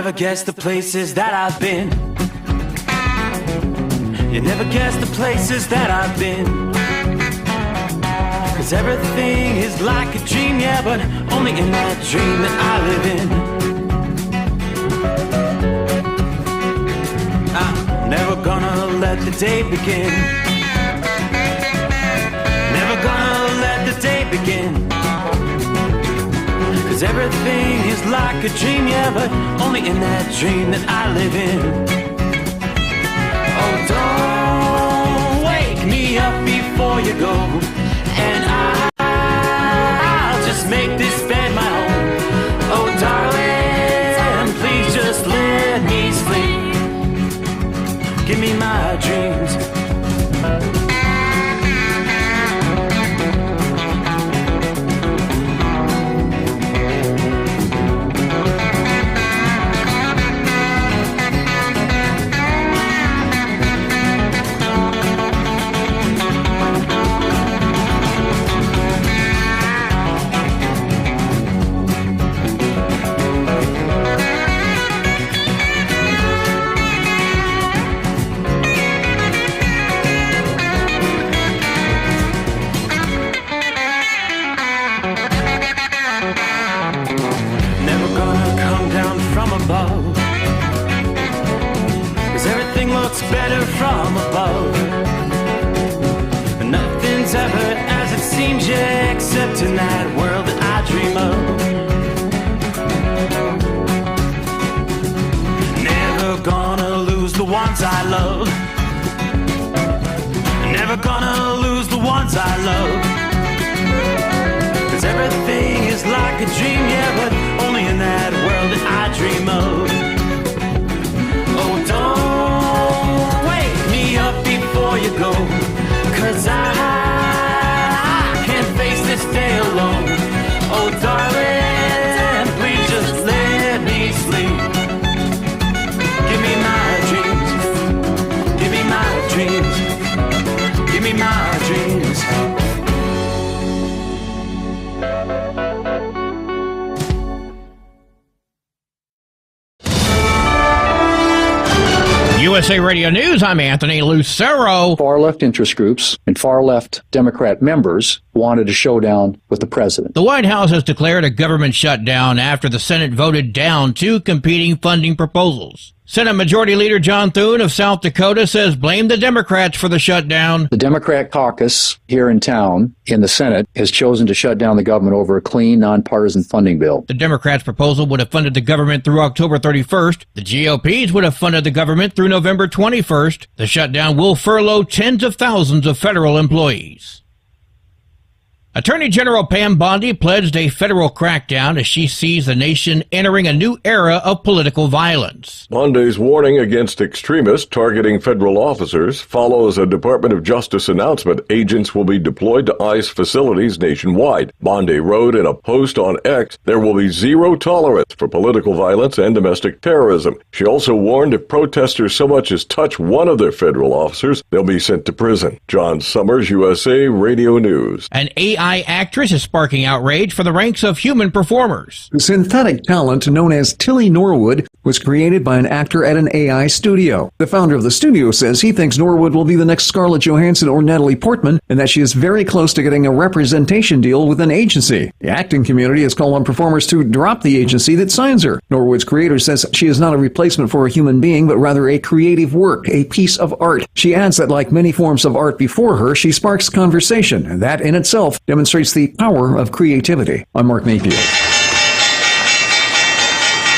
never guess the places that I've been. You never guess the places that I've been. 'Cause everything is like a dream, yeah, but only in that dream that I live in. I'm never gonna let the day begin. Never gonna let the day begin. 'Cause everything is like a dream, yeah, but only in that dream that I live in. Oh, don't wake me up before you go, and I'll just make this bed my home. Oh, darling, please just let me sleep. Give me my dreams. Better from above. Nothing's ever as it seems, yeah, except in that world that I dream of. Never gonna lose the ones I love. Never gonna lose the ones I love. 'Cause everything is like a dream, yeah, but only in that world that I dream of. Oh, don't wake me up before you go, 'cause I can't face this day alone. Oh, darling, please just let me sleep. Give me my dreams. Give me my dreams. Give me my dreams. USA Radio News, I'm Anthony Lucero. Far-left interest groups and far-left Democrat members wanted a showdown with the president. The White House has declared a government shutdown after the Senate voted down two competing funding proposals. Senate Majority Leader John Thune of South Dakota says blame the Democrats for the shutdown. The Democrat caucus here in town in the Senate has chosen to shut down the government over a clean, nonpartisan funding bill. The Democrats' proposal would have funded the government through October 31st. The GOP's would have funded the government through November 21st. The shutdown will furlough tens of thousands of federal employees. Attorney General Pam Bondi pledged a federal crackdown as she sees the nation entering a new era of political violence. Bondi's warning against extremists targeting federal officers follows a Department of Justice announcement agents will be deployed to ICE facilities nationwide. Bondi wrote in a post on X, there will be zero tolerance for political violence and domestic terrorism. She also warned if protesters so much as touch one of their federal officers, they'll be sent to prison. John Sommers, USA Radio News. An AI actress is sparking outrage for the ranks of human performers. The synthetic talent known as Tilly Norwood was created by an actor at an AI studio. The founder of the studio says he thinks Norwood will be the next Scarlett Johansson or Natalie Portman, and that she is very close to getting a representation deal with an agency. The acting community has called on performers to drop the agency that signs her. Norwood's creator says she is not a replacement for a human being, but rather a creative work, a piece of art. She adds that like many forms of art before her, she sparks conversation, and that in itself demonstrates the power of creativity. I'm Mark Mayfield.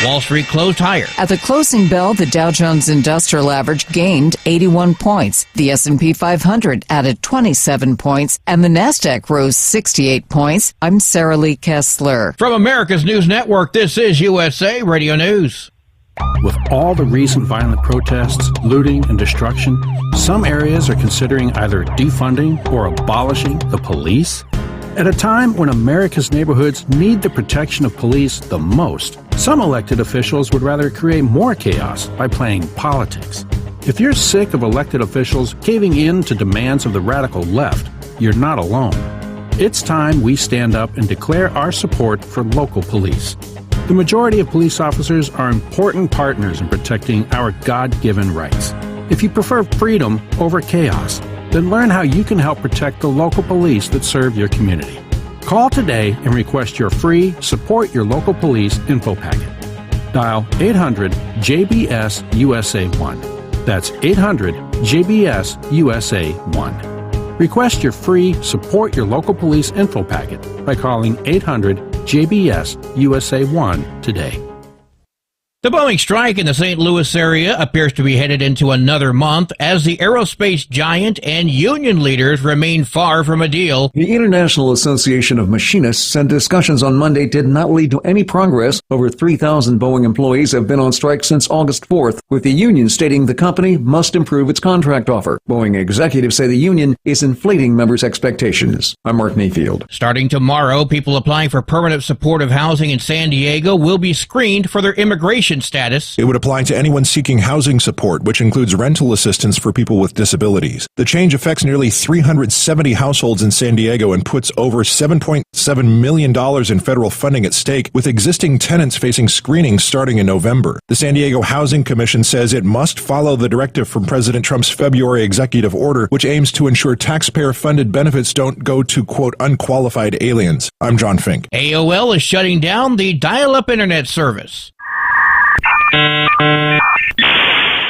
Wall Street closed higher. At the closing bell, the Dow Jones Industrial Average gained 81 points. The S&P 500 added 27 points, and the Nasdaq rose 68 points. I'm Sarah Lee Kessler. From America's News Network, this is USA Radio News. With all the recent violent protests, looting, and destruction, some areas are considering either defunding or abolishing the police. At a time when America's neighborhoods need the protection of police the most, some elected officials would rather create more chaos by playing politics. If you're sick of elected officials caving in to demands of the radical left, you're not alone. It's time we stand up and declare our support for local police. The majority of police officers are important partners in protecting our God-given rights. If you prefer freedom over chaos, then learn how you can help protect the local police that serve your community. Call today and request your free Support Your Local Police info packet. Dial 800-JBS-USA-1. That's 800-JBS-USA-1. Request your free Support Your Local Police info packet by calling 800-JBS-USA-1 today. The Boeing strike in the St. Louis area appears to be headed into another month as the aerospace giant and union leaders remain far from a deal. The International Association of Machinists said discussions on Monday did not lead to any progress. Over 3,000 Boeing employees have been on strike since August 4th, with the union stating the company must improve its contract offer. Boeing executives say the union is inflating members' expectations. I'm Mark Mayfield. Starting tomorrow, people applying for permanent supportive housing in San Diego will be screened for their immigration status. It would apply to anyone seeking housing support, which includes rental assistance for people with disabilities. The change affects nearly 370 households in San Diego and puts over $7.7 million in federal funding at stake, with existing tenants facing screenings starting in November. The San Diego Housing Commission says it must follow the directive from President Trump's February executive order, which aims to ensure taxpayer-funded benefits don't go to, quote, unqualified aliens. I'm John Fink. AOL is shutting down the dial-up internet service.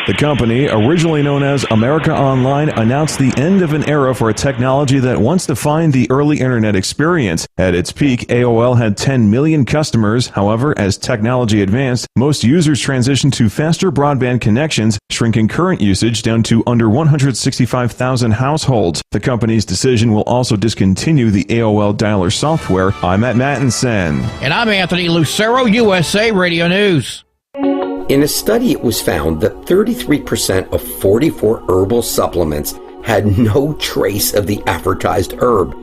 The company, originally known as America Online, announced the end of an era for a technology that once defined the early internet experience. At its peak, AOL had 10 million customers. However, as technology advanced, most users transitioned to faster broadband connections, shrinking current usage down to under 165,000 households. The company's decision will also discontinue the AOL dialer software. I'm Matt Mattinson. And I'm Anthony Lucero, USA Radio News. In a study, it was found that 33% of 44 herbal supplements had no trace of the advertised herb.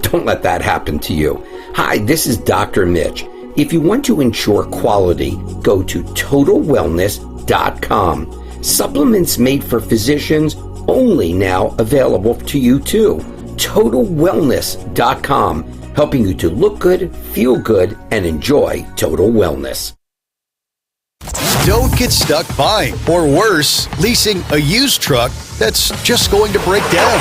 Don't let that happen to you. Hi, this is Dr. Mitch. If you want to ensure quality, go to TotalWellness.com. Supplements made for physicians, only now available to you too. TotalWellness.com, helping you to look good, feel good, and enjoy total wellness. Don't get stuck buying, or worse, leasing a used truck that's just going to break down.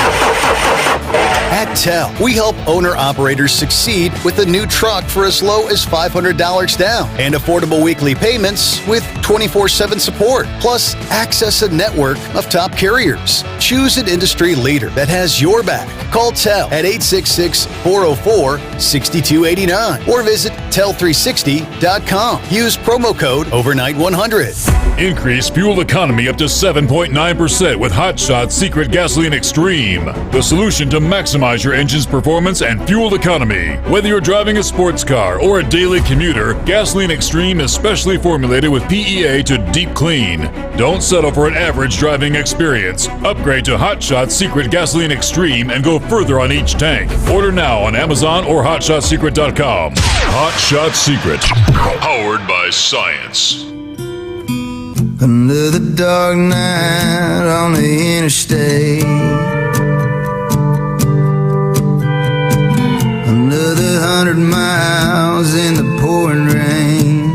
At TEL, we help owner-operators succeed with a new truck for as low as $500 down and affordable weekly payments with 24/7 support, plus access a network of top carriers. Choose an industry leader that has your back. Call TEL at 866-404-6289 or visit tel360.com. Use promo code OVERNIGHT100. Increase fuel economy up to 7.9% with Hot Shot Secret Gasoline Extreme, the solution to maximize your engine's performance and fuel economy. Whether you're driving a sports car or a daily commuter, Gasoline Extreme is specially formulated with PEA to deep clean. Don't settle for an average driving experience. Upgrade to Hot Shot Secret Gasoline Extreme and go further on each tank. Order now on Amazon or HotShotSecret.com. Hot Shot Secret, powered by science. Another dark night on the interstate. Another 100 miles in the pouring rain.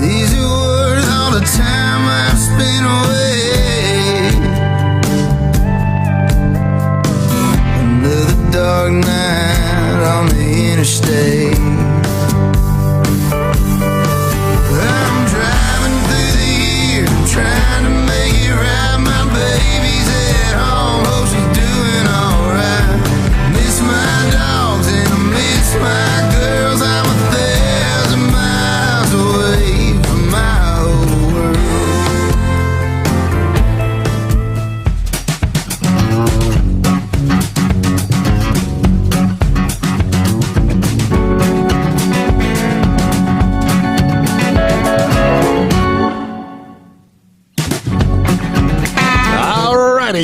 These are worth all the time I've spent away. Another dark night on the interstate. Trying to make it right, my baby's at home, hope she's doing alright. Miss my dogs and I miss my girls, I'm 1,000 miles away from my whole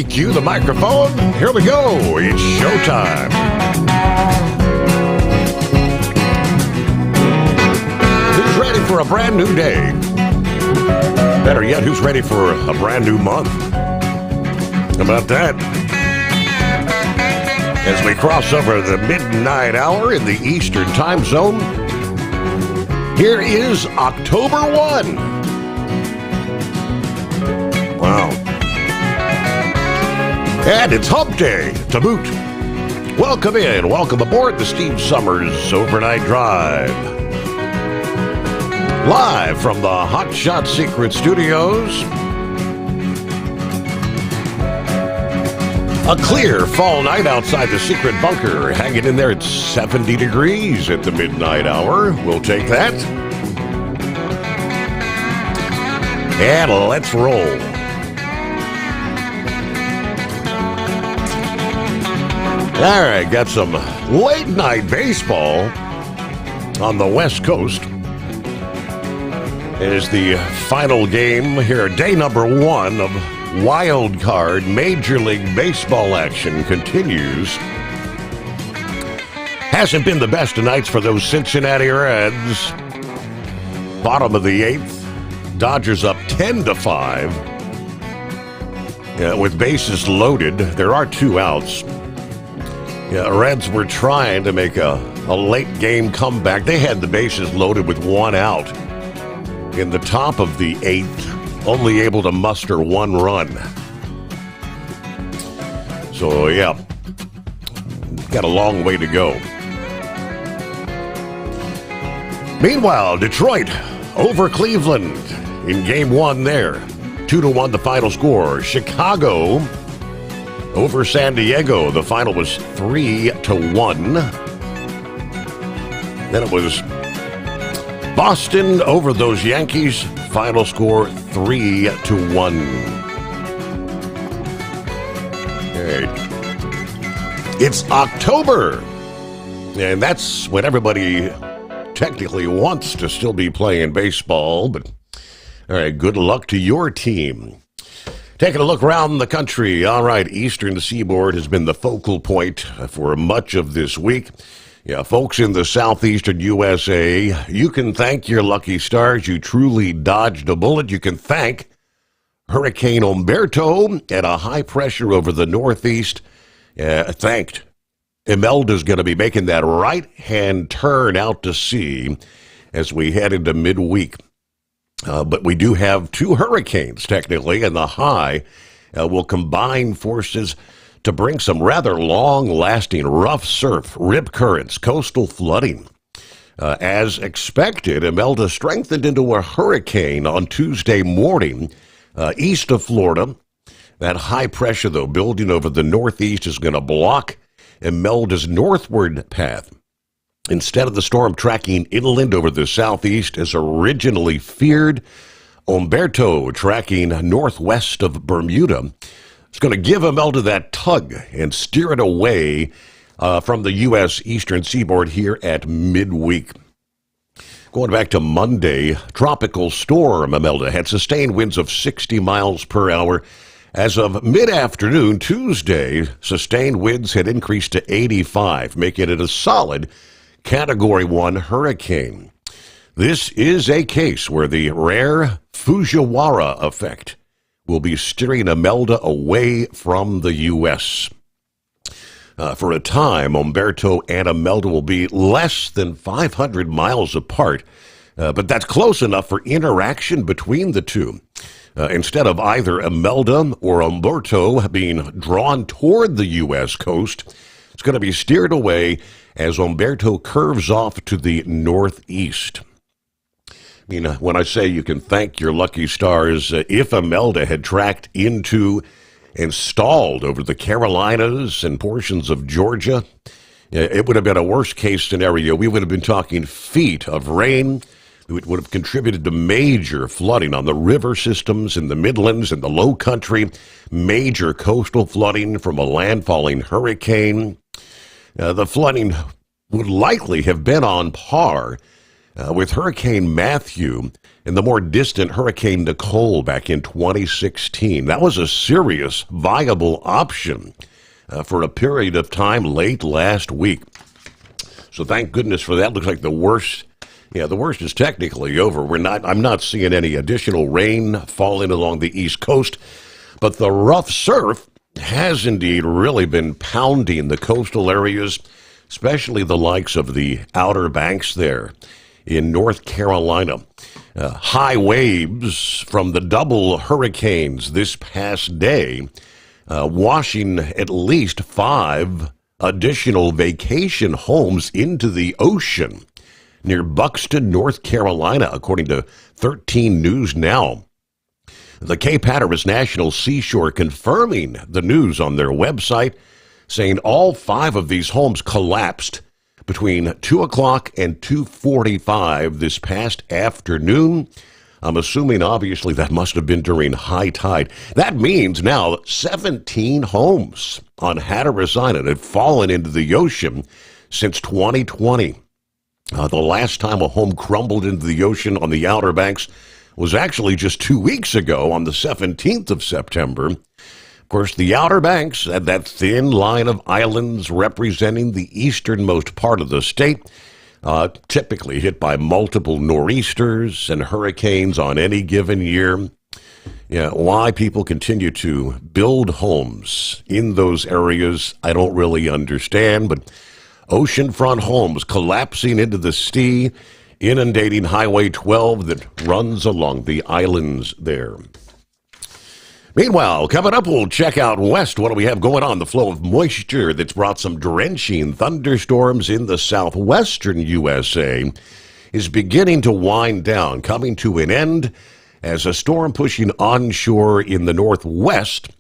Cue the microphone. Here we go. It's showtime. Who's ready for a brand new day? Better yet, who's ready for a brand new month? How about that? As we cross over the midnight hour in the Eastern time zone, here is October 1. Wow. And it's Hump Day to boot. Welcome in. Welcome aboard the Steve Sommers Overnight Drive. Live from the Hot Shot Secret Studios. A clear fall night outside the secret bunker. Hanging in there at 70 degrees at the midnight hour. We'll take that. And let's roll. All right, got some late night baseball on the West Coast. It is the final game here, day number 1 of Wild Card Major League Baseball action continues. Hasn't been the best of nights for those Cincinnati Reds. Bottom of the 8th, Dodgers up 10-5. With bases loaded, there are 2 outs. Reds were trying to make a late game comeback. They had the bases loaded with 1 out. In the top of the 8th, only able to muster 1 run. So, yeah, got a long way to go. Meanwhile, Detroit over Cleveland in game 1 there. 2-1 the final score. Chicago over San Diego. The final was 3-1. Then it was Boston over those Yankees. Final score 3-1. It's October. And that's when everybody technically wants to still be playing baseball. But all right, good luck to your team. Taking a look around the country. All right, Eastern Seaboard has been the focal point for much of this week. Yeah, folks in the southeastern USA, you can thank your lucky stars. You truly dodged a bullet. You can thank Hurricane Umberto at a high pressure over the northeast. Thanked. Imelda's going to be making that right-hand turn out to sea as we head into midweek. But we do have 2 hurricanes, technically, and the high will combine forces to bring some rather long-lasting rough surf, rip currents, coastal flooding. As expected, Imelda strengthened into a hurricane on Tuesday morning east of Florida. That high pressure, though, building over the northeast is going to block Imelda's northward path. Instead of the storm tracking inland over the southeast as originally feared, Umberto tracking northwest of Bermuda. It's going to give Imelda that tug and steer it away from the U.S. eastern seaboard here at midweek. Going back to Monday, tropical storm Imelda had sustained winds of 60 miles per hour. As of mid-afternoon Tuesday, sustained winds had increased to 85, making it a solid Category 1 hurricane. This is a case where the rare Fujiwara effect will be steering Imelda away from the U.S. For a time, Umberto and Imelda will be less than 500 miles apart, but that's close enough for interaction between the two. Instead of either Imelda or Umberto being drawn toward the U.S. coast, it's going to be steered away as Umberto curves off to the northeast. I mean, when I say you can thank your lucky stars, if Imelda had tracked into and stalled over the Carolinas and portions of Georgia, it would have been a worst-case scenario. We would have been talking feet of rain. It would have contributed to major flooding on the river systems in the Midlands and the Low Country, major coastal flooding from a landfalling hurricane. The flooding would likely have been on par with Hurricane Matthew and the more distant Hurricane Nicole back in 2016. That was a serious, viable option for a period of time late last week. So thank goodness for that. Looks like the worst is technically over. I'm not seeing any additional rain falling along the East Coast, but the rough surf has indeed really been pounding the coastal areas, especially the likes of the Outer Banks there in North Carolina. High waves from the double hurricanes this past day, washing at least 5 additional vacation homes into the ocean near Buxton, North Carolina, according to 13 News Now. The Cape Hatteras National Seashore confirming the news on their website, saying all 5 of these homes collapsed between 2 o'clock and 2:45 this past afternoon. I'm assuming, obviously, that must have been during high tide. That means now 17 homes on Hatteras Island have fallen into the ocean since 2020. The last time a home crumbled into the ocean on the Outer Banks was actually just 2 weeks ago on the 17th of September. Of course, the Outer Banks had that thin line of islands representing the easternmost part of the state, typically hit by multiple nor'easters and hurricanes on any given year. Yeah, why people continue to build homes in those areas, I don't really understand, but oceanfront homes collapsing into the sea, inundating Highway 12 that runs along the islands there. Meanwhile, coming up, we'll check out west. What do we have going on? The flow of moisture that's brought some drenching thunderstorms in the southwestern USA is beginning to wind down, coming to an end as a storm pushing onshore in the northwest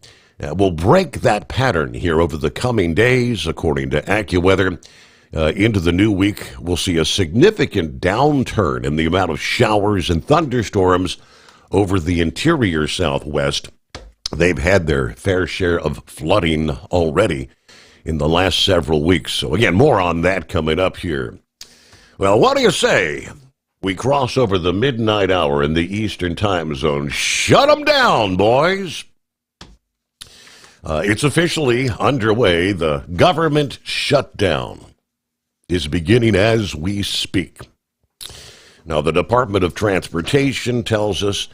will break that pattern here over the coming days, according to AccuWeather. Into the new week, we'll see a significant downturn in the amount of showers and thunderstorms over the interior southwest. They've had their fair share of flooding already in the last several weeks. So again, more on that coming up here. Well, what do you say? We cross over the midnight hour in the Eastern time zone. Shut them down, boys. It's officially underway. The government shutdown is beginning as we speak. Now, the Department of Transportation tells us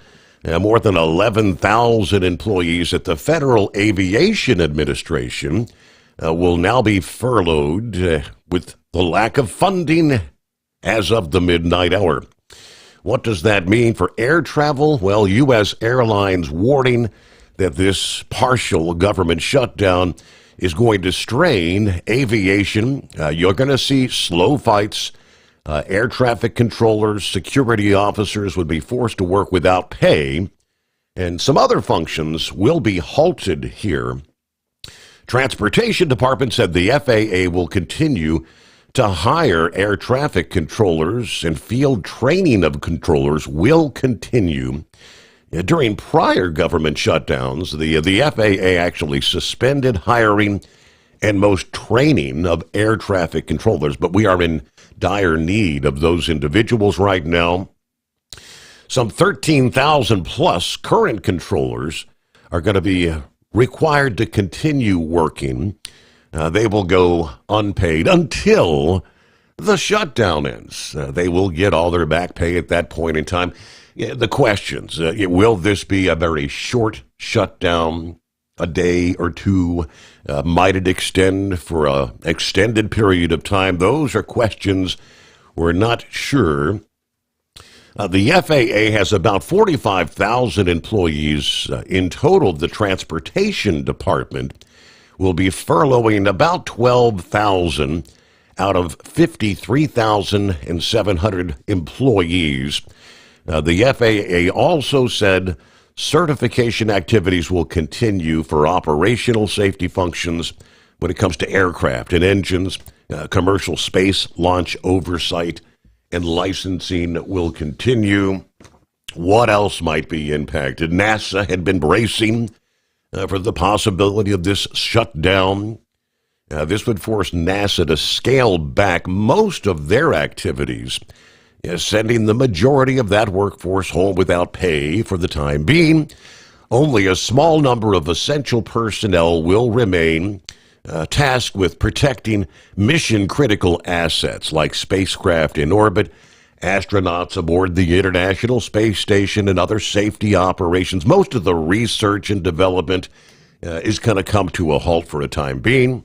more than 11,000 employees at the Federal Aviation Administration will now be furloughed with the lack of funding as of the midnight hour. What does that mean for air travel? Well, U.S. Airlines warning that this partial government shutdown is going to strain aviation. You're going to see slow fights. Air traffic controllers, security officers would be forced to work without pay, and some other functions will be halted here. Transportation Department said the FAA will continue to hire air traffic controllers, and field training of controllers will continue. During prior government shutdowns, the FAA actually suspended hiring and most training of air traffic controllers, but we are in dire need of those individuals right now. Some 13,000 plus current controllers are going to be required to continue working. They will go unpaid until the shutdown ends. They will get all their back pay at that point in time. The questions, will this be a very short shutdown, a day or two? Might it extend for an extended period of time? Those are questions we're not sure. The FAA has about 45,000 employees in total. The Transportation Department will be furloughing about 12,000 out of 53,700 employees. The FAA also said certification activities will continue for operational safety functions when it comes to aircraft and engines. Commercial space launch oversight and licensing will continue. What else might be impacted? NASA had been bracing for the possibility of this shutdown. This would force NASA to scale back most of their activities, sending the majority of that workforce home without pay for the time being. Only a small number of essential personnel will remain tasked with protecting mission-critical assets like spacecraft in orbit, astronauts aboard the International Space Station, and other safety operations. Most of the research and development is going to come to a halt for a time being.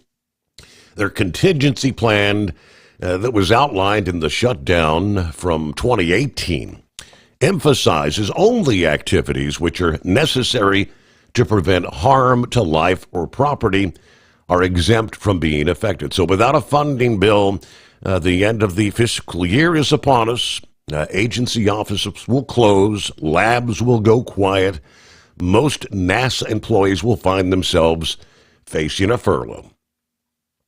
Their contingency plan that was outlined in the shutdown from 2018 emphasizes only activities which are necessary to prevent harm to life or property are exempt from being affected. So without a funding bill, the end of the fiscal year is upon us. Agency offices will close. Labs will go quiet. Most NASA employees will find themselves facing a furlough.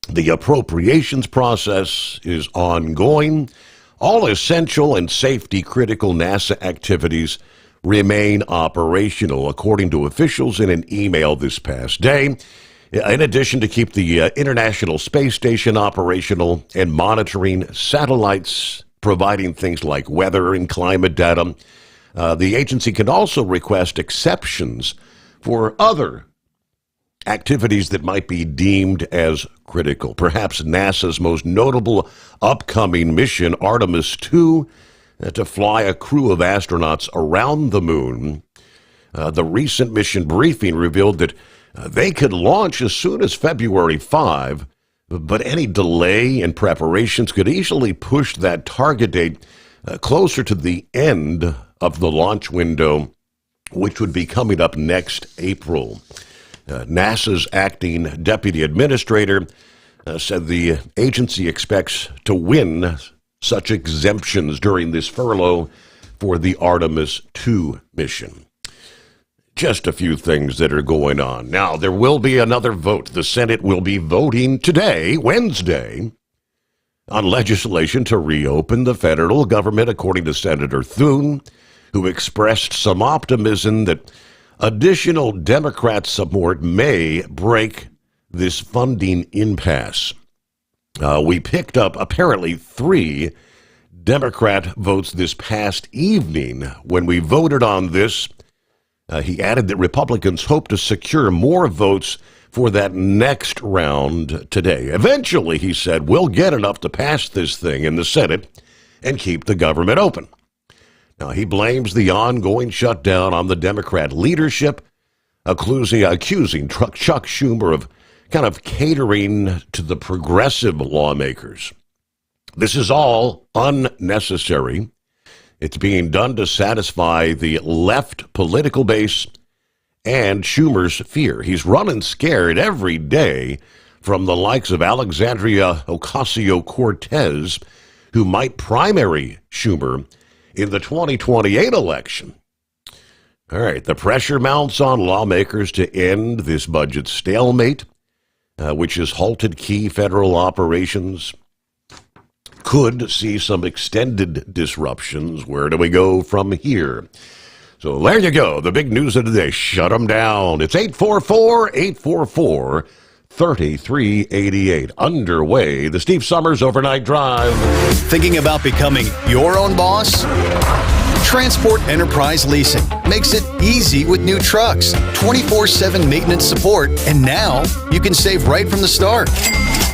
The appropriations process is ongoing. All essential and safety-critical NASA activities remain operational, according to officials in an email this past day. In addition to keep the International Space Station operational and monitoring satellites, providing things like weather and climate data, the agency can also request exceptions for other activities that might be deemed as critical. Perhaps NASA's most notable upcoming mission, Artemis II, to fly a crew of astronauts around the moon. The recent mission briefing revealed that they could launch as soon as February 5, but any delay in preparations could easily push that target date closer to the end of the launch window, which would be coming up next April. NASA's acting deputy administrator said the agency expects to win such exemptions during this furlough for the Artemis II mission. Just a few things that are going on. Now, there will be another vote. The Senate will be voting today, Wednesday, on legislation to reopen the federal government, according to Senator Thune, who expressed some optimism that additional Democrat support may break this funding impasse. We picked up apparently 3 Democrat votes this past evening when we voted on this. He added that Republicans hope to secure more votes for that next round today. Eventually, he said, we'll get enough to pass this thing in the Senate and keep the government open. Now, he blames the ongoing shutdown on the Democrat leadership, accusing Chuck Schumer of kind of catering to the progressive lawmakers. This is all unnecessary. It's being done to satisfy the left political base and Schumer's fear. He's running scared every day from the likes of Alexandria Ocasio-Cortez, who might primary Schumer in the 2028 election. All right, the pressure mounts on lawmakers to end this budget stalemate, which has halted key federal operations. Could see some extended disruptions. Where do we go from here? So there you go. The big news of the day. Shut them down. It's 844-844-3388. Underway. The Steve Sommers Overnight Drive. Thinking about becoming your own boss? Transport Enterprise Leasing makes it easy with new trucks, 24/7 maintenance support, and now you can save right from the start.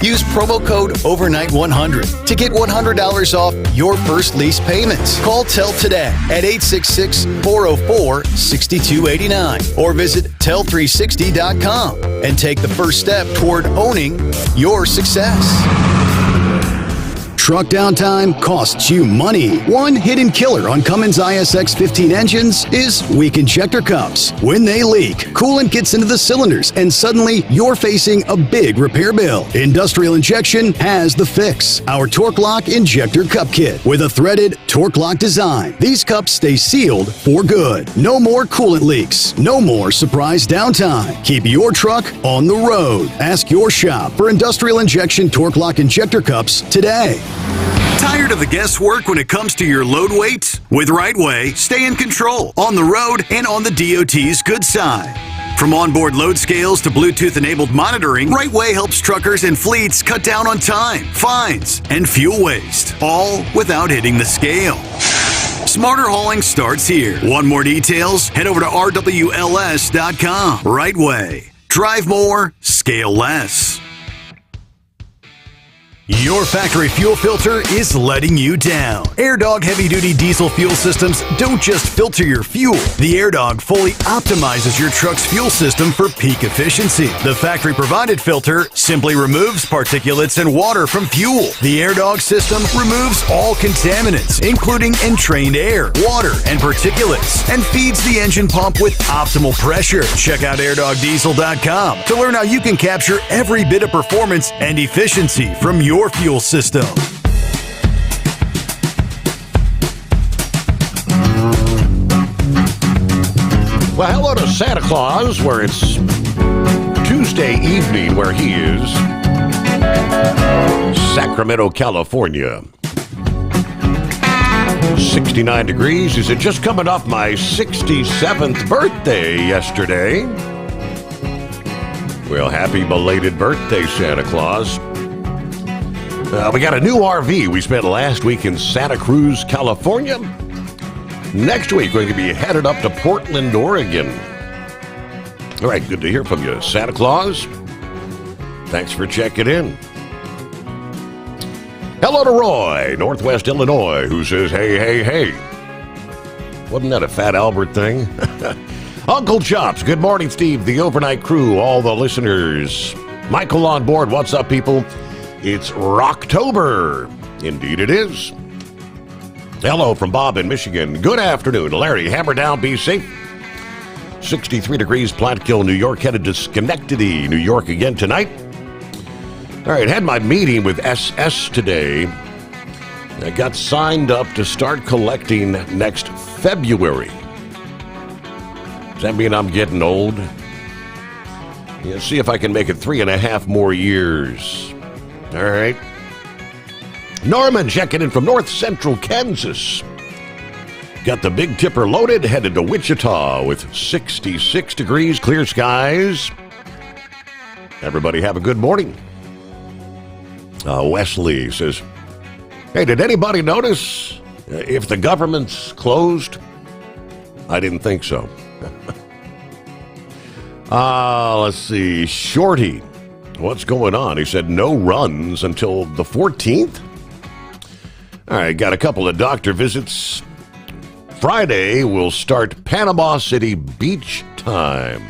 Use promo code OVERNIGHT100 to get $100 off your first lease payments. Call TEL today at 866-404-6289 or visit tel360.com and take the first step toward owning your success. Truck downtime costs you money. One hidden killer on Cummins ISX 15 engines is weak injector cups. When they leak, coolant gets into the cylinders and suddenly you're facing a big repair bill. Industrial Injection has the fix. Our Torque Lock Injector Cup Kit with a threaded Torque Lock design. These cups stay sealed for good. No more coolant leaks. No more surprise downtime. Keep your truck on the road. Ask your shop for Industrial Injection Torque Lock Injector Cups today. Tired of the guesswork when it comes to your load weight? With Rightway, stay in control on the road and on the DOT's good side. From onboard load scales to Bluetooth-enabled monitoring, Rightway helps truckers and fleets cut down on time, fines, and fuel waste, all without hitting the scale. Smarter hauling starts here. Want more details? Head over to rwls.com. Rightway. Drive more, scale less. Your factory fuel filter is letting you down. AirDog heavy-duty diesel fuel systems don't just filter your fuel. The AirDog fully optimizes your truck's fuel system for peak efficiency. The factory-provided filter simply removes particulates and water from fuel. The AirDog system removes all contaminants, including entrained air, water, and particulates, and feeds the engine pump with optimal pressure. Check out airdogdiesel.com to learn how you can capture every bit of performance and efficiency from your fuel system. Well, hello to Santa Claus, where it's Tuesday evening, where he is. Sacramento, California. 69 degrees. He said, just coming off my 67th birthday yesterday. Well, happy belated birthday, Santa Claus. We got a new RV. We spent last week in Santa Cruz, California. Next week, we're going to be headed up to Portland, Oregon. All right, good to hear from you, Santa Claus. Thanks for checking in. Hello to Roy, Northwest Illinois, who says, hey, hey, hey. Wasn't that a Fat Albert thing? Uncle Chops, good morning, Steve, the overnight crew, all the listeners. Michael on board, what's up, people? It's Rocktober. Indeed it is. Hello from Bob in Michigan. Good afternoon. Larry, hammer down, be safe. 63 degrees, Platkill, New York, headed to Schenectady, New York again tonight. All right, had my meeting with SS today. I got signed up to start collecting next February. Does that mean I'm getting old? Yeah, see if I can make it 3.5 more years. All right. Norman checking in from north central Kansas. Got the Big Tipper loaded, headed to Wichita with 66 degrees, clear skies. Everybody have a good morning. Wesley says, hey, did anybody notice if the government's closed? I didn't think so. Let's see. Shorty, what's going on? He said no runs until the 14th. All right, got a couple of doctor visits. Friday, we'll start Panama City beach time.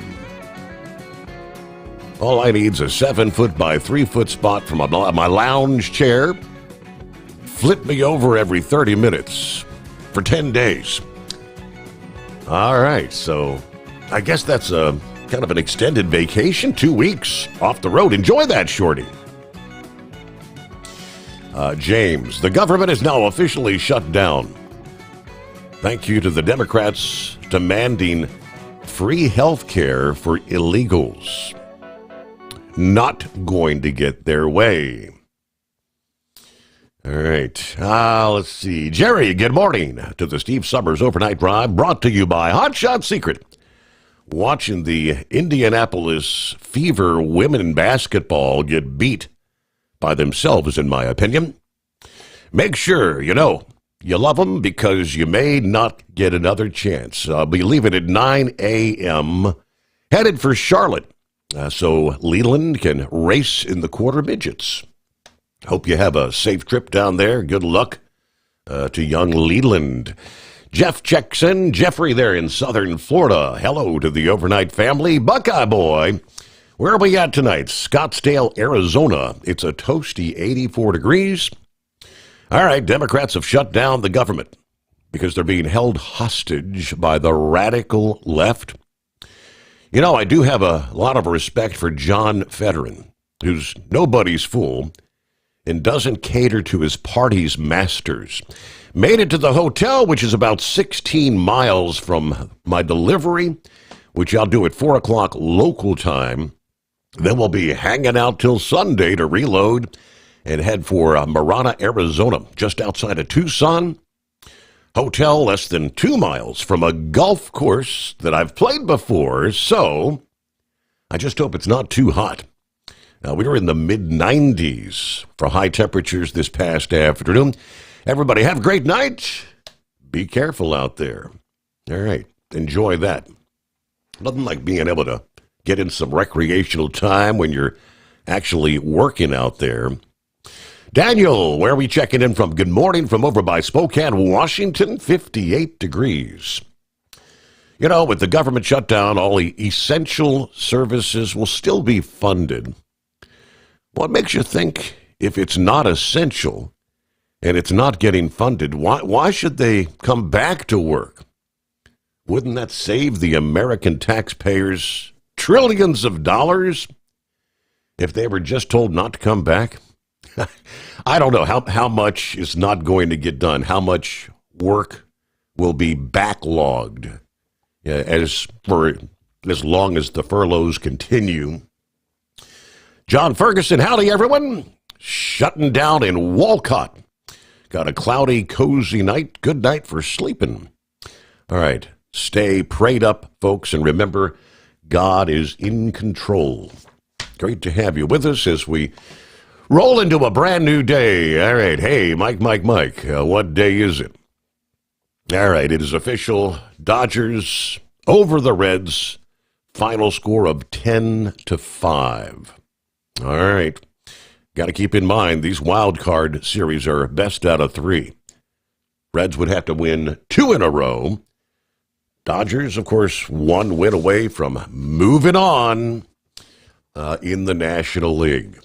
All I need is a 7-foot by 3-foot spot from my lounge chair. Flip me over every 30 minutes for 10 days. All right, so I guess that's a kind of an extended vacation, 2 weeks off the road. Enjoy that, Shorty. James, the government is now officially shut down. Thank you to the Democrats demanding free health care for illegals. Not going to get their way. All right. Let's see. Jerry, good morning to the Steve Sommers Overnight Drive, brought to you by Hot Shot Secret. Watching the Indianapolis Fever women in basketball get beat by themselves, in my opinion. Make sure you love them because you may not get another chance. I'll be leaving at 9 a.m. headed for Charlotte, so Leland can race in the quarter midgets. Hope you have a safe trip down there. Good luck to young Leland. Jeff checks in. Jeffrey there in southern Florida. Hello to the overnight family. Buckeye boy. Where are we at tonight? Scottsdale, Arizona. It's a toasty 84 degrees. All right, Democrats have shut down the government because they're being held hostage by the radical left. I do have a lot of respect for John Fetterman, who's nobody's fool and doesn't cater to his party's masters. Made it to the hotel, which is about 16 miles from my delivery, which I'll do at 4 o'clock local time. Then we'll be hanging out till Sunday to reload and head for Marana, Arizona, just outside of Tucson. Hotel less than 2 miles from a golf course that I've played before, so I just hope it's not too hot. We were in the mid-90s for high temperatures this past afternoon. Everybody have a great night. Be careful out there. All right, enjoy that. Nothing like being able to get in some recreational time when you're actually working out there. Daniel, where are we checking in from? Good morning from over by Spokane, Washington, 58 degrees. You know, with the government shutdown, all the essential services will still be funded. What makes you think if it's not essential and it's not getting funded, why should they come back to work? Wouldn't that save the American taxpayers trillions of dollars if they were just told not to come back? I don't know how much is not going to get done, how much work will be backlogged as long as the furloughs continue. John Ferguson, howdy everyone. Shutting down in Walcott. Got a cloudy, cozy night. Good night for sleeping. All right, stay prayed up, folks, and remember, God is in control. Great to have you with us as we roll into a brand new day. All right. Hey, Mike. What day is it? All right. It is official. Dodgers over the Reds. Final score of 10-5. All right. Got to keep in mind, these wild card series are best out of 3. Reds would have to win 2 in a row. Dodgers, of course, 1 win away from moving on in the National League.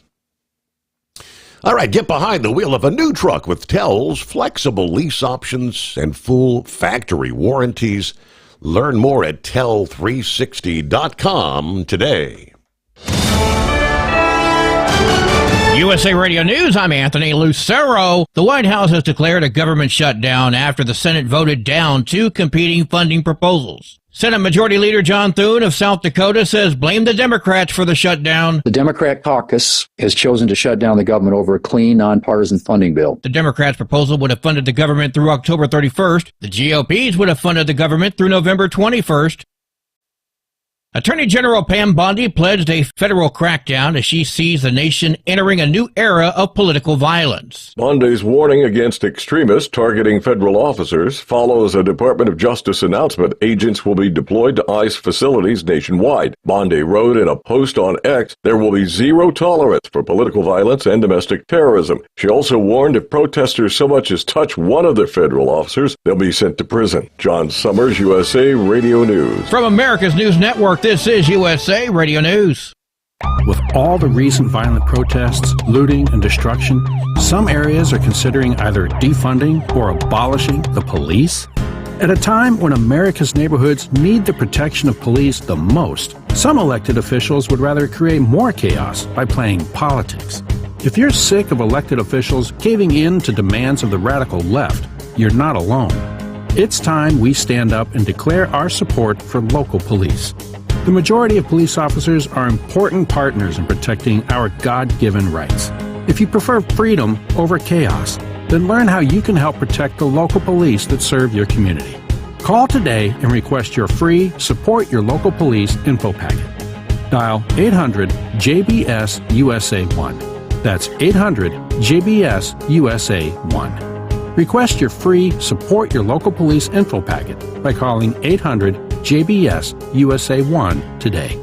All right, get behind the wheel of a new truck with Tel's flexible lease options and full factory warranties. Learn more at tel360.com today. USA Radio News, I'm Anthony Lucero. The White House has declared a government shutdown after the Senate voted down 2 competing funding proposals. Senate Majority Leader John Thune of South Dakota says blame the Democrats for the shutdown. The Democrat caucus has chosen to shut down the government over a clean, nonpartisan funding bill. The Democrats' proposal would have funded the government through October 31st. The GOP's would have funded the government through November 21st. Attorney General Pam Bondi pledged a federal crackdown as she sees the nation entering a new era of political violence. Bondi's warning against extremists targeting federal officers follows a Department of Justice announcement. Agents will be deployed to ICE facilities nationwide. Bondi wrote in a post on X, there will be zero tolerance for political violence and domestic terrorism. She also warned if protesters so much as touch one of their federal officers, they'll be sent to prison. John Sommers, USA Radio News. From America's News Network, this is USA Radio News. With all the recent violent protests, looting, and destruction, some areas are considering either defunding or abolishing the police. At a time when America's neighborhoods need the protection of police the most, some elected officials would rather create more chaos by playing politics. If you're sick of elected officials caving in to demands of the radical left, you're not alone. It's time we stand up and declare our support for local police. The majority of police officers are important partners in protecting our God-given rights. If you prefer freedom over chaos, then learn how you can help protect the local police that serve your community. Call today and request your free Support Your Local Police info packet. Dial 800-JBS-USA-1. That's 800-JBS-USA-1. Request your free Support Your Local Police info packet by calling 800-JBS-USA-1 today.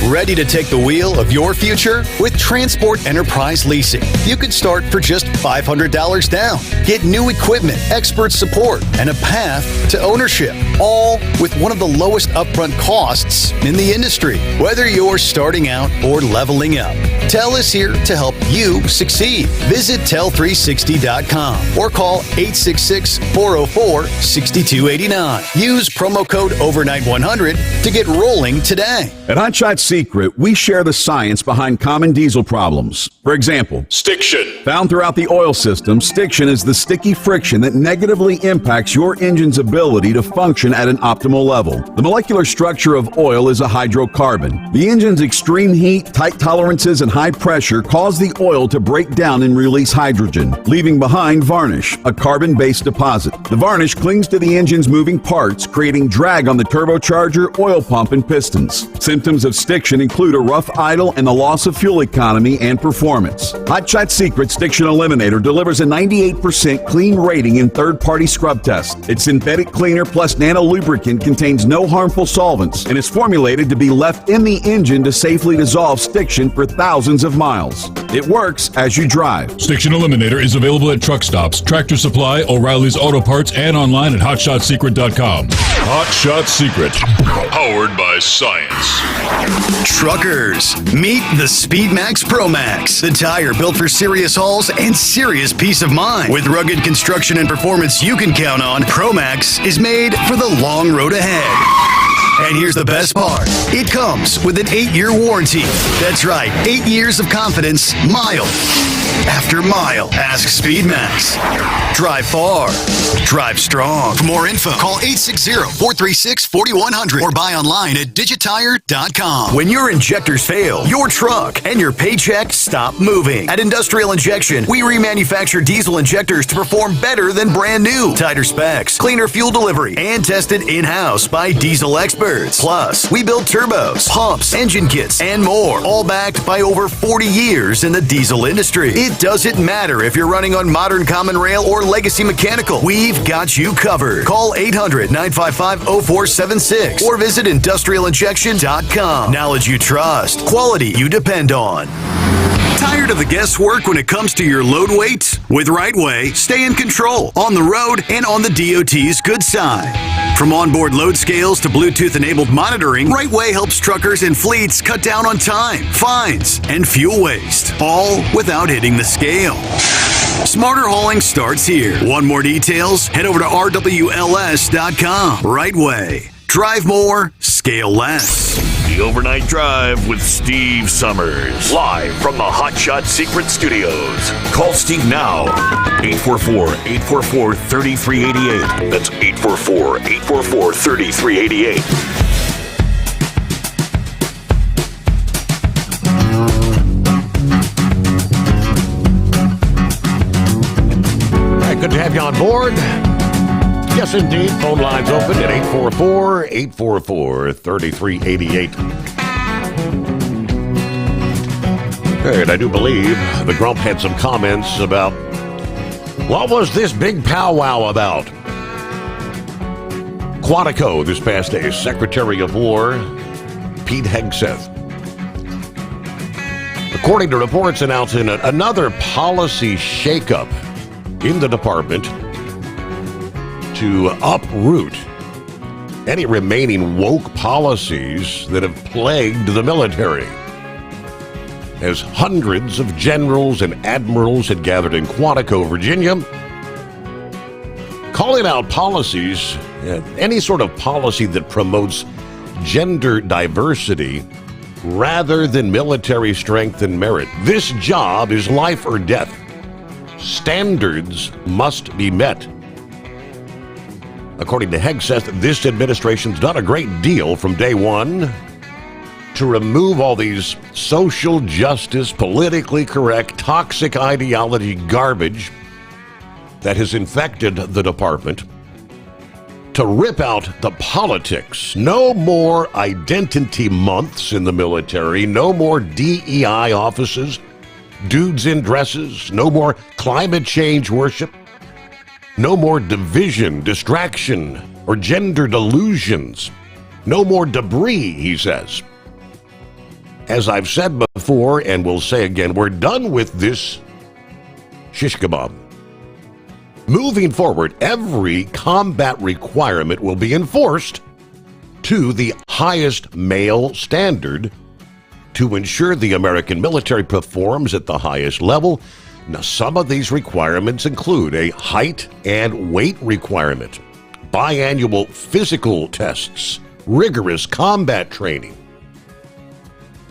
Ready to take the wheel of your future? With Transport Enterprise Leasing, you could start for just $500 down. Get new equipment, expert support, and a path to ownership, all with one of the lowest upfront costs in the industry. Whether you're starting out or leveling up, TEL is here to help you succeed. Visit tel360.com or call 866-404-6289. Use promo code OVERNIGHT100 to get rolling today. At Hotshot Secret, we share the science behind common diesel problems. For example, Stiction. Found throughout the oil system, stiction is the sticky friction that negatively impacts your engine's ability to function at an optimal level. The molecular structure of oil is a hydrocarbon. The engine's extreme heat, tight tolerances, and high pressure cause the oil to break down and release hydrogen, leaving behind varnish, a carbon-based deposit. The varnish clings to the engine's moving parts, creating drag on the turbocharger, oil pump, and pistons. Symptoms of stiction stiction include a rough idle and the loss of fuel economy and performance. Hot Shot Secret Stiction Eliminator delivers a 98% clean rating in third-party scrub tests. Its synthetic cleaner plus nano lubricant contains no harmful solvents and is formulated to be left in the engine to safely dissolve stiction for thousands of miles. It works as you drive. Stiction Eliminator is available at truck stops, Tractor Supply, O'Reilly's Auto Parts, and online at HotShotSecret.com. Hot Shot Secret, powered by science. Truckers, meet the Speedmax Pro Max, the tire built for serious hauls and serious peace of mind. With rugged construction and performance you can count on, Pro Max is made for the long road ahead. And here's the best part. It comes with an 8-year warranty. That's right, 8 years of confidence, mile after mile. Ask Speedmax. Drive far. Drive strong. For more info, call 860-436-4100 or buy online at digitire.com. When your injectors fail, your truck and your paycheck stop moving. At Industrial Injection, we remanufacture diesel injectors to perform better than brand new. Tighter specs, cleaner fuel delivery, and tested in-house by diesel experts. Plus, we build turbos, pumps, engine kits, and more, all backed by over 40 years in the diesel industry. It doesn't matter if you're running on modern common rail or legacy mechanical. We've got you covered. Call 800-955-0476 or visit industrialinjection.com. Knowledge you trust. Quality you depend on. Tired of the guesswork when it comes to your load weight? With RightWay, stay in control on the road and on the DOT's good side. From onboard load scales to Bluetooth-enabled monitoring, RightWay helps truckers and fleets cut down on time, fines, and fuel waste, all without hitting the scale. Smarter hauling starts here. Want more details? Head over to rwls.com. RightWay. Drive more, scale less. The Overnight Drive with Steve Sommers. Live from the Hot Shot Secret Studios. Call Steve now. 844-844-3388. That's 844-844-3388. Good to have you on board. Yes, indeed. Phone lines open at 844-844-3388. And I do believe the Grump had some comments about what was this big powwow about? Quantico this past day, Secretary of War Pete Hegseth, according to reports announcing another policy shakeup in the department to uproot any remaining woke policies that have plagued the military. As hundreds of generals and admirals had gathered in Quantico, Virginia, calling out policies, any sort of policy that promotes gender diversity rather than military strength and merit. This job is life or death. Standards must be met. According to Hegseth, this administration's done a great deal from day one to remove all these social justice, politically correct, toxic ideology garbage that has infected the department, to rip out the politics. No more identity months in the military, no more DEI offices, dudes in dresses, no more climate change worship, no more division, distraction, or gender delusions. No more debris, he says. As I've said before and will say again, we're done with this shish kebab. Moving forward, every combat requirement will be enforced to the highest male standard to ensure the American military performs at the highest level. Now, some of these requirements include a height and weight requirement, biannual physical tests, rigorous combat training.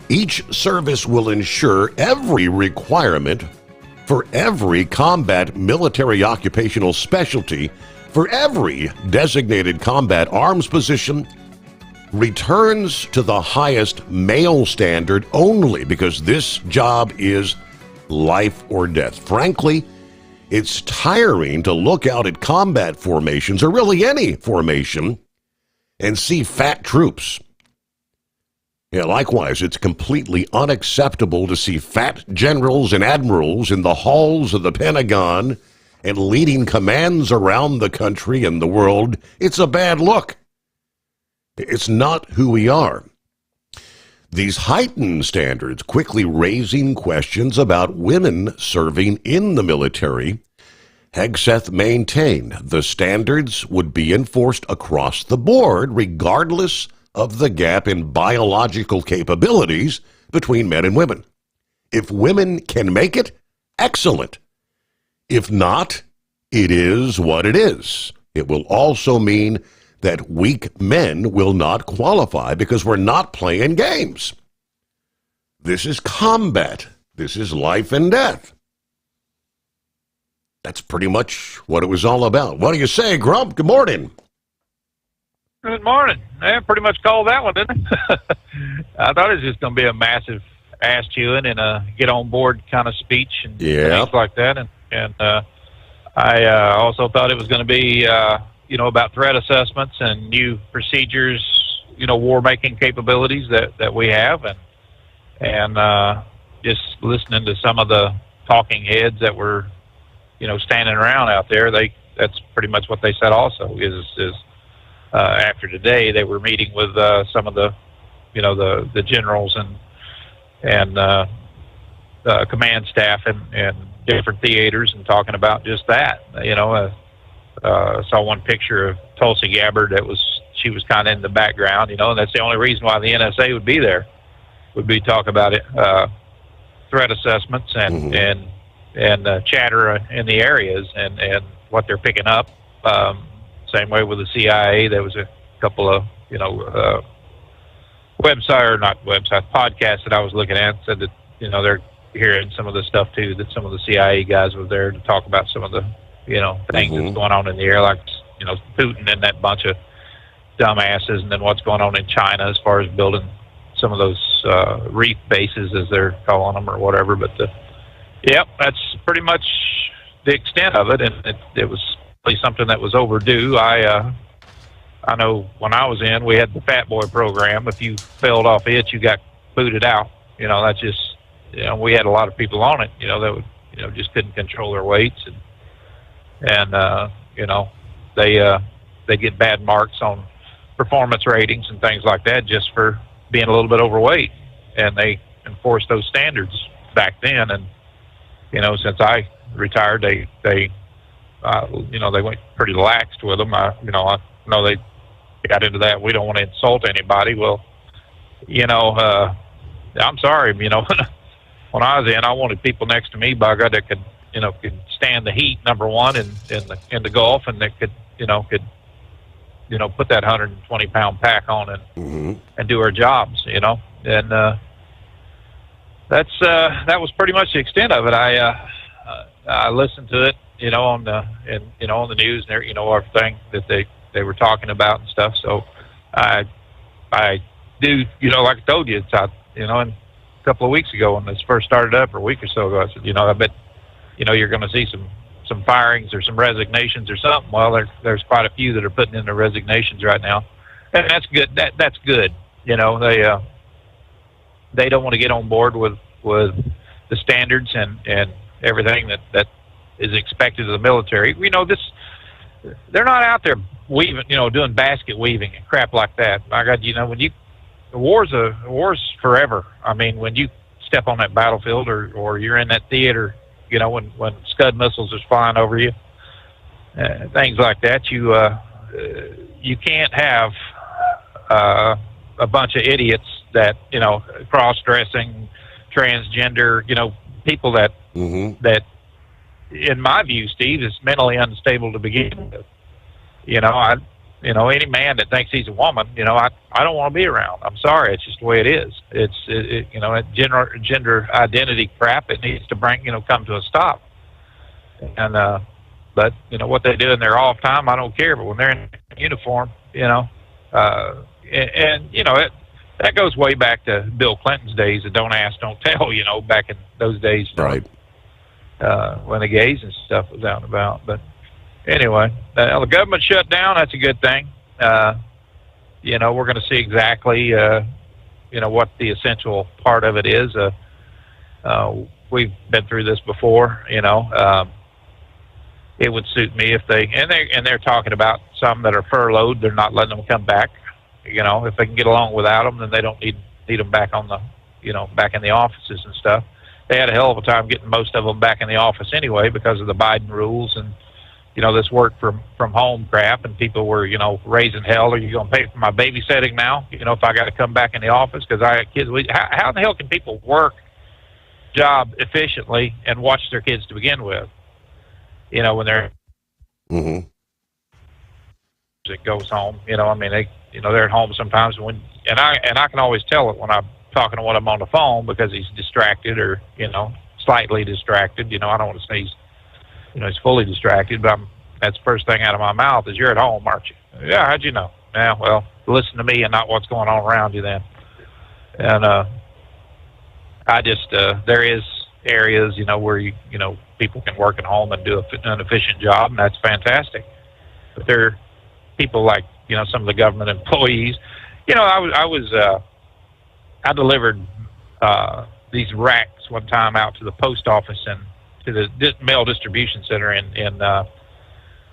Each service will ensure every requirement for every combat military occupational specialty, for every designated combat arms position, returns to the highest male standard only because this job is life or death. Frankly, it's tiring to look out at combat formations, or really any formation, and see fat troops Yeah, likewise, it's completely unacceptable to see fat generals and admirals in the halls of the Pentagon and leading commands around the country and the world. It's a bad look. It's not who we are. These heightened standards quickly raising questions about women serving in the military. Hegseth maintained the standards would be enforced across the board regardless of the gap in biological capabilities between men and women. If women can make it, excellent. If not, it is what it is. It will also mean that weak men will not qualify because we're not playing games. This is combat. This is life and death. That's pretty much what it was all about. What do you say, Grump? Good morning. Good morning. I pretty much called that one, didn't I? I thought it was just going to be a massive ass chewing and a get on board kind of speech and things like that. And I also thought it was going to be, about threat assessments and new procedures, war making capabilities that we have. And just listening to some of the talking heads that were, standing around out there, that's pretty much what they said also is after today, they were meeting with some of the generals and command staff and different theaters and talking about just that. Saw one picture of Tulsi Gabbard she was kind of in the background, and that's the only reason why the NSA would be there, would be talk about it, threat assessments and chatter in the areas and what they're picking up. Same way with the CIA. There was a couple of, podcasts that I was looking at said that, they're hearing some of the stuff too, that some of the CIA guys were there to talk about some of the, things that's going on in the air, like, Putin and that bunch of dumbasses, and then what's going on in China as far as building some of those reef bases, as they're calling them, or whatever. But that's pretty much the extent of it, and it was really something that was overdue. I know when I was in, we had the Fat Boy program. If you failed off it, you got booted out. That's just, we had a lot of people on it, that would, just couldn't control their weights, and they get bad marks on performance ratings and things like that just for being a little bit overweight, and they enforced those standards back then. And since I retired, they went pretty laxed with them. I know they got into that. We don't want to insult anybody. Well, I'm sorry, when I was in, I wanted people next to me, by God, that could stand the heat, number one, in the Gulf, and that could put that 120-pound pack on and do our jobs, and that was pretty much the extent of it. I listened to it, on the news and everything that they were talking about and stuff. So I do, like I told you, and a couple of weeks ago when this first started up, or a week or so ago, I said, I bet, you're going to see some firings or some resignations or something. Well, there's quite a few that are putting in their resignations right now, and that's good. That's good. They don't want to get on board with the standards and everything that is expected of the military. They're not out there weaving, doing basket weaving and crap like that. My God, when war's forever. I mean, when you step on that battlefield or you're in that theater, when Scud missiles are flying over you, things like that, you can't have a bunch of idiots that, cross-dressing, transgender, people that, in my view, Steve, is mentally unstable to begin with. Any man that thinks he's a woman, I don't want to be around. I'm sorry. It's just the way it is. Gender identity crap, it needs to come to a stop. And, but, what they do in their off time, I don't care. But when they're in uniform, that goes way back to Bill Clinton's days of don't ask, don't tell, back in those days. Right. When the gays and stuff was out and about. But anyway, the government shut down. That's a good thing. We're going to see exactly, what the essential part of it is. We've been through this before. It would suit me if they're talking about some that are furloughed. They're not letting them come back. If they can get along without them, then they don't need them back on the, back in the offices and stuff. They had a hell of a time getting most of them back in the office anyway because of the Biden rules and, this work from home crap, and people were, raising hell. Are you going to pay for my babysitting now? If I got to come back in the office because I have kids. How the hell can people work job efficiently and watch their kids to begin with? When they're it goes home. They're at home sometimes and I can always tell it when I'm talking to one of them on the phone because he's distracted or slightly distracted. I don't want to say he's fully distracted, but that's the first thing out of my mouth is, "You're at home, aren't you?" "Yeah, how'd you know?" "Yeah, well, listen to me and not what's going on around you then." And I just there is areas where people can work at home and do an efficient job, and that's fantastic. But there are people like some of the government employees. I delivered these racks one time out to the post office and to the mail distribution center in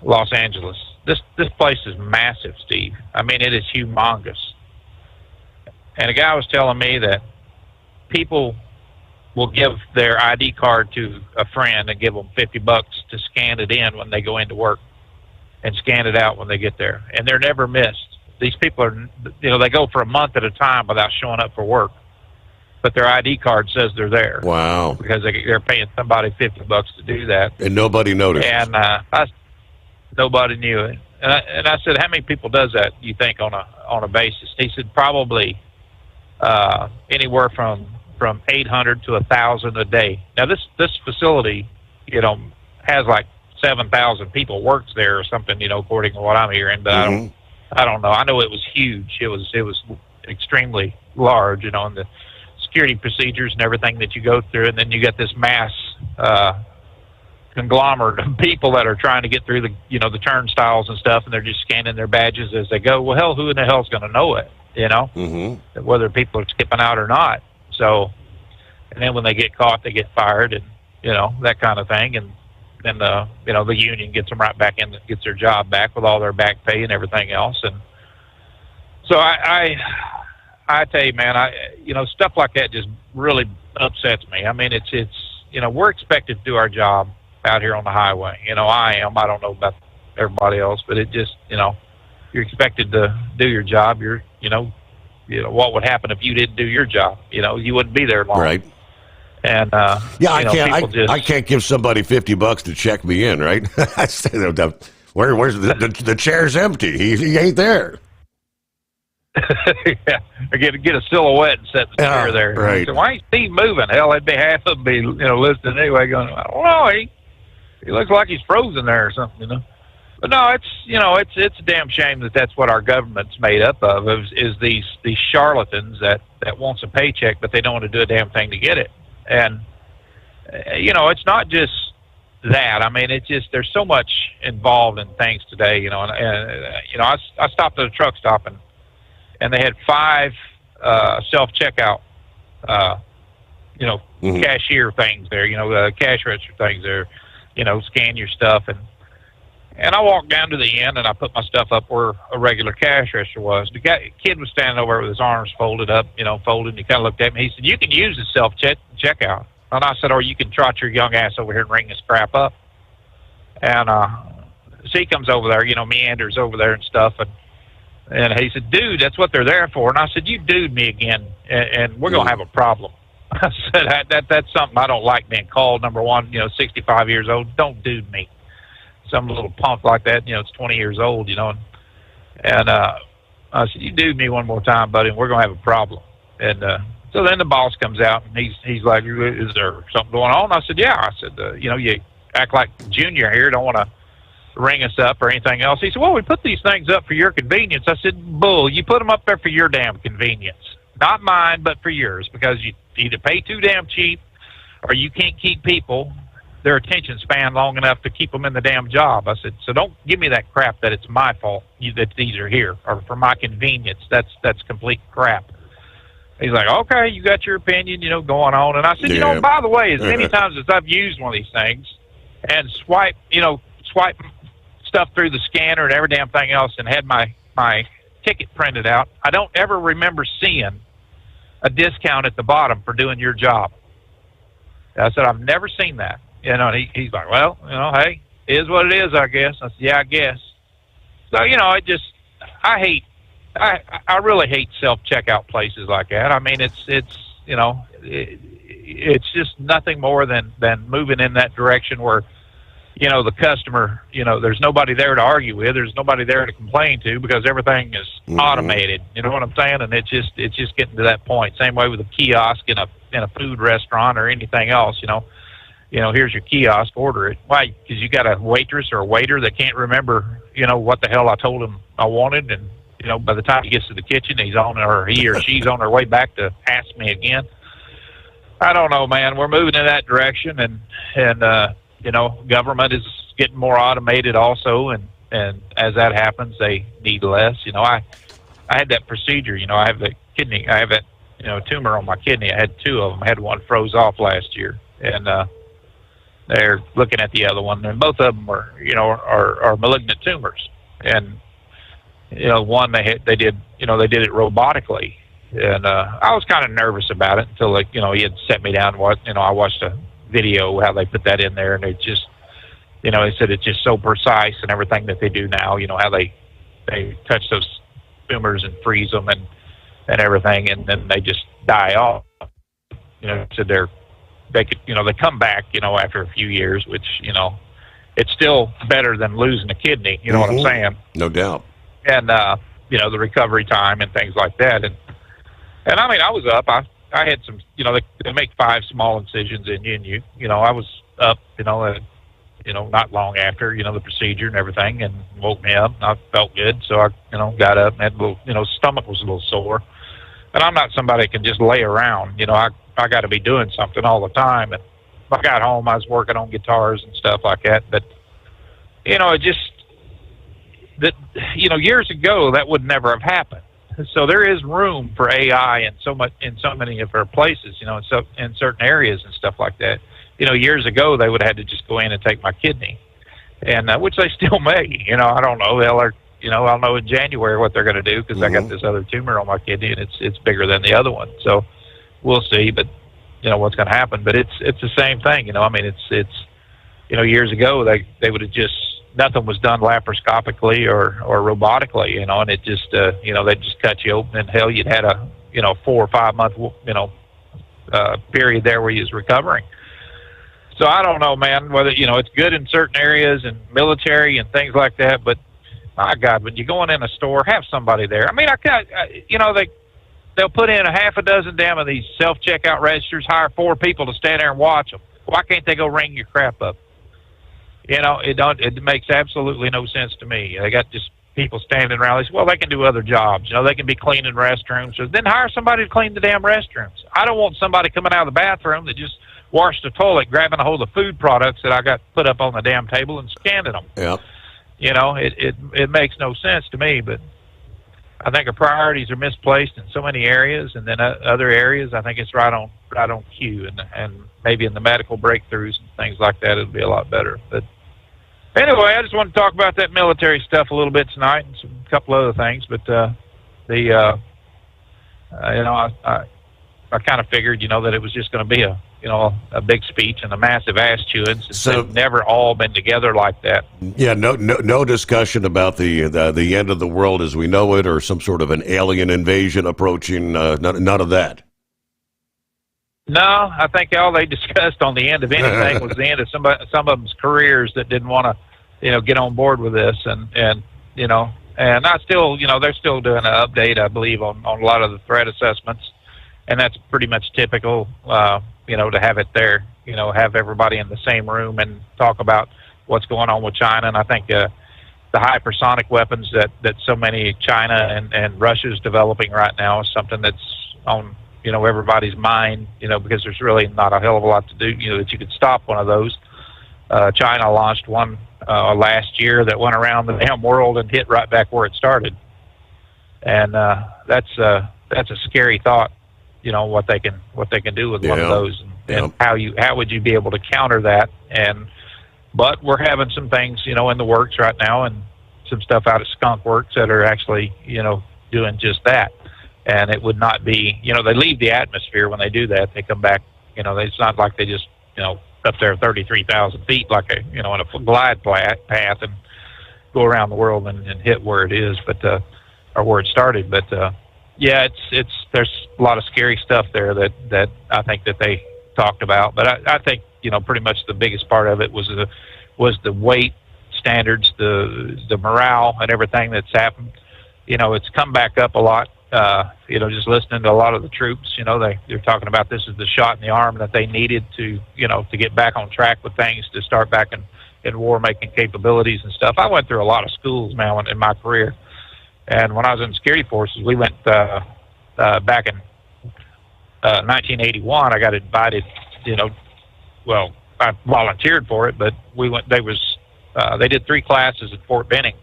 Los Angeles. This place is massive, Steve. I mean, it is humongous. And a guy was telling me that people will give their ID card to a friend and give them $50 to scan it in when they go into work and scan it out when they get there. And they're never missed. These people are, they go for a month at a time without showing up for work. But their ID card says they're there. Wow. Because they're paying somebody $50 to do that. And nobody noticed. And nobody knew it. And I said, "How many people does that, you think, on a basis?" He said, "Probably anywhere from 800 to 1,000 a day." Now, this facility, has like 7,000 people works there or something, according to what I'm hearing. But I don't know. I know it was huge. It was extremely large, and the security procedures and everything that you go through, and then you get this mass conglomerate of people that are trying to get through the turnstiles and stuff, and they're just scanning their badges as they go. Well, hell, who in the hell's going to know it? Whether people are skipping out or not. So, and then when they get caught, they get fired, and that kind of thing, and then the union gets them right back in, gets their job back with all their back pay and everything else. And so I tell you, man, stuff like that just really upsets me. I mean, it's we're expected to do our job out here on the highway. I am. I don't know about everybody else, but it just, you're expected to do your job. What would happen if you didn't do your job? You wouldn't be there long. Right. And I can't give somebody $50 to check me in, right? Where's the chair's empty? He ain't there. Yeah, or get a silhouette and set the chair there. Right. So why ain't Steve moving? Hell, that'd be half of them be listening anyway. Going, I don't know. He looks like he's frozen there or something. But no, it's a damn shame that that's what our government's made up of. Is these charlatans that wants a paycheck, but they don't want to do a damn thing to get it. And it's not just that. I mean, it's just there's so much involved in things today. I stopped at a truck stop and they had 5 self-checkout, cashier things there, cash register things there, scan your stuff. And I walked down to the end and I put my stuff up where a regular cash register was. The kid was standing over there with his arms folded up, folded, and he kind of looked at me. He said, "You can use the self-checkout." And I said, "Or you can trot your young ass over here and ring this crap up." And so he comes over there, meanders over there and stuff, and he said, "Dude, that's what they're there for." And I said, "You dude me again, and we're going to have a problem." I said, that's something I don't like being called, number one, 65 years old. Don't dude me. Some little punk like that, it's 20 years old, And I said, "You dude me one more time, buddy, and we're going to have a problem." And so then the boss comes out, and he's like, "Is there something going on?" I said, "Yeah." I said, "You act like Junior here, don't want to ring us up or anything else." He said, "Well, we put these things up for your convenience." I said, "Bull, you put them up there for your damn convenience. Not mine, but for yours, because you either pay too damn cheap or you can't keep people their attention span long enough to keep them in the damn job." I said, "So don't give me that crap that it's my fault that these are here or for my convenience. That's complete crap." he's like, okay, you got your opinion, going on. And I said, by the way, as many times as I've used one of these things and swipe stuff through the scanner and every damn thing else and had my ticket printed out, I don't ever remember seeing a discount at the bottom for doing your job. I said, I've never seen that. And he's like, well, hey, it is what it is, I guess. I said, yeah, I guess. So, I really hate self-checkout places like that. I mean, it's just nothing more than moving in that direction where, the customer, there's nobody there to argue with. There's nobody there to complain to because everything is automated. You know what I'm saying? And it's just getting to that point. Same way with a kiosk in a food restaurant or anything else, here's your kiosk, order it. Why? Because you got a waitress or a waiter that can't remember, what the hell I told him I wanted. And, by the time he gets to the kitchen, he or she's on their way back to ask me again. I don't know, man. We're moving in that direction. And government is getting more automated also. And as that happens, they need less. I had that procedure, I have that tumor on my kidney. I had two of them. I had one froze off last year. And, they're looking at the other one, and both of them are malignant tumors. And one they did it robotically, and I was kind of nervous about it until he had set me down. I watched a video how they put that in there, and it just they said it's just so precise and everything that they do now. How they touch those tumors and freeze them and everything, and then they just die off. So they could, they come back, after a few years, which, it's still better than losing a kidney. You know what I'm saying? No doubt. And, the recovery time and things like that. And I mean, I was up. I had some, they make 5 small incisions in you. I was up, not long after, the procedure and everything, and woke me up. I felt good. So I, got up and had a little, stomach was a little sore. And I'm not somebody that can just lay around. I got to be doing something all the time. And I got home, I was working on guitars and stuff like that. But, years ago, that would never have happened. So there is room for AI in so many of our places, in certain areas and stuff like that. Years ago, they would have had to just go in and take my kidney, and which they still may. I don't know. I'll know in January what they're going to do because I got this other tumor on my kidney, and it's bigger than the other one. So we'll see, but what's going to happen. But it's the same thing. I mean, it's years ago they would have just nothing was done laparoscopically or robotically, and it just they'd just cut you open, and hell, you'd had a 4 or 5 month period there where you was recovering. So I don't know, man, whether it's good in certain areas and military and things like that, but my God, when you're going in a store, have somebody there. I mean, they'll put in a half a dozen damn of these self-checkout registers, hire 4 people to stand there and watch them. Why can't they go ring your crap up? It makes absolutely no sense to me. They got just people standing around. They say, well, they can do other jobs. They can be cleaning restrooms. So then hire somebody to clean the damn restrooms. I don't want somebody coming out of the bathroom that just washed the toilet, grabbing a hold of food products that I got put up on the damn table and scanning them. Yeah. It makes no sense to me, but I think our priorities are misplaced in so many areas, and then other areas, I think it's right on cue, and maybe in the medical breakthroughs and things like that, it'll be a lot better. But anyway, I just want to talk about that military stuff a little bit tonight and a couple other things. But I kind of figured, that it was just going to be a big speech and a massive ass chewing, since they've never all been together like that. Yeah, no discussion about the end of the world as we know it, or some sort of an alien invasion approaching. None of that. No, I think all they discussed on the end of anything was the end of some of them's careers that didn't want to, get on board with this, and I still, they're still doing an update, I believe, on a lot of the threat assessments, and that's pretty much typical. To have it there, have everybody in the same room and talk about what's going on with China. And I think the hypersonic weapons that so many China and Russia's developing right now is something that's on, everybody's mind, because there's really not a hell of a lot to do, that you could stop one of those. China launched one last year that went around the damn world and hit right back where it started. And that's a scary thought. what they can do with one of those, and how would you be able to counter that? But we're having some things, in the works right now, and some stuff out at Skunk Works that are actually, doing just that. And it would not be, they leave the atmosphere when they do that. They come back, it's not like they just, up there 33,000 feet like in a glide path and go around the world and hit where it is, or where it started. But yeah, there's a lot of scary stuff there that I think that they talked about. But I think pretty much the biggest part of it was the weight standards, the morale, and everything that's happened. It's come back up a lot. Just listening to a lot of the troops, they're talking about this is the shot in the arm that they needed to get back on track with things, to start back in war making capabilities and stuff. I went through a lot of schools, man, in my career. And when I was in the security forces, we went back in 1981. I got invited, I volunteered for it, but we went. They did 3 classes at Fort Benning.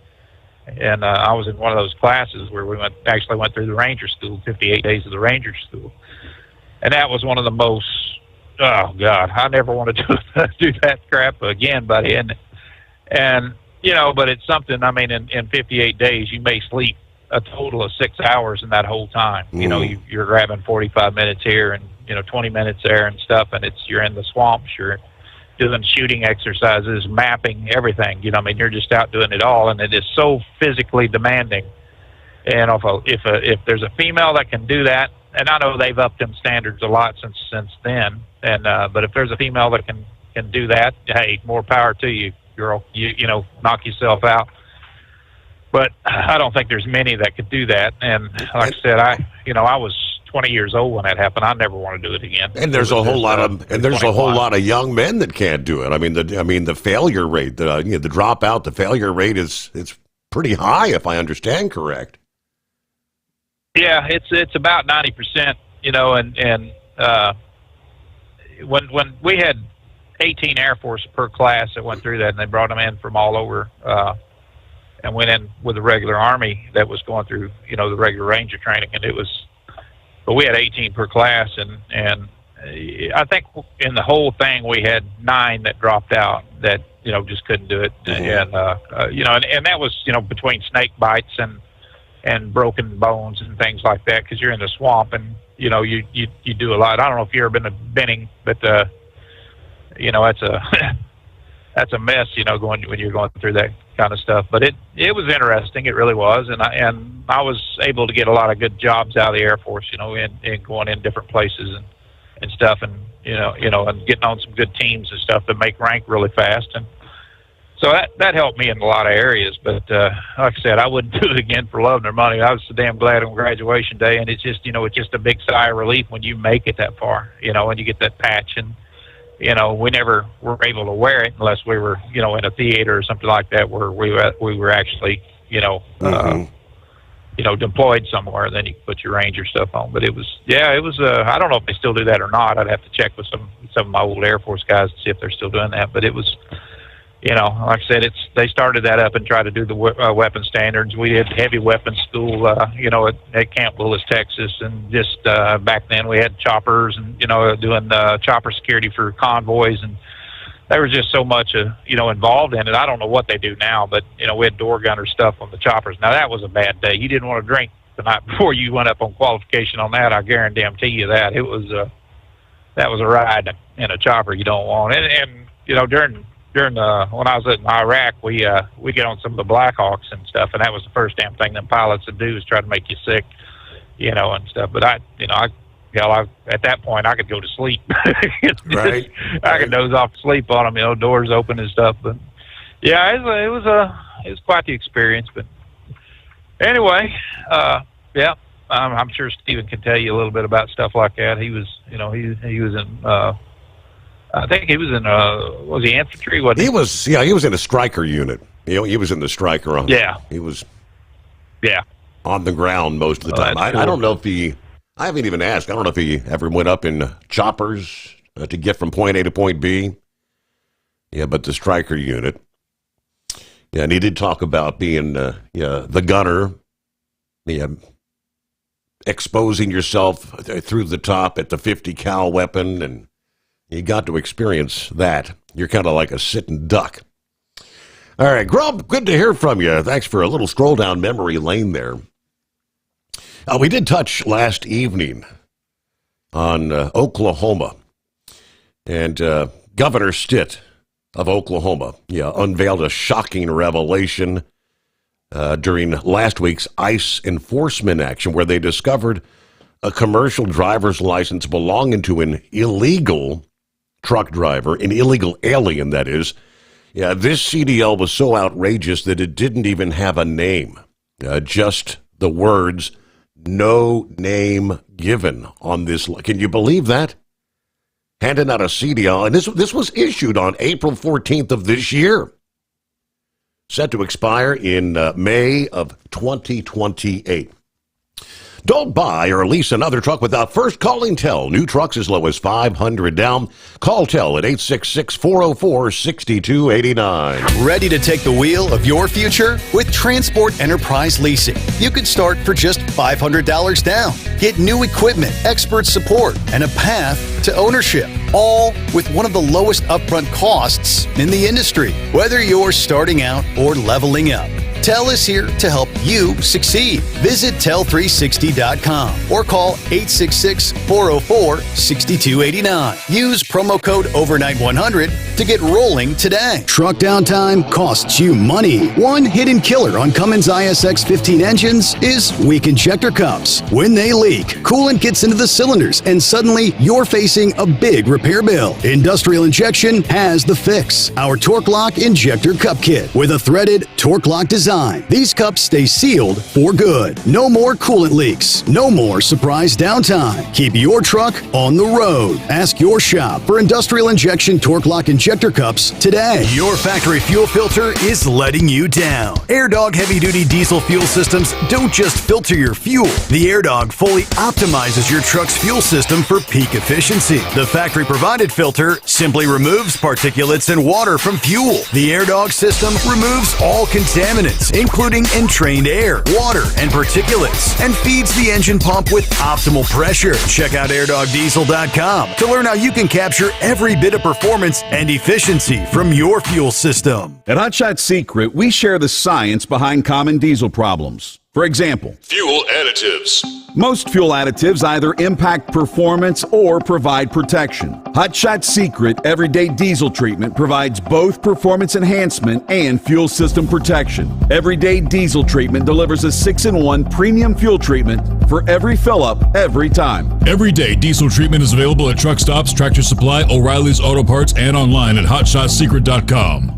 And I was in one of those classes where we actually went through the Ranger School, 58 days of the Ranger School. And that was one of the most, oh, God, I never want to do that crap again, buddy. And but it's something, in 58 days, you may sleep a total of 6 hours in that whole time. You're grabbing 45 minutes here and, 20 minutes there and stuff, and you're in the swamps, you're doing shooting exercises, mapping, everything. You're just out doing it all, and it is so physically demanding. And if there's a female that can do that, and I know they've upped them standards a lot since then, and but if there's a female that can do that, hey, more power to you, girl. You knock yourself out. But I don't think there's many that could do that. And like I said, I was 20 years old when that happened. I never want to do it again. And there's a whole lot of young men that can't do it. The failure rate, the dropout, the failure rate it's pretty high, if I understand correct. Yeah, it's about 90%. And when we had 18 Air Force per class that went through that, and they brought them in from all over, and went in with the regular Army that was going through, the regular Ranger training, and but we had 18 per class, and I think in the whole thing we had 9 that dropped out that just couldn't do it, and that was between snake bites and broken bones and things like that, because you're in the swamp and you do a lot. I don't know if you've ever been to Benning, but that's a mess, when you're going through that kind of stuff. But it was interesting. It really was. And I was able to get a lot of good jobs out of the Air Force, in going in different places and stuff, and and getting on some good teams and stuff that make rank really fast. And so that helped me in a lot of areas. But like I said, I wouldn't do it again for love nor money. I was so damn glad on graduation day, and it's just it's just a big sigh of relief when you make it that far, and you get that patch. And we never were able to wear it unless we were, in a theater or something like that, where we were actually, deployed somewhere. Then you could put your Ranger stuff on. But it was. I don't know if they still do that or not. I'd have to check with some of my old Air Force guys to see if they're still doing that. But it was, like I said, they started that up and tried to do the weapon standards. We did heavy weapons school, at Camp Willis, Texas, and just back then we had choppers and doing chopper security for convoys, and there was just so much involved in it. I don't know what they do now, but we had door gunner stuff on the choppers. Now that was a bad day. You didn't want to drink the night before you went up on qualification on that. I guarantee you that it was that was a ride in a chopper you don't want. And during when I was in Iraq, we get on some of the Blackhawks and stuff, and that was the first damn thing them pilots would do, is try to make you sick, and stuff. But at that point I could go to sleep. Right. I could doze off to sleep on them, doors open and stuff. But yeah, it was quite the experience. But anyway, I'm sure Stephen can tell you a little bit about stuff like that. He was, he was in. I think he was in was he infantry? He was in a striker unit. He was in the striker. He was on the ground most of the time. I don't know if I haven't even asked. I don't know if he ever went up in choppers to get from point A to point B. Yeah, but the striker unit. Yeah, and he did talk about being the gunner. Yeah, exposing yourself through the top at the 50 cal weapon, and you got to experience that. You're kind of like a sitting duck. All right, Grub, good to hear from you. Thanks for a little stroll down memory lane there. We did touch last evening on Oklahoma, and Governor Stitt of Oklahoma unveiled a shocking revelation during last week's ICE enforcement action, where they discovered a commercial driver's license belonging to an illegal truck driver, an illegal alien, that is. Yeah, this CDL was so outrageous that it didn't even have a name, just the words, "no name given" on this. Can you believe that? Handing out a CDL, and this was issued on April 14th of this year. Set to expire in May of 2028. Don't buy or lease another truck without first calling Tell. New trucks as low as $500 down. Call Tell at 866-404-6289. Ready to take the wheel of your future? With Transport Enterprise Leasing, you could start for just $500 down. Get new equipment, expert support, and a path to ownership, all with one of the lowest upfront costs in the industry. Whether you're starting out or leveling up, Tell is here to help you succeed. Visit Tell360.com or call 866-404-6289. Use promo code OVERNIGHT100 to get rolling today. Truck downtime costs you money. One hidden killer on Cummins ISX 15 engines is weak injector cups. When they leak, coolant gets into the cylinders and suddenly you're facing a big repair bill. Industrial Injection has the fix. Our Torque Lock Injector Cup Kit with a threaded Torque Lock design. These cups stay sealed for good. No more coolant leaks. No more surprise downtime. Keep your truck on the road. Ask your shop for Industrial Injection Torque Lock Injector Cups today. Your factory fuel filter is letting you down. AirDog heavy-duty diesel fuel systems don't just filter your fuel. The AirDog fully optimizes your truck's fuel system for peak efficiency. The factory-provided filter simply removes particulates and water from fuel. The AirDog system removes all contaminants, including entrained air, water, and particulates, and feeds the engine pump with optimal pressure. Check out airdogdiesel.com to learn how you can capture every bit of performance and efficiency from your fuel system. At Hot Shot Secret, we share the science behind common diesel problems. For example, Fuel additives. most fuel additives either impact performance or provide protection. Hot Shot Secret Everyday Diesel Treatment provides both performance enhancement and fuel system protection. Everyday Diesel Treatment delivers a 6-in-1 premium fuel treatment for every fill-up, every time. Everyday diesel treatment is available at truck stops, Tractor Supply, O'Reilly's Auto Parts, and online at hotshotsecret.com.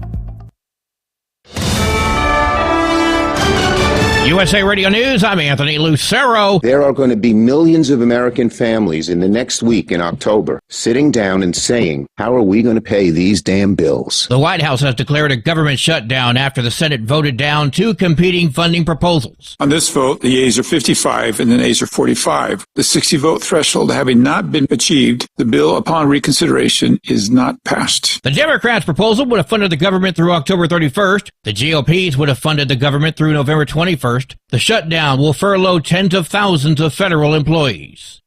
USA Radio News, I'm Anthony Lucero. There are going to be millions of American families in the next week in October sitting down and saying, how are we going to pay these damn bills? The White House has declared a government shutdown after the Senate voted down two competing funding proposals. On this vote, the yeas are 55 and the nays are 45. The 60-vote threshold having not been achieved, the bill upon reconsideration is not passed. The Democrats' proposal would have funded the government through October 31st. The GOP's would have funded the government through November 21st. The shutdown will furlough tens of thousands of federal employees.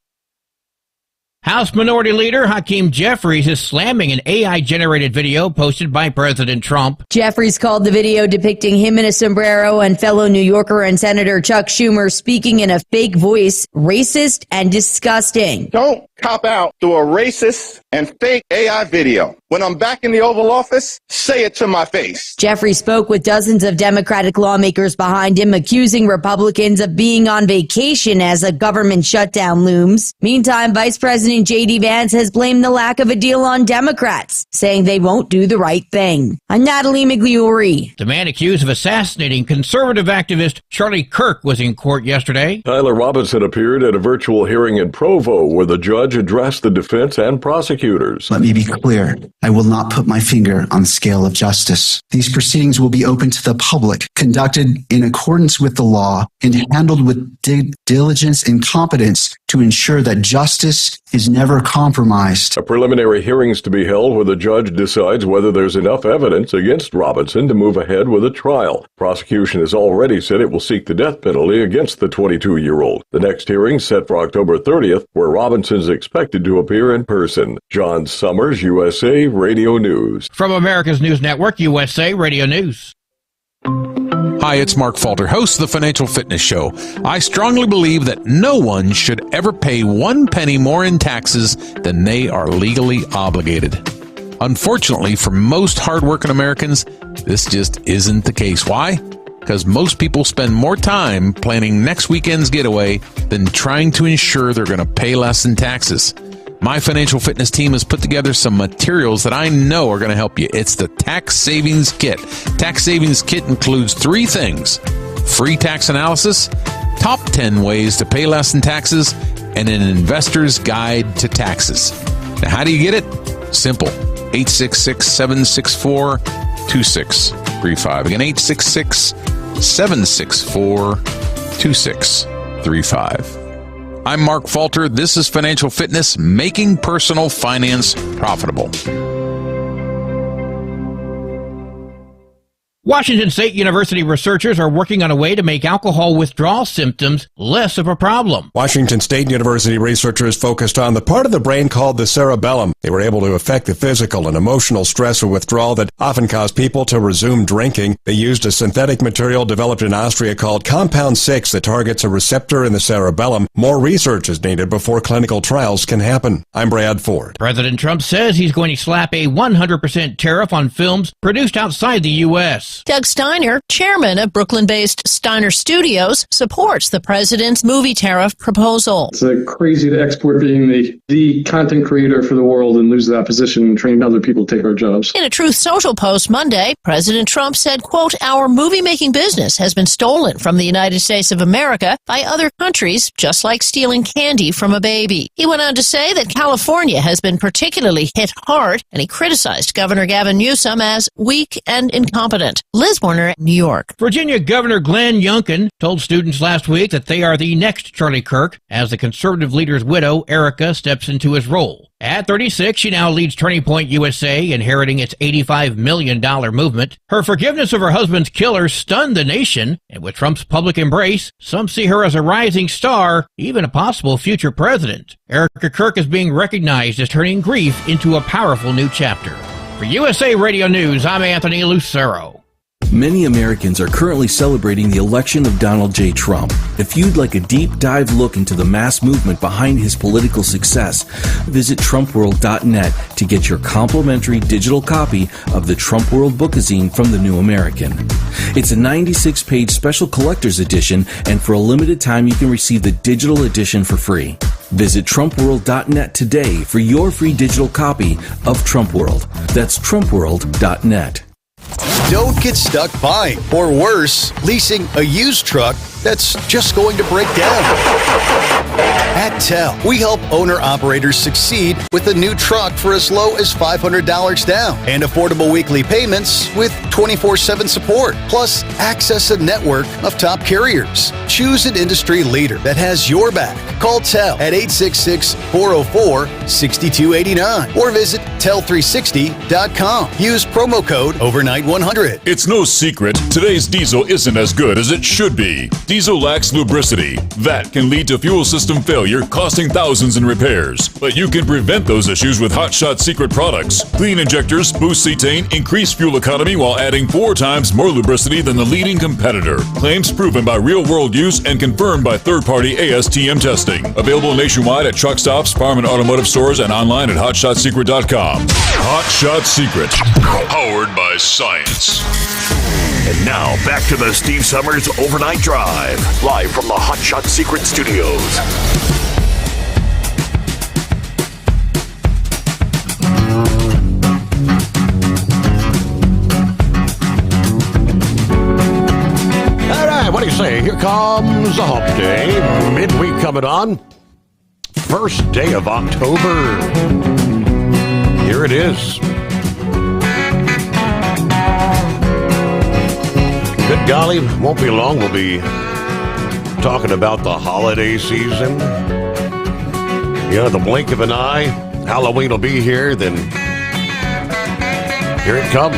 House Minority Leader Hakeem Jeffries is slamming an AI-generated video posted by President Trump. Jeffries called the video depicting him in a sombrero and fellow New Yorker and Senator Chuck Schumer speaking in a fake voice racist and disgusting. Don't cop out to a racist and fake AI video. When I'm back in the Oval Office, say it to my face. Jeffries spoke with dozens of Democratic lawmakers behind him, accusing Republicans of being on vacation as a government shutdown looms. Meantime, Vice President J.D. Vance has blamed the lack of a deal on Democrats, saying they won't do the right thing. I'm Natalie Migliori. The man accused of assassinating conservative activist Charlie Kirk was in court yesterday. Tyler Robinson appeared at a virtual hearing in Provo where the judge judge addressed the defense and prosecutors. Let me be clear. I will not put my finger on the scale of justice. These proceedings will be open to the public, conducted in accordance with the law, and handled with diligence and competence to ensure that justice is never compromised. A preliminary hearing is to be held where the judge decides whether there's enough evidence against Robinson to move ahead with a trial. Prosecution has already said it will seek the death penalty against the 22-year-old. The next hearing set for October 30th, where Robinson is expected to appear in person. John Sommers, USA Radio News. From America's News Network, USA Radio News. Hi, it's Mark Falter, host of the Financial Fitness Show. I strongly believe that no one should ever pay 1 penny more in taxes than they are legally obligated. Unfortunately, for most hardworking Americans, this just isn't the case. Why? Because most people spend more time planning next weekend's getaway than trying to ensure they're going to pay less in taxes. My financial fitness team has put together some materials that I know are going to help you. It's the Tax Savings Kit. Tax Savings Kit includes 3 things: free tax analysis, top 10 ways to pay less in taxes, and an investor's guide to taxes. Now, how do you get it? Simple. 866-764-2635. Again, 866-764-2635. I'm Mark Falter. This is Financial Fitness, making personal finance profitable. Washington State University researchers are working on a way to make alcohol withdrawal symptoms less of a problem. Washington State University researchers focused on the part of the brain called the cerebellum. They were able to affect the physical and emotional stress of withdrawal that often caused people to resume drinking. They used a synthetic material developed in Austria called Compound 6 that targets a receptor in the cerebellum. More research is needed before clinical trials can happen. I'm Brad Ford. President Trump says he's going to slap a 100% tariff on films produced outside the U.S. Doug Steiner, chairman of Brooklyn-based Steiner Studios, supports the president's movie tariff proposal. It's crazy to export being the content creator for the world and lose that position and train other people to take our jobs. In a Truth Social post Monday, President Trump said, quote, "Our movie-making business has been stolen from the United States of America by other countries, just like stealing candy from a baby." He went on to say that California has been particularly hit hard, and he criticized Governor Gavin Newsom as weak and incompetent. Liz Warner, New York. Virginia Governor Glenn Youngkin told students last week that they are the next Charlie Kirk as the conservative leader's widow, Erica, steps into his role. At 36, she now leads Turning Point USA, inheriting its $85 million movement. Her forgiveness of her husband's killer stunned the nation, and with Trump's public embrace, some see her as a rising star, even a possible future president. Erica Kirk is being recognized as turning grief into a powerful new chapter. For USA Radio News, I'm Anthony Lucero. Many Americans are currently celebrating the election of Donald J. Trump. If you'd like a deep dive look into the mass movement behind his political success, visit TrumpWorld.net to get your complimentary digital copy of the Trump World Bookazine from The New American. It's a 96-page special collector's edition, and for a limited time you can receive the digital edition for free. Visit TrumpWorld.net today for your free digital copy of Trump World. That's TrumpWorld.net. Don't get stuck buying, or worse, leasing a used truck that's just going to break down. At TEL, we help owner-operators succeed with a new truck for as low as $500 down and affordable weekly payments with 24/7 support, plus access a network of top carriers. Choose an industry leader that has your back. Call TEL at 866-404-6289 or visit tel360.com. Use promo code overnight100. It's no secret, today's diesel isn't as good as it should be. Diesel lacks lubricity. That can lead to fuel system failure, costing thousands in repairs. But you can prevent those issues with Hot Shot Secret products. Clean injectors boost cetane, increase fuel economy while adding 4 times more lubricity than the leading competitor. Claims proven by real-world use and confirmed by third-party ASTM testing. Available nationwide at truck stops, farm and automotive stores, and online at hotshotsecret.com. Hot Shot Secret, powered by science. And now, back to the Steve Sommers Overnight Drive, live from the Hot Shot Secret Studios. All right, what do you say? Here comes a hump day. Midweek coming on. first day of October. Here it is. Good golly, won't be long. We'll be talking about the holiday season. The blink of an eye, Halloween will be here, then here it comes.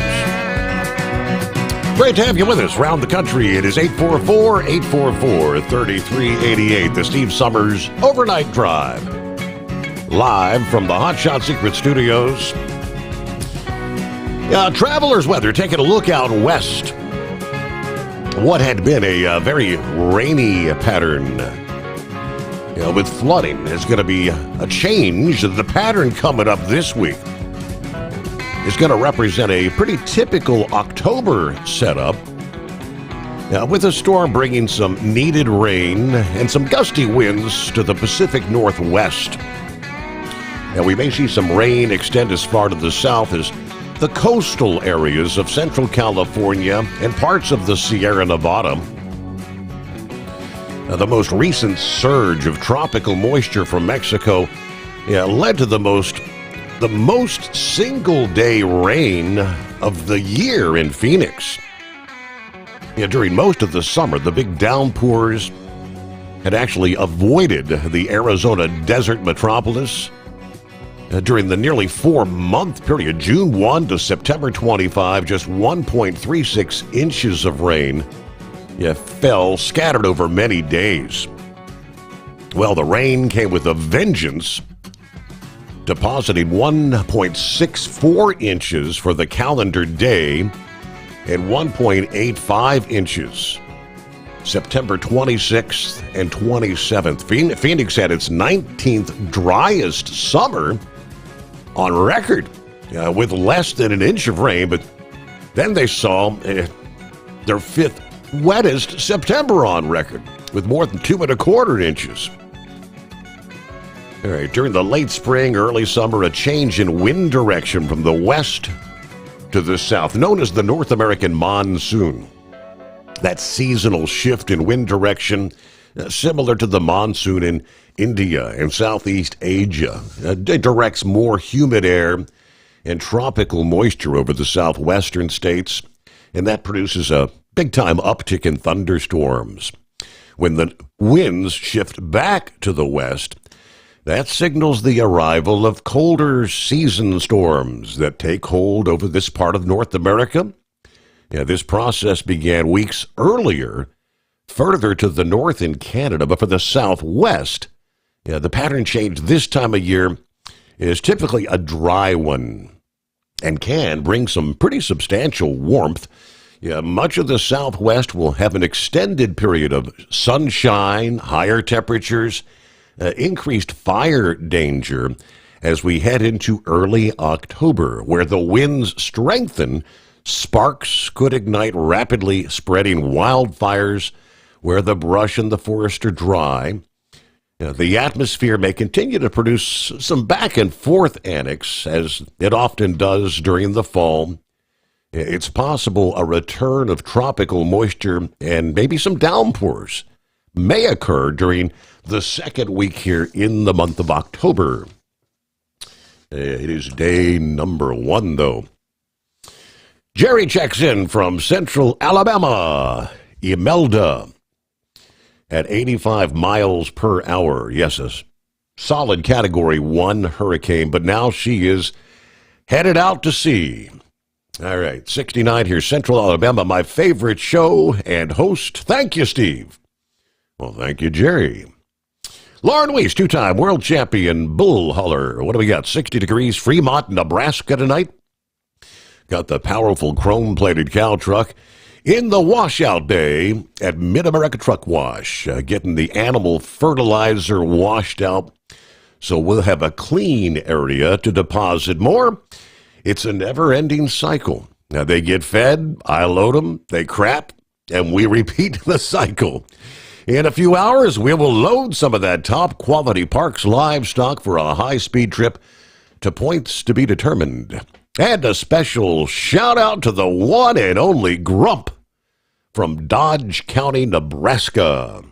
Great to have you with us around the country. It is 844-844-3388, the Steve Sommers Overnight Drive. Live from the Hot Shot Secret Studios. Traveler's weather, taking a look out west. What had been a very rainy pattern, with flooding, is going to be a change. The pattern coming up this week is going to represent a pretty typical October setup, with a storm bringing some needed rain and some gusty winds to the Pacific Northwest. Now, we may see some rain extend as far to the south as the coastal areas of Central California and parts of the Sierra Nevada. Now, the most recent surge of tropical moisture from Mexico led to the most single-day rain of the year in Phoenix. During most of the summer, the big downpours had actually avoided the Arizona desert metropolis. During the nearly 4-month period, June 1 to September 25, just 1.36 inches of rain fell, scattered over many days. Well, the rain came with a vengeance, depositing 1.64 inches for the calendar day and 1.85 inches September 26th and 27th. Phoenix had its 19th driest summer on record, with less than an inch of rain, but then they saw their 5th wettest September on record, with more than 2.25 inches. All right, during the late spring, early summer, a change in wind direction from the west to the south, known as the North American monsoon. That seasonal shift in wind direction, similar to the monsoon in India and Southeast Asia, directs more humid air and tropical moisture over the southwestern states, and that produces a big-time uptick in thunderstorms. When the winds shift back to the west, that signals the arrival of colder season storms that take hold over this part of North America. This process began weeks earlier, further to the north in Canada, but for the southwest, the pattern change this time of year is typically a dry one and can bring some pretty substantial warmth. Much of the southwest will have an extended period of sunshine, higher temperatures, increased fire danger as we head into early October, where the winds strengthen. Sparks could ignite rapidly spreading wildfires where the brush and the forest are dry. The atmosphere may continue to produce some back and forth annex, as it often does during the fall. It's possible a return of tropical moisture and maybe some downpours may occur during the second week here in the month of October. It is day number 1, though. Jerry checks in from Central Alabama, Imelda, at 85 miles per hour. Yes, a solid Category 1 hurricane, but now she is headed out to sea. All right, 69 here, Central Alabama, my favorite show and host. Thank you, Steve. Well, thank you, Jerry. Lauren Weiss, 2-time world champion bull hauler. What do we got? 60 degrees, Fremont, Nebraska tonight. Got the powerful chrome-plated cow truck in the washout bay at Mid-America Truck Wash, getting the animal fertilizer washed out so we'll have a clean area to deposit more. It's a never-ending cycle. Now, they get fed, I load them, they crap, and we repeat the cycle. In a few hours, we will load some of that top-quality Parks livestock for a high-speed trip to points to be determined. And a special shout-out to the one and only Grump from Dodge County, Nebraska.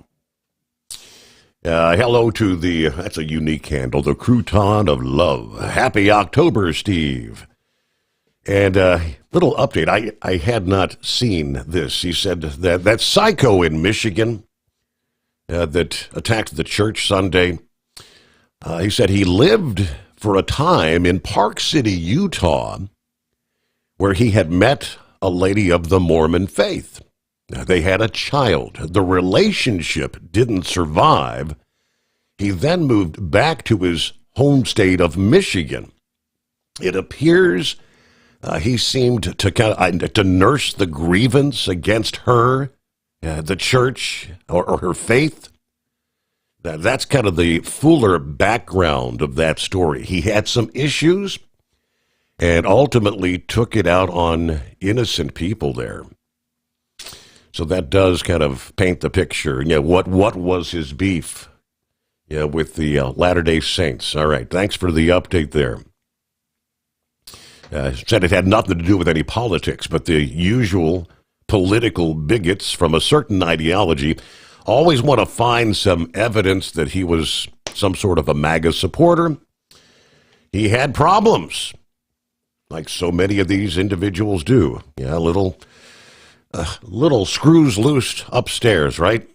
Hello to that's a unique handle, the Crouton of Love. Happy October, Steve. And little update, I had not seen this. He said that psycho in Michigan that attacked the church Sunday, he said he lived for a time in Park City, Utah, where he had met a lady of the Mormon faith. They had a child. The relationship didn't survive. He then moved back to his home state of Michigan. It appears he seemed to nurse the grievance against her, the church, or her faith. That's kind of the fuller background of that story. He had some issues and ultimately took it out on innocent people there. So that does kind of paint the picture. What was his beef with the Latter-day Saints? All right, thanks for the update there. Said it had nothing to do with any politics, but the usual political bigots from a certain ideology always want to find some evidence that he was some sort of a MAGA supporter. He had problems, like so many of these individuals do. Little screws loose upstairs, right?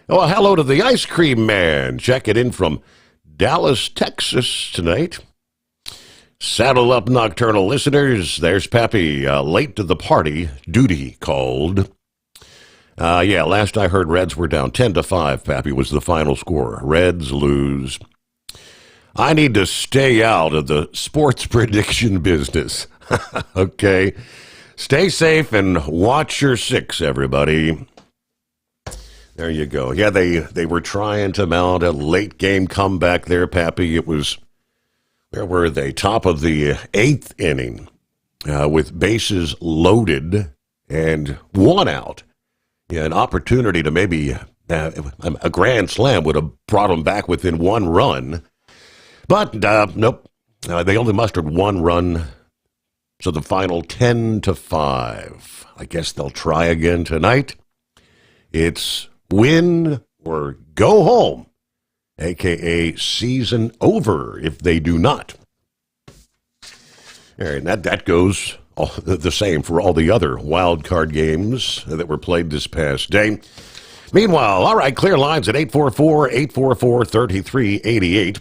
Oh, hello to the ice cream man. Checking in from Dallas, Texas tonight. Saddle up, nocturnal listeners. There's Pappy, late to the party. Duty called. Last I heard, Reds were down 10-5. Pappy was the final score. Reds lose. I need to stay out of the sports prediction business. Okay. Stay safe and watch your six, everybody. There you go. Yeah, they were trying to mount a late game comeback there, Pappy. Where were they? Top of the 8th inning with bases loaded and one out. An opportunity to maybe a grand slam would have brought them back within one run. But nope. They only mustered one run. So the final 10-5. I guess they'll try again tonight. It's win or go home, a.k.a. season over if they do not. And that goes the same for all the other wild card games that were played this past day. Meanwhile, all right, clear lines at 844-844-3388.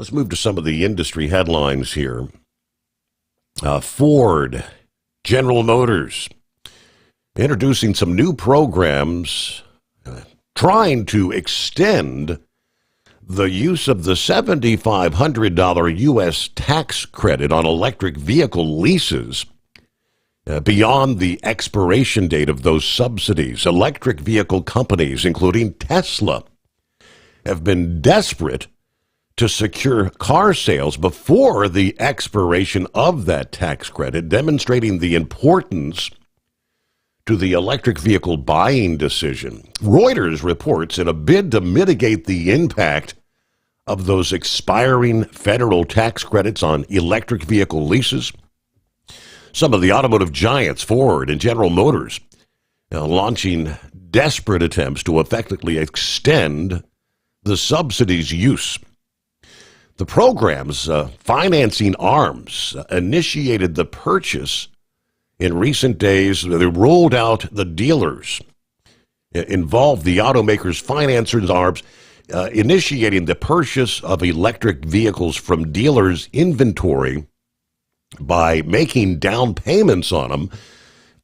Let's move to some of the industry headlines here. Ford, General Motors, introducing some new programs trying to extend the use of the $7,500 U.S. tax credit on electric vehicle leases beyond the expiration date of those subsidies. Electric vehicle companies, including Tesla, have been desperate to secure car sales before the expiration of that tax credit, demonstrating the importance to the electric vehicle buying decision. Reuters reports in a bid to mitigate the impact of those expiring federal tax credits on electric vehicle leases, some of the automotive giants, Ford and General Motors, launching desperate attempts to effectively extend the subsidies use. The program's financing arms initiated the purchase in recent days. They rolled out the dealers, involved the automakers' financers' arms, initiating the purchase of electric vehicles from dealers' inventory by making down payments on them.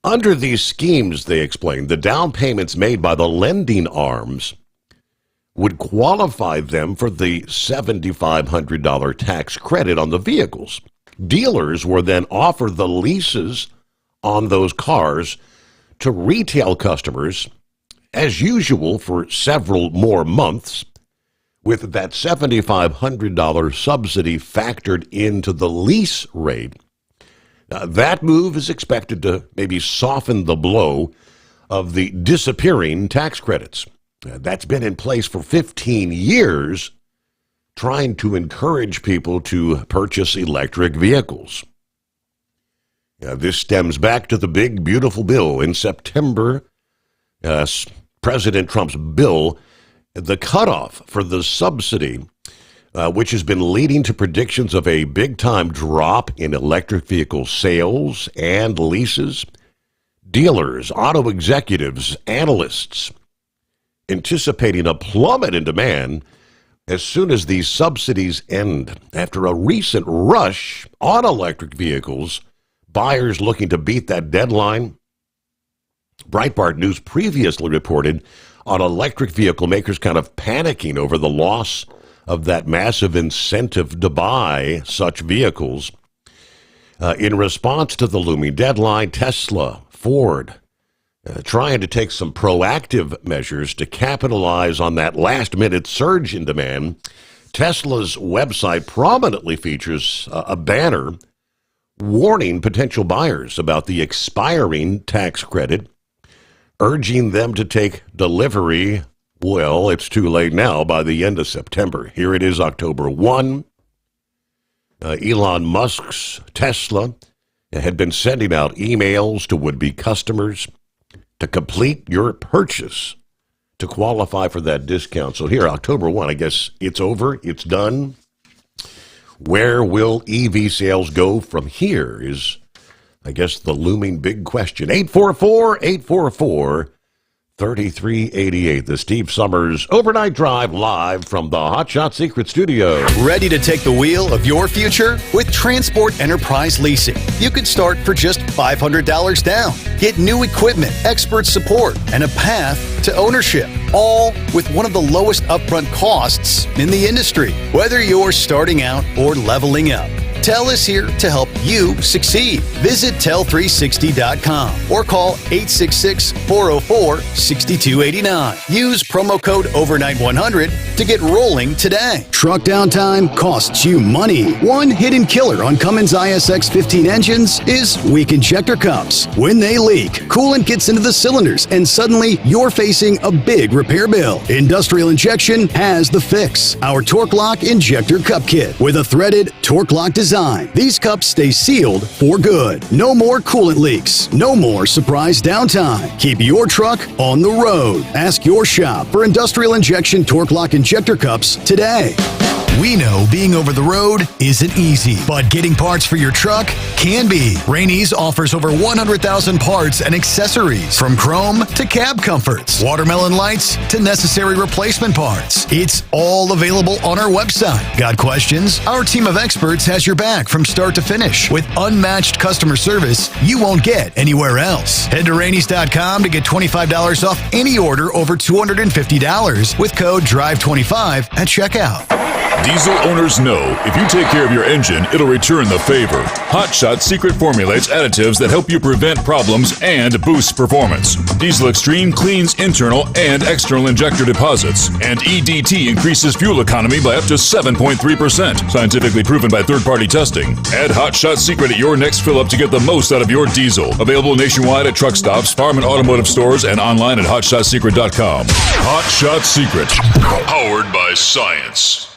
Under these schemes, they explained, the down payments made by the lending arms would qualify them for the $7,500 tax credit on the vehicles. Dealers were then offered the leases on those cars to retail customers, as usual, for several more months, with that $7,500 subsidy factored into the lease rate. That move is expected to maybe soften the blow of the disappearing tax credits. That's been in place for 15 years, trying to encourage people to purchase electric vehicles. This stems back to the big, beautiful bill in September, President Trump's bill, the cutoff for the subsidy, which has been leading to predictions of a big-time drop in electric vehicle sales and leases. Dealers, auto executives, analysts anticipating a plummet in demand as soon as these subsidies end. After a recent rush on electric vehicles, buyers looking to beat that deadline. Breitbart News previously reported on electric vehicle makers kind of panicking over the loss of that massive incentive to buy such vehicles. In response to the looming deadline, Tesla, Ford, trying to take some proactive measures to capitalize on that last-minute surge in demand. Tesla's website prominently features a banner warning potential buyers about the expiring tax credit, urging them to take delivery. Well, it's too late now, by the end of September. Here it is, October 1. Elon Musk's Tesla had been sending out emails to would-be customers to complete your purchase to qualify for that discount. So here, October 1, I guess it's over, it's done. Where will EV sales go from here is, I guess, the looming big question. 844-844-3388. The Steve Sommers Overnight Drive live from the Hot Shot Secret Studio. Ready to take the wheel of your future? With Transport Enterprise Leasing, you could start for just $500 down. Get new equipment, expert support, and a path to ownership, all with one of the lowest upfront costs in the industry. Whether you're starting out or leveling up, TEL is here to help you succeed. Visit tel360.com or call 866-404-6289. Use promo code OVERNIGHT100 to get rolling today. Truck downtime costs you money. One hidden killer on Cummins ISX 15 engines is weak injector cups. When they leak, coolant gets into the cylinders and suddenly you're facing a big repair bill. Industrial Injection has the fix. Our Torque Lock Injector Cup Kit with a threaded Torque Lock design. These cups stay sealed for good. No more coolant leaks. No more surprise downtime. Keep your truck on the road. Ask your shop for Industrial Injection Torque Lock Injector Cups today. We know being over the road isn't easy, but getting parts for your truck can be. Rainey's offers over 100,000 parts and accessories, from chrome to cab comforts, watermelon lights to necessary replacement parts. It's all available on our website. Got questions? Our team of experts has your back from start to finish with unmatched customer service you won't get anywhere else. Head to Rainey's.com to get $25 off any order over $250 with code DRIVE25 at checkout. Diesel owners know if you take care of your engine, it'll return the favor. Hot Shot secret formulates additives that help you prevent problems and boost performance. Diesel Extreme cleans internal and external injector deposits, and EDT increases fuel economy by up to 7.3%. Scientifically proven by third-party testing. Add Hot Shot secret at your next fill-up to get the most out of your diesel. Available nationwide at truck stops, farm and automotive stores, and online at hotshotsecret.com. Hot Shot Secret. Powered by science.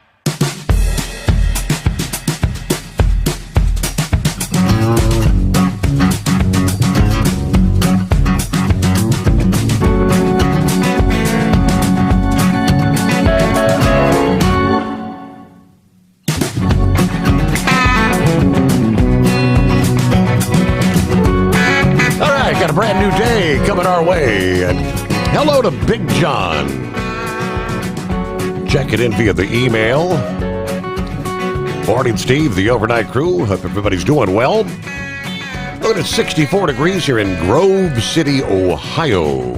Brand new day coming our way. And hello to Big John. Check it in via the email. Morning, Steve, the overnight crew. Hope everybody's doing well. Look at 64 degrees here in Grove City, Ohio.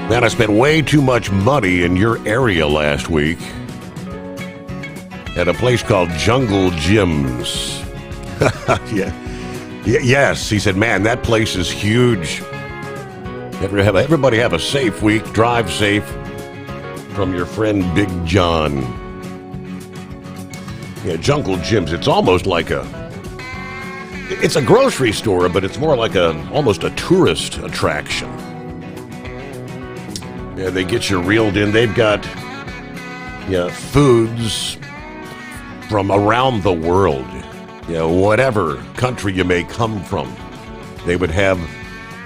Man, I spent way too much money in your area last week at a place called Jungle Gyms. Yeah. Yes, he said, man, that place is huge. Everybody have a safe week. Drive safe. From your friend Big John. Yeah, Jungle Gyms. It's almost like it's a grocery store, but it's more like almost a tourist attraction. Yeah, they get you reeled in. They've got foods from around the world. Whatever country you may come from, they would have,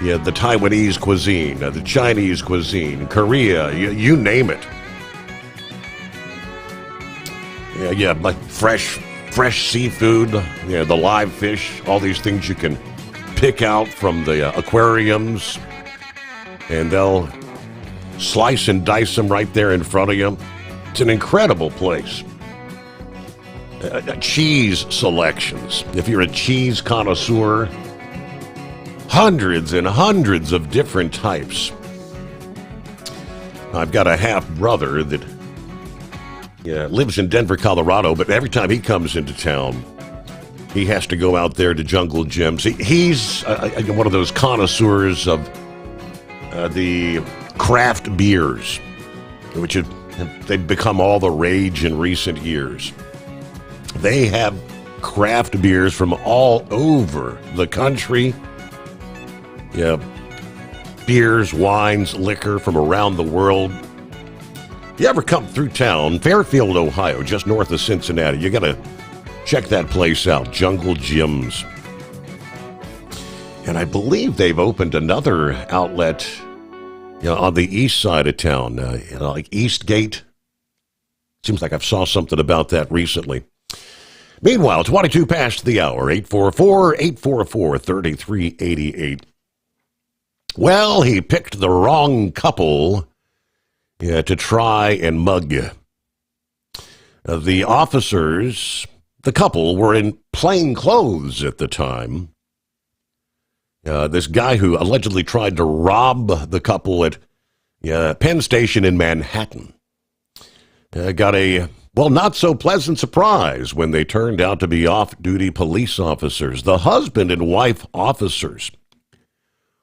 Yeah, the Taiwanese cuisine, the Chinese cuisine, Korea, you name it. Yeah, like fresh seafood, the live fish, all these things you can pick out from the aquariums, and they'll slice and dice them right there in front of you. It's an incredible place. Cheese selections. If you're a cheese connoisseur, hundreds and hundreds of different types. I've got a half-brother that lives in Denver, Colorado, but every time he comes into town, he has to go out there to Jungle Gyms. He's one of those connoisseurs of the craft beers, which they've become all the rage in recent years. They have craft beers from all over the country. Yeah, beers, wines, liquor from around the world. If you ever come through town, Fairfield, Ohio, just north of Cincinnati, you got to check that place out, Jungle Gyms. And I believe they've opened another outlet on the east side of town, like Eastgate. Seems like I've saw something about that recently. Meanwhile, 22 past the hour, 844-844-3388. Well, he picked the wrong couple to try and mug you. The officers, the couple, were in plain clothes at the time. This guy who allegedly tried to rob the couple at Penn Station in Manhattan got a not so pleasant surprise when they turned out to be off-duty police officers. The husband and wife officers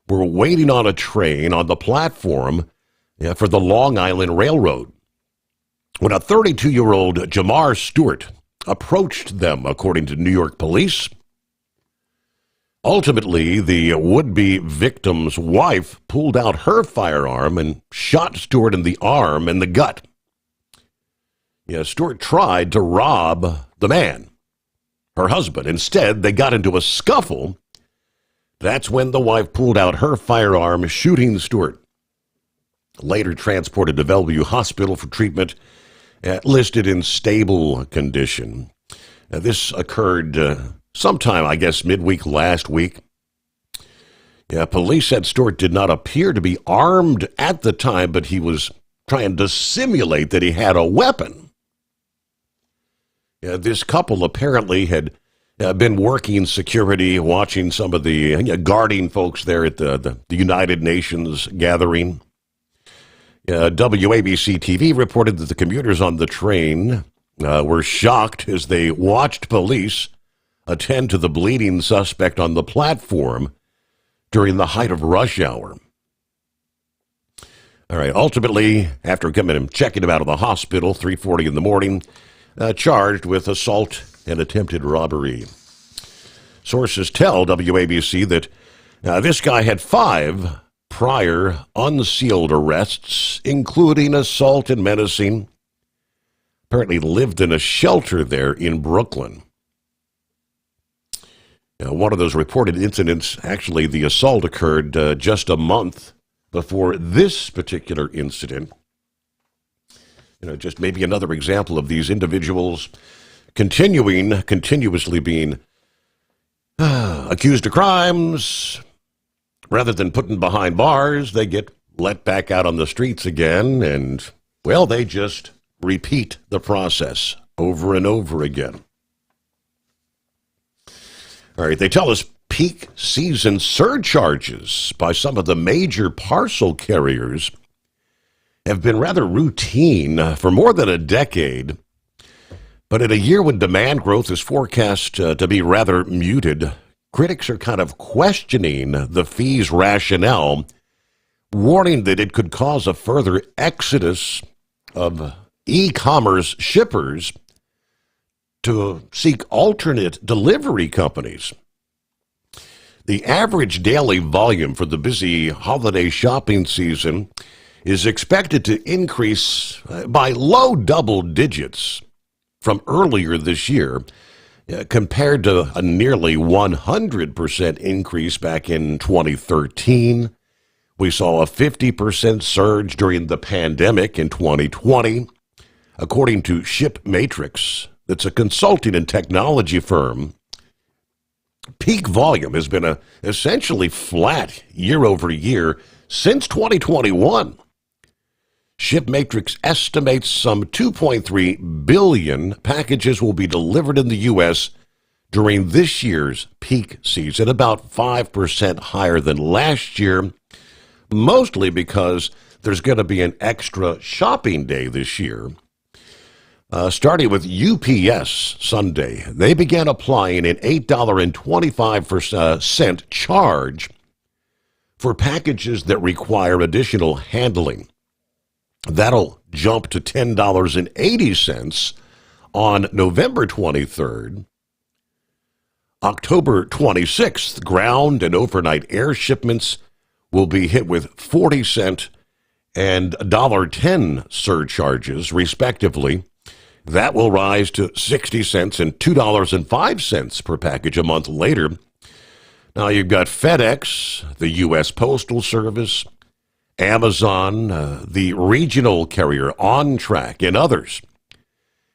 were waiting on a train on the platform for the Long Island Railroad when a 32-year-old Jamar Stewart approached them, according to New York police. Ultimately, the would-be victim's wife pulled out her firearm and shot Stewart in the arm and the gut. Stewart tried to rob the man, her husband. Instead, they got into a scuffle. That's when the wife pulled out her firearm, shooting Stewart. Later transported to Bellevue Hospital for treatment, listed in stable condition. This occurred sometime, I guess, midweek last week. Police said Stewart did not appear to be armed at the time, but he was trying to simulate that he had a weapon. This couple apparently had been working security, watching some of the guarding folks there at the United Nations gathering. WABC TV reported that the commuters on the train were shocked as they watched police attend to the bleeding suspect on the platform during the height of rush hour. All right, ultimately, after coming and checking him out of the hospital, 3:40 in the morning, charged with assault and attempted robbery. Sources tell WABC that this guy had 5 prior unsealed arrests, including assault and menacing. Apparently lived in a shelter there in Brooklyn. One of those reported incidents, actually the assault occurred just a month before this particular incident. Just maybe another example of these individuals continuously being accused of crimes. Rather than putting behind bars, they get let back out on the streets again, and, well, they just repeat the process over and over again. All right, they tell us peak season surcharges by some of the major parcel carriers have been rather routine for more than a decade. But in a year when demand growth is forecast to be rather muted, critics are kind of questioning the fee's rationale, warning that it could cause a further exodus of e-commerce shippers to seek alternate delivery companies. The average daily volume for the busy holiday shopping season is expected to increase by low double digits from earlier this year. compared to a nearly 100% increase back in 2013. We saw a 50% surge during the pandemic in 2020. According to ShipMatrix, that's a consulting and technology firm, peak volume has been essentially flat year over year since 2021. ShipMatrix estimates some 2.3 billion packages will be delivered in the U.S. during this year's peak season, about 5% higher than last year, mostly because there's going to be an extra shopping day this year. Starting with UPS Sunday, they began applying an $8.25 charge for packages that require additional handling. That'll jump to $10.80 on November 23rd. October 26th, ground and overnight air shipments will be hit with 40-cent and $1.10 surcharges, respectively. That will rise to 60 cents and $2.05 per package a month later. Now you've got FedEx, the U.S. Postal Service, Amazon, the regional carrier On Track, and others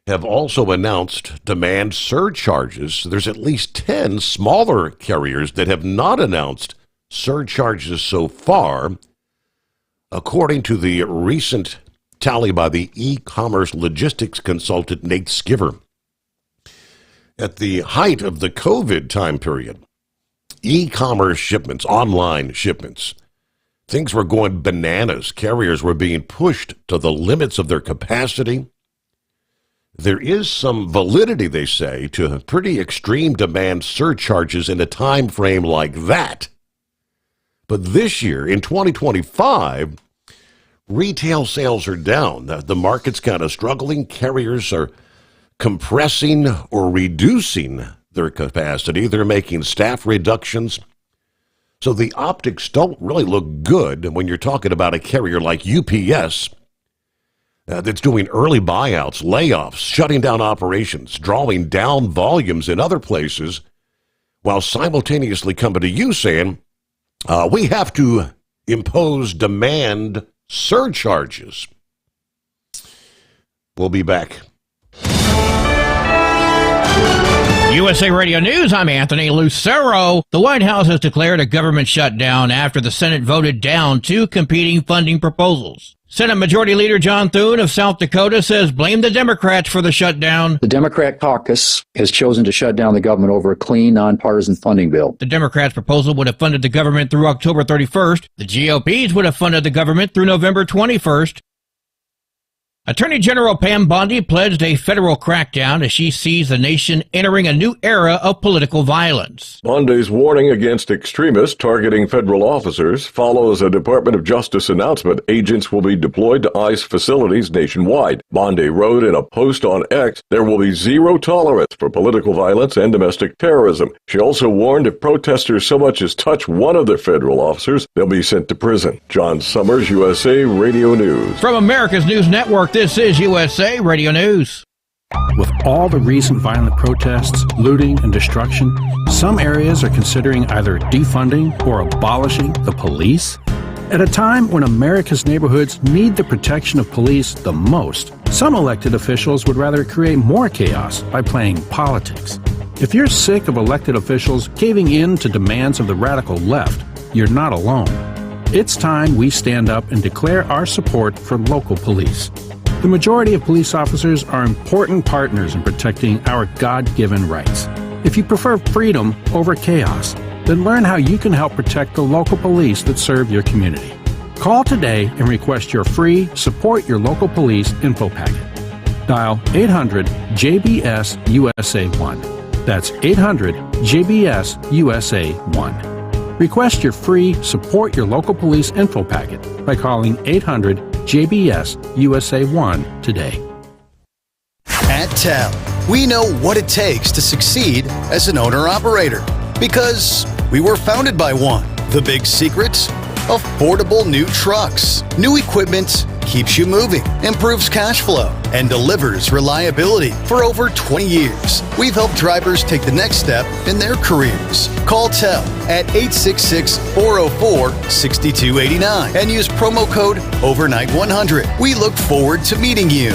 have also announced demand surcharges. There's at least 10 smaller carriers that have not announced surcharges so far, according to the recent tally by the e-commerce logistics consultant Nate Skiver. At the height of the COVID time period, e-commerce shipments, online shipments, things were going bananas. Carriers were being pushed to the limits of their capacity. There is some validity, they say, to pretty extreme demand surcharges in a time frame like that. But this year, in 2025, retail sales are down. The market's kind of struggling. Carriers are compressing or reducing their capacity. They're making staff reductions. So the optics don't really look good when you're talking about a carrier like UPS that's doing early buyouts, layoffs, shutting down operations, drawing down volumes in other places, while simultaneously coming to you saying, we have to impose demand surcharges. We'll be back. USA Radio News, I'm Anthony Lucero. The White House has declared a government shutdown after the Senate voted down two competing funding proposals. Senate Majority Leader John Thune of South Dakota says blame the Democrats for the shutdown. The Democrat caucus has chosen to shut down the government over a clean, nonpartisan funding bill. The Democrats' proposal would have funded the government through October 31st. The GOP's would have funded the government through November 21st. Attorney General Pam Bondi pledged a federal crackdown as she sees the nation entering a new era of political violence. Bondi's warning against extremists targeting federal officers follows a Department of Justice announcement. Agents will be deployed to ICE facilities nationwide. Bondi wrote in a post on X, there will be zero tolerance for political violence and domestic terrorism. She also warned if protesters so much as touch one of their federal officers, they'll be sent to prison. John Sommers, USA Radio News. From America's News Network, this is USA Radio News. With all the recent violent protests, looting, and destruction, some areas are considering either defunding or abolishing the police. At a time when America's neighborhoods need the protection of police the most, some elected officials would rather create more chaos by playing politics. If you're sick of elected officials caving in to demands of the radical left, you're not alone. It's time we stand up and declare our support for local police. The majority of police officers are important partners in protecting our God-given rights. If you prefer freedom over chaos, then learn how you can help protect the local police that serve your community. Call today and request your free Support Your Local Police info packet. Dial 800-JBS-USA-1. That's 800-JBS-USA-1. Request your free Support Your Local Police info packet by calling 800-JBS-USA-1 today. At TEL, we know what it takes to succeed as an owner-operator because we were founded by one. The big secrets? affordable new trucks. New equipment keeps you moving, improves cash flow, and delivers reliability for over 20 years. We've helped drivers take the next step in their careers. Call TEL at 866-404-6289 and use promo code OVERNIGHT100. We look forward to meeting you.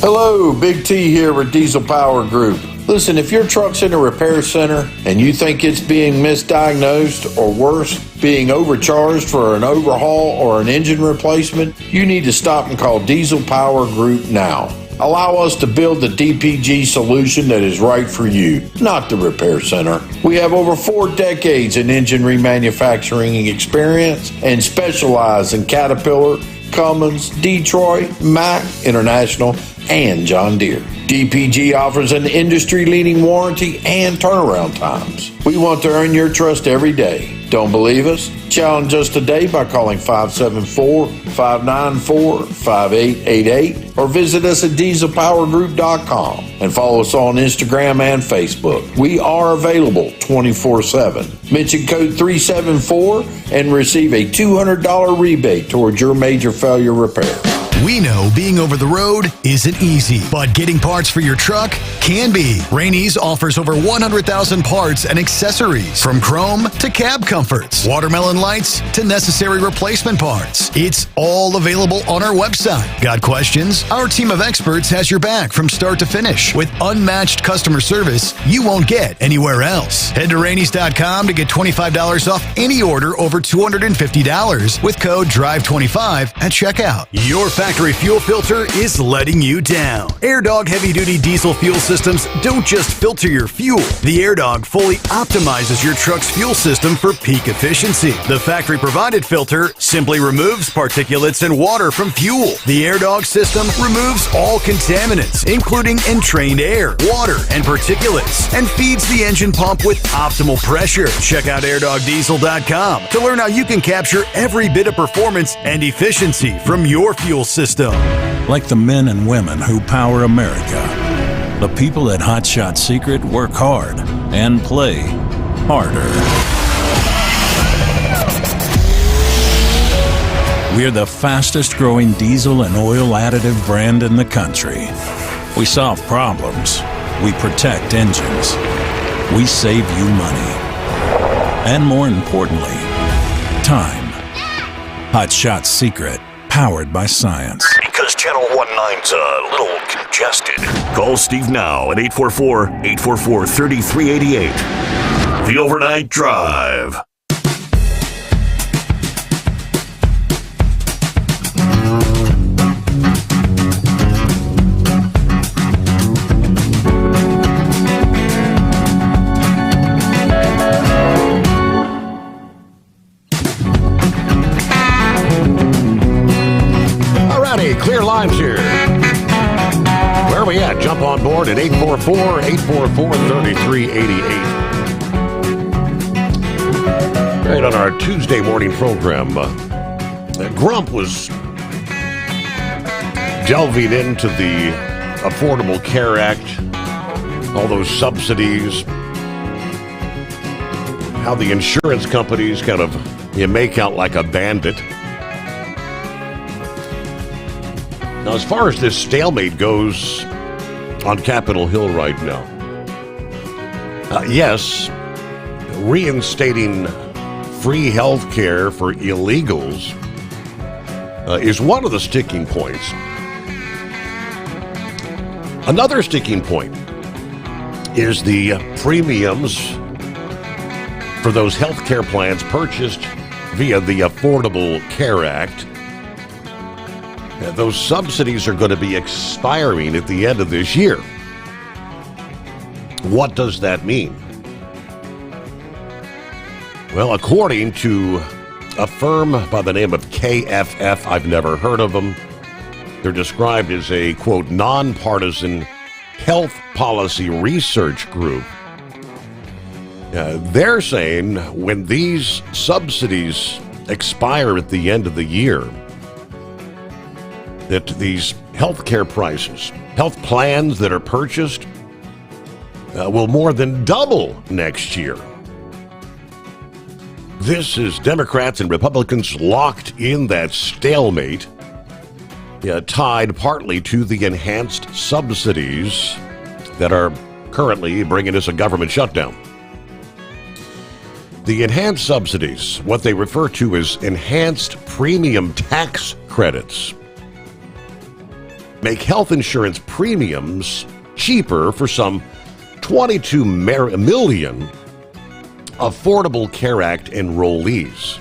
Hello, Big T here with Diesel Power Group. Listen, if your truck's in a repair center and you think it's being misdiagnosed or worse, being overcharged for an overhaul or an engine replacement, you need to stop and call Diesel Power Group now. Allow us to build the DPG solution that is right for you, not the repair center. We have over 4 decades in engine remanufacturing experience and specialize in Caterpillar, Cummins, Detroit, Mack, International, and John Deere. DPG offers an industry-leading warranty and turnaround times. We want to earn your trust every day. Don't believe us? Challenge us today by calling 574-594-5888 or visit us at dieselpowergroup.com and follow us on Instagram and Facebook. We are available 24/7. Mention code 374 and receive a $200 rebate towards your major failure repair. We know being over the road isn't easy, but getting parts for your truck can be. Rainey's offers over 100,000 parts and accessories, from chrome to cab comforts, watermelon lights to necessary replacement parts. It's all available on our website. Got questions? Our team of experts has your back from start to finish with unmatched customer service you won't get anywhere else. Head to Rainey's.com to get $25 off any order over $250 with code DRIVE25 at checkout. Your factory fuel filter is letting you down. AirDog heavy-duty diesel fuel systems don't just filter your fuel. The AirDog fully optimizes your truck's fuel system for peak efficiency. The factory-provided filter simply removes particulates and water from fuel. The AirDog system removes all contaminants, including entrained air, water, and particulates, and feeds the engine pump with optimal pressure. Check out airdogdiesel.com to learn how you can capture every bit of performance and efficiency from your fuel system. Like the men and women who power America, the people at Hot Shot Secret work hard and play harder. We're the fastest growing diesel and oil additive brand in the country. We solve problems. We protect engines. We save you money. And more importantly, time. Hot Shot Secret. Powered by science. Because Channel 19's a little congested. Call Steve now at 844-844-3388. The Overnight Drive. Clear lines here. Where are we at? Jump on board at 844-844-3388. Right on our Tuesday morning program, Grump was delving into the Affordable Care Act, all those subsidies, how the insurance companies kind of make out like a bandit. Now, as far as this stalemate goes on Capitol Hill right now, yes, reinstating free health care for illegals is one of the sticking points. Another sticking point is the premiums for those health care plans purchased via the Affordable Care Act. Those subsidies are going to be expiring at the end of this year. What does that mean? Well, according to a firm by the name of KFF, I've never heard of them. They're described as a, quote, nonpartisan health policy research group. They're saying when these subsidies expire at the end of the year, that these health care prices, health plans that are purchased, will more than double next year. This is Democrats and Republicans locked in that stalemate, tied partly to the enhanced subsidies that are currently bringing us a government shutdown. The enhanced subsidies, what they refer to as enhanced premium tax credits, make health insurance premiums cheaper for some 22 million Affordable Care Act enrollees.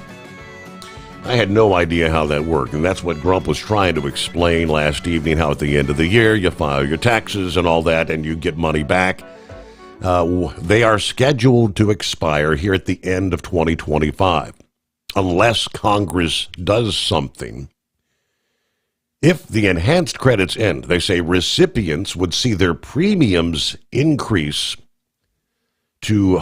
I had no idea how that worked, and that's what Grump was trying to explain last evening, how at the end of the year you file your taxes and all that and you get money back. They are scheduled to expire here at the end of 2025, unless Congress does something. If the enhanced credits end, they say recipients would see their premiums increase to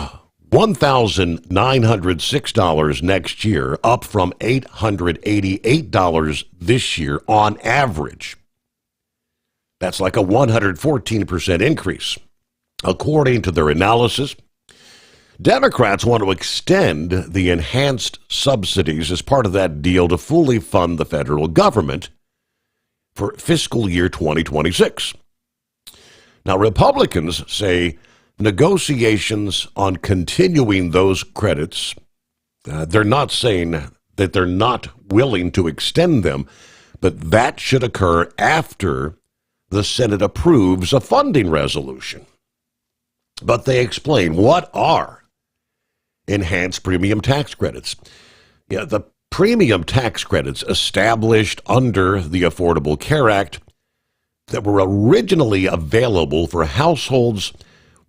$1,906 next year, up from $888 this year on average. That's like a 114% increase. According to their analysis, Democrats want to extend the enhanced subsidies as part of that deal to fully fund the federal government for fiscal year 2026. Now, Republicans say negotiations on continuing those credits, they're not saying that they're not willing to extend them, but that should occur after the Senate approves a funding resolution. But they explain what are enhanced premium tax credits. The premium tax credits established under the Affordable Care Act that were originally available for households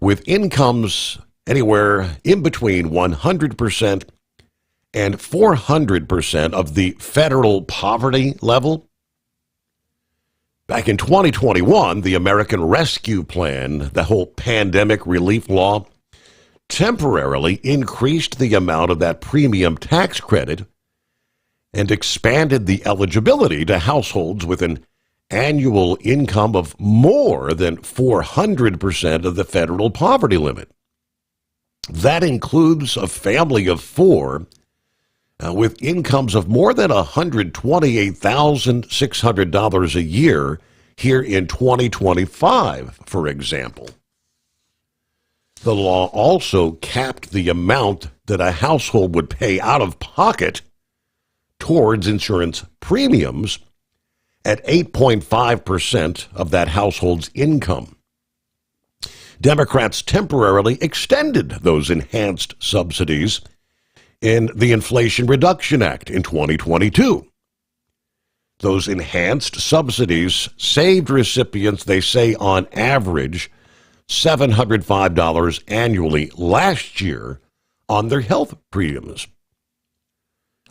with incomes anywhere in between 100% and 400% of the federal poverty level. Back in 2021, the American Rescue Plan, the whole pandemic relief law, temporarily increased the amount of that premium tax credit and expanded the eligibility to households with an annual income of more than 400% of the federal poverty limit. That includes a family of four with incomes of more than $128,600 a year here in 2025, for example. The law also capped the amount that a household would pay out of pocket towards insurance premiums at 8.5% of that household's income. Democrats temporarily extended those enhanced subsidies in the Inflation Reduction Act in 2022. Those enhanced subsidies saved recipients, they say, on average, $705 annually last year on their health premiums.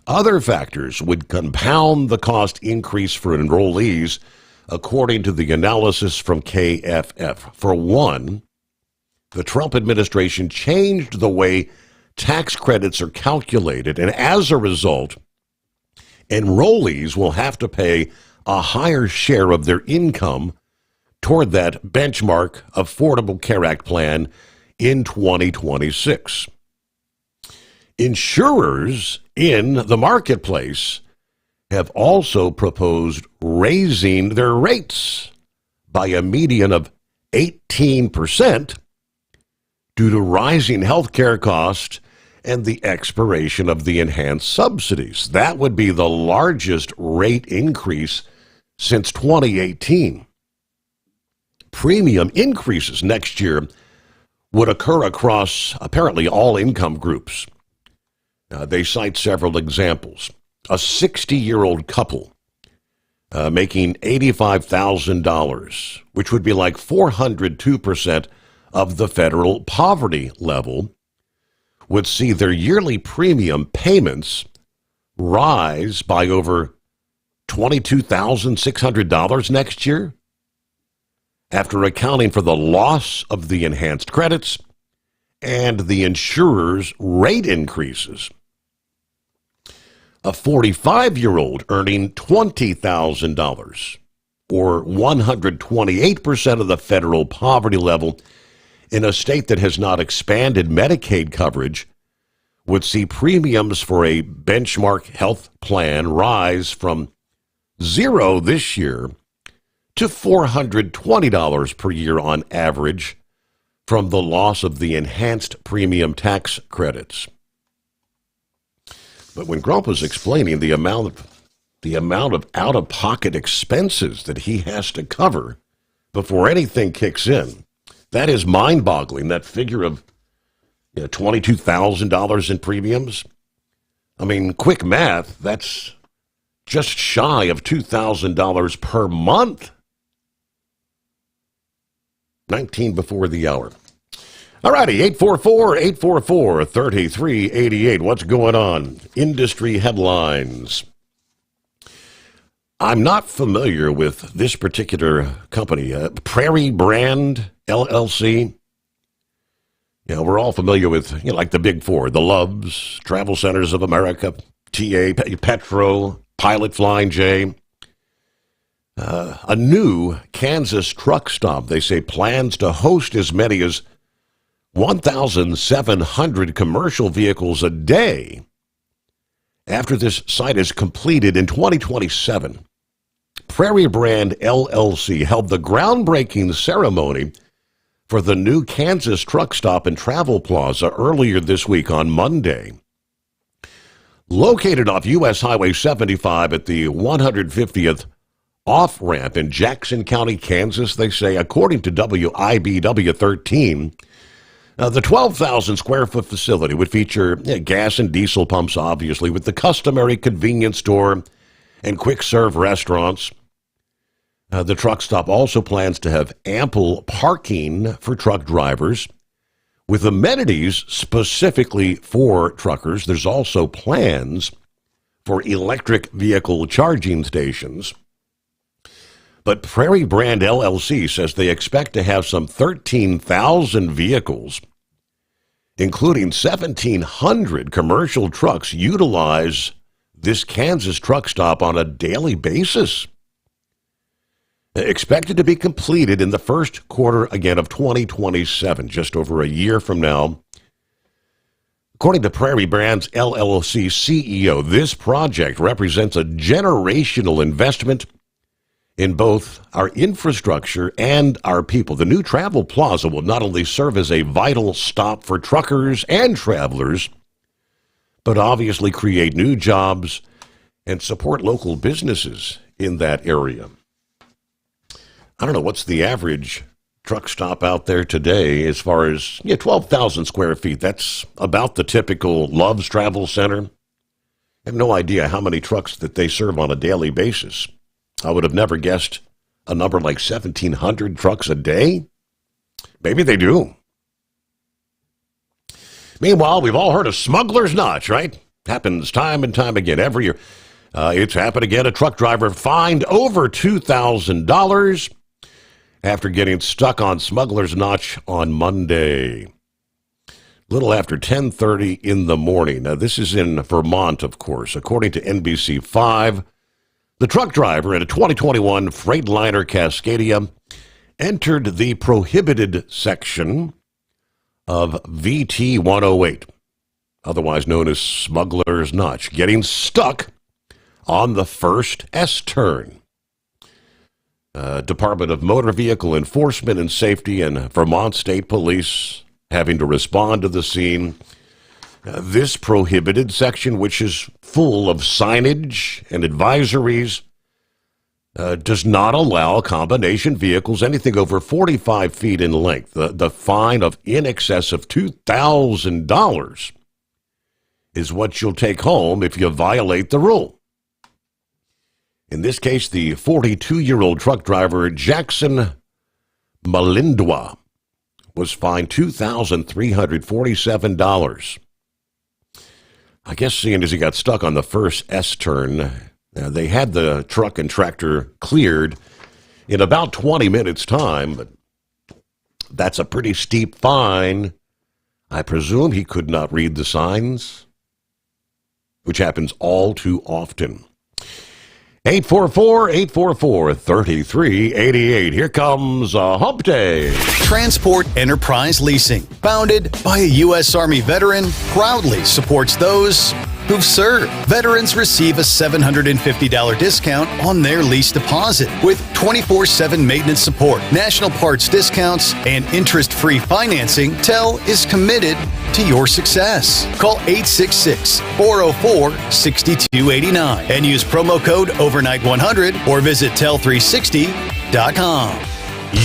Other factors would compound the cost increase for enrollees, according to the analysis from KFF. For one, the Trump administration changed the way tax credits are calculated, and as a result, enrollees will have to pay a higher share of their income toward that benchmark Affordable Care Act plan in 2026. Insurers in the marketplace have also proposed raising their rates by a median of 18% due to rising health care costs and the expiration of the enhanced subsidies. That would be the largest rate increase since 2018. Premium increases next year would occur across apparently all income groups. They cite several examples. A 60-year-old couple making $85,000, which would be like 402% of the federal poverty level, would see their yearly premium payments rise by over $22,600 next year, after accounting for the loss of the enhanced credits and the insurer's rate increases. A 45-year-old earning $20,000, or 128% of the federal poverty level in a state that has not expanded Medicaid coverage, would see premiums for a benchmark health plan rise from $0 this year to $420 per year on average from the loss of the enhanced premium tax credits. But when Grump was explaining the amount of out-of-pocket expenses that he has to cover before anything kicks in, that is mind-boggling, that figure of $22,000 in premiums. I mean, quick math, that's just shy of $2,000 per month. 19 before the hour. All righty, 844-844-3388. What's going on? Industry headlines. I'm not familiar with this particular company, Prairie Brand LLC. We're all familiar with, like the Big Four, the Loves, Travel Centers of America, TA, Petro, Pilot Flying J. A new Kansas truck stop, they say, plans to host as many as 1,700 commercial vehicles a day after this site is completed in 2027. Prairie Brand LLC held the groundbreaking ceremony for the new Kansas truck stop and travel plaza earlier this week on Monday. Located off U.S. Highway 75 at the 150th off-ramp in Jackson County, Kansas, they say, according to WIBW 13, the 12,000 square foot facility would feature gas and diesel pumps, obviously, with the customary convenience store and quick-serve restaurants. The truck stop also plans to have ample parking for truck drivers with amenities specifically for truckers. There's also plans for electric vehicle charging stations. But Prairie Brand LLC says they expect to have some 13,000 vehicles, including 1,700 commercial trucks, utilize this Kansas truck stop on a daily basis. Expected to be completed in the first quarter, again, of 2027, just over a year from now. According to Prairie Brands LLC CEO, this project represents a generational investment in both our infrastructure and our people. The new travel plaza will not only serve as a vital stop for truckers and travelers, but obviously create new jobs and support local businesses in that area. I don't know, what's the average truck stop out there today as far as 12,000 square feet? That's about the typical Love's Travel Center. I have no idea how many trucks that they serve on a daily basis. I would have never guessed a number like 1,700 trucks a day. Maybe they do. Meanwhile, we've all heard of Smuggler's Notch, right? Happens time and time again every year. It's happened again. A truck driver fined over $2,000 after getting stuck on Smuggler's Notch on Monday. Little after 10:30 in the morning. Now, this is in Vermont, of course. According to NBC5, the truck driver in a 2021 Freightliner Cascadia entered the prohibited section of VT 108, otherwise known as Smuggler's Notch, getting stuck on the first S-turn. Department of Motor Vehicle Enforcement and Safety and Vermont State Police having to respond to the scene. This prohibited section, which is full of signage and advisories, does not allow combination vehicles anything over 45 feet in length. The fine of in excess of $2,000 is what you'll take home if you violate the rule. In this case, the 42-year-old truck driver, Jackson Malindwa, was fined $2,347. I guess seeing as he got stuck on the first S-turn, they had the truck and tractor cleared in about 20 minutes' time, but that's a pretty steep fine. I presume he could not read the signs, which happens all too often. 844-844-3388. Here comes Hump Day. Transport Enterprise Leasing, founded by a U.S. Army veteran, proudly supports those who've served. Veterans receive a $750 discount on their lease deposit with 24/7 maintenance support, national parts discounts, and interest-free financing. TEL is committed to your success. Call 866-404-6289 and use promo code overnight100 or visit tel360.com.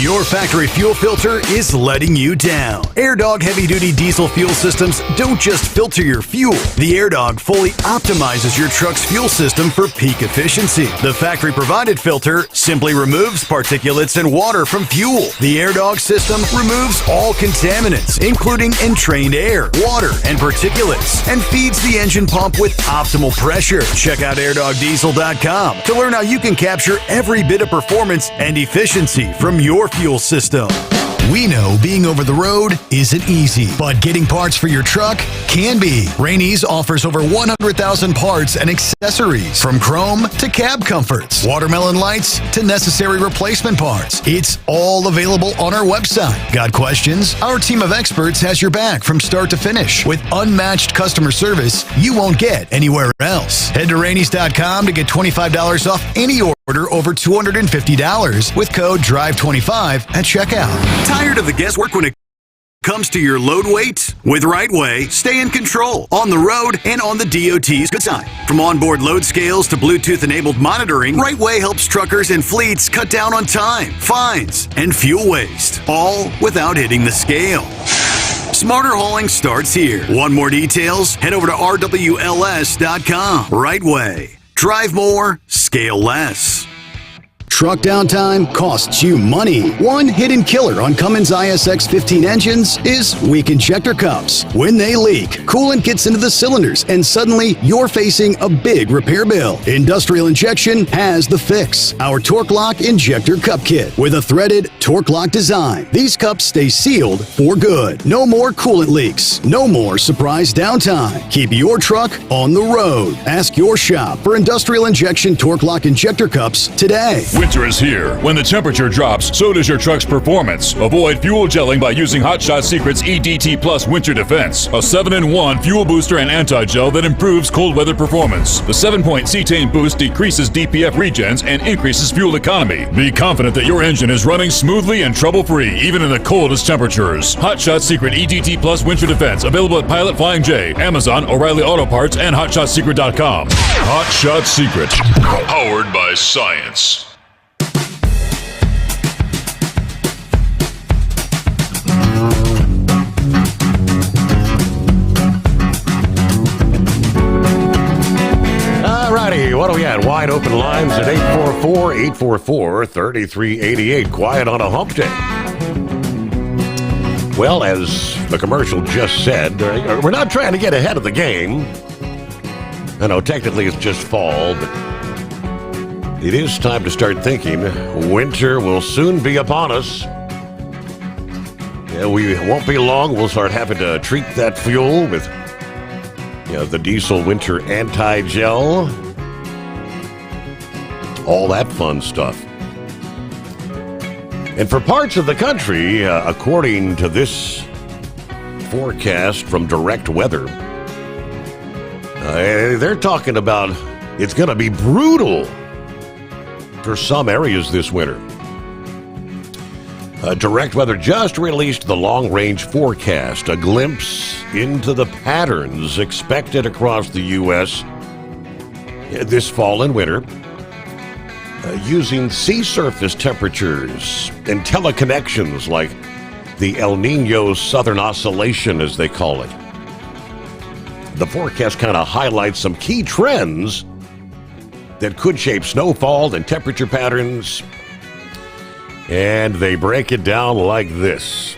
Your factory fuel filter is letting you down. AirDog heavy-duty diesel fuel systems don't just filter your fuel. The AirDog fully optimizes your truck's fuel system for peak efficiency. The factory-provided filter simply removes particulates and water from fuel. The AirDog system removes all contaminants, including entrained air, water, and particulates, and feeds the engine pump with optimal pressure. Check out airdogdiesel.com to learn how you can capture every bit of performance and efficiency from your fuel system. We know being over the road isn't easy, but getting parts for your truck can be. Rainey's offers over 100,000 parts and accessories, from chrome to cab comforts, watermelon lights to necessary replacement parts. It's all available on our website. Got questions? Our team of experts has your back from start to finish with unmatched customer service you won't get anywhere else. Head to Rainey's.com to get $25 off any order over $250 with code DRIVE25 at checkout. Tired of the guesswork when it comes to your load weight? With RightWay, stay in control on the road and on the DOT's good side. From onboard load scales to Bluetooth-enabled monitoring, RightWay helps truckers and fleets cut down on time, fines, and fuel waste, all without hitting the scale. Smarter hauling starts here. Want more details? Head over to RWLS.com. RightWay. Drive more, scale less. Truck downtime costs you money. One hidden killer on Cummins ISX 15 engines is weak injector cups. When they leak, coolant gets into the cylinders and suddenly you're facing a big repair bill. Industrial Injection has the fix. Our Torque Lock Injector Cup Kit with a threaded Torque Lock design. These cups stay sealed for good. No more coolant leaks. No more surprise downtime. Keep your truck on the road. Ask your shop for Industrial Injection Torque Lock Injector Cups today. Winter is here. When the temperature drops, so does your truck's performance. Avoid fuel gelling by using Hot Shot Secret's EDT Plus Winter Defense, a 7-in-1 fuel booster and anti-gel that improves cold weather performance. The 7-point cetane boost decreases DPF regens and increases fuel economy. Be confident that your engine is running smoothly and trouble-free, even in the coldest temperatures. Hot Shot Secret EDT Plus Winter Defense, available at Pilot Flying J, Amazon, O'Reilly Auto Parts, and HotShotSecret.com. Hot Shot Secret, powered by science. Alrighty, what do we at? Wide open lines at 844-844-3388. Quiet on a hump day. Well, as the commercial just said, we're not trying to get ahead of the game. I know technically it's just fall, but it is time to start thinking winter will soon be upon us. Yeah, we won't be long. We'll start having to treat that fuel with the diesel winter anti-gel. All that fun stuff. And for parts of the country, according to this forecast from Direct Weather, they're talking about it's going to be brutal for some areas this winter. Direct Weather just released the long-range forecast, a glimpse into the patterns expected across the U.S. this fall and winter, using sea surface temperatures and teleconnections like the El Nino Southern Oscillation, as they call it. The forecast kind of highlights some key trends that could shape snowfall and temperature patterns, and they break it down like this.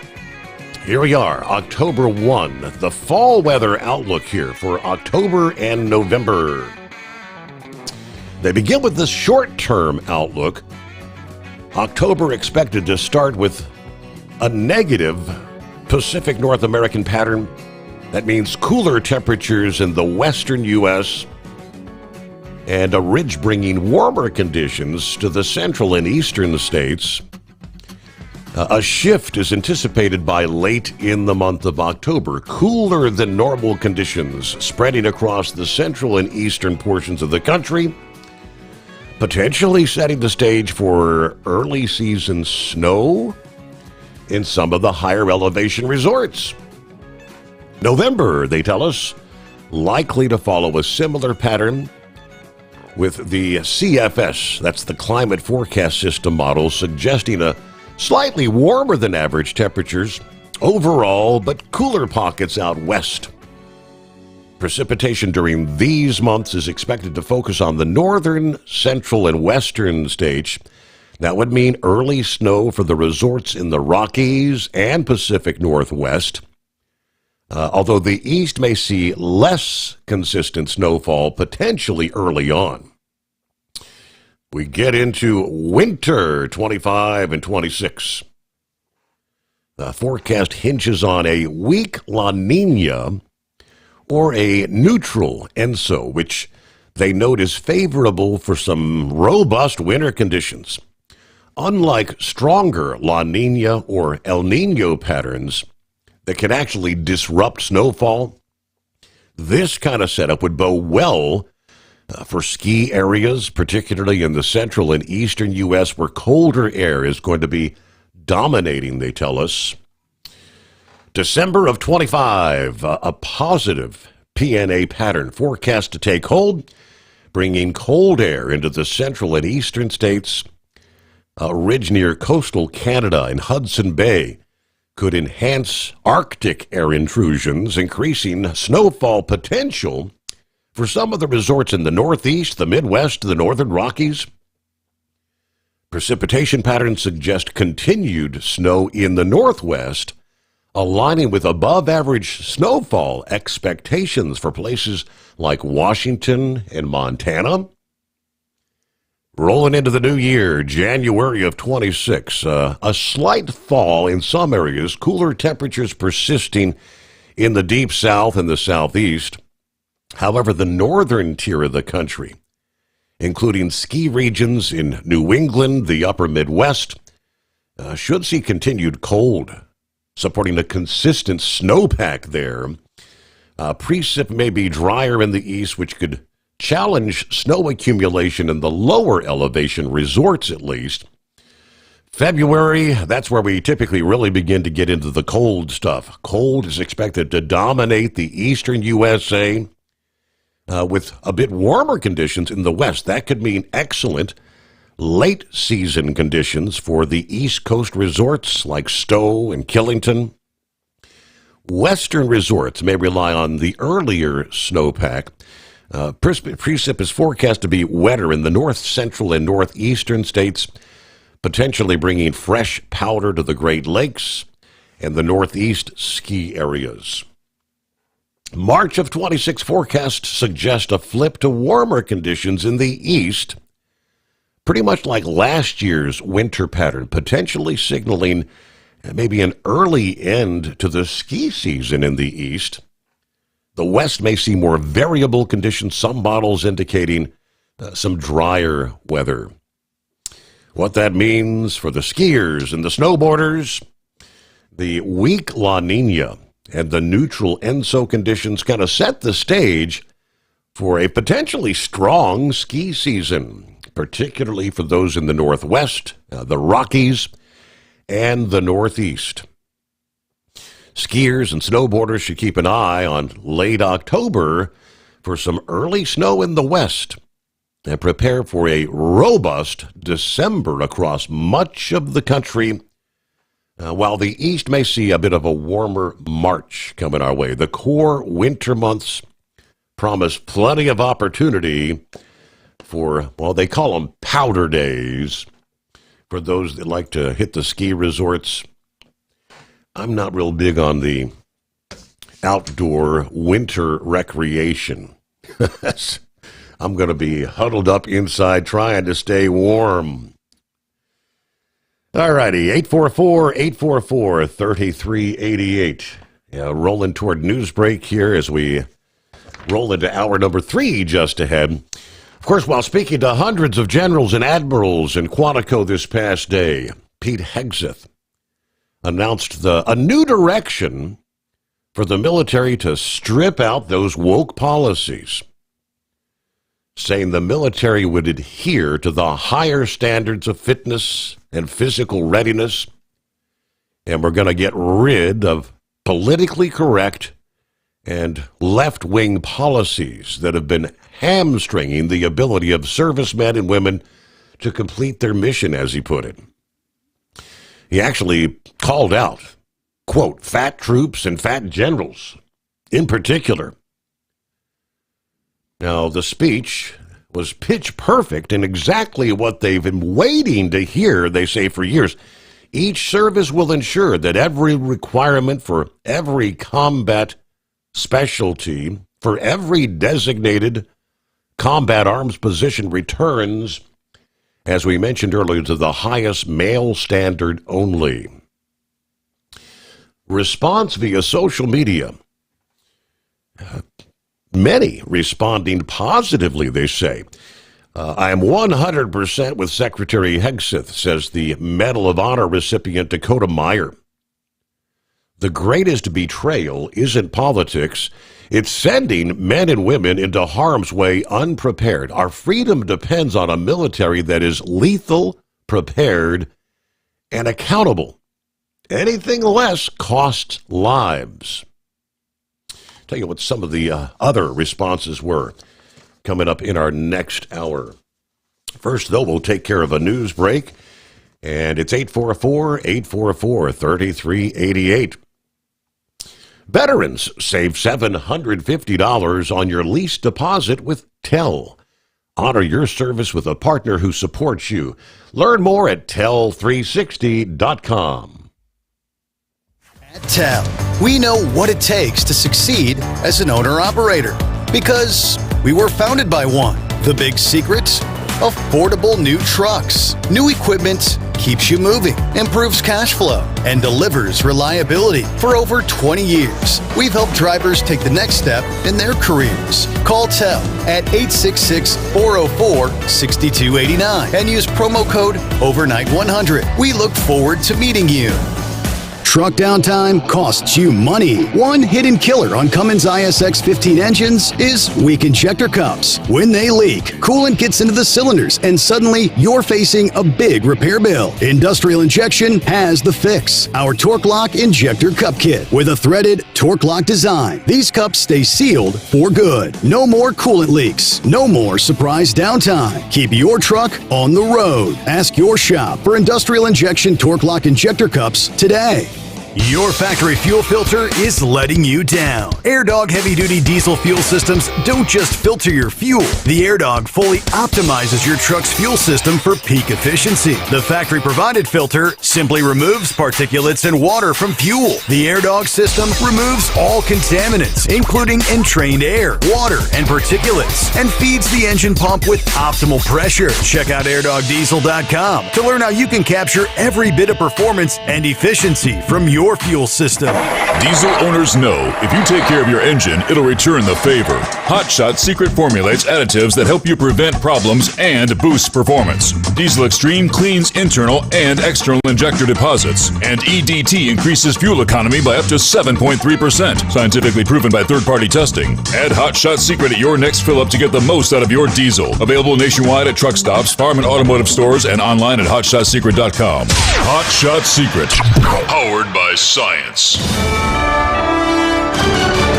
Here we are, October 1, the fall weather outlook here for October and November. They begin with this short-term outlook. October expected to start with a negative Pacific North American pattern. That means cooler temperatures in the western U.S. and a ridge bringing warmer conditions to the central and eastern states. A shift is anticipated by late in the month of October. Cooler than normal conditions spreading across the central and eastern portions of the country, potentially setting the stage for early season snow in some of the higher elevation resorts. November, they tell us, likely to follow a similar pattern, with the CFS, that's the Climate Forecast System model, suggesting a slightly warmer than average temperatures overall, but cooler pockets out west. Precipitation during these months is expected to focus on the northern, central, and western states. That would mean early snow for the resorts in the Rockies and Pacific Northwest, although the east may see less consistent snowfall potentially early on. We get into winter 25 and 26. The forecast hinges on a weak La Nina or a neutral ENSO, which they note is favorable for some robust winter conditions. Unlike stronger La Nina or El Nino patterns that can actually disrupt snowfall, this kind of setup would bode well for ski areas, particularly in the central and eastern U.S., where colder air is going to be dominating, they tell us. December of 25, a positive PNA pattern forecast to take hold, bringing cold air into the central and eastern states. A ridge near coastal Canada and Hudson Bay could enhance Arctic air intrusions, increasing snowfall potential for some of the resorts in the Northeast, the Midwest, the Northern Rockies. Precipitation patterns suggest continued snow in the Northwest, aligning with above-average snowfall expectations for places like Washington and Montana. Rolling into the new year, January of 26, a slight thaw in some areas, cooler temperatures persisting in the deep south and the southeast. However, the northern tier of the country, including ski regions in New England, the upper Midwest, should see continued cold, supporting a consistent snowpack there. Precip may be drier in the east, which could challenge snow accumulation in the lower elevation resorts at least. February, that's where we typically really begin to get into the cold stuff. Cold is expected to dominate the eastern USA, with a bit warmer conditions in the west. That could mean excellent late season conditions for the East Coast resorts like Stowe and Killington. Western resorts may rely on the earlier snowpack. Precip is forecast to be wetter in the north central and northeastern states, potentially bringing fresh powder to the Great Lakes and the northeast ski areas. March of 26 forecasts suggest a flip to warmer conditions in the east, pretty much like last year's winter pattern, potentially signaling maybe an early end to the ski season in the east. The west may see more variable conditions, some models indicating some drier weather. What that means for the skiers and the snowboarders, the weak La Nina and the neutral ENSO conditions kind of set the stage for a potentially strong ski season, particularly for those in the Northwest, the Rockies, and the Northeast. Skiers and snowboarders should keep an eye on late October for some early snow in the West and prepare for a robust December across much of the country, while the East may see a bit of a warmer March coming our way. The core winter months promise plenty of opportunity for, well, they call them powder days, for those that like to hit the ski resorts. I'm not real big on the outdoor winter recreation. I'm going to be huddled up inside trying to stay warm. All righty, 844-844-3388. Yeah, rolling toward news break here as we roll into hour number 3 just ahead. Of course, while speaking to hundreds of generals and admirals in Quantico this past day, Pete Hegseth announced a new direction for the military to strip out those woke policies, saying the military would adhere to the higher standards of fitness and physical readiness, and we're going to get rid of politically correct and left-wing policies that have been hamstringing the ability of servicemen and women to complete their mission, as he put it. He actually called out, quote, fat troops and fat generals in particular. Now, the speech was pitch perfect and exactly what they've been waiting to hear, they say, for years. Each service will ensure that every requirement for every combat specialty, for every designated combat arms position returns, as we mentioned earlier, to the highest male standard only. Response via social media. Many responding positively, they say. I am 100% with Secretary Hegseth, says the Medal of Honor recipient Dakota Meyer. The greatest betrayal isn't politics. It's sending men and women into harm's way unprepared. Our freedom depends on a military that is lethal, prepared, and accountable. Anything less costs lives. Tell you what some of the other responses were coming up in our next hour. First, though, we'll take care of a news break, and it's 844-844-3388. Veterans save $750 on your lease deposit with TEL. Honor your service with a partner who supports you. Learn more at tel360.com. At TEL, we know what it takes to succeed as an owner-operator because we were founded by one. The big secret? Affordable new trucks. New equipment keeps you moving, improves cash flow, and delivers reliability. For over 20 years, we've helped drivers take the next step in their careers. Call TEL at 866-404-6289 and use promo code OVERNIGHT100. We look forward to meeting you. Truck downtime costs you money. One hidden killer on Cummins ISX 15 engines is weak injector cups. When they leak, coolant gets into the cylinders and suddenly you're facing a big repair bill. Industrial Injection has the fix. Our Torque Lock Injector Cup Kit with a threaded Torque Lock design. These cups stay sealed for good. No more coolant leaks. No more surprise downtime. Keep your truck on the road. Ask your shop for Industrial Injection Torque Lock Injector Cups today. Your factory fuel filter is letting you down. AirDog heavy-duty diesel fuel systems don't just filter your fuel. The AirDog fully optimizes your truck's fuel system for peak efficiency. The factory-provided filter simply removes particulates and water from fuel. The AirDog system removes all contaminants, including entrained air, water, and particulates, and feeds the engine pump with optimal pressure. Check out airdogdiesel.com to learn how you can capture every bit of performance and efficiency from your fuel system. Diesel owners know if you take care of your engine, it'll return the favor. Hot Shot secret formulates additives that help you prevent problems and boost performance. Diesel Extreme cleans internal and external injector deposits, and EDT increases fuel economy by up to 7.3%. Scientifically proven by third-party testing. Add Hot Shot secret at your next fill-up to get the most out of your diesel. Available nationwide at truck stops, farm and automotive stores, and online at hotshotsecret.com. Hot Shot Secret, powered by science.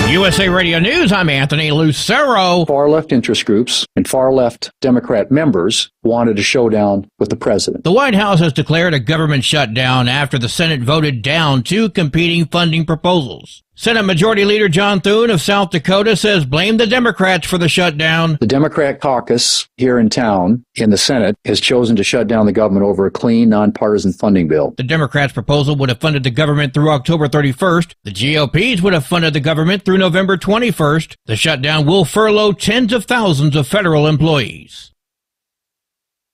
USA Radio News, I'm Anthony Lucero. Far-left interest groups and far-left Democrat members wanted a showdown with the president. The White House has declared a government shutdown after the Senate voted down two competing funding proposals. Senate Majority Leader John Thune of South Dakota says blame the Democrats for the shutdown. The Democrat caucus here in town, in the Senate, has chosen to shut down the government over a clean, nonpartisan funding bill. The Democrats' proposal would have funded the government through October 31st. The GOP's would have funded the government through November 21st. The shutdown will furlough tens of thousands of federal employees.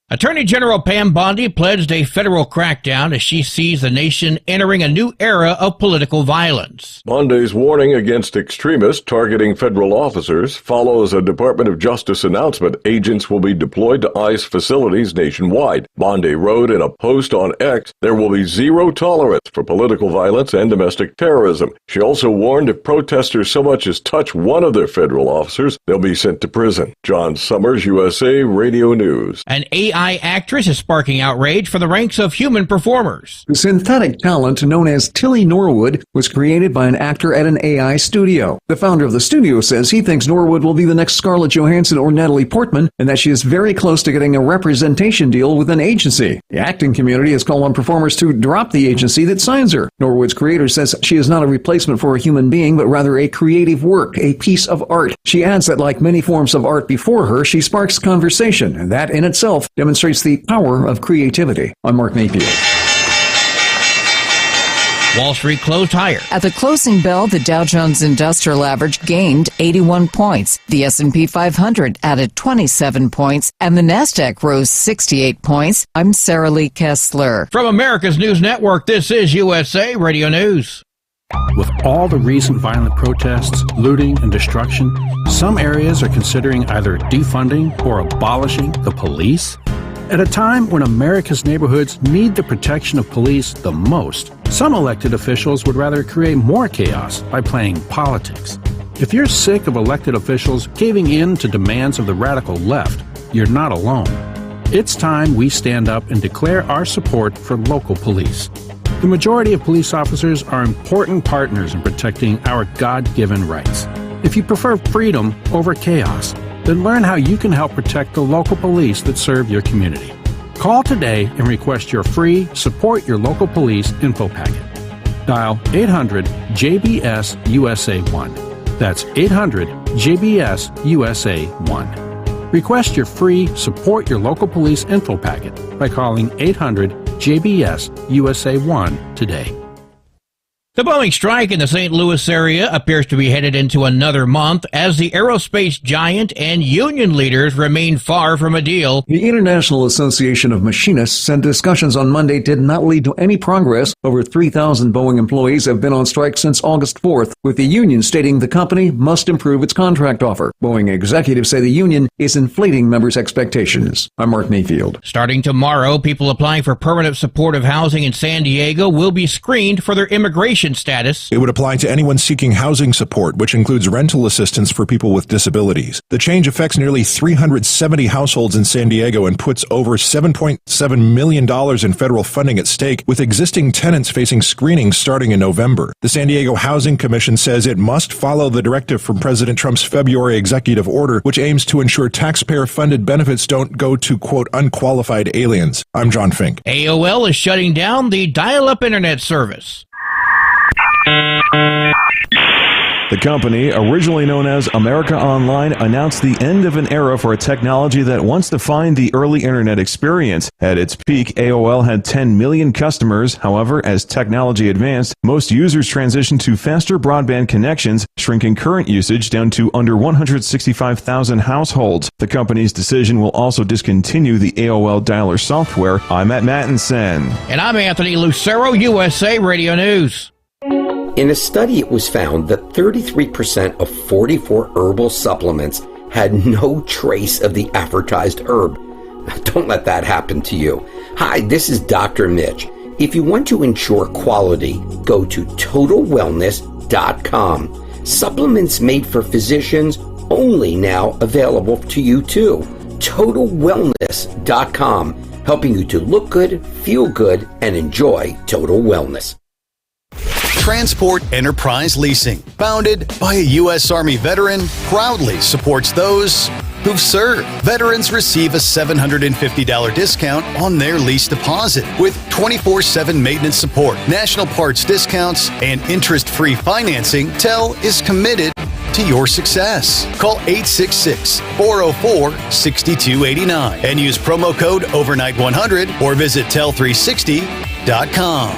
Attorney General Pam Bondi pledged a federal crackdown as she sees the nation entering a new era of political violence. Bondi's warning against extremists targeting federal officers follows a Department of Justice announcement agents will be deployed to ICE facilities nationwide. Bondi wrote in a post on X, there will be zero tolerance for political violence and domestic terrorism. She also warned if protesters so much as touch one of their federal officers, they'll be sent to prison. John Sommers, USA Radio News. An AI actress is sparking outrage for the ranks of human performers. The synthetic talent known as Tilly Norwood was created by an actor at an AI studio. The founder of the studio says he thinks Norwood will be the next Scarlett Johansson or Natalie Portman, and that she is very close to getting a representation deal with an agency. The acting community has called on performers to drop the agency that signs her. Norwood's creator says she is not a replacement for a human being, but rather a creative work, a piece of art. She adds that like many forms of art before her, she sparks conversation, and that in itself demonstrates the power of creativity. I'm Mark Mayfield. Wall Street closed higher. At the closing bell, the Dow Jones Industrial Average gained 81 points. The S&P 500 added 27 points, and the Nasdaq rose 68 points. I'm Sarah Lee Kessler. From America's News Network, this is USA Radio News. With all the recent violent protests, looting, and destruction, some areas are considering either defunding or abolishing the police. At a time when America's neighborhoods need the protection of police the most, some elected officials would rather create more chaos by playing politics. If you're sick of elected officials caving in to demands of the radical left, you're not alone. It's time we stand up and declare our support for local police. The majority of police officers are important partners in protecting our God-given rights. If you prefer freedom over chaos, then learn how you can help protect the local police that serve your community. Call today and request your free Support Your Local Police info packet. Dial 800-JBS-USA-1. That's 800-JBS-USA-1. Request your free Support Your Local Police info packet by calling 800-JBS-USA-1 today. The Boeing strike in the St. Louis area appears to be headed into another month as the aerospace giant and union leaders remain far from a deal. The International Association of Machinists said discussions on Monday did not lead to any progress. Over 3,000 Boeing employees have been on strike since August 4th, with the union stating the company must improve its contract offer. Boeing executives say the union is inflating members' expectations. I'm Mark Mayfield. Starting tomorrow, people applying for permanent supportive housing in San Diego will be screened for their immigration status. It would apply to anyone seeking housing support, which includes rental assistance for people with disabilities. The change affects nearly 370 households in San Diego and puts over $7.7 million in federal funding at stake, with existing tenants facing screening starting in November. The San Diego Housing Commission says it must follow the directive from President Trump's February executive order, which aims to ensure taxpayer-funded benefits don't go to, quote, unqualified aliens. I'm John Fink. AOL is shutting down the dial-up internet service. The company, originally known as America Online, announced the end of an era for a technology that once defined the early internet experience. At its peak, AOL had 10 million customers. However, as technology advanced, most users transitioned to faster broadband connections, shrinking current usage down to under 165,000 households. The company's decision will also discontinue the AOL dialer software. I'm Matt Mattinson. And I'm Anthony Lucero, USA Radio News. In a study, it was found that 33% of 44 herbal supplements had no trace of the advertised herb. Don't let that happen to you. Hi, this is Dr. Mitch. If you want to ensure quality, go to TotalWellness.com. Supplements made for physicians, only now available to you too. TotalWellness.com, helping you to look good, feel good, and enjoy total wellness. Transport Enterprise Leasing, founded by a U.S. Army veteran, proudly supports those who've served. Veterans receive a $750 discount on their lease deposit with 24/7 maintenance support, national parts discounts, and interest-free financing. TEL is committed to your success. Call 866-404-6289 and use promo code overnight100 or visit tel360.com.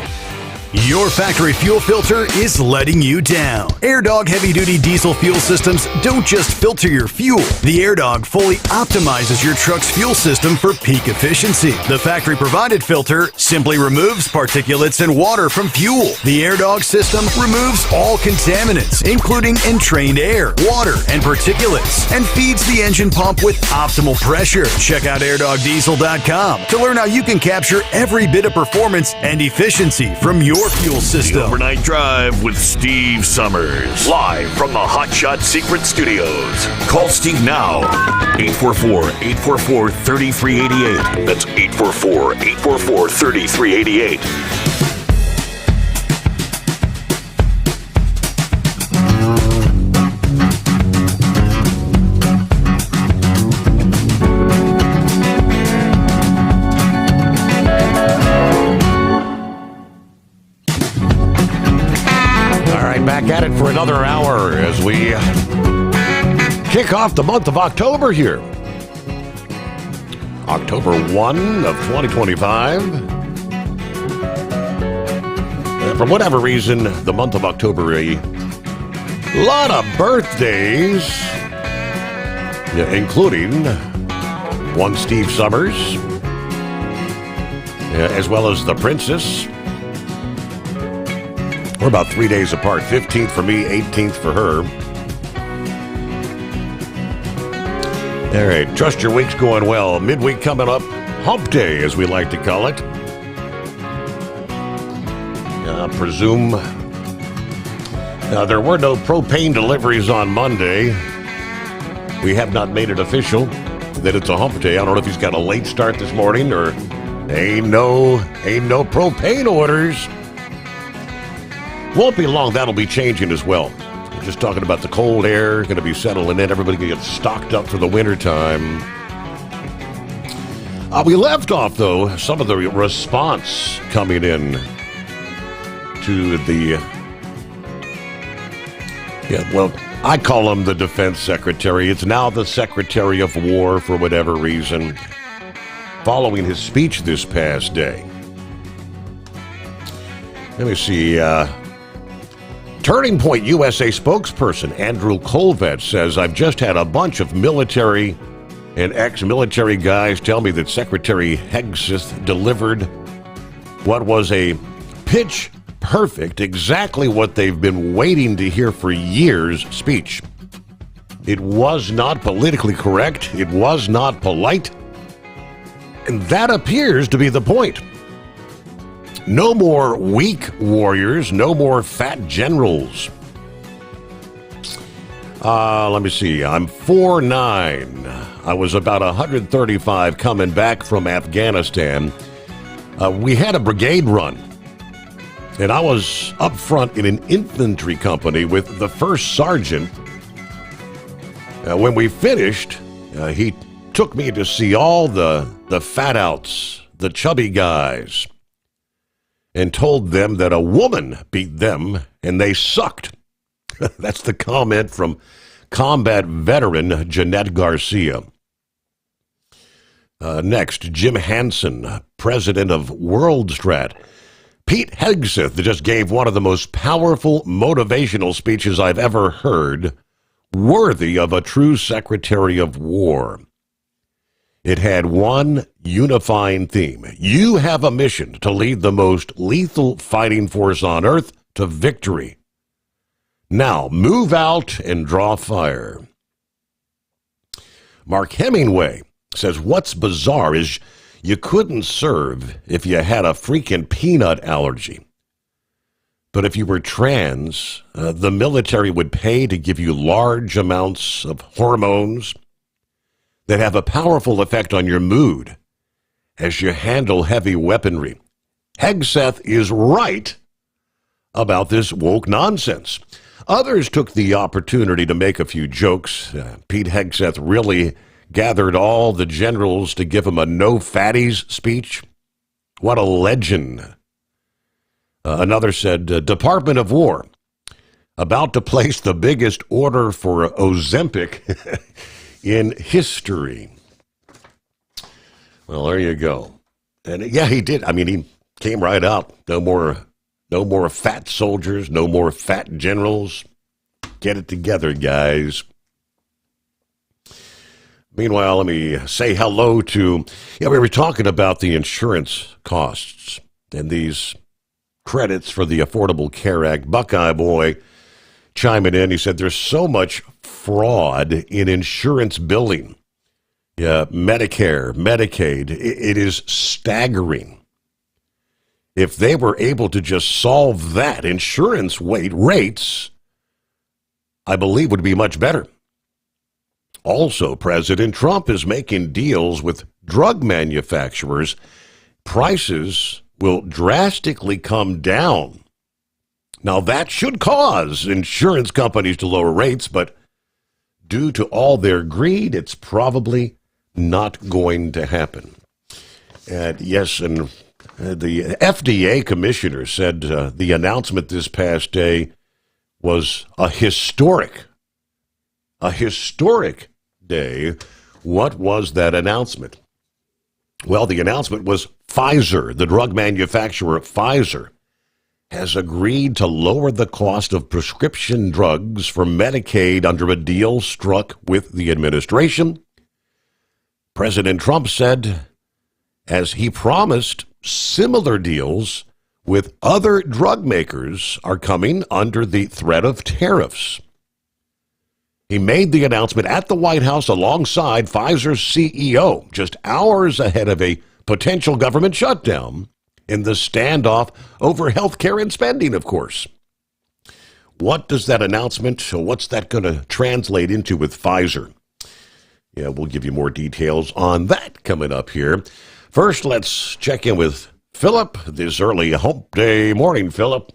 Your factory fuel filter is letting you down. AirDog heavy-duty diesel fuel systems don't just filter your fuel. The AirDog fully optimizes your truck's fuel system for peak efficiency. The factory-provided filter simply removes particulates and water from fuel. The AirDog system removes all contaminants, including entrained air, water, and particulates, and feeds the engine pump with optimal pressure. Check out airdogdiesel.com to learn how you can capture every bit of performance and efficiency from your fuel system. The Overnight Drive with Steve Sommers. Live from the Hot Shot Secret Studios. Call Steve now. 844-844-3388. That's 844-844-3388. Back at it for another hour as we kick off the month of October here. October 1 of 2025. And for whatever reason, the month of October, a lot of birthdays, including one Steve Sommers, as well as the Princess. We're about 3 days apart. 15th for me, 18th for her. All right, trust your week's going well. Midweek coming up. Hump Day, as we like to call it. I presume there were no propane deliveries on Monday. We have not made it official that it's a hump day. I don't know if he's got a late start this morning or ain't no propane orders. Won't be long. That'll be changing as well. We're just talking about the cold air going to be settling in. Everybody going to get stocked up for the wintertime. We left off, though, some of the response coming in to the... I call him the Defense Secretary. It's now the Secretary of War for whatever reason, following his speech this past day. Let me see... Turning Point USA spokesperson Andrew Colvett says, I've just had a bunch of military and ex-military guys tell me that Secretary Hegseth delivered what was a pitch perfect, exactly what they've been waiting to hear for years speech. It was not politically correct. It was not polite. And that appears to be the point. No more weak warriors, no more fat generals. Let me see. I'm 4'9". I was about 135 coming back from Afghanistan. We had a brigade run, and I was up front in an infantry company with the first sergeant. When we finished, he took me to see all the fat outs, the chubby guys, and told them that a woman beat them and they sucked. That's the comment from combat veteran Jeanette Garcia. Next, Jim Hansen, president of WorldStrat. Pete Hegseth just gave one of the most powerful motivational speeches I've ever heard, worthy of a true Secretary of War. It had one unifying theme. You have a mission to lead the most lethal fighting force on Earth to victory. Now, move out and draw fire. Mark Hemingway says, what's bizarre is you couldn't serve if you had a freaking peanut allergy. But if you were trans, the military would pay to give you large amounts of hormones that have a powerful effect on your mood as you handle heavy weaponry. Hegseth is right about this woke nonsense. Others took the opportunity to make a few jokes. Pete Hegseth really gathered all the generals to give him a no fatties speech. What a legend. Another said, Department of War, about to place the biggest order for Ozempic in history. Well, there you go. And yeah, he did. I mean, he came right out. No more No more fat soldiers, no more fat generals. Get it together, guys. Meanwhile, let me say hello to, we were talking about the insurance costs and these credits for the Affordable Care Act. Buckeye Boy chiming in, he said there's so much fraud in insurance billing. Yeah, Medicare, Medicaid, it is staggering. If they were able to just solve that, insurance rates, I believe, would be much better. Also, President Trump is making deals with drug manufacturers. Prices will drastically come down. Now, that should cause insurance companies to lower rates, but due to all their greed, it's probably not going to happen. And yes, and the FDA commissioner said the announcement this past day was a historic day. What was that announcement? Well, the announcement was Pfizer, the drug manufacturer Pfizer, has agreed to lower the cost of prescription drugs for Medicaid under a deal struck with the administration. President Trump said, as he promised, similar deals with other drug makers are coming under the threat of tariffs. He made the announcement at the White House alongside Pfizer's CEO, just hours ahead of a potential government shutdown in the standoff over health care and spending, of course. What does that announcement, what's that going to translate into with Pfizer? Yeah, we'll give you more details on that coming up here. First, let's check in with Philip this early hump day morning. Philip.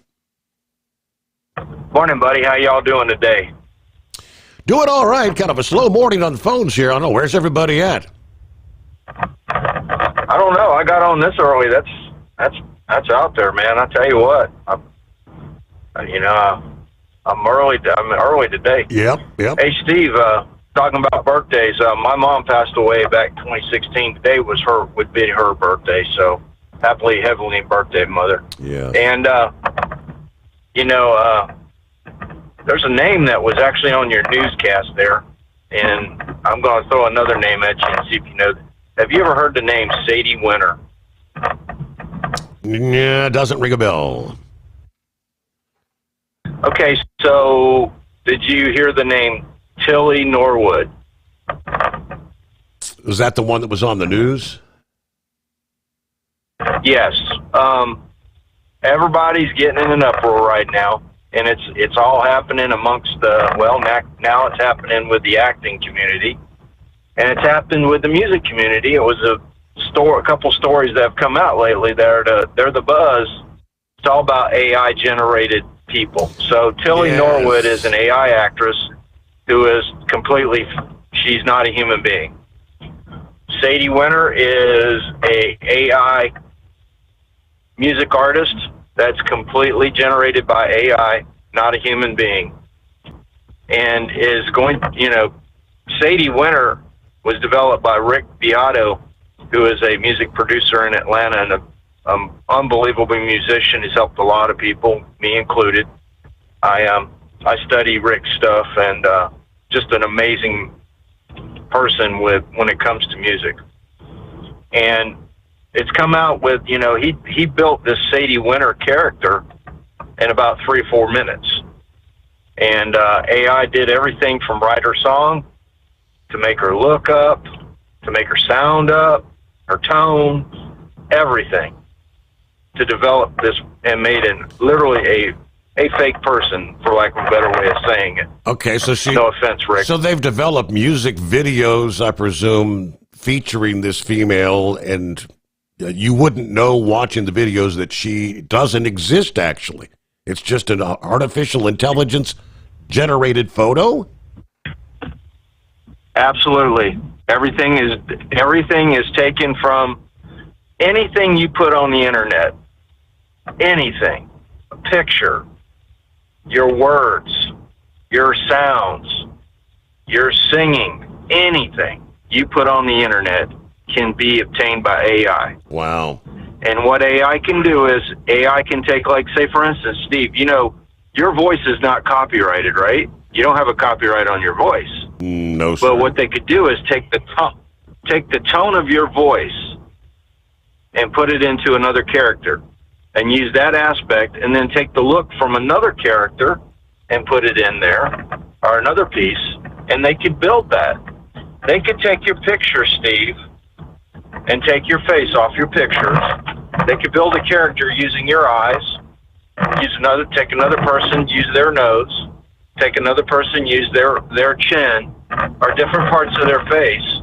Morning, buddy. How y'all doing today? Doing all right. Kind of a slow morning on the phones here. I don't know. Where's everybody at? I don't know. I got on this early. That's out there, man. I tell you what. I'm early. I'm early today. Yep. Hey, Steve. Talking about birthdays. My mom passed away back 2016. Today would be her birthday. So happily heavenly birthday, mother. Yeah. And there's a name that was actually on your newscast there, and I'm going to throw another name at you and see if you know. Have you ever heard the name Sadie Winter? Yeah, doesn't ring a bell. Okay, so did you hear the name Tilly Norwood? Was that the one that was on the news? Yes. Everybody's getting in an uproar right now. And it's all happening amongst now it's happening with the acting community, and it's happened with the music community. It was a couple stories that have come out lately. They're the buzz. It's all about AI generated people. So Tilly Norwood is an AI actress who is she's not a human being. Sadie Winter is a AI music artist that's completely generated by AI, not a human being. And is Sadie Winter was developed by Rick Beato, who is a music producer in Atlanta and an unbelievable musician. He's helped a lot of people, me included. I study Rick's stuff, and just an amazing person when it comes to music. And it's come out with, he built this Sadie Winter character in about 3 or 4 minutes. And AI did everything from write her song, to make her look up, to make her sound up, her tone, everything, to develop this, and made literally a fake person, for lack of a better way of saying it. Okay, so no offense, Rick. So they've developed music videos, I presume, featuring this female, and you wouldn't know watching the videos that she doesn't exist, actually. It's just an artificial intelligence generated photo? Absolutely. Everything is taken from anything you put on the internet. Anything. A picture, your words, your sounds, your singing, anything you put on the internet can be obtained by AI. Wow. And what AI can do is AI can take, like, say, for instance, Steve, you know, your voice is not copyrighted, right? You don't have a copyright on your voice. No, sir. But what they could do is take the tone of your voice and put it into another character and use that aspect, and then take the look from another character and put it in there, or another piece, and they could build that. They could take your picture, Steve, and take your face off your pictures. They could build a character using your eyes, take another person, use their nose, take another person, use their chin, or different parts of their face,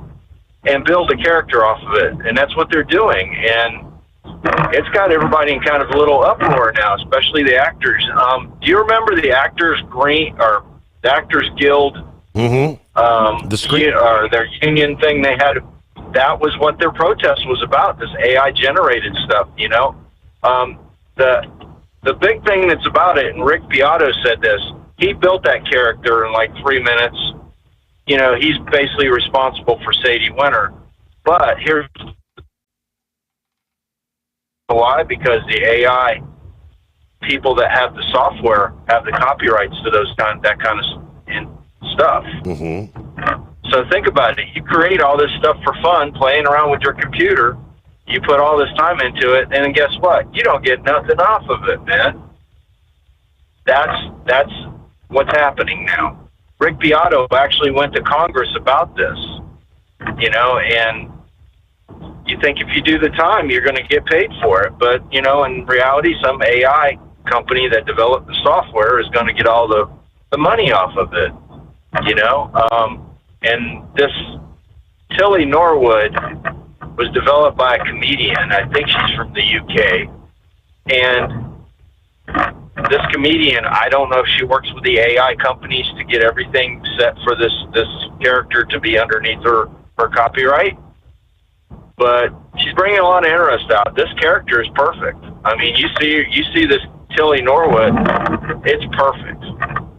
and build a character off of it. And that's what they're doing. And it's got everybody in kind of a little uproar now, especially the actors. Do you remember the Actors Guild? Mm-hmm. Or their union thing they had? That was what their protest was about, this AI generated stuff, you know? The big thing that's about it, and Rick Beato said this, he built that character in like 3 minutes. You know, he's basically responsible for Sadie Winter. But here's why: because the AI people that have the software have the copyrights to that kind of stuff. Mm-hmm. So think about it. You create all this stuff for fun, playing around with your computer. You put all this time into it, and then guess what? You don't get nothing off of it, man. That's what's happening now. Rick Beato actually went to Congress about this, you know, and you think if you do the time, you're going to get paid for it. But, you know, in reality, some AI company that developed the software is going to get all the money off of it, you know. And this Tilly Norwood was developed by a comedian. I think she's from the UK. And this comedian, I don't know if she works with the AI companies to get everything set for this character to be underneath her copyright. But she's bringing a lot of interest out. This character is perfect. I mean, you see this Tilly Norwood, it's perfect.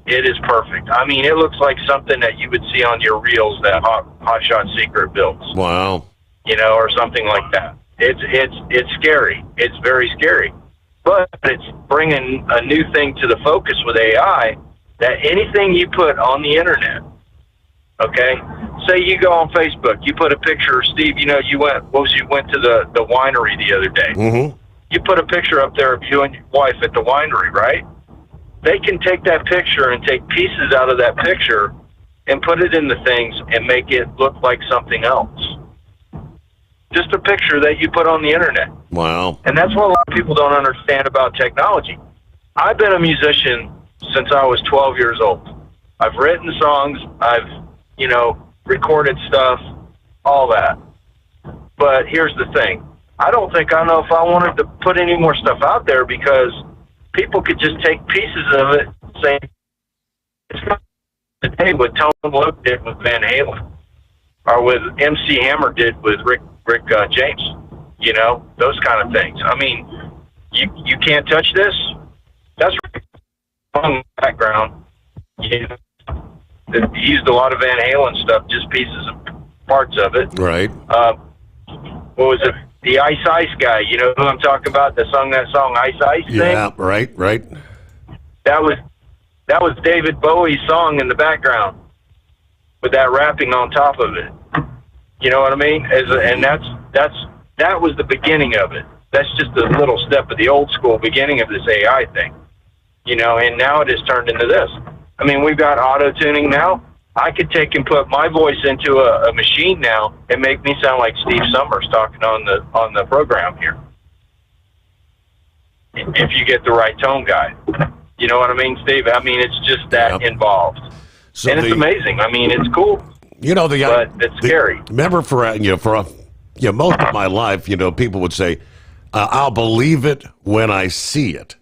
It is perfect. I mean, it looks like something that you would see on your reels that Hot Shot Secret builds. Wow. You know, or something like that. It's scary. It's very scary. But it's bringing a new thing to the focus with AI, that anything you put on the internet, okay? Say you go on Facebook, you put a picture, Steve, you know, you went to the winery the other day. Mm-hmm. You put a picture up there of you and your wife at the winery, right? They can take that picture and take pieces out of that picture and put it in the things and make it look like something else. Just a picture that you put on the internet. Wow. And that's what a lot of people don't understand about technology. I've been a musician since I was 12 years old. I've written songs, I've, you know, recorded stuff, all that. But here's the thing. I don't know if I wanted to put any more stuff out there, because people could just take pieces of it and say, it's not today what Tone Loc did with Van Halen, or with MC Hammer did with Rick James, you know, those kind of things. I mean, you can't touch this. That's on the background. You know, he used a lot of Van Halen stuff, just pieces of parts of it. Right. What was it? The Ice guy. You know who I'm talking about? That song Ice thing. Yeah. Right. That was David Bowie's song in the background, with that rapping on top of it. You know what I mean? And that was the beginning of it. That's just a little step of the old school beginning of this AI thing. You know, and now it has turned into this. I mean, we've got auto-tuning now. I could take and put my voice into a machine now and make me sound like Steve Sommers talking on the program here. If you get the right tone guide. You know what I mean, Steve? I mean, it's just that involved. So and it's amazing. I mean, it's cool. You know, but it's scary. Remember, for most of my life, you know, people would say, "I'll believe it when I see it."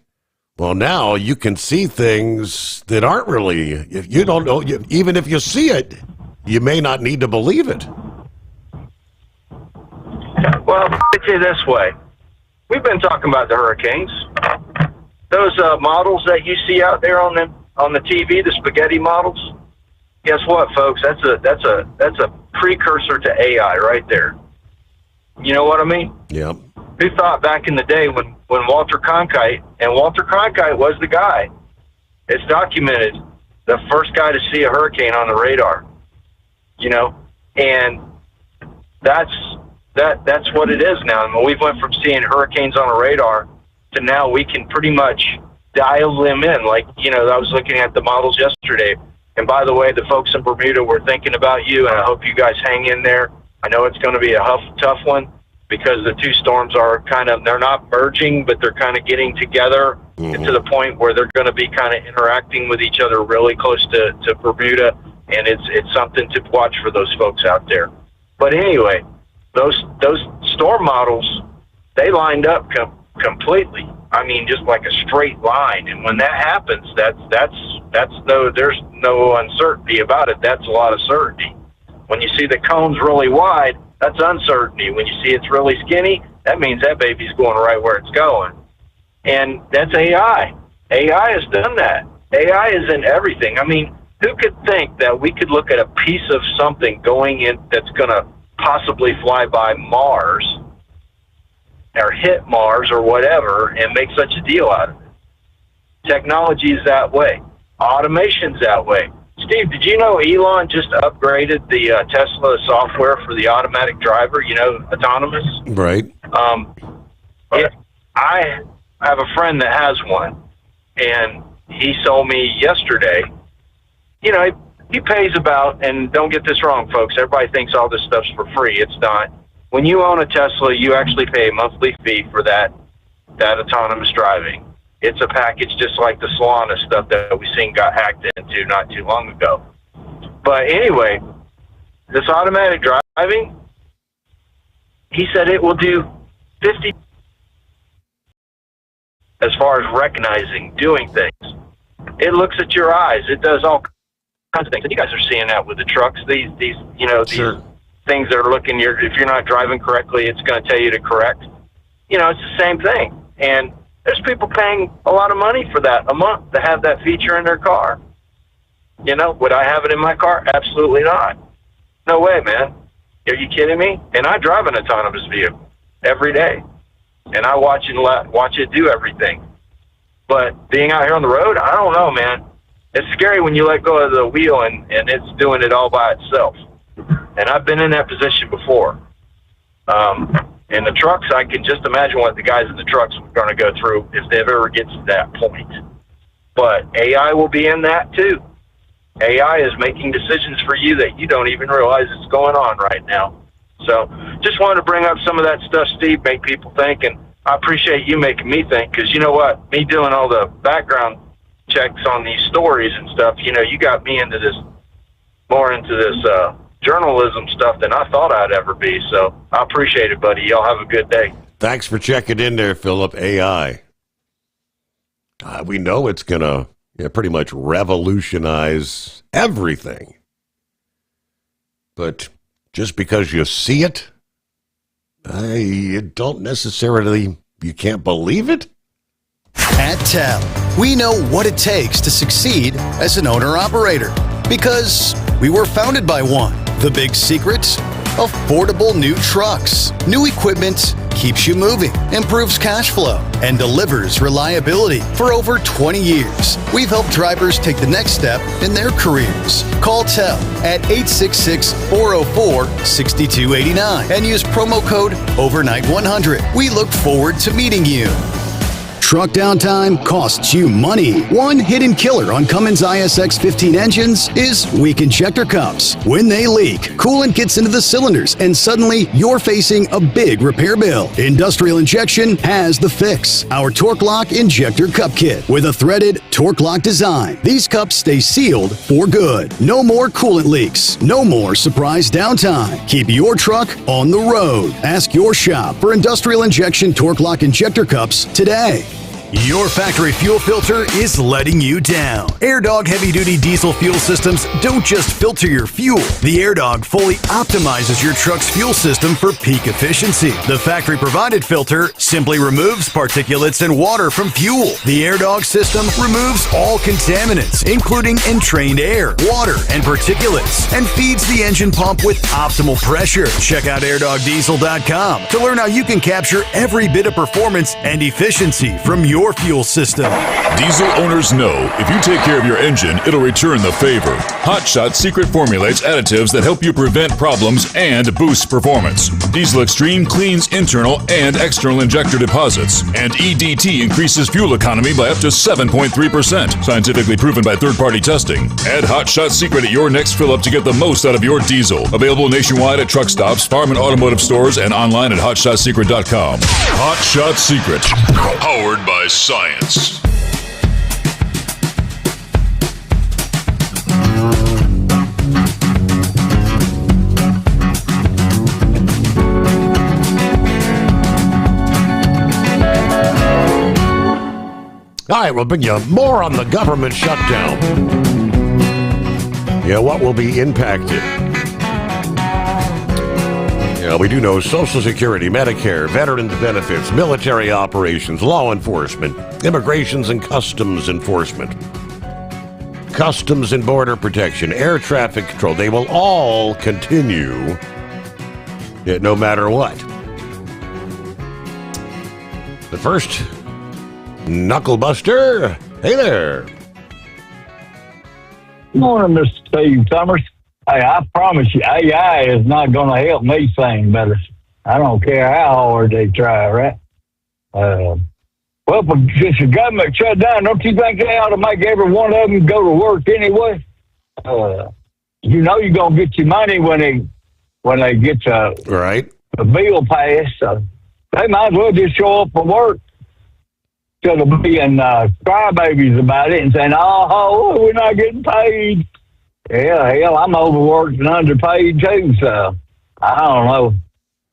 Well, now you can see things that aren't really. If you don't know, even if you see it, you may not need to believe it. Well, I'll say this way: we've been talking about the hurricanes. Those models that you see out there on the TV, the spaghetti models. Guess what, folks? That's a precursor to AI right there. You know what I mean? Yep. who thought back in the day when Walter Cronkite, and Walter Cronkite was the guy, it's documented, the first guy to see a hurricane on the radar, and that's what it is now. I mean, we went from seeing hurricanes on a radar to now we can pretty much dial them in. Like, I was looking at the models yesterday, and by the way, the folks in Bermuda were thinking about you, and I hope you guys hang in there. I know it's going to be a tough one because the two storms are they're not merging, but they're kind of getting together to the point where they're going to be kind of interacting with each other really close to Bermuda, and it's something to watch for those folks out there. But anyway, those storm models, they lined up completely. I mean, just like a straight line. And when that happens, there's no uncertainty about it. That's a lot of certainty. When you see the cones really wide, that's uncertainty. When you see it's really skinny, that means that baby's going right where it's going. And that's AI. AI has done that. AI is in everything. I mean, who could think that we could look at a piece of something going in that's going to possibly fly by Mars or hit Mars or whatever and make such a deal out of it? Technology is that way. Automation's that way. Steve, did you know Elon just upgraded the Tesla software for the automatic driver, autonomous? Right. I have a friend that has one, and he told me yesterday, he pays about, and don't get this wrong, folks, everybody thinks all this stuff's for free. It's not. When you own a Tesla, you actually pay a monthly fee for that autonomous driving. It's a package just like the Solana stuff that we seen got hacked into not too long ago. But anyway, this automatic driving, he said it will do 50 as far as recognizing, doing things. It looks at your eyes. It does all kinds of things. And you guys are seeing that with the trucks. These Sure. things that are looking, if you're not driving correctly, it's going to tell you to correct. It's the same thing. And there's people paying a lot of money for that a month to have that feature in their car. Would I have it in my car? Absolutely not. No way, man. Are you kidding me? And I drive an autonomous vehicle every day, and I watch it do everything. But being out here on the road, I don't know, man. It's scary when you let go of the wheel and it's doing it all by itself. And I've been in that position before. In the trucks, I can just imagine what the guys in the trucks are going to go through if they ever get to that point. But AI will be in that too. AI is making decisions for you that you don't even realize it's going on right now. So just wanted to bring up some of that stuff, Steve, make people think, and I appreciate you making me think, because you know what? Me doing all the background checks on these stories and stuff, you got me into this, more into this journalism stuff than I thought I'd ever be. So I appreciate it, buddy. Y'all have a good day. Thanks for checking in there, Philip. AI. We know it's going to pretty much revolutionize everything. But just because you see it, you don't necessarily, you can't believe it. At TEL, we know what it takes to succeed as an owner-operator because we were founded by one. The big secret? Affordable new trucks. New equipment keeps you moving, improves cash flow, and delivers reliability. For over 20 years, we've helped drivers take the next step in their careers. Call TEL at 866-404-6289 and use promo code OVERNIGHT100. We look forward to meeting you. Truck downtime costs you money. One hidden killer on Cummins ISX 15 engines is weak injector cups. When they leak, coolant gets into the cylinders and suddenly you're facing a big repair bill. Industrial Injection has the fix. Our Torque Lock Injector Cup Kit with a threaded Torque Lock design. These cups stay sealed for good. No more coolant leaks. No more surprise downtime. Keep your truck on the road. Ask your shop for Industrial Injection Torque Lock Injector Cups today. Your factory fuel filter is letting you down. AirDog heavy-duty diesel fuel systems don't just filter your fuel. The AirDog fully optimizes your truck's fuel system for peak efficiency. The factory-provided filter simply removes particulates and water from fuel. The AirDog system removes all contaminants, including entrained air, water, and particulates, and feeds the engine pump with optimal pressure. Check out airdogdiesel.com to learn how you can capture every bit of performance and efficiency from your fuel system. Diesel owners know if you take care of your engine, it'll return the favor. Hot Shot secret formulates additives that help you prevent problems and boost performance. Diesel Extreme cleans internal and external injector deposits, and EDT increases fuel economy by up to 7.3%, scientifically proven by third-party testing. Add Hot Shot secret at your next fill-up to get the most out of your diesel. Available nationwide at truck stops, farm and automotive stores, and online at hotshotsecret.com. Hot Shot Secret, powered by science. All right, we'll bring you more on the government shutdown. Yeah, what will be impacted? Yeah, we do know Social Security, Medicare, Veterans Benefits, military operations, law enforcement, immigrations and customs enforcement, customs and border protection, air traffic control. They will all continue, no matter what. But first, Knucklebuster, hey there. Good morning, Mr. Steve Sommers. Hey, I promise you, AI is not going to help me sing better. I don't care how hard they try, right? Well, but since the government shut down, don't you think they ought to make every one of them go to work anyway? You know you're going to get your money when they get the bill passed. So they might as well just show up for work. Instead of being crybabies about it and saying, oh, we're not getting paid. Yeah, hell, I'm overworked and underpaid too, so I don't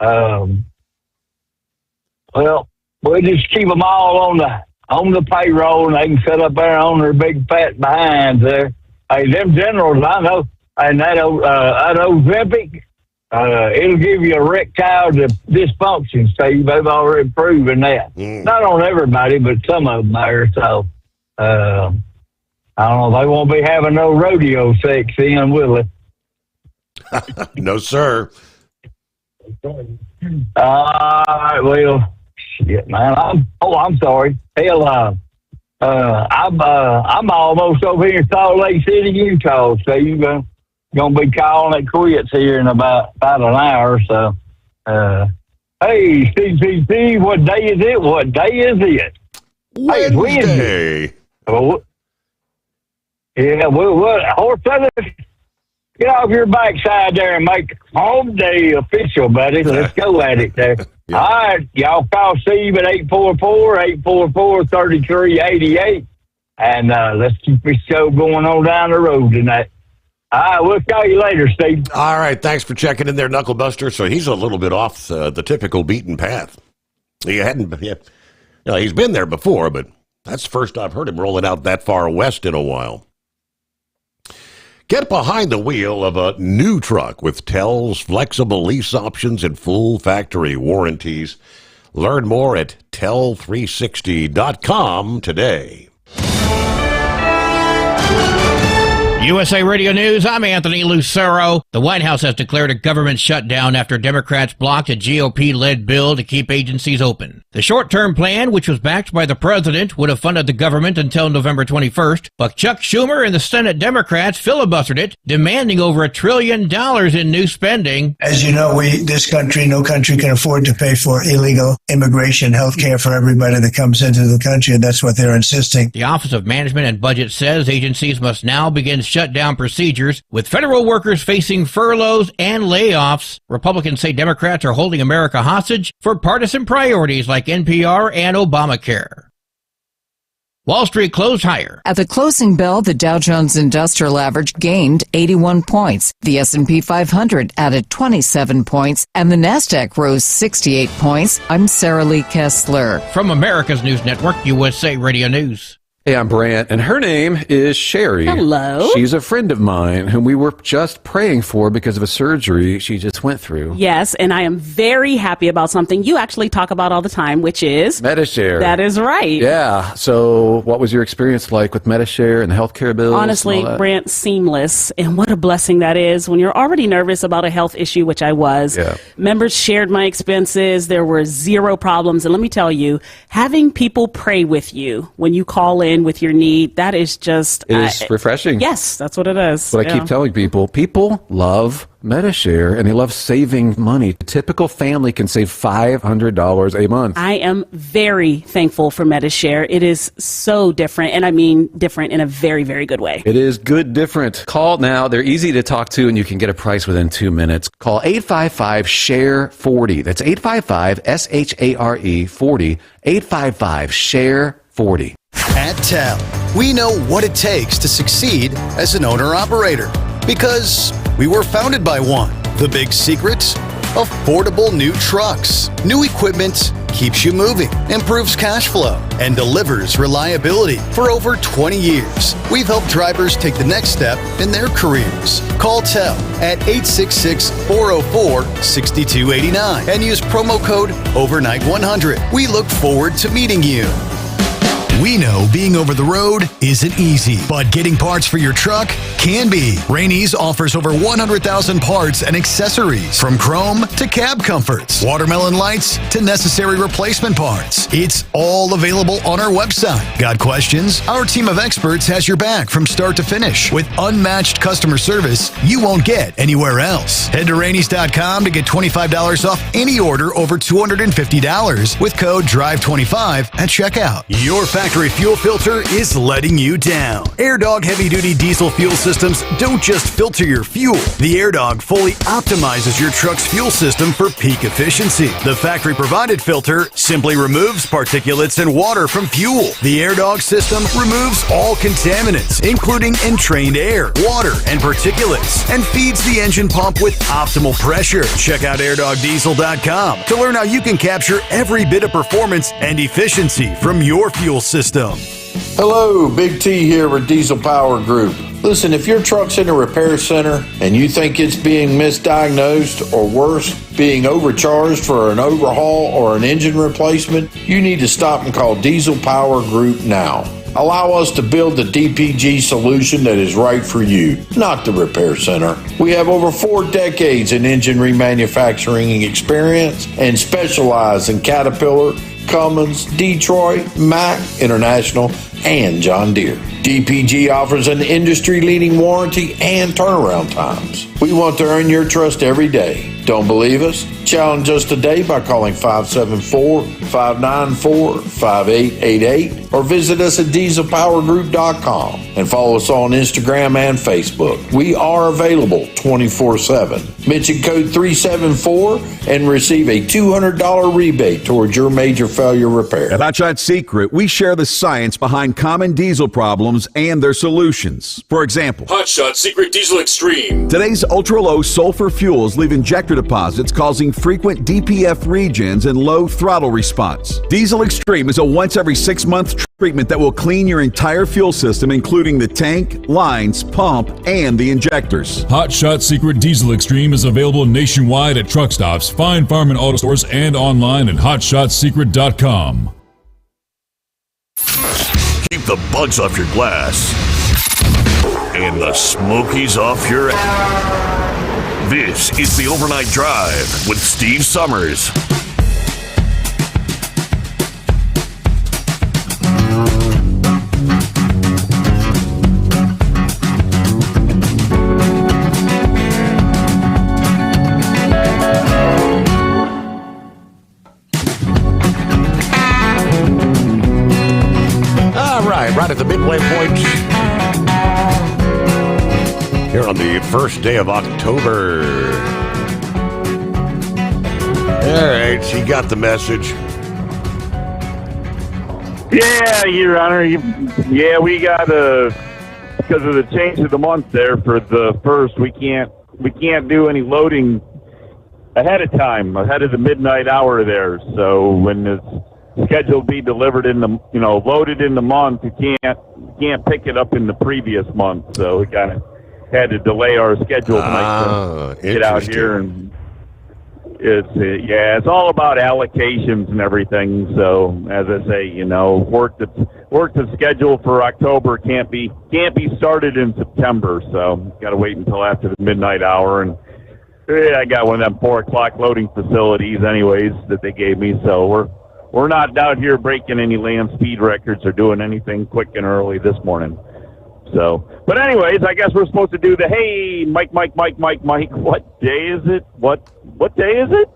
know. Well, we'll just keep them all on the payroll, and they can sit up there on their big fat behinds there. Hey, them generals, I know, and that Ozempic, it'll give you erectile dysfunction, Steve. They've already proven that. Not on everybody, but some of them there. So, I don't know. They won't be having no rodeo sex in, will they? No, sir. All right, well, shit, man. I'm sorry. Hell, I'm almost over here in Salt Lake City, Utah. So you're gonna be calling it quits here in about an hour. So, hey, Steve, what day is it? What day is it? Wednesday. Hey, it's Wednesday. Oh, yeah, what horse feathers? Get off your backside there and make home day official, buddy. Let's go at it there. Yeah. All right, y'all call Steve at 844-844-3388, and let's keep this show going on down the road tonight. All right, we'll call you later, Steve. All right, thanks for checking in there, Knucklebuster. So he's a little bit off the typical beaten path. He's been there before, but that's the first I've heard him rolling out that far west in a while. Get behind the wheel of a new truck with TEL's flexible lease options and full factory warranties. Learn more at tel360.com today. USA Radio News, I'm Anthony Lucero. The White House has declared a government shutdown after Democrats blocked a GOP-led bill to keep agencies open. The short-term plan, which was backed by the president, would have funded the government until November 21st, but Chuck Schumer and the Senate Democrats filibustered it, demanding over $1 trillion in new spending. As you know, no country can afford to pay for illegal immigration, health care for everybody that comes into the country, and that's what they're insisting. The Office of Management and Budget says agencies must now begin shutdown procedures, with federal workers facing furloughs and layoffs. Republicans say Democrats are holding America hostage for partisan priorities like NPR and Obamacare. Wall Street closed higher. At the closing bell, the Dow Jones Industrial Average gained 81 points. The S&P 500 added 27 points, and the Nasdaq rose 68 points. I'm Sarah Lee Kessler. From America's News Network, USA Radio News. Hey, I'm Brant, and her name is Sherry. Hello. She's a friend of mine whom we were just praying for because of a surgery she just went through. Yes, and I am very happy about something you actually talk about all the time, which is Medishare. That is right. Yeah. So what was your experience like with Medishare and the healthcare bills? Honestly, Brant, seamless. And what a blessing that is when you're already nervous about a health issue, which I was. Yeah. Members shared my expenses. There were zero problems. And let me tell you, having people pray with you when you call in with your need, that is just... It is refreshing. Yes, that's what it is. But I keep telling people love Medishare and they love saving money. A typical family can save $500 a month. I am very thankful for Medishare. It is so different, and I mean different in a very, very good way. It is good different. Call now. They're easy to talk to, and you can get a price within 2 minutes. Call 855-SHARE-40. That's 855-SHARE-40. 855-SHARE-40. At TEL, we know what it takes to succeed as an owner-operator because we were founded by one. The big secret? Affordable new trucks. New equipment keeps you moving, improves cash flow, and delivers reliability. For over 20 years, we've helped drivers take the next step in their careers. Call TEL at 866-404-6289 and use promo code OVERNIGHT100. We look forward to meeting you. We know being over the road isn't easy, but getting parts for your truck can be. Rainey's offers over 100,000 parts and accessories, from chrome to cab comforts, watermelon lights to necessary replacement parts. It's all available on our website. Got questions? Our team of experts has your back from start to finish with unmatched customer service you won't get anywhere else. Head to Rainey's.com to get $25 off any order over $250 with code DRIVE25 at checkout. Your factory fuel filter is letting you down. AirDog heavy-duty diesel fuel systems don't just filter your fuel. The AirDog fully optimizes your truck's fuel system for peak efficiency. The factory-provided filter simply removes particulates and water from fuel. The AirDog system removes all contaminants, including entrained air, water, and particulates, and feeds the engine pump with optimal pressure. Check out airdogdiesel.com to learn how you can capture every bit of performance and efficiency from your fuel system. Hello, Big T here with Diesel Power Group. Listen, if your truck's in a repair center and you think it's being misdiagnosed or worse, being overcharged for an overhaul or an engine replacement, you need to stop and call Diesel Power Group now. Allow us to build the DPG solution that is right for you, not the repair center. We have over 4 decades in engine remanufacturing experience and specialize in Caterpillar, Cummins, Detroit, Mack, International, and John Deere. DPG offers an industry-leading warranty and turnaround times. We want to earn your trust every day. Don't believe us? Challenge us today by calling 574-594-5888 or visit us at dieselpowergroup.com and follow us on Instagram and Facebook. We are available 24/7. Mention code 374 and receive a $200 rebate towards your major failure repair. At Hotshot Secret, we share the science behind common diesel problems and their solutions. For example, Hotshot Secret Diesel Extreme. Today's ultra-low sulfur fuels leave injector deposits causing frequent DPF regens and low throttle response. Diesel Extreme is a once every 6-month treatment that will clean your entire fuel system, including the tank, lines, pump, and the injectors. Hotshot Secret Diesel Extreme is available nationwide at truck stops, fine farm and auto stores, and online at hotshotsecret.com. Keep the bugs off your glass and the smokies off your ass. This is the Overnight Drive with Steve Sommers. Right at the midway point here on the first day of October. All right, you got the message. Yeah, Your Honor. Yeah, we got because of the change of the month there for the first, we can't do any loading ahead of time, ahead of the midnight hour there. So when it's scheduled to be delivered in the, loaded in the month, you can't pick it up in the previous month. So we kind of had to delay our schedule tonight to get out here, and it's all about allocations and everything. So as I say, work that's scheduled for October can't be started in September. So got to wait until after the midnight hour, and I got one of them 4 o'clock loading facilities anyways that they gave me. So we're not out here breaking any land speed records or doing anything quick and early this morning. So, but anyways, I guess we're supposed to do the, hey, Mike, what day is it? What day is it?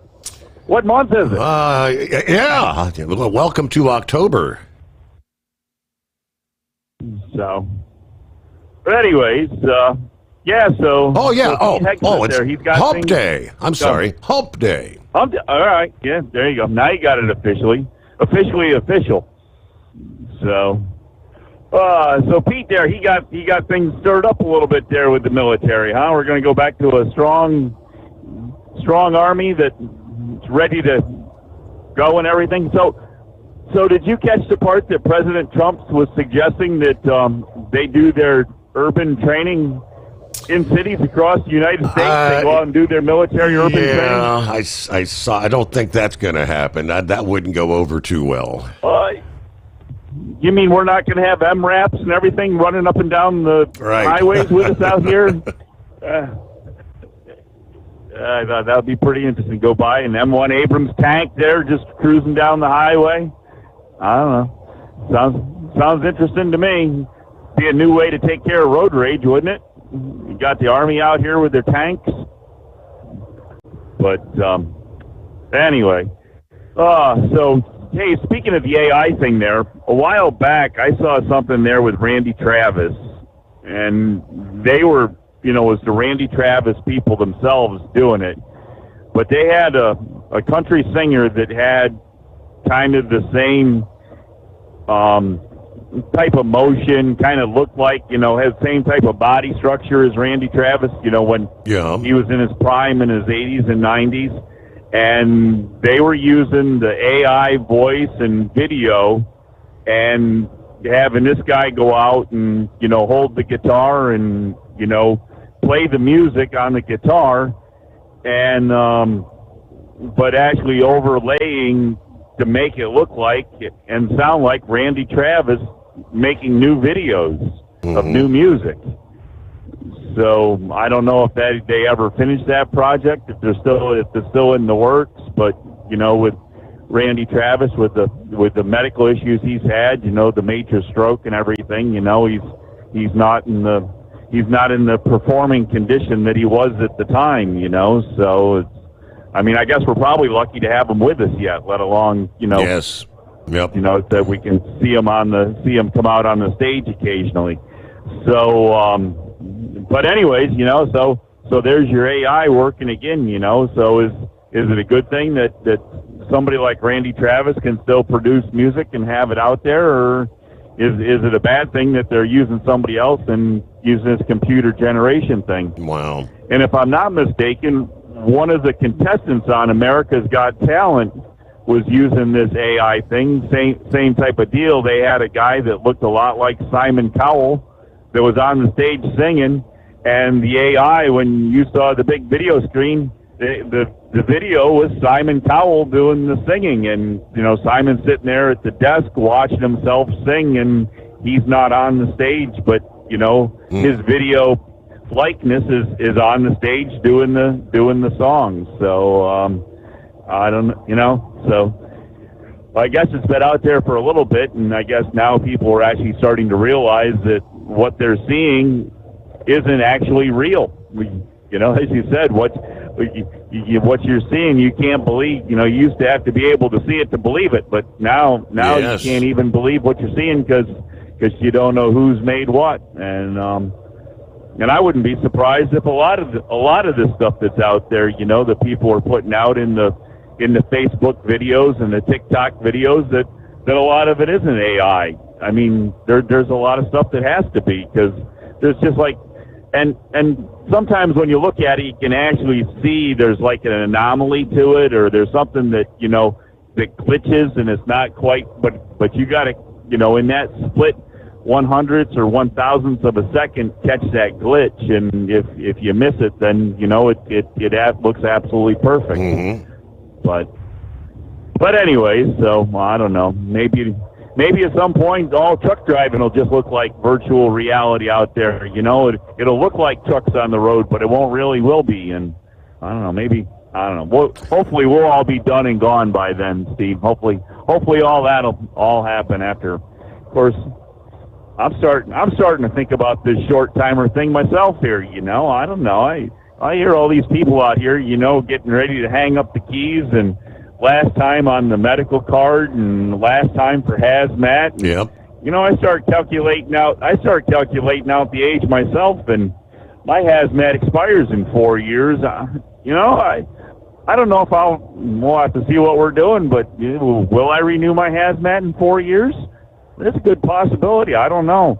What month is it? Yeah. Welcome to October. So, but anyways, yeah, so. Oh, yeah. So it's He's got Hump things. Day. I'm sorry. Hump Day. All right. Yeah, there you go. Now you got it officially official. So. So Pete there, he got things stirred up a little bit there with the military, huh? We're going to go back to a strong army that's ready to go and everything. So did you catch the part that President Trump was suggesting that they do their urban training in cities across the United States? They go out and do their military urban training? Yeah, I saw. I don't think that's going to happen. That wouldn't go over too well. You mean we're not going to have MRAPs and everything running up and down the highways with us out here? I thought that would be pretty interesting. Go by an M1 Abrams tank there just cruising down the highway. I don't know. Sounds interesting to me. Be a new way to take care of road rage, wouldn't it? You got the Army out here with their tanks. But anyway. So... Hey, speaking of the AI thing there, a while back I saw something there with Randy Travis, and they were, it was the Randy Travis people themselves doing it, but they had a country singer that had kind of the same type of motion, kind of looked like, has the same type of body structure as Randy Travis, when he was in his prime in his 80s and 90s. And they were using the AI voice and video and having this guy go out and, hold the guitar and, play the music on the guitar and, but actually overlaying to make it look like and sound like Randy Travis making new videos of new music. So I don't know if they ever finished that project, if it's still in the works. But with Randy Travis, with the medical issues he's had, the major stroke and everything, he's not in the performing condition that he was at the time. So I guess we're probably lucky to have him with us yet, let alone Yes. Yep. That we can see him come out on the stage occasionally. So. But anyways, so there's your AI working again, so is it a good thing that somebody like Randy Travis can still produce music and have it out there, or is it a bad thing that they're using somebody else and using this computer generation thing? Wow. And if I'm not mistaken, one of the contestants on America's Got Talent was using this AI thing, same type of deal. They had a guy that looked a lot like Simon Cowell that was on the stage singing, and the AI, when you saw the big video screen, the video was Simon Cowell doing the singing, and Simon's sitting there at the desk watching himself sing, and he's not on the stage, but his video likeness is on the stage doing the song. So I don't so I guess it's been out there for a little bit, and I guess now people are actually starting to realize that what they're seeing isn't actually real. As you said, what you're seeing, you can't believe. You used to have to be able to see it to believe it, but now Yes. you can't even believe what you're seeing because you don't know who's made what. And I wouldn't be surprised if a lot of this stuff that's out there, that people are putting out in the Facebook videos and the TikTok videos, that that a lot of it isn't AI. I mean, there's a lot of stuff that has to be, because there's just like, and sometimes when you look at it, you can actually see there's like an anomaly to it, or there's something that, you know, that glitches and it's not quite, but you got to, you know, in that split 100ths or 1000ths of a second, catch that glitch, and if you miss it, then, you know, it looks absolutely perfect. But anyways, so I don't know, maybe at some point all truck driving will just look like virtual reality out there. You know, it'll look like trucks on the road, but it will be. And I don't know, maybe, I don't know. Hopefully we'll all be done and gone by then, Steve. Hopefully all that'll all happen after. Of course, I'm starting to think about this short timer thing myself here. You know, I don't know. I hear all these people out here, you know, getting ready to hang up the keys, and last time on the medical card, and last time for hazmat. Yep. You know, I start calculating out the age myself, and my hazmat expires in 4 years. You know, I don't know if we'll have to see what we're doing, but will I renew my hazmat in 4 years? That's a good possibility. I don't know.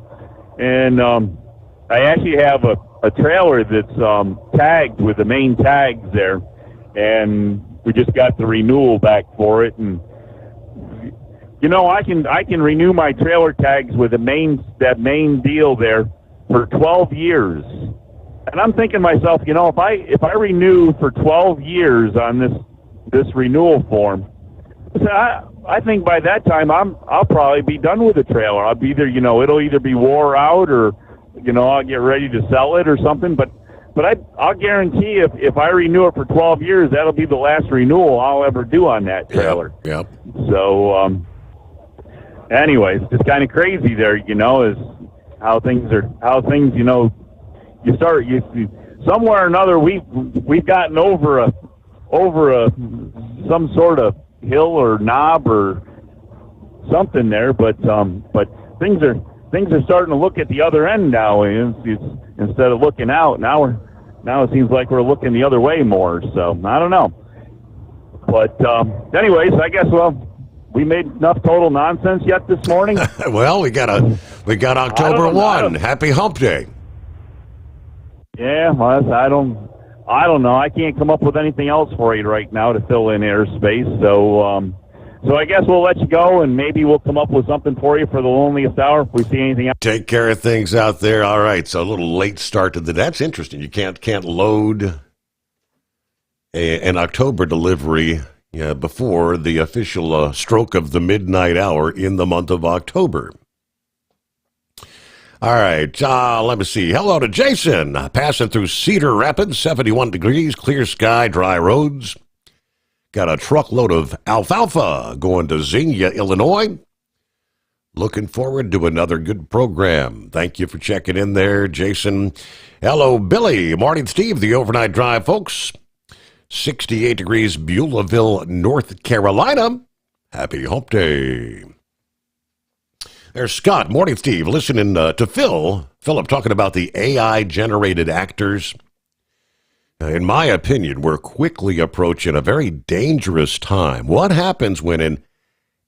And I actually have a trailer that's tagged with the main tags there, and we just got the renewal back for it. And you know, I can renew my trailer tags with that main deal there for 12 years. And I'm thinking to myself, you know, if I renew for 12 years on this renewal form, I think by that time I'll probably be done with the trailer. I'll be either, you know, it'll either be wore out, or, you know, I'll get ready to sell it or something. But I'll guarantee if I renew it for 12 years, that'll be the last renewal I'll ever do on that trailer. Yep. So, anyways, it's kind of crazy there, you know, is how things, you know, you somewhere or another we've gotten over some sort of hill or knob or something there, but things are starting to look at the other end now. Instead of looking out, now it seems like we're looking the other way more. So I don't know, but anyways, I guess we made enough total nonsense yet this morning. Well, we got October 1. Happy Hump Day. Yeah, well, I don't know. I can't come up with anything else for you right now to fill in airspace. So I guess we'll let you go, and maybe we'll come up with something for you for the loneliest hour if we see anything else. Take care of things out there. All right, so a little late start to that's interesting. You can't load an October delivery before the official stroke of the midnight hour in the month of October. All right, let me see. Hello to Jason, passing through Cedar Rapids, 71 degrees, clear sky, dry roads. Got a truckload of alfalfa going to Xenia, Illinois. Looking forward to another good program. Thank you for checking in there, Jason. Hello, Billy, Marty, Steve, the overnight drive, folks. 68 degrees, Beulahville, North Carolina. Happy Hump Day. There's Scott, morning, Steve, listening to Philip talking about the AI-generated actors. In my opinion, we're quickly approaching a very dangerous time. What happens when an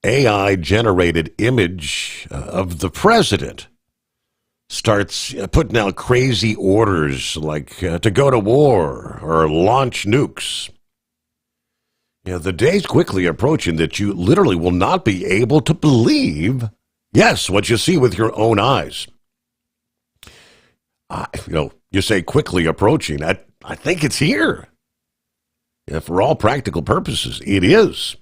AI-generated image of the president starts putting out crazy orders like to go to war or launch nukes? The day's quickly approaching that you literally will not be able to believe what you see with your own eyes. You say quickly approaching. I think it's here. For all practical purposes, it is.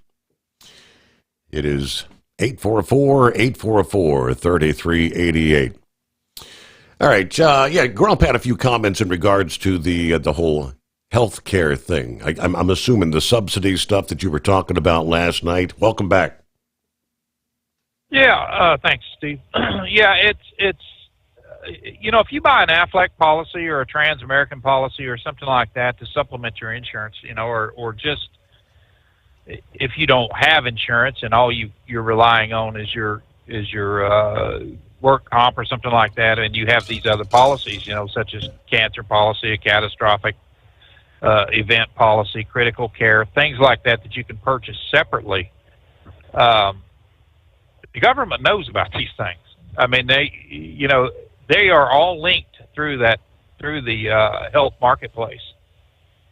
It is 844-844-3388. All right. Grump had a few comments in regards to the whole health care thing. I'm assuming the subsidy stuff that you were talking about last night. Welcome back. Yeah, thanks, Steve. It's if you buy an Aflac policy or a Trans-American policy or something like that to supplement your insurance, or just if you don't have insurance and all you're relying on is your work comp or something like that, and you have these other policies, such as cancer policy, a catastrophic event policy, critical care, things like that you can purchase separately. The government knows about these things. I mean, they are all linked through the health marketplace.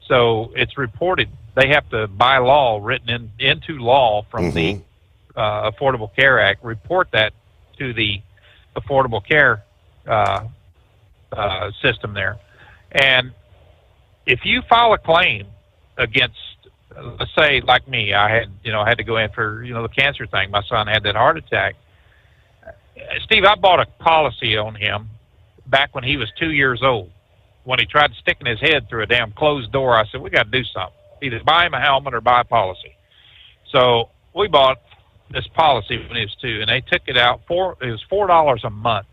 So it's reported. They have to, by law, written into law from the Affordable Care Act, report that to the Affordable Care system there. And if you file a claim against, let's say, like me, I had to go in for the cancer thing. My son had that heart attack. Steve, I bought a policy on him back when he was 2 years old. When he tried sticking his head through a damn closed door, I said, we got to do something. Either buy him a helmet or buy a policy. So we bought this policy when he was 2, and they took it out it was $4 a month.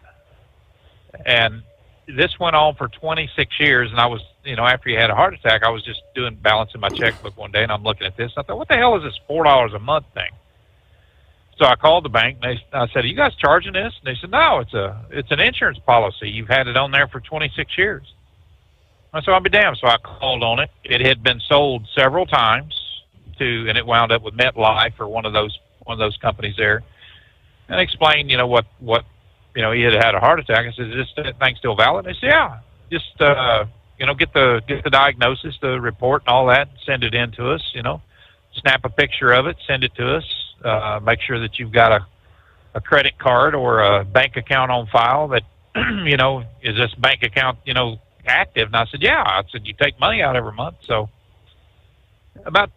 And this went on for 26 years, and I was, after he had a heart attack, I was just balancing my checkbook one day, and I'm looking at this. I thought, what the hell is this $4 a month thing? So I called the bank, and I said, are you guys charging this? And they said, no, it's an insurance policy. You've had it on there for 26 years. I said, I'll be damned. So I called on it. It had been sold several times and it wound up with MetLife or one of those companies there. And I explained, what he had a heart attack. I said, is this thing still valid? And they said, yeah. Just get the diagnosis, the report, and all that. Send it in to us. Snap a picture of it, send it to us. Make sure that you've got a credit card or a bank account on file. That is this bank account active? And I said, yeah. I said, you take money out every month. So about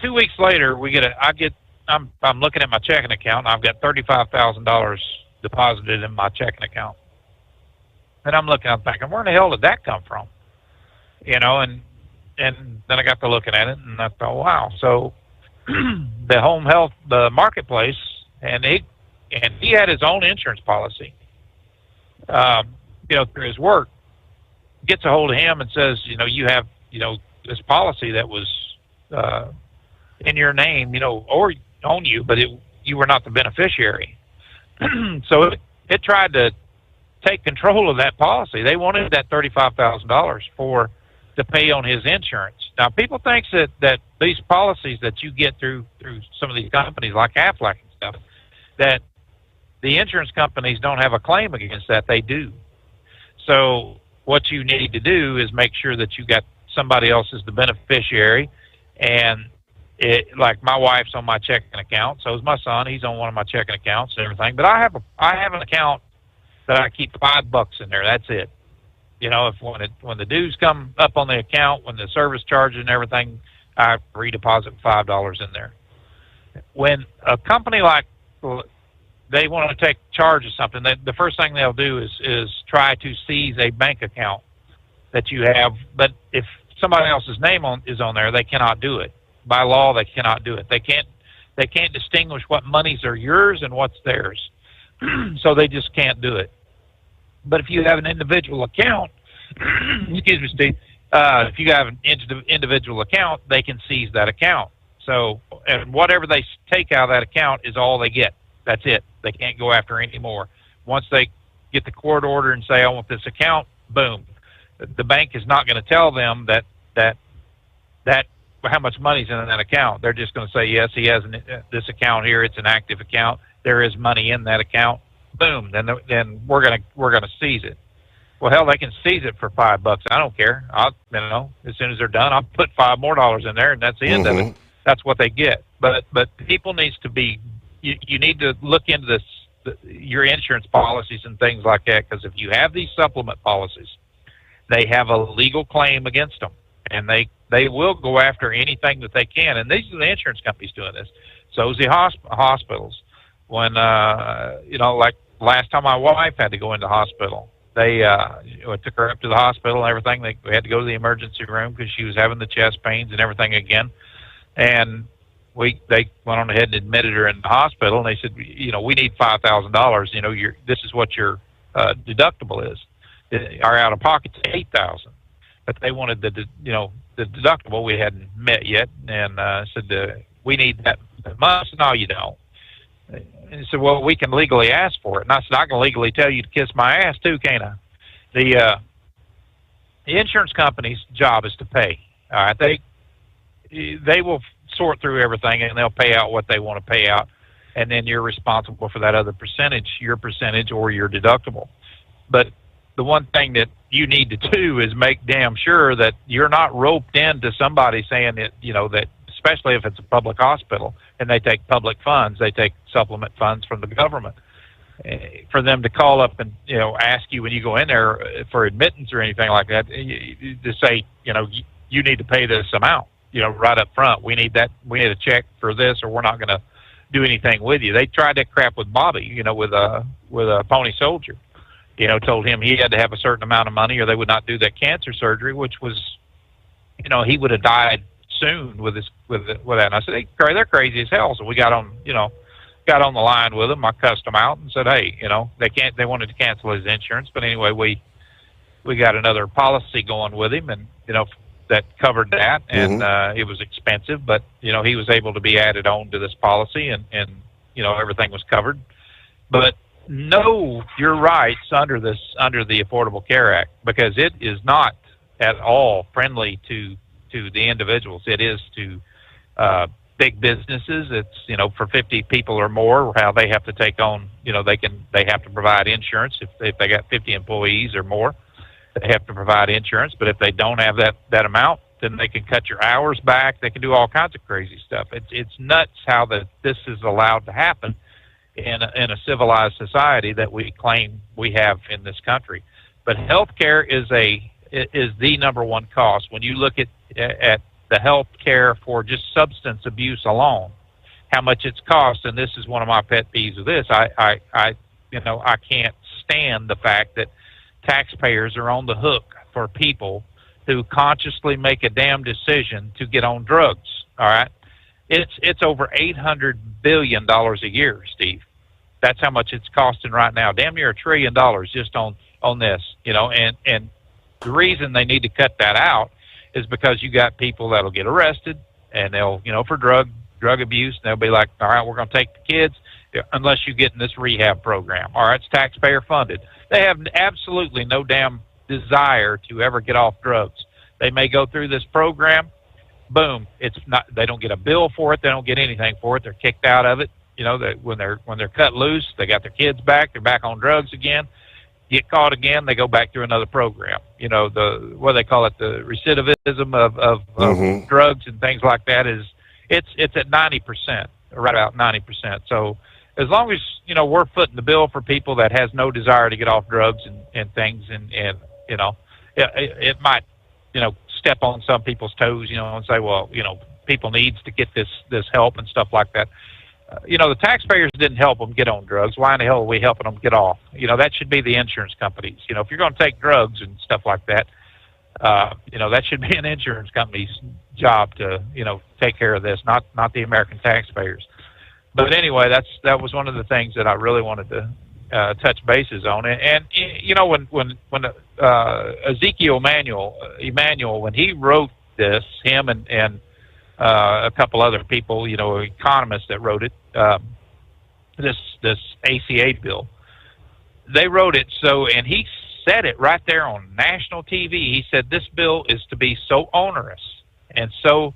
2 weeks later, I'm looking at my checking account, and I've got $35,000 deposited in my checking account. And I'm thinking, where in the hell did that come from? And then I got to looking at it, and I thought, wow. So the home health, the marketplace, and he had his own insurance policy, through his work, gets a hold of him and says, you have, this policy that was in your name, or on you, but you were not the beneficiary. So it tried to take control of that policy. They wanted that $35,000 to pay on his insurance. Now, people think that these policies that you get through some of these companies like Aflac and stuff, that the insurance companies don't have a claim against that. They do. So what you need to do is make sure that you got somebody else as the beneficiary. And like my wife's on my checking account, so is my son. He's on one of my checking accounts and everything. But I have an account that I keep $5 in there. That's it. When the dues come up on the account, when the service charges and everything, I redeposit $5 in there. When a company like they want to take charge of something, the first thing they'll do is try to seize a bank account that you have. But if somebody else's name is on there, they cannot do it. By law, they cannot do it. They can't distinguish what monies are yours and what's theirs. So they just can't do it. But if you have an individual account, excuse me, Steve, if you have an individual account, they can seize that account. So, and whatever they take out of that account is all they get. That's it. They can't go after any more. Once they get the court order and say, I want this account, boom. The bank is not going to tell them that how much money's in that account. They're just going to say, yes, he has this account here. It's an active account. There is money in that account. Boom. Then we're gonna seize it. Well, hell, they can seize it for $5. I don't care. As soon as they're done, I'll put $5 more in there, and that's the end of it. That's what they get. But people needs to be. You need to look into your insurance policies and things like that, because if you have these supplement policies, they have a legal claim against them, and they will go after anything that they can. And these are the insurance companies doing this. So is the hospitals. When like last time my wife had to go into hospital, they took her up to the hospital and everything. We had to go to the emergency room because she was having the chest pains and everything again. And they went on ahead and admitted her in the hospital, and they said, we need $5,000. This is what your deductible is. Our out of pocket's $8,000, but they wanted the deductible. We hadn't met yet, and said we need that much. No, you don't. And he said, well, we can legally ask for it. And I said, I can legally tell you to kiss my ass too, can't I? The insurance company's job is to pay. All right, they will sort through everything, and they'll pay out what they want to pay out. and then you're responsible for that other percentage, your percentage or your deductible. But the one thing that you need to do is make damn sure that you're not roped into somebody saying that, that especially if it's a public hospital and they take public funds, they take supplement funds from the government, for them to call up and, ask you when you go in there for admittance or anything like that, to say, you need to pay this amount, right up front. We need a check for this, or we're not going to do anything with you. They tried that crap with Bobby, with a Pony Soldier. Told him he had to have a certain amount of money or they would not do that cancer surgery, which was, he would have died soon with that. And I said, they're crazy as hell. So we got on the line with them. I cussed them out and said, hey, they wanted to cancel his insurance. But anyway, we got another policy going with him, and, that covered that. And, it was expensive, but, he was able to be added on to this policy, and everything was covered. But know your rights under the Affordable Care Act, because it is not at all friendly to the individuals. It is to big businesses. It's for 50 people or more, how they have to take on, they have to provide insurance if they got 50 employees or more. They have to provide insurance, but if they don't have that amount, then they can cut your hours back. They can do all kinds of crazy stuff. It's nuts how this is allowed to happen in a civilized society that we claim we have in this country. But healthcare is the number one cost. When you look at the health care for just substance abuse alone, how much it's cost, and this is one of my pet peeves of this. I can't stand the fact that taxpayers are on the hook for people who consciously make a damn decision to get on drugs. All right, it's over $800 billion a year, Steve. That's how much it's costing right now. Damn near $1 trillion just on this. And the reason they need to cut that out is because you got people that'll get arrested, and they'll, for drug abuse, and they'll be like, all right, we're going to take the kids unless you get in this rehab program. All right, it's taxpayer funded. They have absolutely no damn desire to ever get off drugs. They may go through this program, boom, they don't get a bill for it, they don't get anything for it, they're kicked out of it. That when they're cut loose, they got their kids back, they're back on drugs again. Get caught again, they go back through another program. What they call it, the recidivism of drugs and things like that it's at 90%, right about 90%. So as long as we're footing the bill for people that has no desire to get off drugs and things, and it might step on some people's toes, and say, well, people needs to get this help and stuff like that. The taxpayers didn't help them get on drugs. Why in the hell are we helping them get off? That should be the insurance companies. If you're going to take drugs and stuff like that, that should be an insurance company's job to, take care of this, not the American taxpayers. But anyway, that was one of the things that I really wanted to touch bases on. And when Ezekiel Emanuel, when he wrote this, him and a couple other people, economists that wrote it, this ACA bill. They wrote it and he said it right there on national TV. He said this bill is to be so onerous and so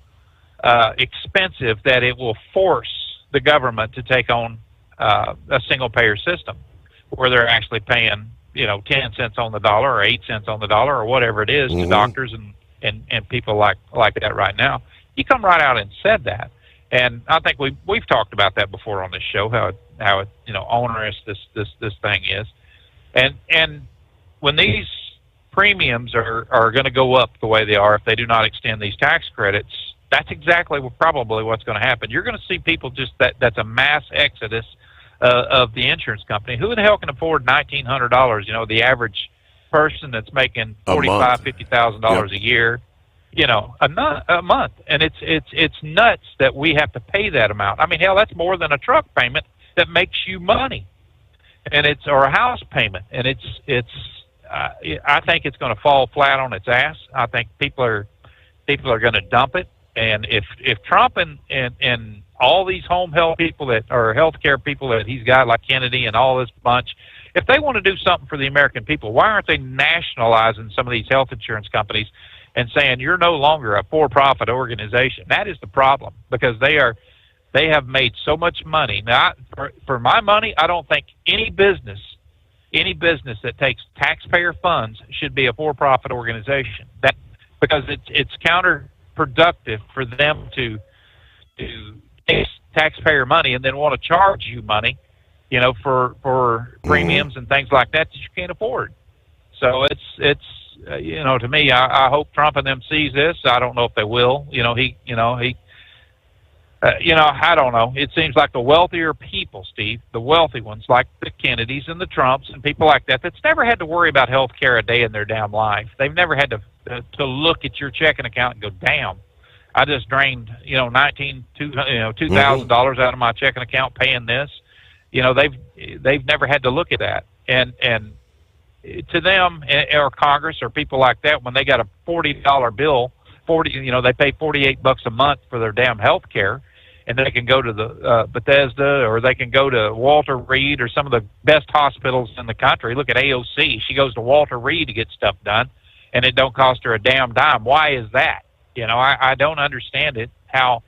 expensive that it will force the government to take on a single-payer system where they're actually paying, 10 cents on the dollar or 8 cents on the dollar or whatever it is to doctors and people like that right now. He come right out and said that, and I think we've talked about that before on this show, how it onerous this thing is, and when these premiums are going to go up the way they are if they do not extend these tax credits, that's exactly probably what's going to happen. You're going to see people that's a mass exodus of the insurance company. Who the hell can afford $1,900? The average person that's making $50,000 a year. A month, and it's nuts that we have to pay that amount. I mean, hell, that's more than a truck payment that makes you money, and or a house payment, and I think it's going to fall flat on its ass. I think people are going to dump it, and if Trump and all these home health people that are healthcare people that he's got, like Kennedy and all this bunch, if they want to do something for the American people, why aren't they nationalizing some of these health insurance companies and saying you're no longer a for-profit organization? That is the problem, because they are They have made so much money. Now, for my money, I don't think any business that takes taxpayer funds should be a for-profit organization. That because it's counterproductive for them to take taxpayer money and then want to charge you money, for premiums and things like that you can't afford. So it's to me, I hope Trump and them sees this. I don't know if they will. I don't know. It seems like the wealthier people, Steve, the wealthy ones, like the Kennedys and the Trumps and people like that, that's never had to worry about health care a day in their damn life. They've never had to look at your checking account and go, damn, I just drained, $2,000 out of my checking account paying this. They've never had to look at that. And to them or Congress or people like that, when they got a $40 bill, they pay $48 a month for their damn health care, and they can go to the Bethesda, or they can go to Walter Reed or some of the best hospitals in the country. Look at AOC. She goes to Walter Reed to get stuff done, and it don't cost her a damn dime. Why is that? I don't understand it, how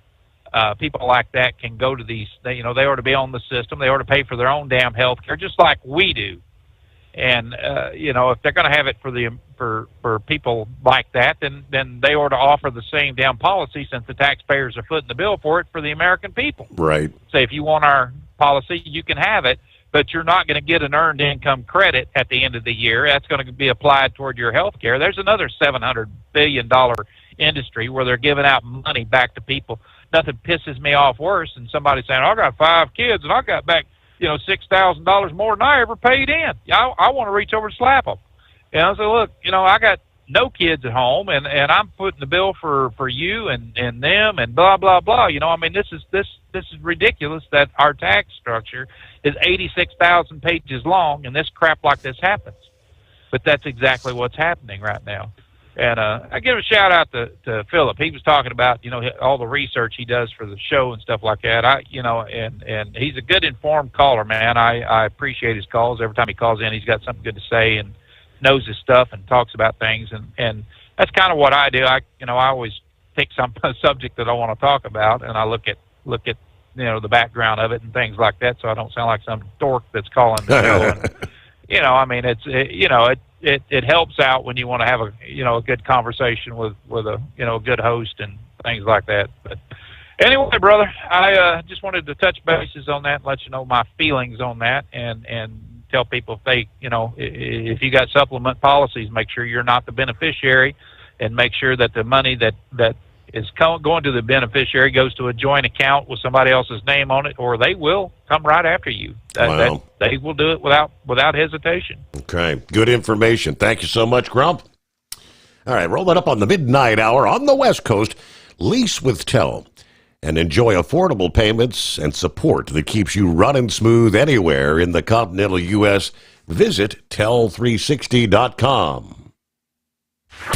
people like that can go to these, they ought to be on the system. They ought to pay for their own damn health care, just like we do. And, if they're going to have it for people like that, then they ought to offer the same damn policy, since the taxpayers are footing the bill for it, for the American people. Right. Say, if you want our policy, you can have it, but you're not going to get an earned income credit at the end of the year. That's going to be applied toward your health care. There's another $700 billion industry where they're giving out money back to people. Nothing pisses me off worse than somebody saying, I got 5 kids and I got back $6,000 more than I ever paid in. I want to reach over and slap them. I say, look, I got no kids at home, and I'm footing the bill for you and them and blah blah blah. This is ridiculous that our tax structure is 86,000 pages long, and this crap like this happens. But that's exactly what's happening right now. And I give a shout out to Philip. He was talking about all the research he does for the show and stuff like that. And he's a good informed caller, man. I appreciate his calls. Every time he calls in, he's got something good to say and knows his stuff and talks about things. And that's kind of what I do. I always pick a subject that I want to talk about, and I look at the background of it and things like that, so I don't sound like some dork that's calling the show. And, it helps out when you want to have a good conversation with a good host and things like that. But anyway, brother, I just wanted to touch bases on that and let you know my feelings on that, and tell people if you got supplement policies, make sure you're not the beneficiary, and make sure that the money that is going to the beneficiary goes to a joint account with somebody else's name on it, or they will come right after you. Wow. They will do it without hesitation. Okay, good information. Thank you so much, Grump. All right, roll that up on the midnight hour on the West Coast. Lease with Tel and enjoy affordable payments and support that keeps you running smooth anywhere in the continental U.S. Visit tel360.com.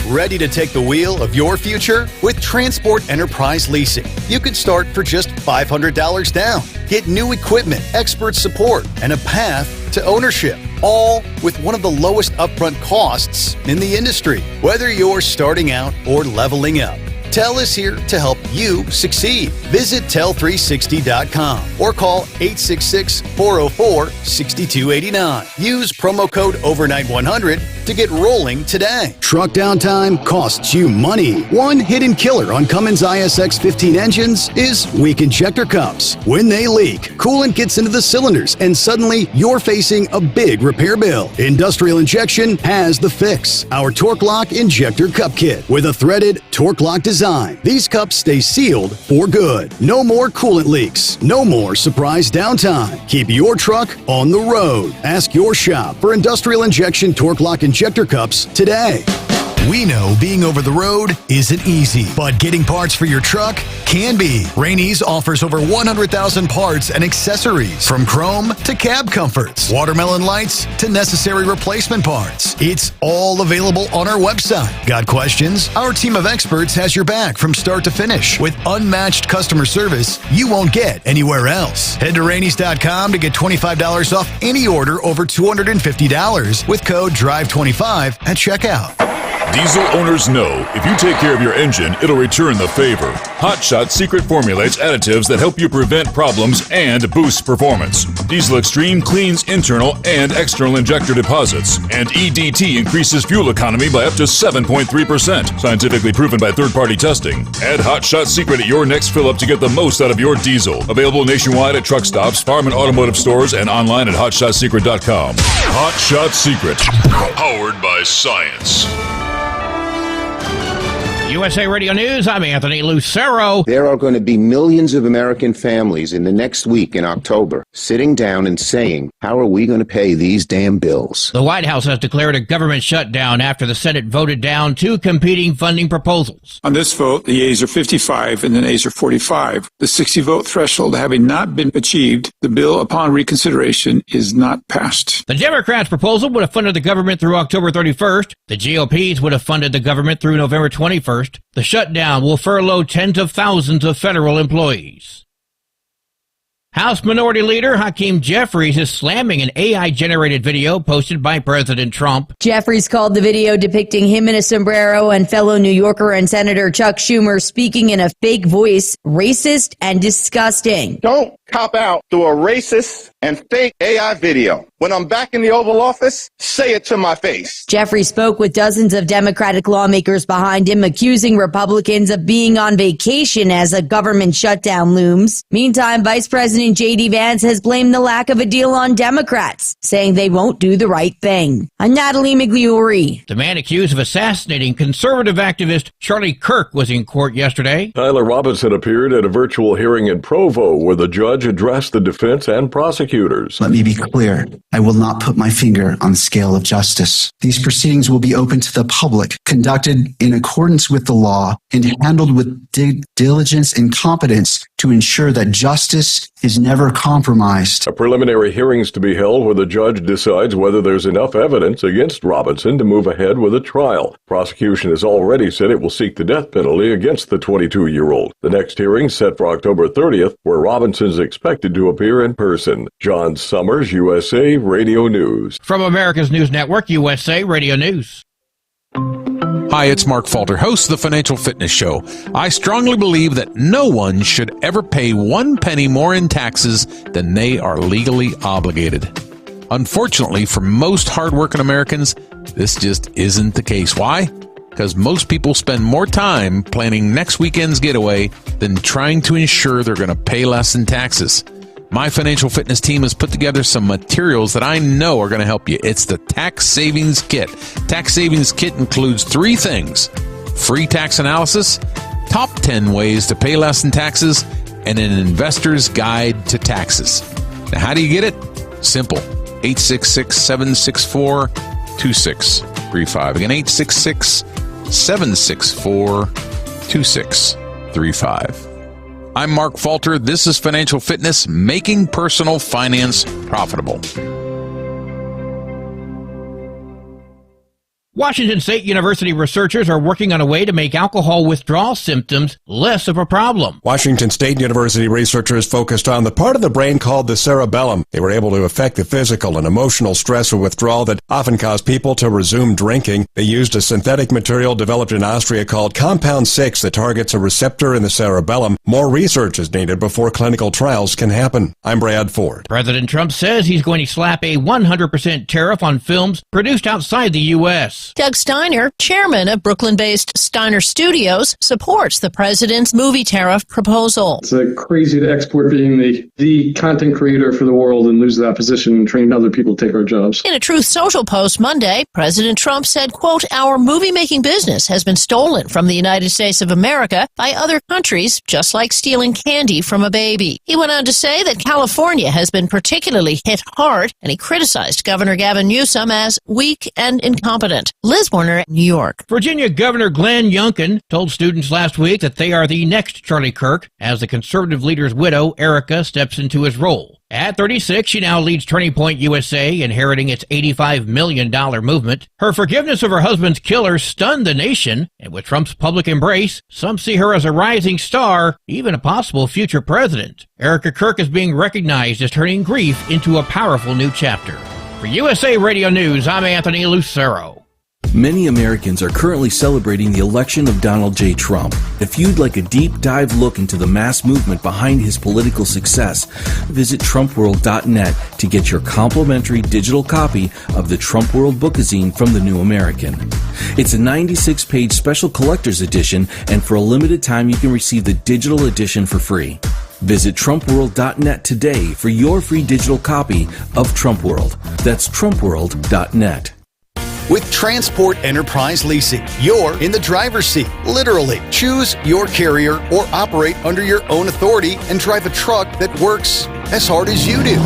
Ready to take the wheel of your future? With Transport Enterprise Leasing, you can start for just $500 down. Get new equipment, expert support, and a path to ownership, all with one of the lowest upfront costs in the industry. Whether you're starting out or leveling up, Tel is here to help you succeed. Visit tel360.com or call 866-404-6289. Use promo code overnight100 to get rolling today. Truck downtime costs you money. One hidden killer on Cummins ISX 15 engines is weak injector cups. When they leak, coolant gets into the cylinders and suddenly you're facing a big repair bill. Industrial Injection has the fix. Our Torque Lock Injector Cup Kit with a threaded Torque Lock design. These cups stay sealed for good. No more coolant leaks. No more surprise downtime. Keep your truck on the road. Ask your shop for Industrial Injection Torque Lock Injector Cups today. We know being over the road isn't easy, but getting parts for your truck can be. Rainey's offers over 100,000 parts and accessories, from chrome to cab comforts, watermelon lights to necessary replacement parts. It's all available on our website. Got questions? Our team of experts has your back from start to finish with unmatched customer service you won't get anywhere else. Head to Rainey's.com to get $25 off any order over $250 with code DRIVE25 at checkout. Diesel owners know if you take care of your engine, it'll return the favor. Hot Shot Secret formulates additives that help you prevent problems and boost performance. Diesel Extreme cleans internal and external injector deposits, and EDT increases fuel economy by up to 7.3%, scientifically proven by third-party testing. Add Hot Shot Secret at your next fill-up to get the most out of your diesel. Available nationwide at truck stops, farm and automotive stores, and online at hotshotsecret.com. Hot Shot Secret, powered by science. USA Radio News, I'm Anthony Lucero. There are going to be millions of American families in the next week in October sitting down and saying, how are we going to pay these damn bills? The White House has declared a government shutdown after the Senate voted down two competing funding proposals. On this vote, the yeas are 55 and the nays are 45. The 60-vote threshold having not been achieved, the bill upon reconsideration is not passed. The Democrats' proposal would have funded the government through October 31st. The GOP's would have funded the government through November 21st. The shutdown will furlough tens of thousands of federal employees. House Minority Leader Hakeem Jeffries is slamming an AI-generated video posted by President Trump. Jeffries called the video depicting him in a sombrero and fellow New Yorker and Senator Chuck Schumer speaking in a fake voice racist and disgusting. Don't cop out to a racist and fake AI video. When I'm back in the Oval Office, say it to my face. Jeffries spoke with dozens of Democratic lawmakers behind him, accusing Republicans of being on vacation as a government shutdown looms. Meantime, Vice President J.D. Vance has blamed the lack of a deal on Democrats, saying they won't do the right thing. I'm Natalie Migliori. The man accused of assassinating conservative activist Charlie Kirk was in court yesterday. Tyler Robinson appeared at a virtual hearing in Provo where the judge addressed the defense and prosecutors. Let me be clear. I will not put my finger on the scale of justice. These proceedings will be open to the public, conducted in accordance with the law, and handled with diligence and competence to ensure that justice is never compromised. A preliminary hearing is to be held where the judge decides whether there's enough evidence against Robinson to move ahead with a trial. Prosecution has already said it will seek the death penalty against the 22-year-old. The next hearing is set for October 30th, where Robinson is expected to appear in person. John Sommers, USA Radio News. From America's News Network, USA Radio News. Hi, it's Mark Falter, host of the Financial Fitness Show. I strongly believe that no one should ever pay 1 penny more in taxes than they are legally obligated. Unfortunately, for most hardworking Americans, this just isn't the case. Why? Because most people spend more time planning next weekend's getaway than trying to ensure they're going to pay less in taxes. My financial fitness team has put together some materials that I know are going to help you. It's the Tax Savings Kit. Tax Savings Kit includes 3 things: free tax analysis, top 10 ways to pay less in taxes, and an investor's guide to taxes. Now, how do you get it? Simple. 866-764-2635. Again, 866-764-2635. I'm Mark Falter. This is Financial Fitness, making personal finance profitable. Washington State University researchers are working on a way to make alcohol withdrawal symptoms less of a problem. Washington State University researchers focused on the part of the brain called the cerebellum. They were able to affect the physical and emotional stress of withdrawal that often cause people to resume drinking. They used a synthetic material developed in Austria called Compound 6 that targets a receptor in the cerebellum. More research is needed before clinical trials can happen. I'm Brad Ford. President Trump says he's going to slap a 100% tariff on films produced outside the U.S. Doug Steiner, chairman of Brooklyn-based Steiner Studios, supports the president's movie tariff proposal. It's crazy to export being the content creator for the world and lose that position and train other people to take our jobs. In a Truth Social post Monday, President Trump said, quote, "Our movie-making business has been stolen from the United States of America by other countries, just like stealing candy from a baby." He went on to say that California has been particularly hit hard, and he criticized Governor Gavin Newsom as weak and incompetent. Liz Warner, New York. Virginia Governor Glenn Youngkin told students last week that they are the next Charlie Kirk as the conservative leader's widow, Erica, steps into his role. At 36, she now leads Turning Point USA, inheriting its $85 million movement. Her forgiveness of her husband's killer stunned the nation, and with Trump's public embrace, some see her as a rising star, even a possible future president. Erica Kirk is being recognized as turning grief into a powerful new chapter. For USA Radio News, I'm Anthony Lucero. Many Americans are currently celebrating the election of Donald J. Trump. If you'd like a deep dive look into the mass movement behind his political success, visit TrumpWorld.net to get your complimentary digital copy of the Trump World Bookazine from the New American. It's a 96-page special collector's edition, and for a limited time you can receive the digital edition for free. Visit TrumpWorld.net today for your free digital copy of Trump World. That's TrumpWorld.net. With Transport Enterprise Leasing, you're in the driver's seat, literally. Choose your carrier or operate under your own authority and drive a truck that works as hard as you do.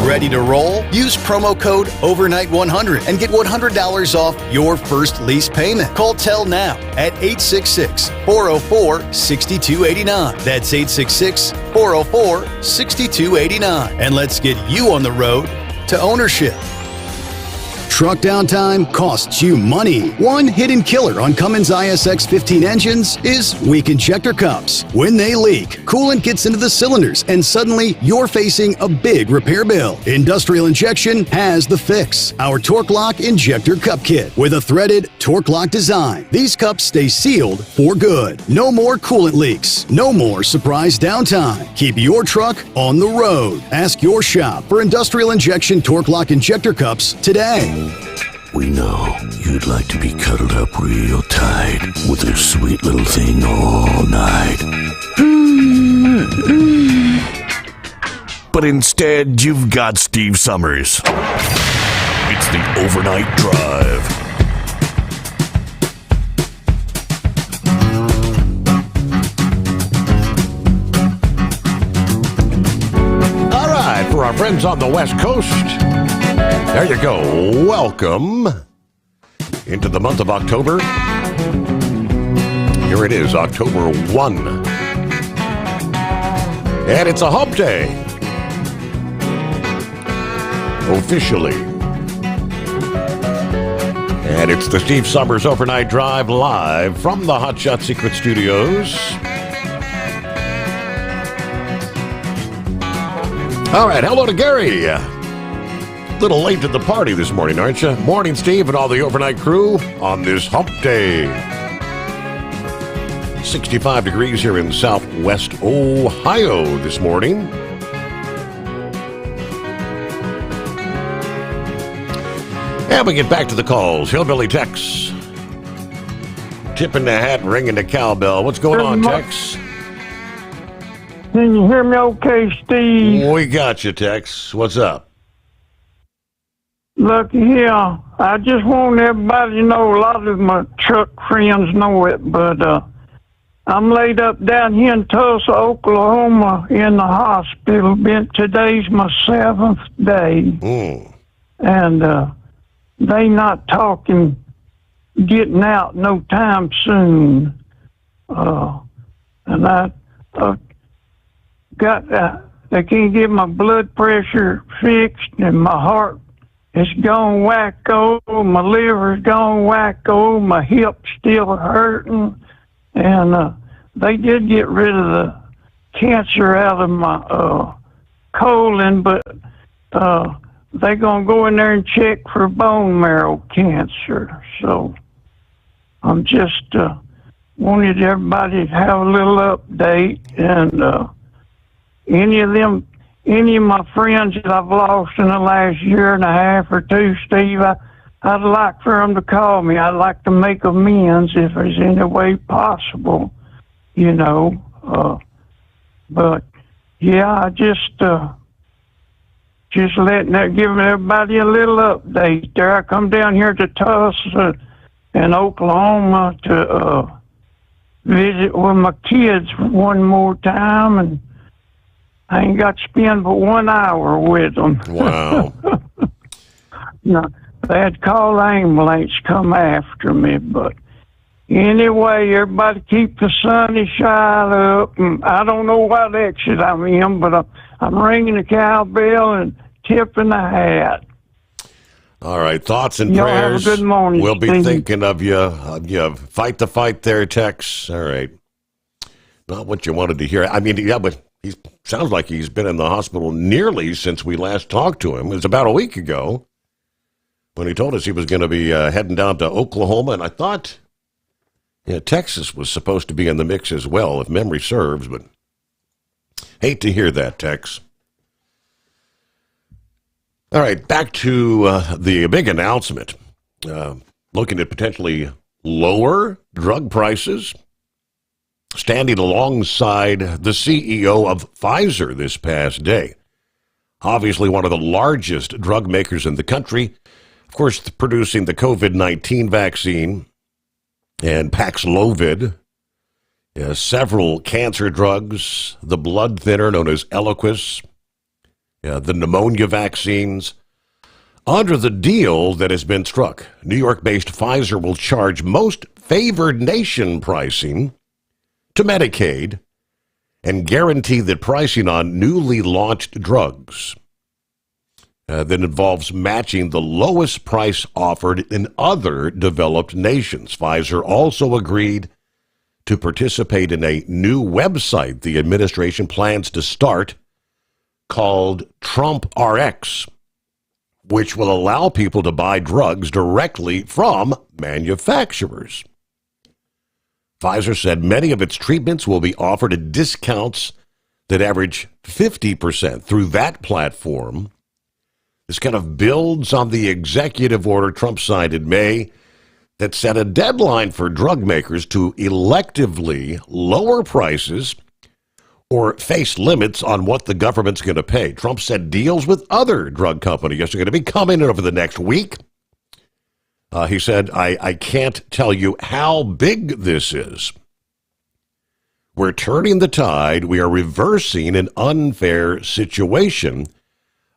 Ready to roll? Use promo code OVERNIGHT100 and get $100 off your first lease payment. Call TEL now at 866-404-6289. That's 866-404-6289. And let's get you on the road to ownership. Truck downtime costs you money. One hidden killer on Cummins ISX-15 engines is weak injector cups. When they leak, coolant gets into the cylinders and suddenly you're facing a big repair bill. Industrial Injection has the fix. Our Torque Lock Injector Cup Kit with a threaded Torque Lock design. These cups stay sealed for good. No more coolant leaks. No more surprise downtime. Keep your truck on the road. Ask your shop for Industrial Injection Torque Lock Injector Cups today. We know you'd like to be cuddled up real tight with a sweet little thing all night. But instead, you've got Steve Summers. It's the Overnight Drive. All right, for our friends on the West Coast, there you go. Welcome into the month of October. Here it is, October 1. And it's a hump day. Officially. And it's the Steve Summers Overnight Drive live from the Hot Shot Secret Studios. All right, hello to Gary. Little late to the party this morning, aren't you? Morning, Steve, and all the overnight crew on this hump day. 65 degrees here in Southwest Ohio this morning. And we get back to the calls. Hillbilly Tex. Tipping the hat and ringing the cowbell. What's going on, Tex? Can you hear me okay, Steve? We got you, Tex. What's up? Look here, I just want everybody to know, a lot of my truck friends know it, but I'm laid up down here in Tulsa, Oklahoma in the hospital. Today's my 7th day. And they not talking getting out no time soon. And I they can't get my blood pressure fixed and my heart it's gone wacko, my liver's gone wacko, my hip's still hurting, and they did get rid of the cancer out of my colon, but they're going to go in there and check for bone marrow cancer. So I'm just wanted everybody to have a little update, and any of my friends that I've lost in the last year and a half or two, Steve, I'd like for them to call me. I'd like to make amends if there's any way possible, you know. But yeah, I just giving everybody a little update there. I come down here to Tulsa and Oklahoma to visit with my kids one more time, and I ain't got to spend but 1 hour with them. Wow. No, they had to call the ambulance come after me, but anyway, everybody keep the sunny side up. And I don't know what exit I'm in, but I'm ringing the cowbell and tipping the hat. All right, thoughts and Y'all prayers. have a good morning, We'll be Steve. thinking of you. Fight the fight there, Tex. All right. Not what you wanted to hear. I mean, yeah, but he sounds like he's been in the hospital nearly since we last talked to him. It was about a week ago. when he told us he was going to be heading down to Oklahoma, and I thought Texas was supposed to be in the mix as well, if memory serves, but hate to hear that, Tex. All right, back to the big announcement. Looking at potentially lower drug prices. Standing alongside the CEO of Pfizer this past day. Obviously one of the largest drug makers in the country. Of course, producing the COVID-19 vaccine and Paxlovid. Several cancer drugs. The blood thinner known as Eliquis. The pneumonia vaccines. Under the deal that has been struck, New York-based Pfizer will charge most favored nation pricing to Medicaid and guarantee that pricing on newly launched drugs that involves matching the lowest price offered in other developed nations. Pfizer also agreed to participate in a new website the administration plans to start called Trump RX, which will allow people to buy drugs directly from manufacturers. Pfizer said many of its treatments will be offered at discounts that average 50% through that platform. This kind of builds on the executive order Trump signed in May that set a deadline for drug makers to electively lower prices or face limits on what the government's going to pay. Trump said deals with other drug companies are going to be coming over the next week. He said, I can't tell you how big this is. We're turning the tide. We are reversing an unfair situation,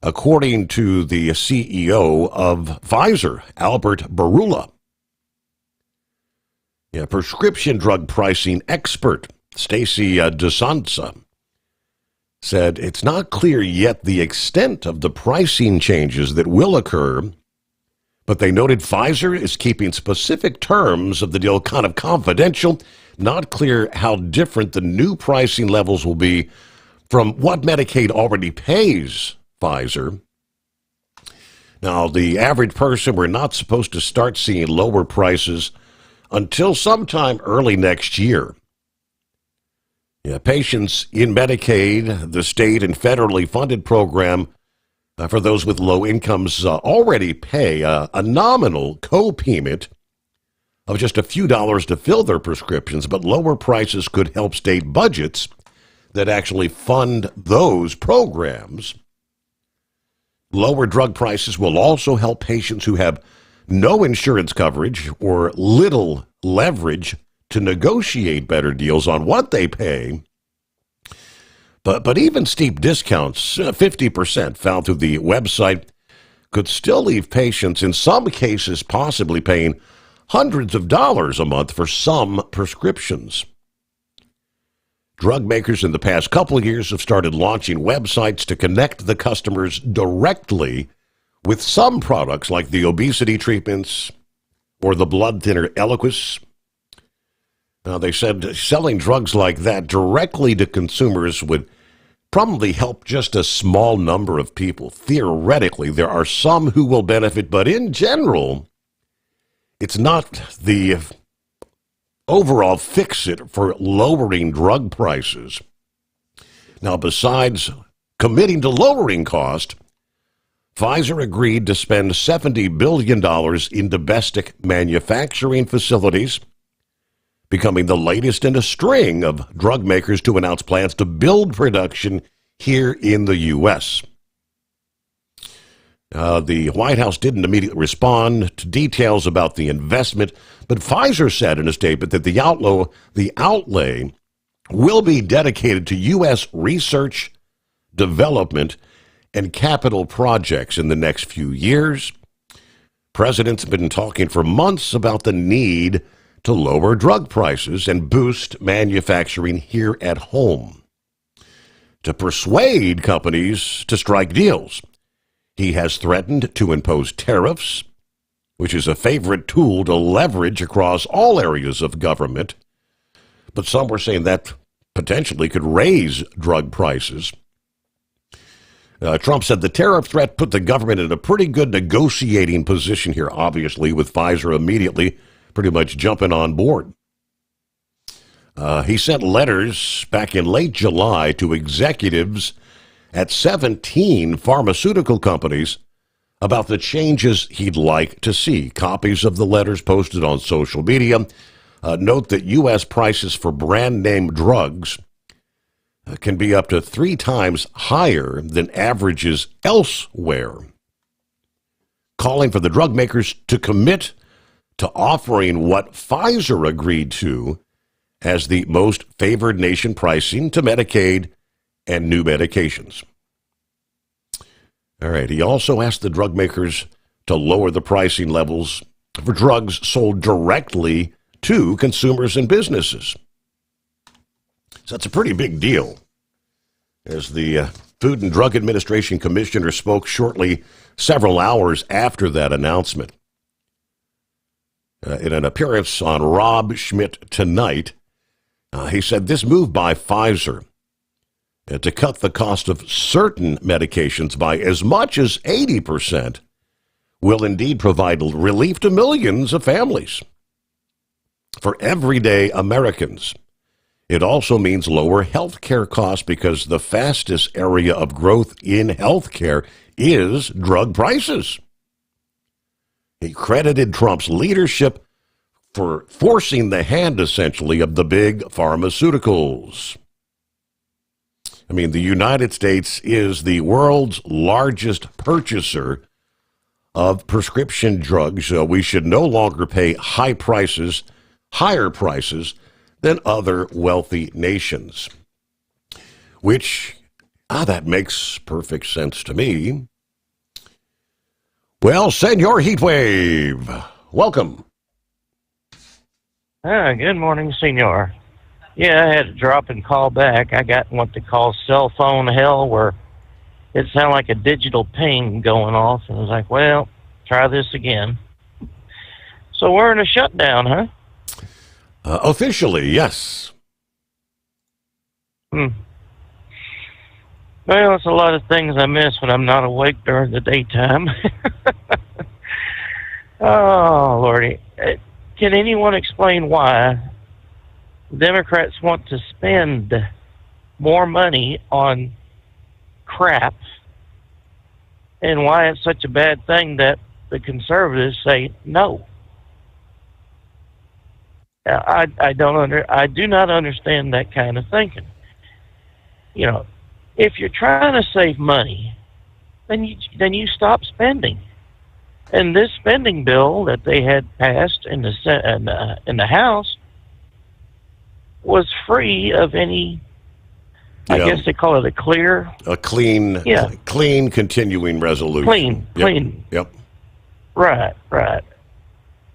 according to the CEO of Pfizer, Albert Bourla. Prescription drug pricing expert Stacy DeSanza said it's not clear yet the extent of the pricing changes that will occur, but they noted Pfizer is keeping specific terms of the deal kind of confidential. Not clear how different the new pricing levels will be from what Medicaid already pays Pfizer. Now, the average person, we're not supposed to start seeing lower prices until sometime early next year. Patients in Medicaid, the state and federally funded program for those with low incomes, already pay a nominal co-payment of just a few dollars to fill their prescriptions, but lower prices could help state budgets that actually fund those programs. Lower drug prices will also help patients who have no insurance coverage or little leverage to negotiate better deals on what they pay. But even steep discounts, 50% found through the website, could still leave patients, in some cases, possibly paying hundreds of dollars a month for some prescriptions. Drug makers in the past couple of years have started launching websites to connect the customers directly with some products like the obesity treatments or the blood thinner Eliquis. Now, they said selling drugs like that directly to consumers would probably help just a small number of people. Theoretically, there are some who will benefit, but in general, it's not the overall fix-it for lowering drug prices. Now, besides committing to lowering cost, Pfizer agreed to spend $70 billion in domestic manufacturing facilities, becoming the latest in a string of drug makers to announce plans to build production here in the U.S. The White House didn't immediately respond to details about the investment, but Pfizer said in a statement that the outlay will be dedicated to U.S. research, development, and capital projects in the next few years. President's been talking for months about the need to lower drug prices and boost manufacturing here at home, to persuade companies to strike deals. He has threatened to impose tariffs, which is a favorite tool to leverage across all areas of government. But some were saying that potentially could raise drug prices. Trump said the tariff threat put the government in a pretty good negotiating position here, obviously, with Pfizer immediately pretty much jumping on board. He sent letters back in late July to executives at 17 pharmaceutical companies about the changes he'd like to see. Copies of the letters posted on social media note that U.S. prices for brand name drugs can be up to 3 times higher than averages elsewhere, calling for the drug makers to commit to offering what Pfizer agreed to as the most favored nation pricing to Medicaid and new medications. All right, he also asked the drug makers to lower the pricing levels for drugs sold directly to consumers and businesses. So that's a pretty big deal. As the Food and Drug Administration Commissioner spoke shortly, several hours after that announcement. In an appearance on Rob Schmidt Tonight, he said this move by Pfizer to cut the cost of certain medications by as much as 80% will indeed provide relief to millions of families. For everyday Americans, it also means lower health care costs because the fastest area of growth in health care is drug prices. He credited Trump's leadership for forcing the hand, essentially, of the big pharmaceuticals. I mean, the United States is the world's largest purchaser of prescription drugs, so we should no longer pay higher prices than other wealthy nations. Which, that makes perfect sense to me. Well, Senor Heatwave, welcome. Good morning, Senor. Yeah, I had to drop and call back. I got what they call cell phone hell, where it sounded like a digital ping going off, and I was like, well, try this again. So we're in a shutdown, huh? Officially, yes. Well, it's a lot of things I miss when I'm not awake during the daytime. Oh, Lordy. Can anyone explain why Democrats want to spend more money on crap, and why it's such a bad thing that the conservatives say no? I do not understand that kind of thinking. You know, if you're trying to save money, then you stop spending. And this spending bill that they had passed in the House was free of any. I guess they call it a clean continuing resolution. Clean. Yep. Right.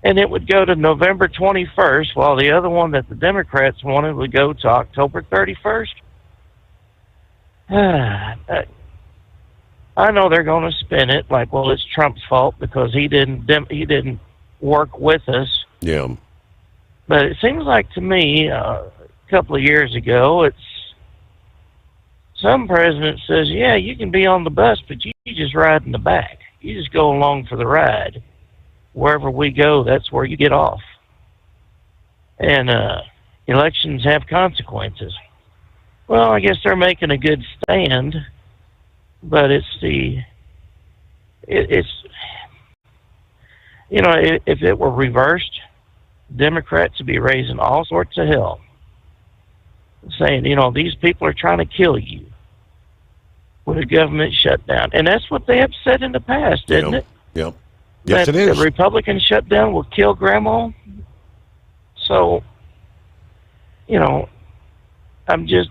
And it would go to November 21st, while the other one that the Democrats wanted would go to October 31st. I know they're going to spin it like, well, it's Trump's fault because he didn't work with us. Yeah. But it seems like to me, a couple of years ago, some president says, yeah, you can be on the bus, but you just ride in the back. You just go along for the ride. Wherever we go, that's where you get off. And elections have consequences. Well, I guess they're making a good stand, but if it were reversed, Democrats would be raising all sorts of hell, saying, these people are trying to kill you with a government shutdown. And that's what they have said in the past, isn't it? Yep. Yes, that it is. The Republican shutdown will kill Grandma. So,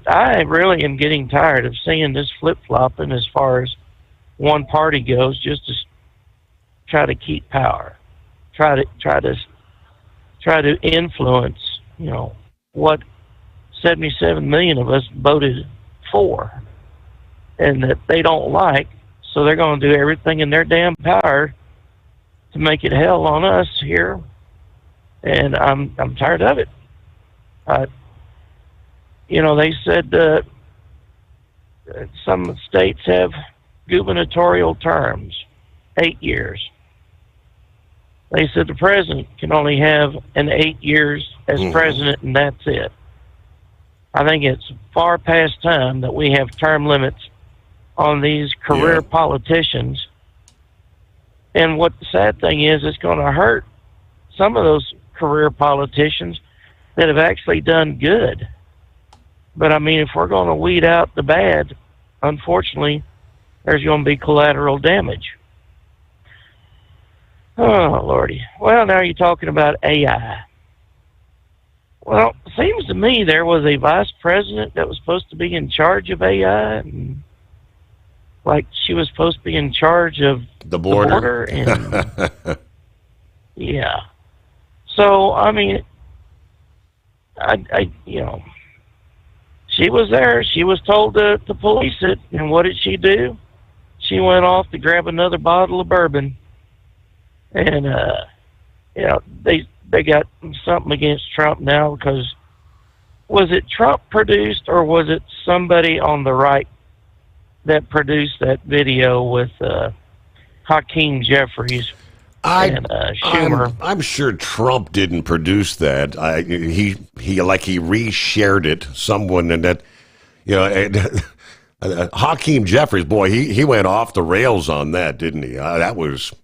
I really am getting tired of seeing this flip-flopping as far as one party goes, just to try to keep power, try to influence, what 77 million of us voted for, and that they don't like. So they're going to do everything in their damn power to make it hell on us here, and I'm tired of it. They said some states have gubernatorial terms, 8 years. They said the president can only have an 8 years as president, and that's it. I think it's far past time that we have term limits on these career politicians. And what the sad thing is, it's going to hurt some of those career politicians that have actually done good. But, I mean, if we're going to weed out the bad, unfortunately, there's going to be collateral damage. Oh, Lordy. Well, now you're talking about AI. Well, it seems to me there was a vice president that was supposed to be in charge of AI, and like she was supposed to be in charge of the border. And yeah. So, I mean, I she was there. She was told to police it, and what did she do? She went off to grab another bottle of bourbon, and they got something against Trump now because was it Trump produced or was it somebody on the right that produced that video with Hakeem Jeffries and Schumer? I'm sure Trump didn't produce that. He reshared it. Someone in that, Hakeem Jeffries, boy, he went off the rails on that, didn't he? That was.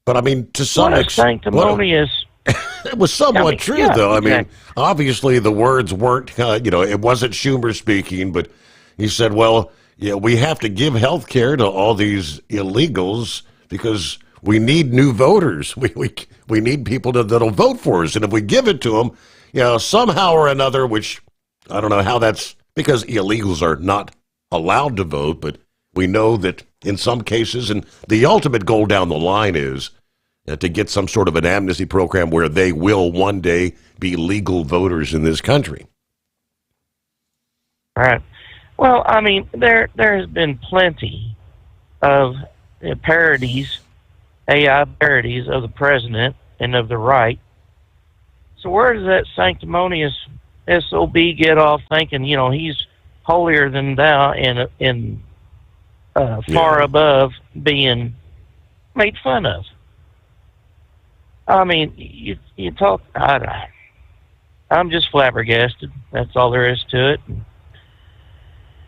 But I mean, to some extent, sanctimonious. It was somewhat true, though. I mean, obviously the words weren't, it wasn't Schumer speaking, but he said, well, we have to give health care to all these illegals because we need new voters. We need people that'll vote for us. And if we give it to them, somehow or another, which I don't know how that's because illegals are not allowed to vote, but we know that in some cases, and the ultimate goal down the line is to get some sort of an amnesty program where they will one day be legal voters in this country. All right. Well, I mean, there has been plenty of parodies, AI parodies of the president and of the right. So where does that sanctimonious SOB get off thinking, he's holier than thou and far above being made fun of? I mean, you talk. I'm just flabbergasted. That's all there is to it.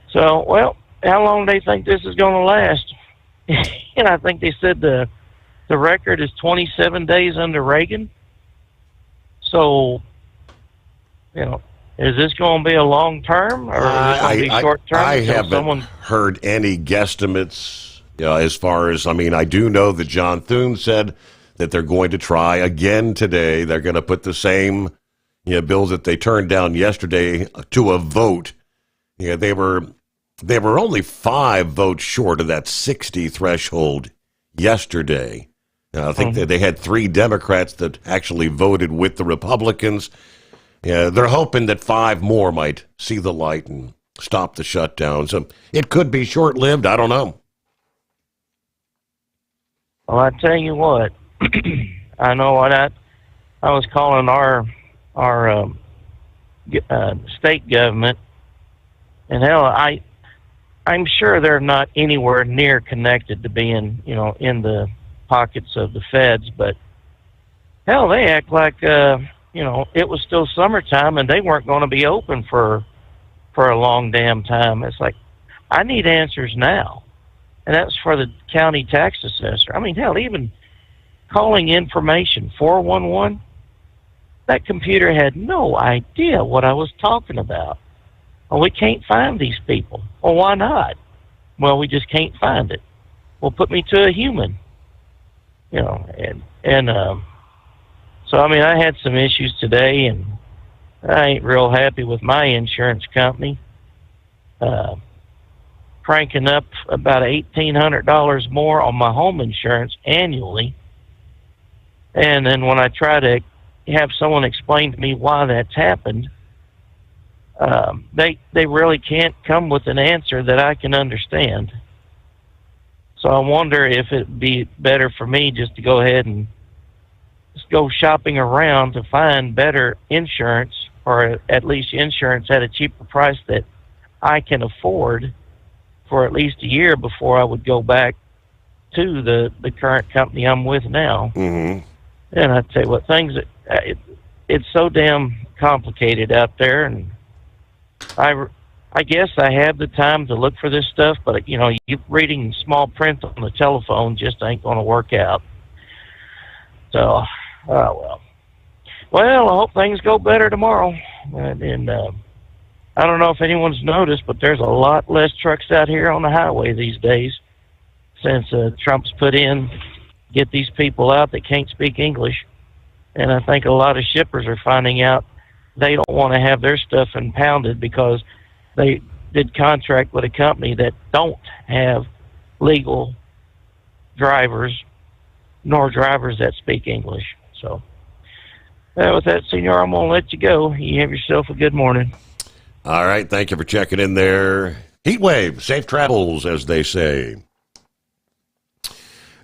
So, well, how long do they think this is going to last? And I think they said the record is 27 days under Reagan. So, is this going to be a long term or is it going to be short term? I haven't heard any guesstimates as far as. I mean, I do know that John Thune said that they're going to try again today. They're going to put the same bill that they turned down yesterday to a vote. They were only 5 votes short of that 60 threshold yesterday. I think that they had 3 Democrats that actually voted with the Republicans. They're hoping that 5 more might see the light and stop the shutdown. So it could be short-lived. I don't know. Well, I tell you what, I know what I was calling our state government, and hell, I'm sure they're not anywhere near connected to being, in the pockets of the feds, but hell, they act like, it was still summertime and they weren't going to be open for a long damn time. It's like, I need answers now. And that's for the county tax assessor. I mean, hell, even calling information, 411, that computer had no idea what I was talking about. Oh, we can't find these people. Well, why not? Well, we just can't find it. Well, put me to a human. So, I mean, I had some issues today, and I ain't real happy with my insurance company. Cranking up about $1,800 more on my home insurance annually. And then when I try to have someone explain to me why that's happened, they really can't come with an answer that I can understand. So I wonder if it'd be better for me just to go ahead and just go shopping around to find better insurance, or at least insurance at a cheaper price that I can afford, for at least a year before I would go back to the current company I'm with now. Mm-hmm. And I tell you what, it's so damn complicated out there, and I guess I have the time to look for this stuff, but you reading small print on the telephone just ain't going to work out. So, well, I hope things go better tomorrow. And I don't know if anyone's noticed, but there's a lot less trucks out here on the highway these days since Trump's put in get these people out that can't speak English. And I think a lot of shippers are finding out they don't want to have their stuff impounded because they did contract with a company that don't have legal drivers nor drivers that speak English. So with that, Senor, I'm going to let you go. You have yourself a good morning. All right. Thank you for checking in there. Heat wave, safe travels, as they say.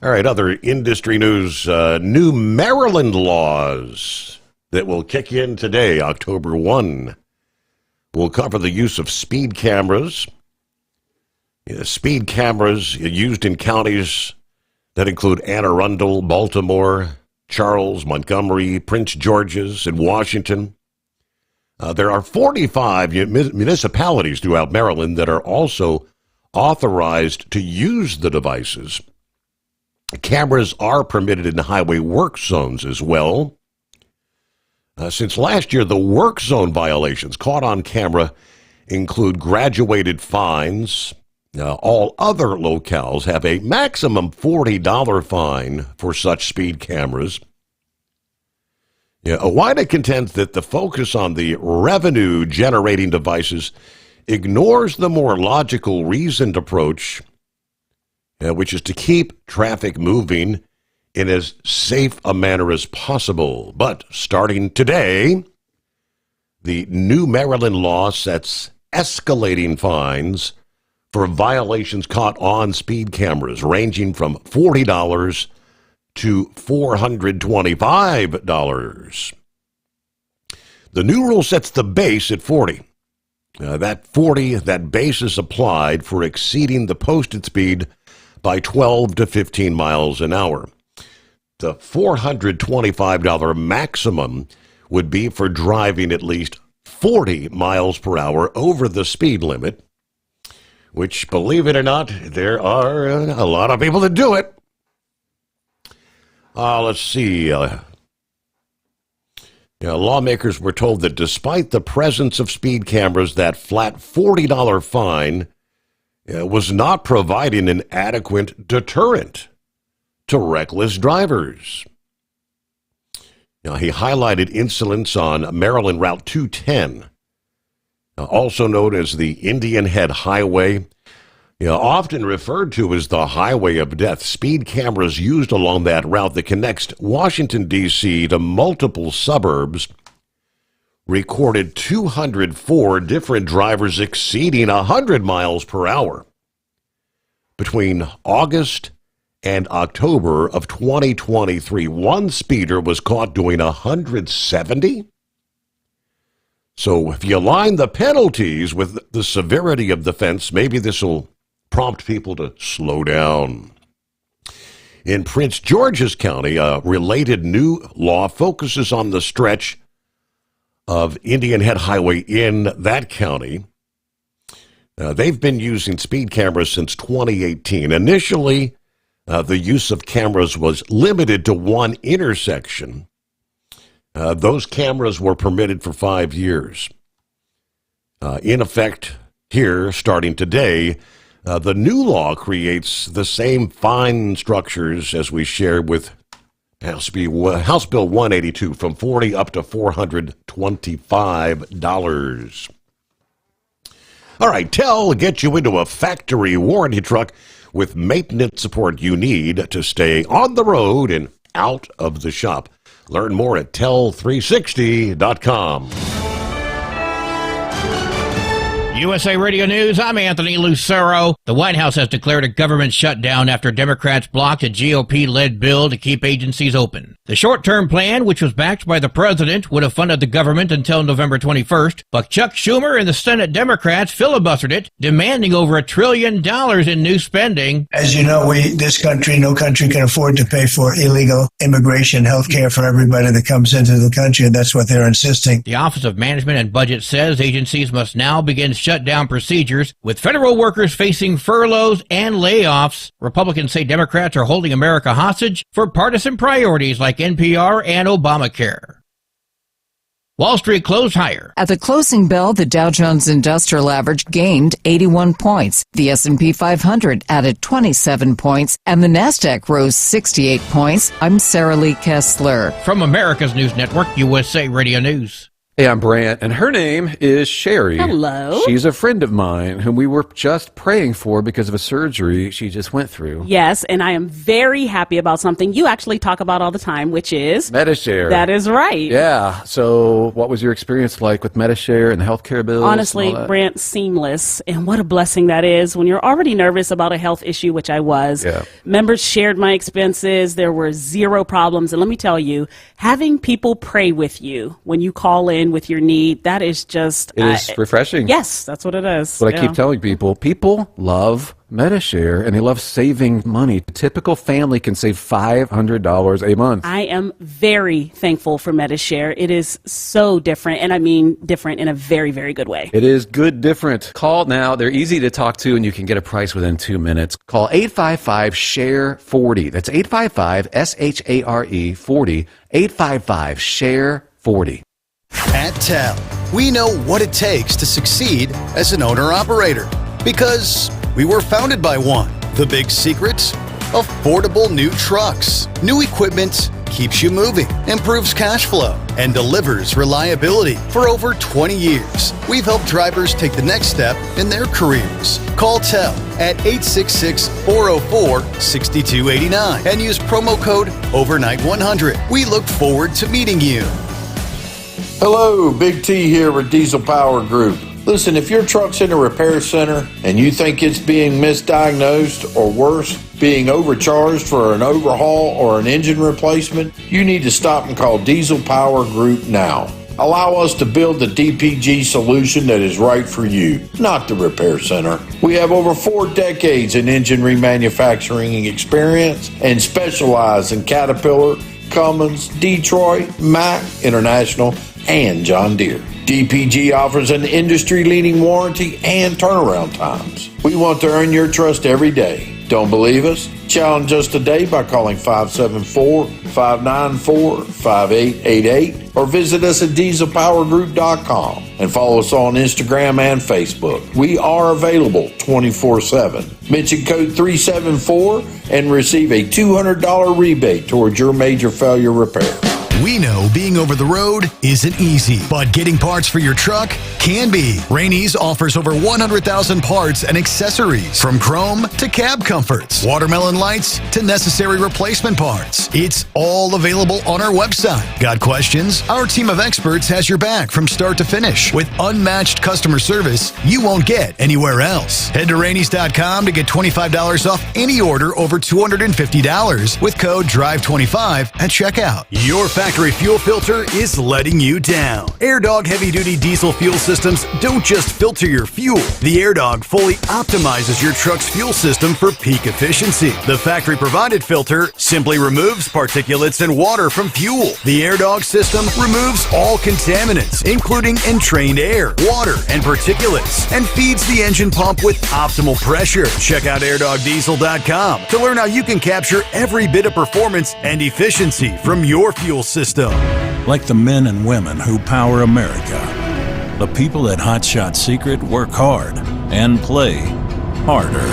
All right. Other industry news, new Maryland laws that will kick in today, October 1. Will cover the use of speed cameras. Speed cameras used in counties that include Anne Arundel, Baltimore, Charles, Montgomery, Prince George's, and Washington. There are 45 municipalities throughout Maryland that are also authorized to use the devices. Cameras are permitted in highway work zones as well. Since last year, the work zone violations caught on camera include graduated fines. All other locales have a maximum $40 fine for such speed cameras. OOIDA contends that the focus on the revenue-generating devices ignores the more logical, reasoned approach, which is to keep traffic moving in as safe a manner as possible. But starting today, the new Maryland law sets escalating fines for violations caught on speed cameras, ranging from $40 to $425. The new rule sets the base at 40. That base is applied for exceeding the posted speed by 12 to 15 miles an hour. The $425 maximum would be for driving at least 40 miles per hour over the speed limit, which, believe it or not, there are a lot of people that do it. Let's see. Lawmakers were told that despite the presence of speed cameras, that flat $40 fine was not providing an adequate deterrent to reckless drivers. He highlighted incidents on Maryland Route 210, also known as the Indian Head Highway, often referred to as the Highway of Death. Speed cameras used along that route that connects Washington, D.C. to multiple suburbs recorded 204 different drivers exceeding 100 miles per hour between August and October of 2023. One speeder was caught doing 170. So if you align the penalties with the severity of the offense, maybe this will prompt people to slow down. In Prince George's County, a related new law focuses on the stretch of Indian Head Highway in that county. They've been using speed cameras since 2018. Initially, the use of cameras was limited to one intersection. Those cameras were permitted for 5 years. In effect, here, starting today, the new law creates the same fine structures as we shared with House Bill 182, from $40 up to $425. All right, TEL gets you into a factory warranty truck with maintenance support you need to stay on the road and out of the shop. Learn more at tel360.com. USA Radio News, I'm Anthony Lucero. The White House has declared a government shutdown after Democrats blocked a GOP-led bill to keep agencies open. The short-term plan, which was backed by the president, would have funded the government until November 21st, but Chuck Schumer and the Senate Democrats filibustered it, demanding over $1 trillion in new spending. As you know, no country can afford to pay for illegal immigration, health care for everybody that comes into the country, and that's what they're insisting. The Office of Management and Budget says agencies must now begin shutdown procedures, with federal workers facing furloughs and layoffs. Republicans say Democrats are holding America hostage for partisan priorities like NPR and Obamacare. Wall Street closed higher. At the closing bell, the Dow Jones Industrial Average gained 81 points. The S&P 500 added 27 points, and the Nasdaq rose 68 points. I'm Sarah Lee Kessler. From America's News Network, USA Radio News. Hey, I'm Brant, and her name is Sherry. Hello. She's a friend of mine whom we were just praying for because of a surgery she just went through. Yes, and I am very happy about something you actually talk about all the time, which is MediShare. That is right. Yeah. So what was your experience like with MediShare and the healthcare bills? Honestly, Brant, seamless. And what a blessing that is when you're already nervous about a health issue, which I was. Yeah. Members shared my expenses. There were zero problems. And let me tell you, having people pray with you when you call in with your need, that is just... It is refreshing. Yes, that's what it is. What I keep telling people love MediShare, and they love saving money. A typical family can save $500 a month. I am very thankful for MediShare. It is so different, and I mean different in a very, very good way. It is good different. Call now. They're easy to talk to, and you can get a price within 2 minutes. Call 855-SHARE-40. That's 855-SHARE-40. 855-SHARE-40. At TEL, we know what it takes to succeed as an owner-operator because we were founded by one. The big secret? Affordable new trucks. New equipment keeps you moving, improves cash flow, and delivers reliability. For over 20 years, we've helped drivers take the next step in their careers. Call TEL at 866-404-6289 and use promo code OVERNIGHT100. We look forward to meeting you. Hello, Big T here with Diesel Power Group. Listen, if your truck's in a repair center and you think it's being misdiagnosed or worse, being overcharged for an overhaul or an engine replacement, you need to stop and call Diesel Power Group now. Allow us to build the DPG solution that is right for you, not the repair center. We have over 4 decades in engine remanufacturing experience and specialize in Caterpillar, Cummins, Detroit, Mack, International, and John Deere. DPG offers an industry-leading warranty and turnaround times. We want to earn your trust every day. Don't believe us? Challenge us today by calling 574-594-5888 or visit us at dieselpowergroup.com and follow us on Instagram and Facebook. We are available 24/7. Mention code 374 and receive a $200 rebate towards your major failure repair. We know being over the road isn't easy, but getting parts for your truck can be. Rainey's offers over 100,000 parts and accessories, from chrome to cab comforts, watermelon lights to necessary replacement parts. It's all available on our website. Got questions? Our team of experts has your back from start to finish with unmatched customer service you won't get anywhere else. Head to Rainey's.com to get $25 off any order over $250 with code DRIVE25 at checkout. Your factory fuel filter is letting you down. AirDog heavy-duty diesel fuel systems don't just filter your fuel. The AirDog fully optimizes your truck's fuel system for peak efficiency. The factory-provided filter simply removes particulates and water from fuel. The AirDog system removes all contaminants, including entrained air, water, and particulates, and feeds the engine pump with optimal pressure. Check out airdogdiesel.com to learn how you can capture every bit of performance and efficiency from your fuel system. Like the men and women who power America, the people at Hot Shot Secret work hard and play harder.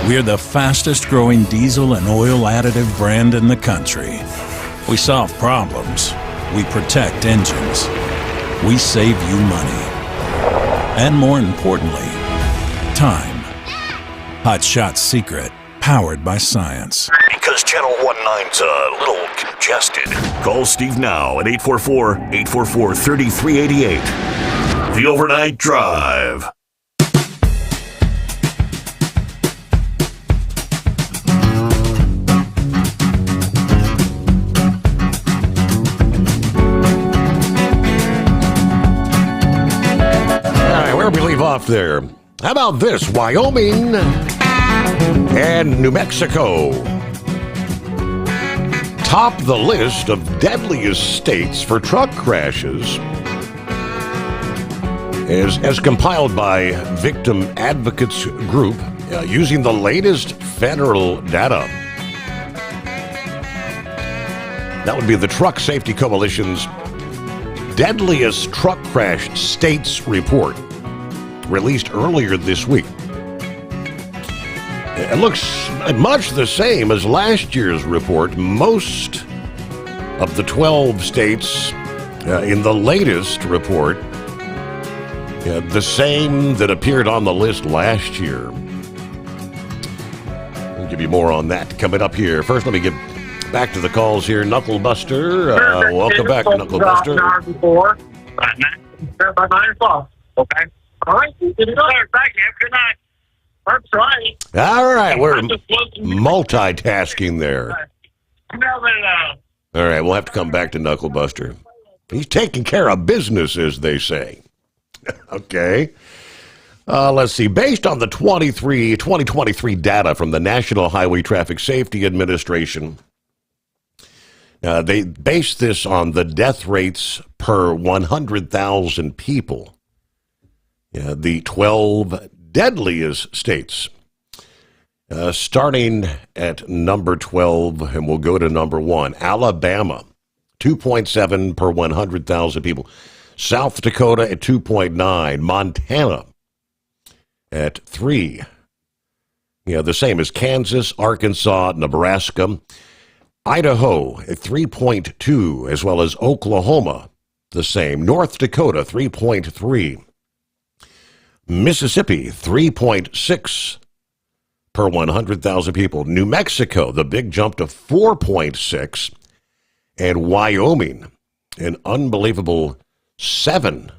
We're the fastest growing diesel and oil additive brand in the country. We solve problems. We protect engines. We save you money. And more importantly, time. Hot Shot Secret. Powered by science. Because Channel 19's a little congested. Call Steve now at 844-844-3388. The Overnight Drive. there. How about this? Wyoming and New Mexico top the list of deadliest states for truck crashes, as compiled by Victim Advocates Group using the latest federal data. That would be the Truck Safety Coalition's Deadliest Truck Crash States Report, released earlier this week. It looks much the same as last year's report. Most of the 12 states in the latest report, the same that appeared on the list last year. We'll give you more on that coming up here. First, let me get back to the calls here. Knucklebuster, welcome back, Knucklebuster. By 9 o'clock. Okay. All right. Thank you. Good night. That's right. All right, we're multitasking there. All right, we'll have to come back to Knucklebuster. He's taking care of business, as they say. Okay. Let's see. Based on the 2023 data from the National Highway Traffic Safety Administration, they based this on the death rates per 100,000 people. The 12 deadliest states. Starting at number 12, and we'll go to number 1, Alabama, 2.7 per 100,000 people. South Dakota at 2.9. Montana at 3. The same as Kansas, Arkansas, Nebraska. Idaho at 3.2, as well as Oklahoma, the same. North Dakota, 3.3. Mississippi, 3.6 per 100,000 people. New Mexico, the big jump to 4.6. And Wyoming, an unbelievable 7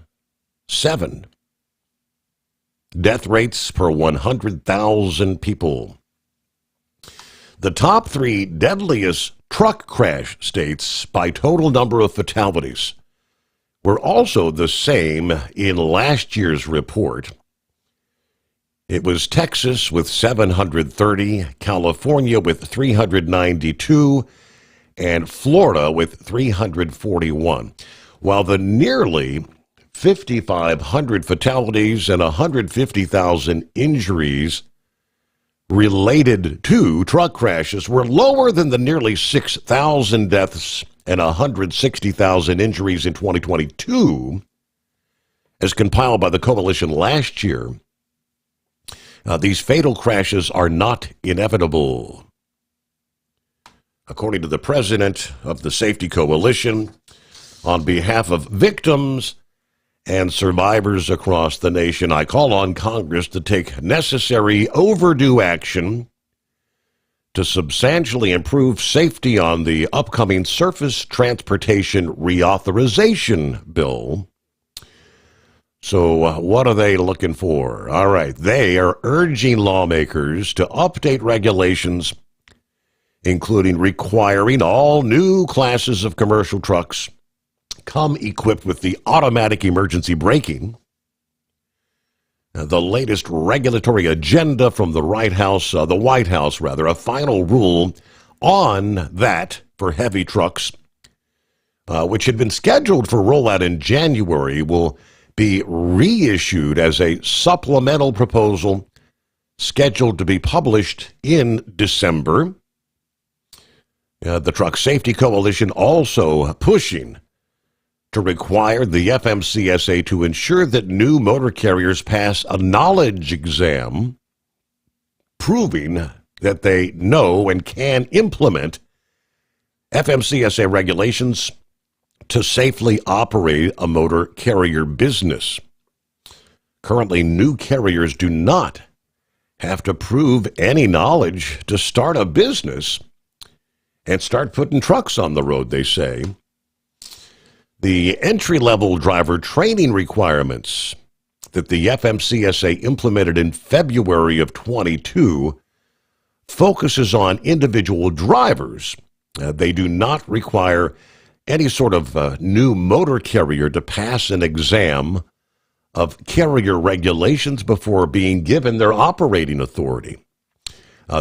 death rates per 100,000 people. The top 3 deadliest truck crash states by total number of fatalities were also the same in last year's report. It was Texas with 730, California with 392, and Florida with 341. While the nearly 5,500 fatalities and 150,000 injuries related to truck crashes were lower than the nearly 6,000 deaths and 160,000 injuries in 2022, as compiled by the coalition last year. These fatal crashes are not inevitable. According to the president of the Safety Coalition, on behalf of victims and survivors across the nation, I call on Congress to take necessary overdue action to substantially improve safety on the upcoming Surface Transportation Reauthorization Bill. So what are they looking for? All right, they are urging lawmakers to update regulations, including requiring all new classes of commercial trucks come equipped with the automatic emergency braking. The latest regulatory agenda from the White House, a final rule on that for heavy trucks, which had been scheduled for rollout in January, will be reissued as a supplemental proposal scheduled to be published in December. The Truck Safety Coalition also pushing to require the FMCSA to ensure that new motor carriers pass a knowledge exam proving that they know and can implement FMCSA regulations to safely operate a motor carrier business. Currently, new carriers do not have to prove any knowledge to start a business and start putting trucks on the road, they say. The entry-level driver training requirements that the FMCSA implemented in February of 22 focuses on individual drivers. They do not require any sort of new motor carrier to pass an exam of carrier regulations before being given their operating authority.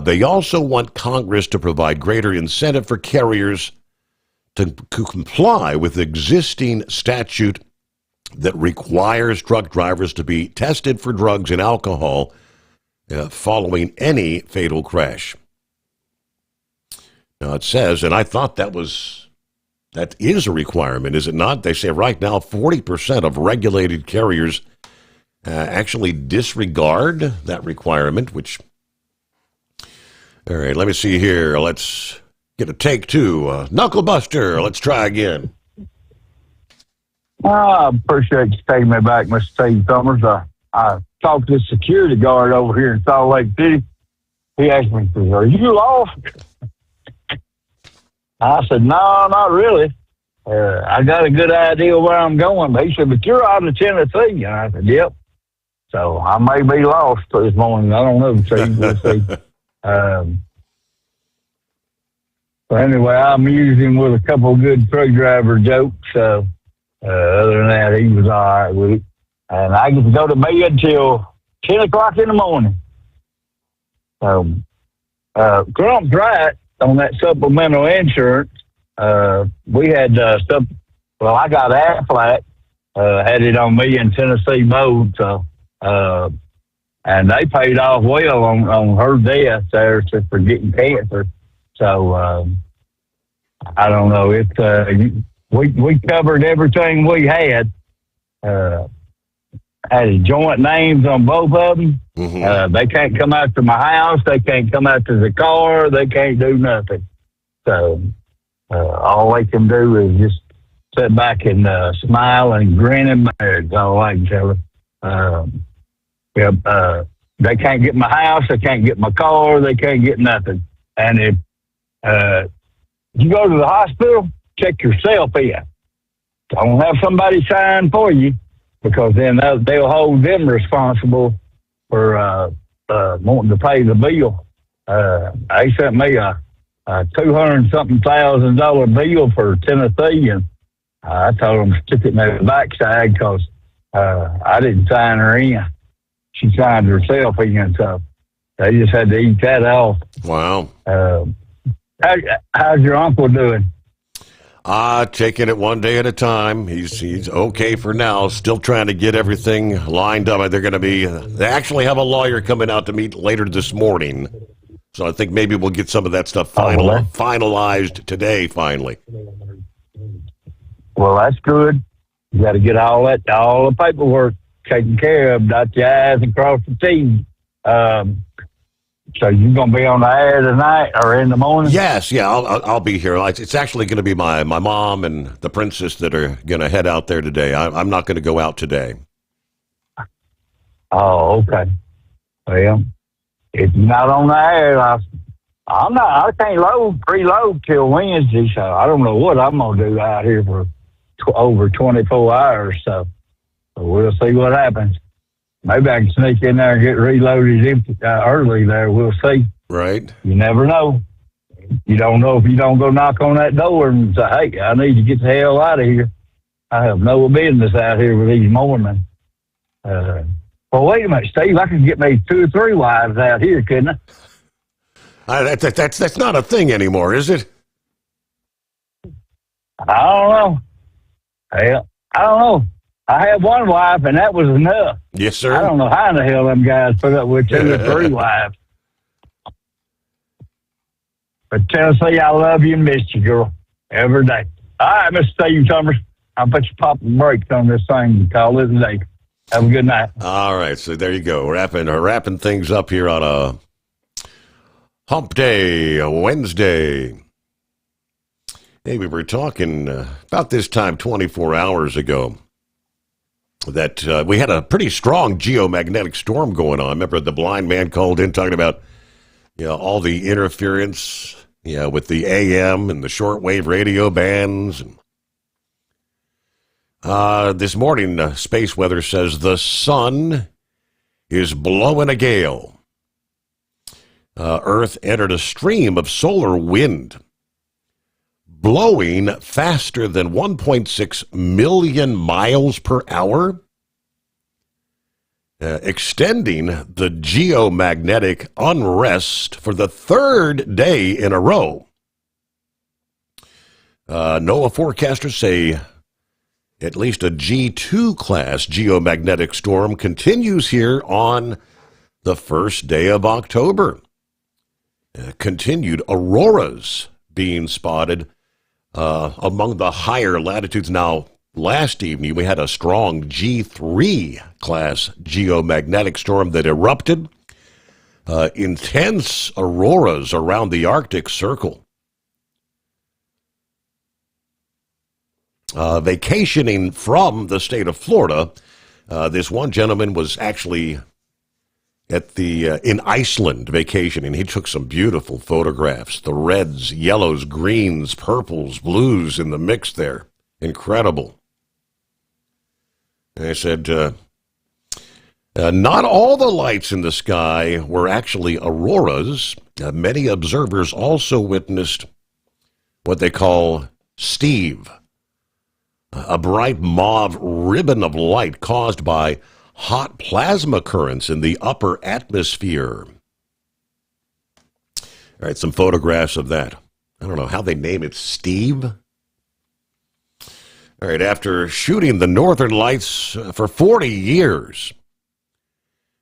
They also want Congress to provide greater incentive for carriers to comply with existing statute that requires truck drivers to be tested for drugs and alcohol following any fatal crash. Now it says, and I thought that is a requirement, is it not? They say right now 40% of regulated carriers actually disregard that requirement, which, all right, let me see here. Let's get a take two. Knuckle Buster, let's try again. I appreciate you taking me back, Mr. Steve Sommers. I talked to the security guard over here in Salt Lake City. He asked me, "Are you lost?" I said, "No, not really. I got a good idea where I'm going." But he said, "But you're out of Tennessee." And I said, "Yep." So I may be lost this morning. I don't know. So we'll see. But anyway, I amused him with a couple of good truck driver jokes. Other than that, he was all right with it. And I get to go to bed till 10 o'clock in the morning. Trump's right on that supplemental insurance. We had I got Aflac, had it on me in Tennessee mode, and they paid off well on her death there for getting cancer. So I don't know. We covered everything we had. Had joint names on both of them. Mm-hmm. They can't come out to my house. They can't come out to the car. They can't do nothing. So all they can do is just sit back and smile and grin and bear. That's all I can tell them. They can't get my house. They can't get my car. They can't get nothing. And if you go to the hospital, check yourself in. Don't have somebody sign for you, because then they'll hold them responsible for wanting to pay the bill. They sent me a $200,000 bill for Tennessee, and I told them to stick it in their backside because I didn't sign her in. She signed herself in, so they just had to eat that off. Wow. How's your uncle doing? Taking it one day at a time. He's okay for now. Still trying to get everything lined up. They actually have a lawyer coming out to meet later this morning. So I think maybe we'll get some of that stuff finalized today, finally. Well, that's good. You got to get all the paperwork taken care of, dot your I's and cross the T's. So you're going to be on the air tonight or in the morning? Yes, yeah, I'll be here. It's actually going to be my mom and the princess that are going to head out there today. I'm not going to go out today. Oh, okay. Well, if you're not on the air, I can't preload till Wednesday, so I don't know what I'm going to do out here for over 24 hours, so we'll see what happens. Maybe I can sneak in there and get reloaded early there. We'll see. Right. You never know. You don't know if you don't go knock on that door and say, "Hey, I need to get the hell out of here. I have no business out here with these Mormons." Well, wait a minute, Steve. I could get me 2 or 3 wives out here, couldn't I? That's not a thing anymore, is it? I don't know. Hell, I don't know. I had one wife, and that was enough. Yes, sir. I don't know how in the hell them guys put up with 2 or 3 wives. But Tennessee, I love you and miss you, girl, every day. All right, Mr. Steve Sommers, I'll bet you pop the brakes on this thing and call it a day. Have a good night. All right, so there you go. Wrapping things up here on a hump day, a Wednesday. Hey, we were talking about this time 24 hours ago that we had a pretty strong geomagnetic storm going on. Remember the blind man called in talking about all the interference with the AM and the shortwave radio bands. This morning, space weather says the sun is blowing a gale. Earth entered a stream of solar wind, blowing faster than 1.6 million miles per hour. extending the geomagnetic unrest for the third day in a row. NOAA forecasters say at least a G2 class geomagnetic storm continues here on the first day of October. Continued auroras being spotted among the higher latitudes. Now, last evening we had a strong G3 class geomagnetic storm that erupted. Intense auroras around the Arctic Circle. Vacationing from the state of Florida, this one gentleman was actually at in Iceland vacationing. He took some beautiful photographs. The reds, yellows, greens, purples, blues in the mix there. Incredible. And I said, not all the lights in the sky were actually auroras. Many observers also witnessed what they call Steve, a bright mauve ribbon of light caused by hot plasma currents in the upper atmosphere. All right, some photographs of that. I don't know how they name it, Steve. All right, after shooting the Northern Lights for 40 years,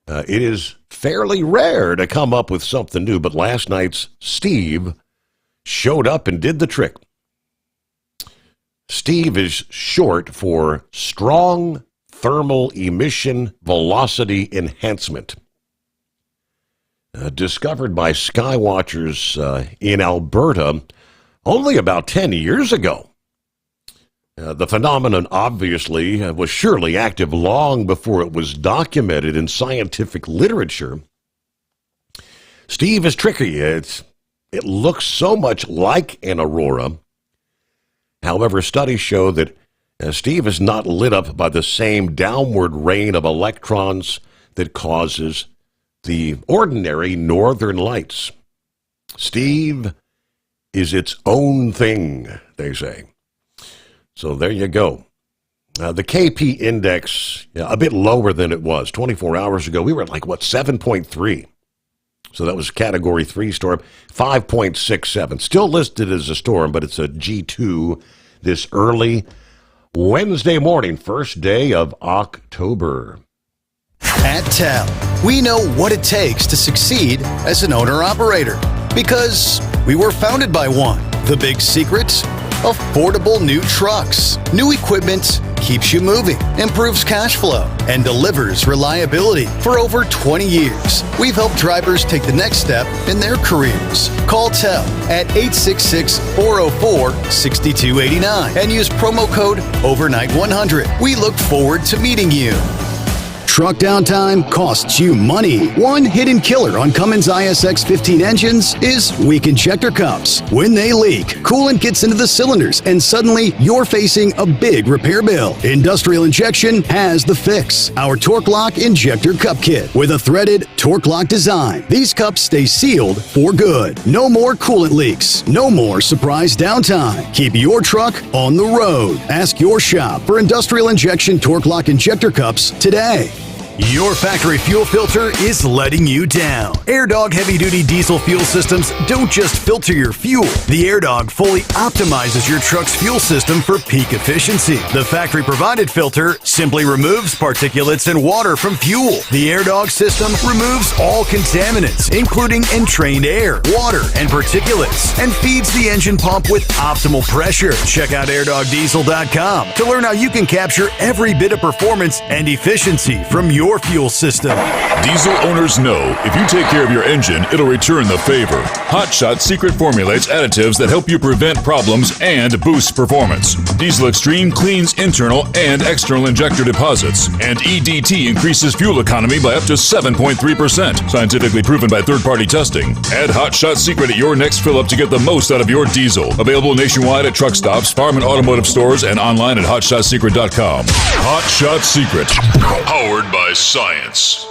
it is fairly rare to come up with something new, but last night's Steve showed up and did the trick. Steve is short for Strong Thermal Emission Velocity Enhancement. Discovered by skywatchers in Alberta only about 10 years ago. The phenomenon obviously was surely active long before it was documented in scientific literature. Steve is tricky. It looks so much like an aurora. However, studies show that Steve is not lit up by the same downward rain of electrons that causes the ordinary northern lights. Steve is its own thing, they say. So there you go. The KP index, a bit lower than it was. 24 hours ago, we were at 7.3. So that was Category 3 storm, 5.67. Still listed as a storm, but it's a G2 this early Wednesday morning, first day of October. At TEL, we know what it takes to succeed as an owner-operator because we were founded by one. The big secret? Affordable new trucks. New equipment keeps you moving, improves cash flow, and delivers reliability. For over 20 years, we've helped drivers take the next step in their careers. Call TEL at 866-404-6289 and use promo code OVERNIGHT100. We look forward to meeting you. Truck downtime costs you money. One hidden killer on Cummins ISX-15 engines is weak injector cups. When they leak, coolant gets into the cylinders and suddenly you're facing a big repair bill. Industrial Injection has the fix. Our Torque Lock Injector Cup Kit with a threaded Torque Lock design. These cups stay sealed for good. No more coolant leaks. No more surprise downtime. Keep your truck on the road. Ask your shop for Industrial Injection Torque Lock Injector Cups today. Your factory fuel filter is letting you down. AirDog heavy-duty diesel fuel systems don't just filter your fuel. The AirDog fully optimizes your truck's fuel system for peak efficiency. The factory-provided filter simply removes particulates and water from fuel. The AirDog system removes all contaminants, including entrained air, water, and particulates, and feeds the engine pump with optimal pressure. Check out airdogdiesel.com to learn how you can capture every bit of performance and efficiency from your fuel system. Diesel owners know if you take care of your engine, it'll return the favor. Hot Shot secret formulates additives that help you prevent problems and boost performance. Diesel Extreme cleans internal and external injector deposits, and EDT increases fuel economy by up to 7.3%. Scientifically proven by third-party testing. Add Hot Shot secret at your next fill-up to get the most out of your diesel. Available nationwide at truck stops, farm and automotive stores, and online at hotshotsecret.com. Hot Shot Secret, powered by science.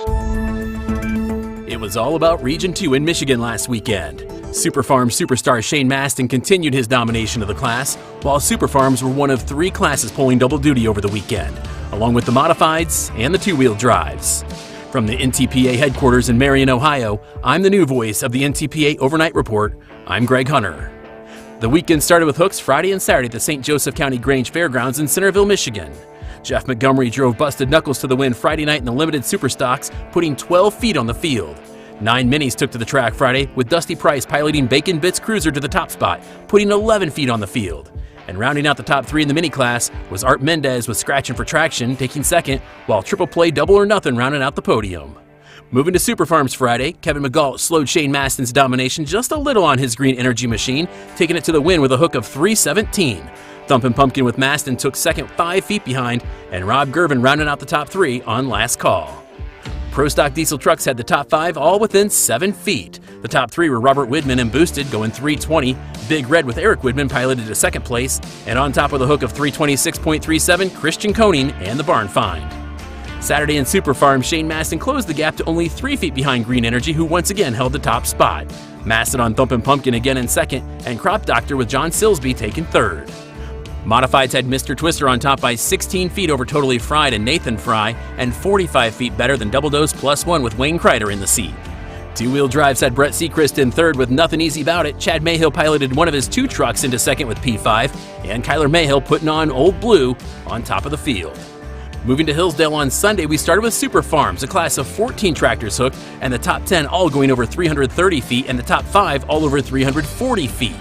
It was all about Region 2 in Michigan last weekend. Superfarm superstar Shane Maston continued his domination of the class, while Superfarms were one of 3 classes pulling double duty over the weekend, along with the modifieds and the two-wheel drives. From the NTPA headquarters in Marion, Ohio, I'm the new voice of the NTPA Overnight Report. I'm Greg Hunter. The weekend started with hooks Friday and Saturday at the St. Joseph County Grange Fairgrounds in Centerville, Michigan. Jeff Montgomery drove Busted Knuckles to the win Friday night in the limited super stocks, putting 12 feet on the field. 9 minis took to the track Friday, with Dusty Price piloting Bacon Bits Cruiser to the top spot, putting 11 feet on the field. And rounding out the top 3 in the mini class was Art Mendez with Scratchin' for Traction, taking second, while Triple Play Double or Nothing rounding out the podium. Moving to Super Farms Friday, Kevin McGault slowed Shane Maston's domination just a little on his Green Energy machine, taking it to the win with a hook of 317. Thumpin' Pumpkin with Maston took second 5 feet behind, and Rob Gervin rounding out the top 3 on last call. Pro Stock Diesel trucks had the top 5 all within 7 feet. The top 3 were Robert Widman and Boosted going 320, Big Red with Eric Widman piloted to second place, and on top of the hook of 326.37, Christian Koning and the Barn Find. Saturday in Super Farm, Shane Maston closed the gap to only 3 feet behind Green Energy, who once again held the top spot. Maston on Thumpin' Pumpkin again in second, and Crop Doctor with John Silsby taking third. Modifieds had Mr. Twister on top by 16 feet over Totally Fried and Nathan Fry, and 45 feet better than Double Dose Plus One with Wayne Kreider in the seat. Two-wheel drives had Brett Seacrest in third with Nothing Easy About It. Chad Mayhill piloted one of his 2 trucks into second with P5, and Kyler Mayhill putting on Old Blue on top of the field. Moving to Hillsdale on Sunday, we started with Super Farms, a class of 14 tractors hooked, and the top 10 all going over 330 feet, and the top 5 all over 340 feet.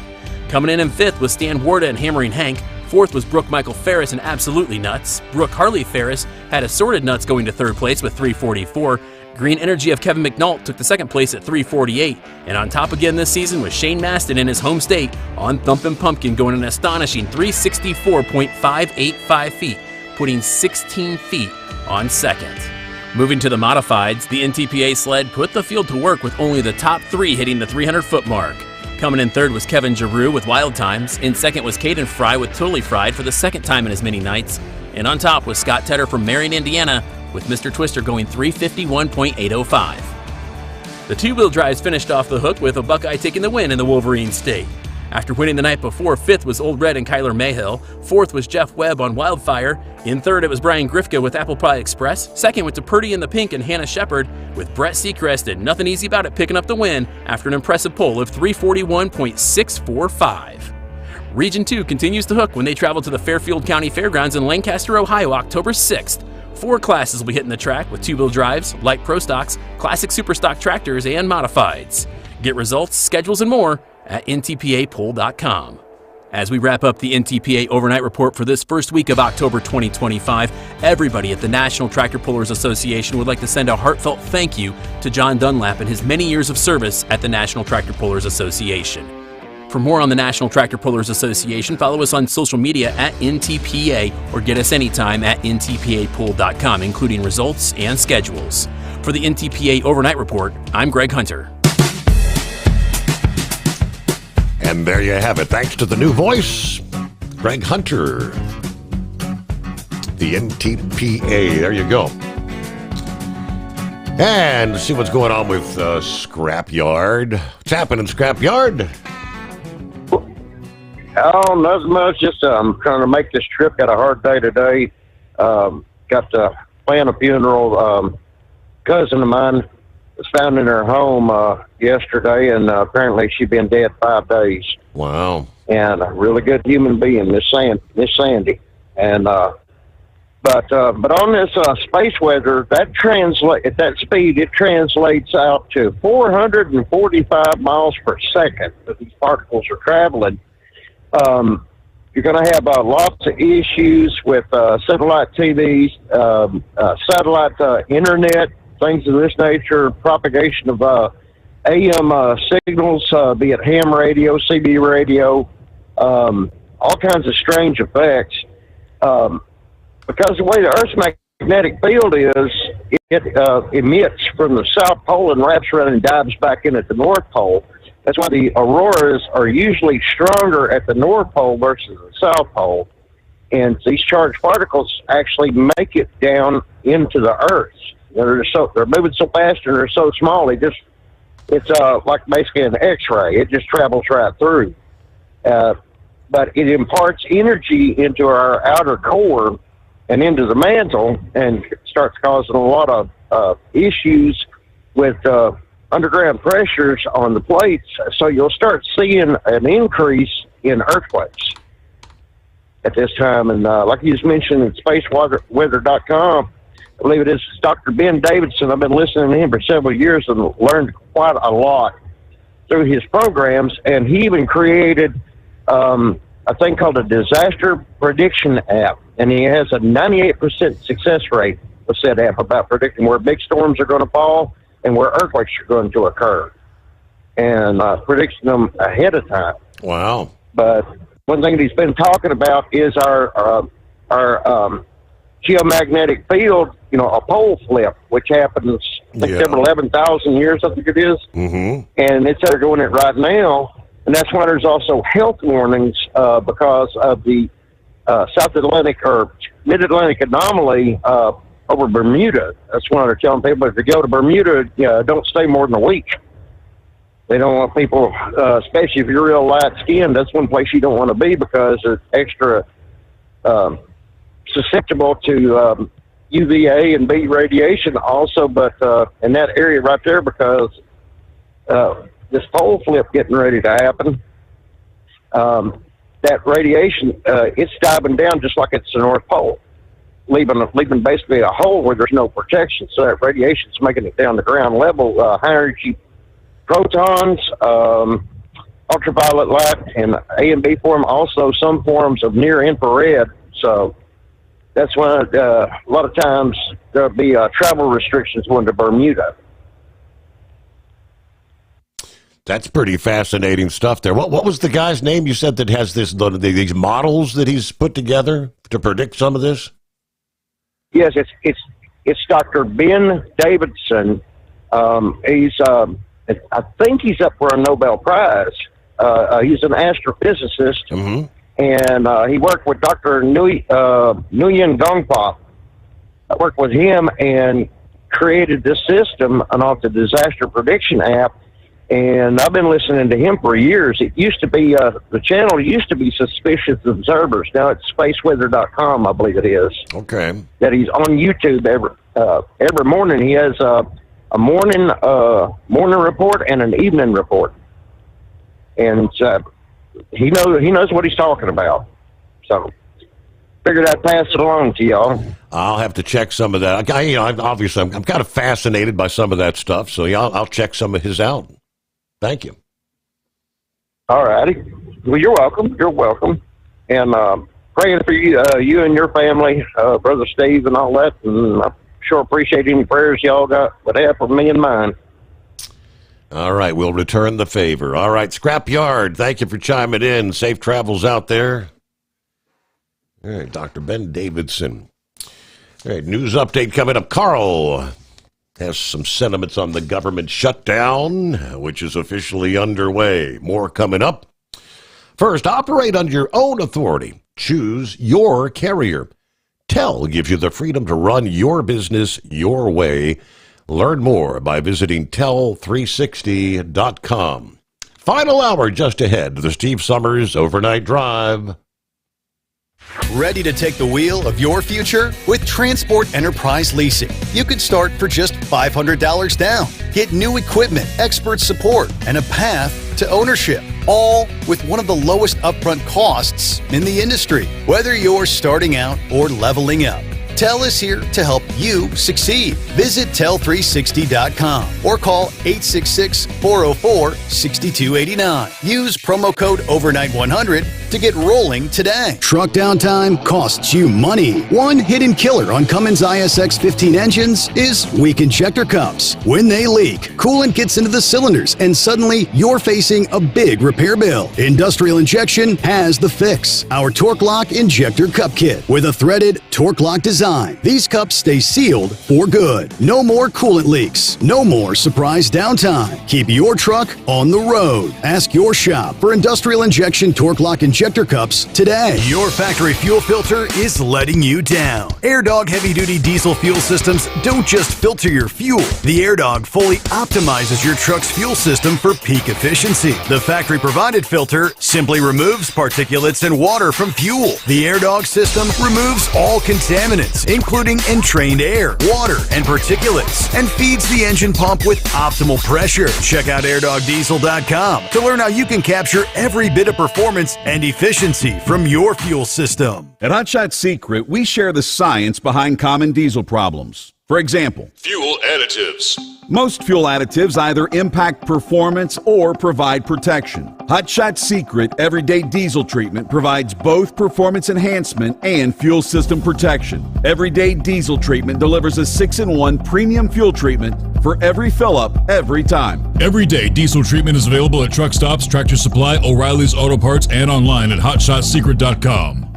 Coming in 5th was Stan Warda and Hammering Hank. 4th was Brooke Michael Ferris and Absolutely Nuts. Brooke Harley Ferris had Assorted Nuts going to 3rd place with 344. Green Energy of Kevin McNaught took the 2nd place at 348. And on top again this season was Shane Maston in his home state on Thumpin' Pumpkin going an astonishing 364.585 feet, putting 16 feet on second. Moving to the modifieds, the NTPA sled put the field to work with only the top 3 hitting the 300-foot mark. Coming in third was Kevin Giroux with Wild Times. In second was Caden Fry with Totally Fried for the 2nd time in his mini nights. And on top was Scott Tedder from Marion, Indiana, with Mr. Twister going 351.805. The two-wheel drives finished off the hook with a Buckeye taking the win in the Wolverine State. After winning the night before, 5th was Old Red and Kyler Mayhill. 4th was Jeff Webb on Wildfire. In 3rd, it was Brian Grifka with Apple Pie Express. 2nd went to Purdy in the Pink and Hannah Shepard, with Brett Seacrest and Nothing Easy About It picking up the win after an impressive pole of 341.645. Region 2 continues to hook when they travel to the Fairfield County Fairgrounds in Lancaster, Ohio, October 6th. 4 classes will be hitting the track with two-wheel drives, light pro stocks, classic super stock tractors, and modifieds. Get results, schedules, and more at ntpapoll.com. As we wrap up the NTPA Overnight Report for this first week of October 2025, everybody at the National Tractor Pullers Association would like to send a heartfelt thank you to John Dunlap and his many years of service at the National Tractor Pullers Association. For more on the National Tractor Pullers Association, follow us on social media at NTPA or get us anytime at ntpapoll.com, including results and schedules. For the NTPA Overnight Report, I'm Greg Hunter. And there you have it. Thanks to the new voice, Greg Hunter. The NTPA. There you go. And see what's going on with Scrapyard. What's happening, Scrapyard? Oh, not much. Just trying to make this trip. Got a hard day today. Got to plan a funeral. Cousin of mine was found in her home yesterday, and apparently she'd been dead 5 days. Wow! And a really good human being, Miss Sandy. And but on this space weather, at that speed, it translates out to 445 miles per second that these particles are traveling. You're going to have lots of issues with satellite TVs, satellite internet, things of this nature, propagation of AM signals, be it ham radio, CB radio, all kinds of strange effects. Because the way the Earth's magnetic field is, it emits from the South Pole and wraps around and dives back in at the North Pole. That's why the auroras are usually stronger at the North Pole versus the South Pole. And these charged particles actually make it down into the Earth. They're moving so fast and they're so small, it's like basically an X-ray. It just travels right through. But it imparts energy into our outer core and into the mantle and starts causing a lot of issues with underground pressures on the plates, so you'll start seeing an increase in earthquakes at this time. And like you just mentioned in spaceweather.com, I believe it is Dr. Ben Davidson. I've been listening to him for several years and learned quite a lot through his programs. And he even created a thing called a disaster prediction app. And he has a 98% success rate with said app about predicting where big storms are going to fall and where earthquakes are going to occur, and predicting them ahead of time. Wow. But one thing that he's been talking about is our geomagnetic field, a pole flip, which happens, I think, every 11,000 years, I think it is. Mm-hmm. And they're doing it right now. And that's why there's also health warnings because of the South Atlantic or Mid-Atlantic anomaly over Bermuda. That's why they're telling people if you go to Bermuda, don't stay more than a week. They don't want people, especially if you're real light-skinned, that's one place you don't want to be because it's extra susceptible to UVA and B radiation also, but in that area right there because this pole flip getting ready to happen, that radiation, it's diving down just like it's the North Pole, leaving basically a hole where there's no protection. So that radiation's making it down to ground level. High energy protons, ultraviolet light, and A and B form, also some forms of near infrared. So that's why a lot of times there'll be travel restrictions going to Bermuda. That's pretty fascinating stuff there. What was the guy's name you said that has these models that he's put together to predict some of this? Yes, it's Dr. Ben Davidson. He's I think he's up for a Nobel Prize. He's an astrophysicist, mm-hmm. and he worked with Dr. Nguyen Gongpa. I worked with him and created this system off the disaster prediction app. And I've been listening to him for years. It used to be, the channel used to be Suspicious Observers. Now it's spaceweather.com, I believe it is. Okay. That he's on YouTube every morning. He has a morning report and an evening report. And he knows what he's talking about. So figured I'd pass it along to y'all. I'll have to check some of that. Obviously, I'm kind of fascinated by some of that stuff. So yeah, I'll check some of his out. Thank you. All righty. Well, you're welcome. You're welcome. And praying for you and your family, Brother Steve and all that. And I sure appreciate any prayers y'all would have for me and mine. All right. We'll return the favor. All right. Scrapyard, thank you for chiming in. Safe travels out there. All right. Dr. Ben Davidson. All right. News update coming up. Carl has some sentiments on the government shutdown, which is officially underway. More coming up. First, operate under your own authority. Choose your carrier. TEL gives you the freedom to run your business your way. Learn more by visiting tel360.com. Final hour just ahead. The Steve Sommers Overnight Drive. Ready to take the wheel of your future? With Transport Enterprise Leasing, you could start for just $500 down. Get new equipment, expert support, and a path to ownership, all with one of the lowest upfront costs in the industry. Whether you're starting out or leveling up, TEL is here to help you succeed. Visit tel360.com or call 866-404-6289. Use promo code overnight100 to get rolling today. Truck downtime costs you money. One hidden killer on Cummins ISX-15 engines is weak injector cups. When they leak, coolant gets into the cylinders and suddenly you're facing a big repair bill. Industrial Injection has the fix. Our Torque Lock Injector Cup Kit with a threaded Torque Lock design. These cups stay sealed for good. No more coolant leaks. No more surprise downtime. Keep your truck on the road. Ask your shop for Industrial Injection Torque Lock Injector ejector cups today. Your factory fuel filter is letting you down. AirDog heavy-duty diesel fuel systems don't just filter your fuel. The AirDog fully optimizes your truck's fuel system for peak efficiency. The factory-provided filter simply removes particulates and water from fuel. The AirDog system removes all contaminants, including entrained air, water, and particulates, and feeds the engine pump with optimal pressure. Check out airdogdiesel.com to learn how you can capture every bit of performance and efficiency from your fuel system. At Hot Shot Secret, we share the science behind common diesel problems. For example, fuel additives. Most fuel additives either impact performance or provide protection. Hot Shot Secret Everyday Diesel Treatment provides both performance enhancement and fuel system protection. Everyday Diesel Treatment delivers a 6-in-1 premium fuel treatment for every fill-up, every time. Everyday Diesel Treatment is available at truck stops, Tractor Supply, O'Reilly's Auto Parts, and online at hotshotsecret.com.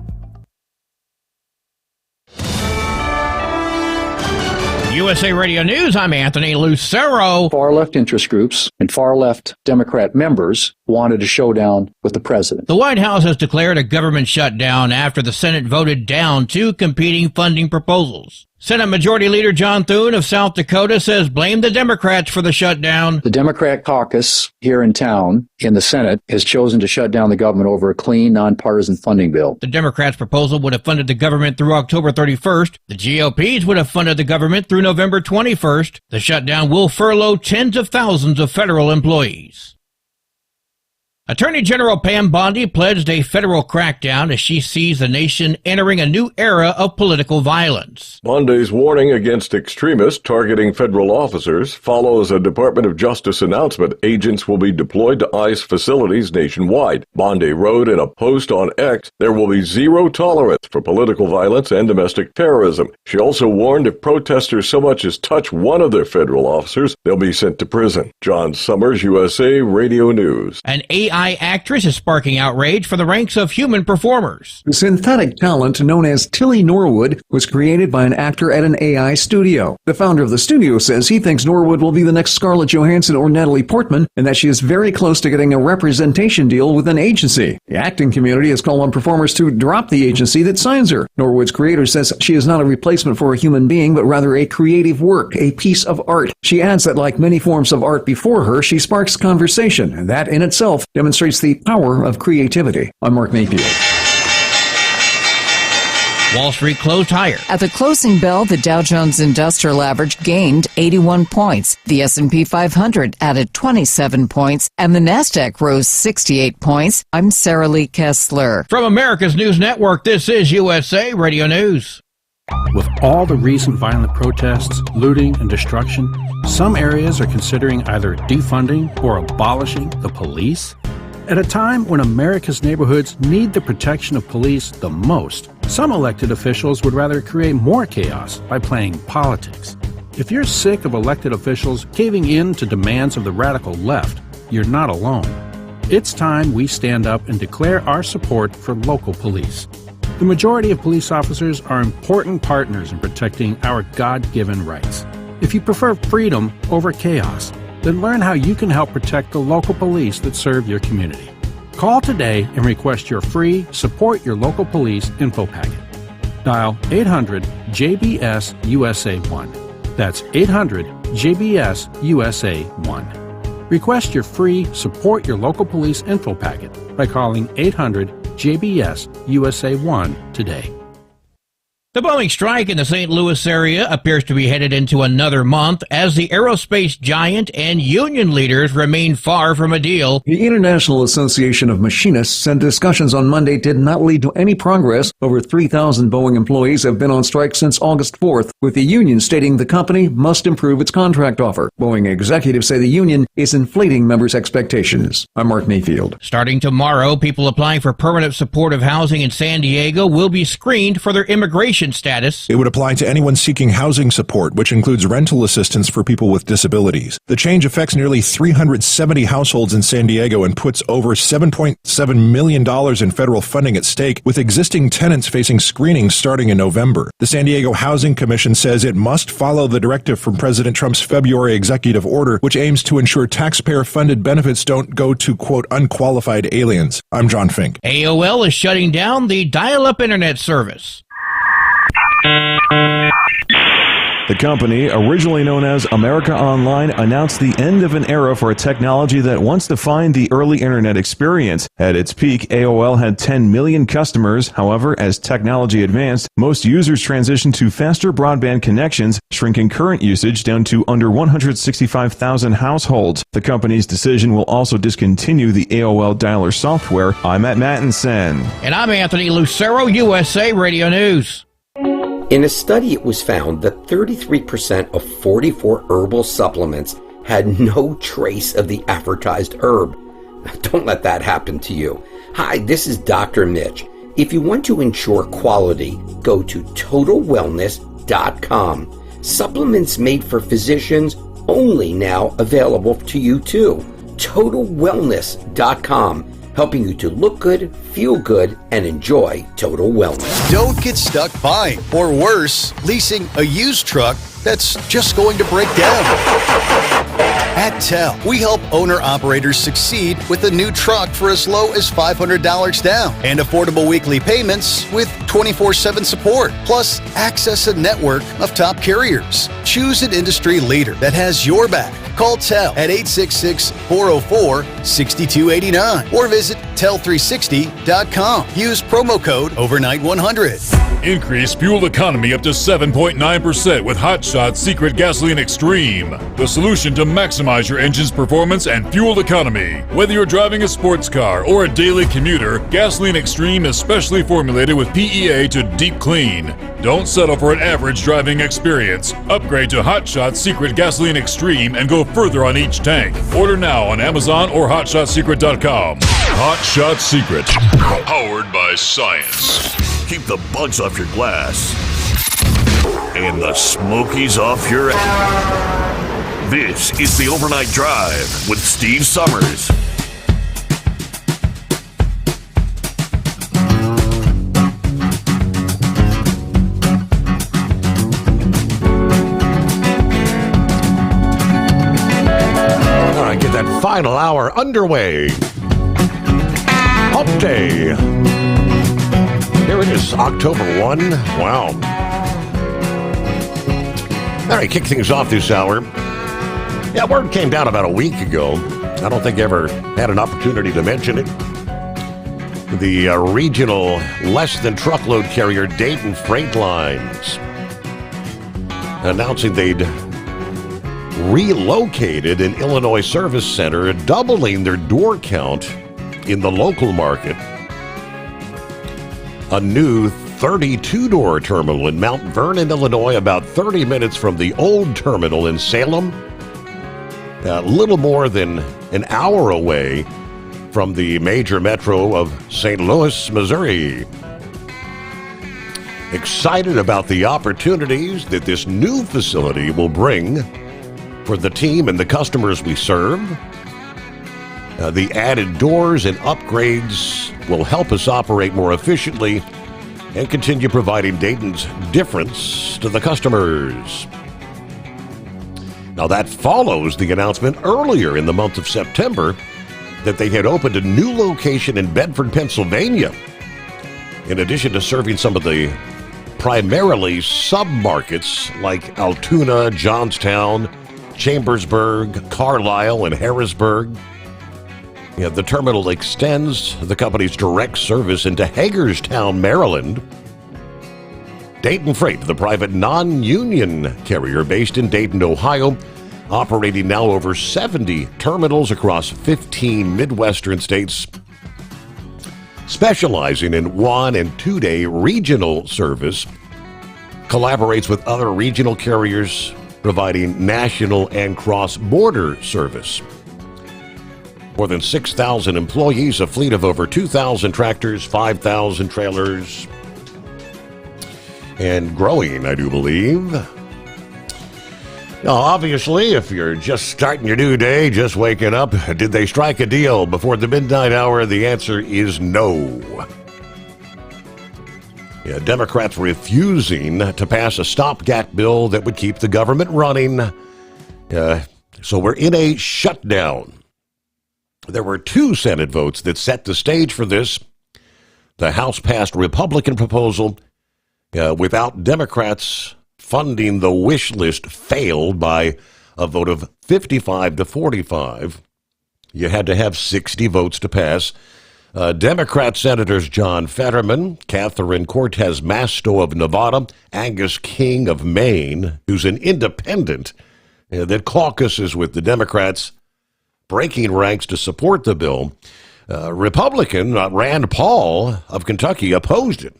USA Radio News, I'm Anthony Lucero. Far-left interest groups and far-left Democrat members wanted a showdown with the president. The White House has declared a government shutdown after the Senate voted down 2 competing funding proposals. Senate Majority Leader John Thune of South Dakota says blame the Democrats for the shutdown. The Democrat caucus here in town in the Senate has chosen to shut down the government over a clean, nonpartisan funding bill. The Democrats' proposal would have funded the government through October 31st. The GOP's would have funded the government through November 21st. The shutdown will furlough tens of thousands of federal employees. Attorney General Pam Bondi pledged a federal crackdown as she sees the nation entering a new era of political violence. Bondi's warning against extremists targeting federal officers follows a Department of Justice announcement. Agents will be deployed to ICE facilities nationwide. Bondi wrote in a post on X, there will be zero tolerance for political violence and domestic terrorism. She also warned if protesters so much as touch one of their federal officers, they'll be sent to prison. John Sommers, USA Radio News. An AI actress is sparking outrage for the ranks of human performers. The synthetic talent known as Tilly Norwood was created by an actor at an AI studio. The founder of the studio says he thinks Norwood will be the next Scarlett Johansson or Natalie Portman, and that she is very close to getting a representation deal with an agency. The acting community has called on performers to drop the agency that signs her. Norwood's creator says she is not a replacement for a human being, but rather a creative work, a piece of art. She adds that like many forms of art before her, she sparks conversation, and that in itself demonstrates the power of creativity. I'm Mark Mayfield. Wall Street closed higher. At the closing bell, the Dow Jones Industrial Average gained 81 points. The S&P 500 added 27 points, and the Nasdaq rose 68 points. I'm Sarah Lee Kessler. From America's News Network, this is USA Radio News. With all the recent violent protests, looting, and destruction, some areas are considering either defunding or abolishing the police. At a time when America's neighborhoods need the protection of police the most, some elected officials would rather create more chaos by playing politics. If you're sick of elected officials caving in to demands of the radical left, you're not alone. It's time we stand up and declare our support for local police. The majority of police officers are important partners in protecting our God-given rights. If you prefer freedom over chaos, then learn how you can help protect the local police that serve your community. Call today and request your free Support Your Local Police info packet. Dial 800-JBS-USA-1. That's 800-JBS-USA-1. Request your free Support Your Local Police info packet by calling 800-JBS-USA-1 today. The Boeing strike in the St. Louis area appears to be headed into another month as the aerospace giant and union leaders remain far from a deal. The International Association of Machinists said discussions on Monday did not lead to any progress. Over 3,000 Boeing employees have been on strike since August 4th, with the union stating the company must improve its contract offer. Boeing executives say the union is inflating members' expectations. I'm Mark Mayfield. Starting tomorrow, people applying for permanent supportive housing in San Diego will be screened for their immigration pension status. It would apply to anyone seeking housing support, which includes rental assistance for people with disabilities. The change affects nearly 370 households in San Diego and puts over $7.7 million in federal funding at stake, with existing tenants facing screenings starting in November. The San Diego Housing Commission says it must follow the directive from President Trump's February executive order, which aims to ensure taxpayer-funded benefits don't go to, quote, unqualified aliens. I'm John Fink. AOL is shutting down the dial-up internet service. The company, originally known as America Online, announced the end of an era for a technology that once defined the early internet experience. At its peak, AOL had 10 million customers. However, as technology advanced, most users transitioned to faster broadband connections, shrinking current usage down to under 165,000 households. The company's decision will also discontinue the AOL dialer software. I'm Matt Mattinson. And I'm Anthony Lucero, USA Radio News. In a study, it was found that 33% of 44 herbal supplements had no trace of the advertised herb. Don't let that happen to you. Hi, this is Dr. Mitch. If you want to ensure quality, go to TotalWellness.com. Supplements made for physicians, only now available to you too. TotalWellness.com. Helping you to look good, feel good, and enjoy total wellness. Don't get stuck buying, or worse, leasing a used truck that's just going to break down. At TEL, we help owner-operators succeed with a new truck for as low as $500 down and affordable weekly payments with 24/7 support, plus access a network of top carriers. Choose an industry leader that has your back. Call TEL at 866-404-6289 or visit tel360.com. Use promo code overnight100. Increase fuel economy up to 7.9% with Hot Shot Secret Gasoline Extreme, the solution to maximize your engine's performance and fuel economy. Whether you're driving a sports car or a daily commuter, Gasoline Extreme is specially formulated with PEA to deep clean. Don't settle for an average driving experience. Upgrade to Hot Shot Secret Gasoline Extreme and go further on each tank. Order now on Amazon or HotShotSecret.com. Hot Shot Secret, powered by science. Keep the bugs off your glass and the smokies off your ass. This is the Overnight Drive with Steve Sommers. All right, get that final hour underway. Hump Day. Here it is, October 1. Wow. All right, kick things off this hour. Yeah, word came down about a week ago. I don't think I ever had an opportunity to mention it. The regional less-than-truckload carrier Dayton Freight Lines announcing they'd relocated an Illinois service center, doubling their door count in the local market. A new 32-door terminal in Mount Vernon, Illinois, about 30 minutes from the old terminal in Salem. A little more than an hour away from the major metro of St. Louis, Missouri. Excited about the opportunities that this new facility will bring for the team and the customers we serve. The added doors and upgrades will help us operate more efficiently and continue providing Dayton's difference to the customers. Now that follows the announcement earlier in the month of September that they had opened a new location in Bedford, Pennsylvania. In addition to serving some of the primarily sub-markets like Altoona, Johnstown, Chambersburg, Carlisle, and Harrisburg. Yeah, the terminal extends the company's direct service into Hagerstown, Maryland. Dayton Freight, the private non-union carrier based in Dayton, Ohio, operating now over 70 terminals across 15 Midwestern states, specializing in 1- and 2-day regional service, collaborates with other regional carriers providing national and cross-border service. More than 6,000 employees, a fleet of over 2,000 tractors, 5,000 trailers. and growing, I do believe. Now, obviously, if you're just starting your new day, just waking up, did they strike a deal before the midnight hour? The answer is no. Yeah, Democrats refusing to pass a stopgap bill that would keep the government running. So we're in a shutdown. There were 2 Senate votes that set the stage for this. The House passed Republican proposal without Democrats funding the wish list failed by a vote of 55 to 45. You had to have 60 votes to pass. Democrat Senators John Fetterman, Catherine Cortez Masto of Nevada, Angus King of Maine, who's an independent that caucuses with the Democrats, breaking ranks to support the bill. Republican Rand Paul of Kentucky opposed it.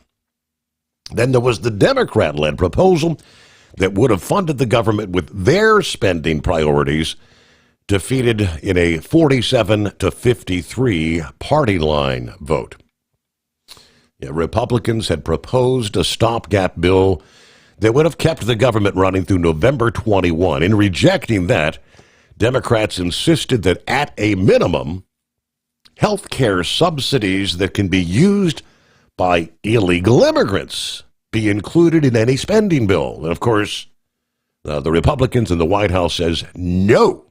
Then there was the Democrat-led proposal that would have funded the government with their spending priorities, defeated in a 47 to 53 party line vote. Republicans had proposed a stopgap bill that would have kept the government running through November 21. In rejecting that, Democrats insisted that at a minimum, health care subsidies that can be used by illegal immigrants be included in any spending bill. And of course, the Republicans in the White House says no.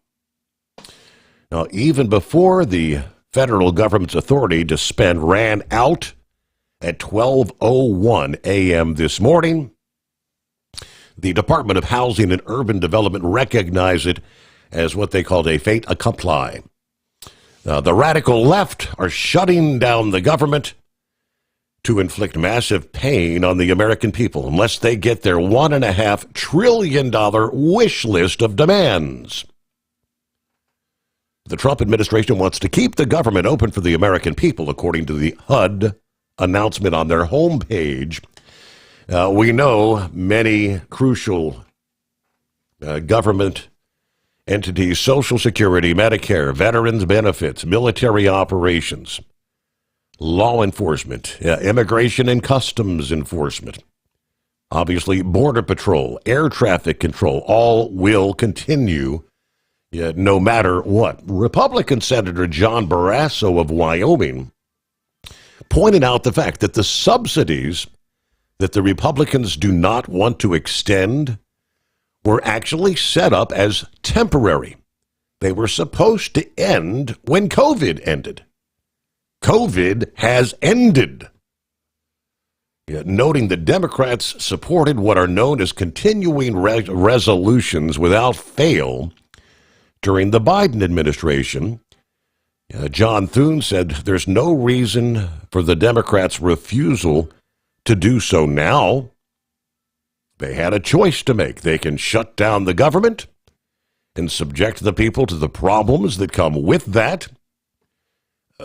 Now, even before the federal government's authority to spend ran out at 12:01 a.m. this morning, the Department of Housing and Urban Development recognized it as what they called a fait accompli. The radical left are shutting down the government to inflict massive pain on the American people unless they get their $1.5 trillion wish list of demands. The Trump administration wants to keep the government open for the American people, according to the HUD announcement on their homepage. We know many crucial government entities: Social Security, Medicare, veterans benefits, military operations, law enforcement, immigration and customs enforcement, obviously Border Patrol, air traffic control, all will continue no matter what. Republican Senator John Barrasso of Wyoming pointed out the fact that the subsidies that the Republicans do not want to extend were actually set up as temporary. They were supposed to end when COVID ended. COVID has ended. Noting that Democrats supported what are known as continuing resolutions without fail during the Biden administration, John Thune said there's no reason for the Democrats' refusal to do so now. They had a choice to make. They can shut down the government and subject the people to the problems that come with that,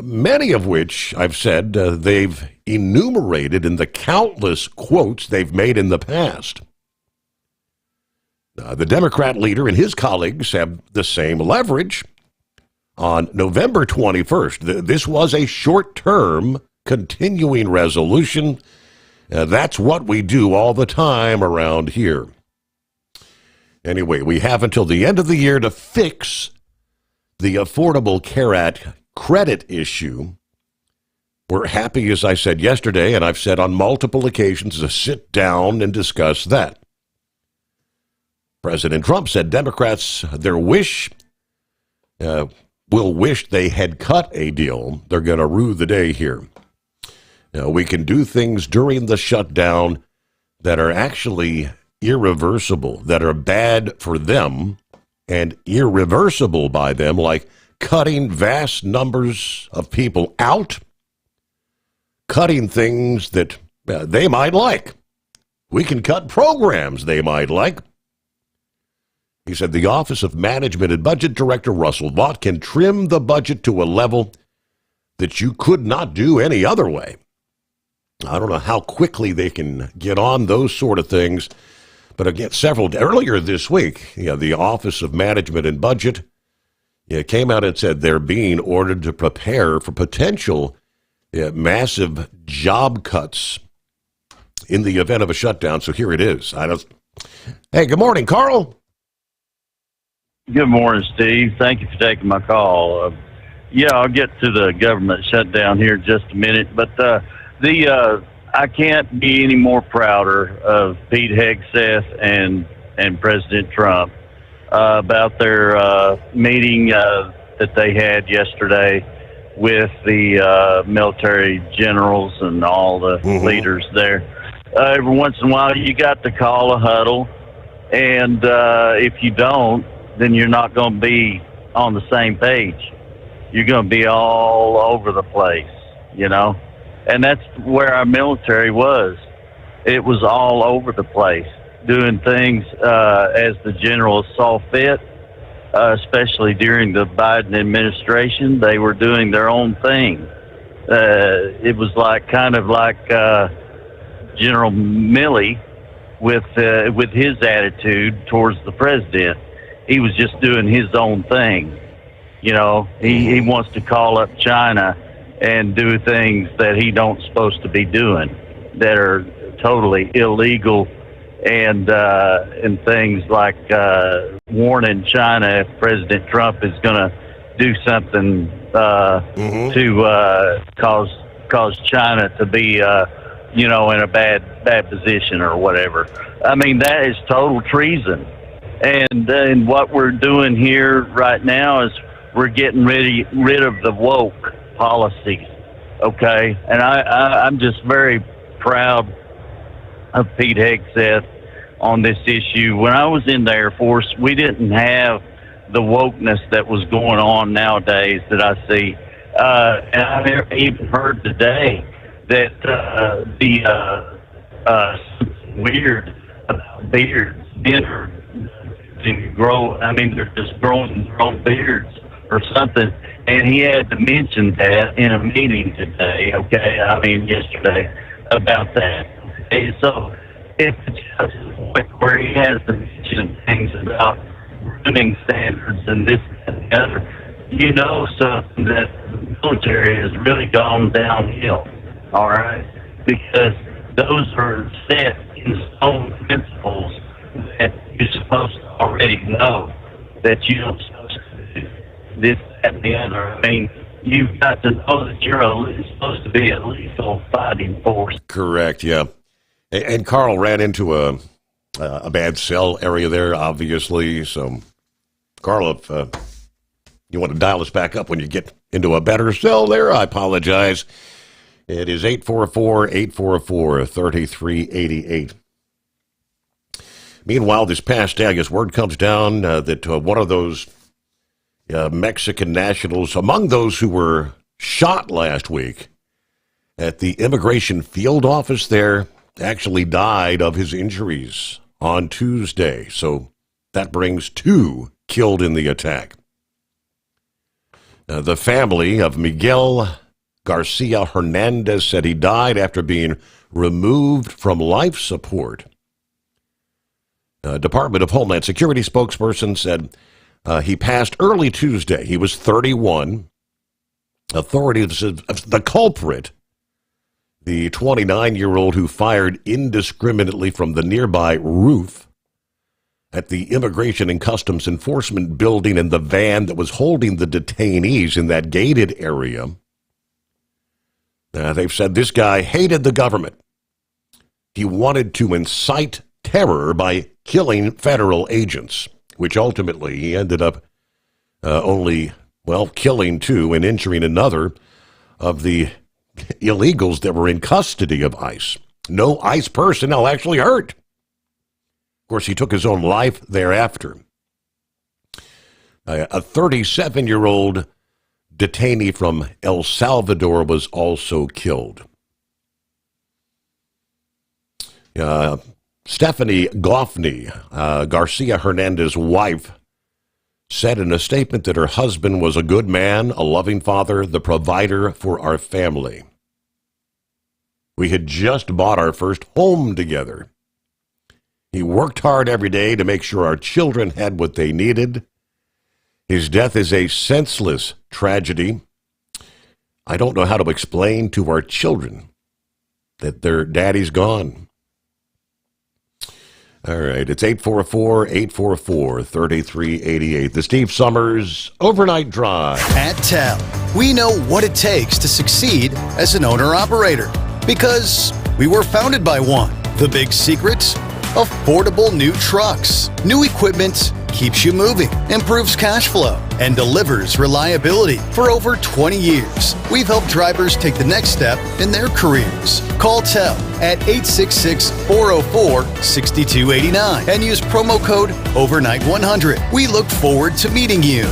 many of which, I've said, they've enumerated in the countless quotes they've made in the past. The Democrat leader and his colleagues have the same leverage. On November 21st, this was a short-term continuing resolution. That's what we do all the time around here. Anyway, we have until the end of the year to fix the Affordable Care Act credit issue. We're happy, as I said yesterday, and I've said on multiple occasions, to sit down and discuss that. President Trump said Democrats, their wish, will wish they had cut a deal. They're going to rue the day here. We can do things during the shutdown that are actually irreversible, that are bad for them and irreversible by them, like cutting vast numbers of people out, cutting things that they might like. We can cut programs they might like. He said the Office of Management and Budget Director Russell Vought can trim the budget to a level that you could not do any other way. I don't know how quickly they can get on those sort of things, but again, earlier this week, the Office of Management and Budget came out and said they're being ordered to prepare for potential massive job cuts in the event of a shutdown. So here it is. Hey, good morning, Carl. Good morning, Steve. Thank you for taking my call. I'll get to the government shutdown here in just a minute, but I can't be any more prouder of Pete Hegseth and President Trump about their meeting that they had yesterday with the military generals and all the leaders there. Every once in a while, you got to call a huddle, and if you don't, then you're not going to be on the same page. You're going to be all over the place, and that's where our military was. It was all over the place, doing things as the generals saw fit, especially during the Biden administration. They were doing their own thing. It was kind of like General Milley with his attitude towards the president. He was just doing his own thing. He wants to call up China and do things that he don't supposed to be doing, that are totally illegal, and things like warning China if President Trump is going to do something to cause China to be in a bad position or whatever. I mean, that is total treason. And what we're doing here right now is we're getting rid of the woke policies, okay? And I'm just very proud of Pete Hegseth on this issue. When I was in the Air Force, we didn't have the wokeness that was going on nowadays that I see. And I even heard today that weird about beards. Men are they're just growing their own beards or something. And he had to mention that in a meeting today, yesterday, about that. And so if it's just a point where he has to mention things about grooming standards and this and the other, something that the military has really gone downhill, all right? Because those are set in stone principles that you're supposed to already know that you don't supposed to do this, that, and the other. I mean, you've got to know that you're supposed to be a lethal fighting force. Correct, yeah. And Carl ran into a bad cell area there, obviously. So, Carl, if you want to dial us back up when you get into a better cell there, I apologize. It is 844-844-3388. Meanwhile, this past day, I guess word comes down that one of those Mexican nationals, among those who were shot last week at the immigration field office there, actually died of his injuries on Tuesday. So that brings 2 killed in the attack. The family of Miguel Garcia Hernandez said he died after being removed from life support. Department of Homeland Security spokesperson said he passed early Tuesday. He was 31. Authorities said the culprit, the 29-year-old who fired indiscriminately from the nearby roof at the Immigration and Customs Enforcement building in the van that was holding the detainees in that gated area. They've said this guy hated the government. He wanted to incite terror by killing federal agents, which ultimately he ended up killing 2 and injuring another of the illegals that were in custody of ICE. No ICE personnel actually hurt. Of course, he took his own life thereafter. A 37-year-old detainee from El Salvador was also killed. Stephanie Goffney, Garcia Hernandez's wife, said in a statement that her husband was a good man, a loving father, the provider for our family. We had just bought our first home together. He worked hard every day to make sure our children had what they needed. His death is a senseless tragedy. I don't know how to explain to our children that their daddy's gone. All right, it's 844-844-3388. The Steve Sommers Overnight Drive. At TEL, we know what it takes to succeed as an owner-operator because we were founded by one. The big secrets? Affordable new trucks. New equipment keeps you moving, improves cash flow, and delivers reliability. For over 20 years, we've helped drivers take the next step in their careers. Call TEL at 866-404-6289 and use promo code OVERNIGHT100. We look forward to meeting you.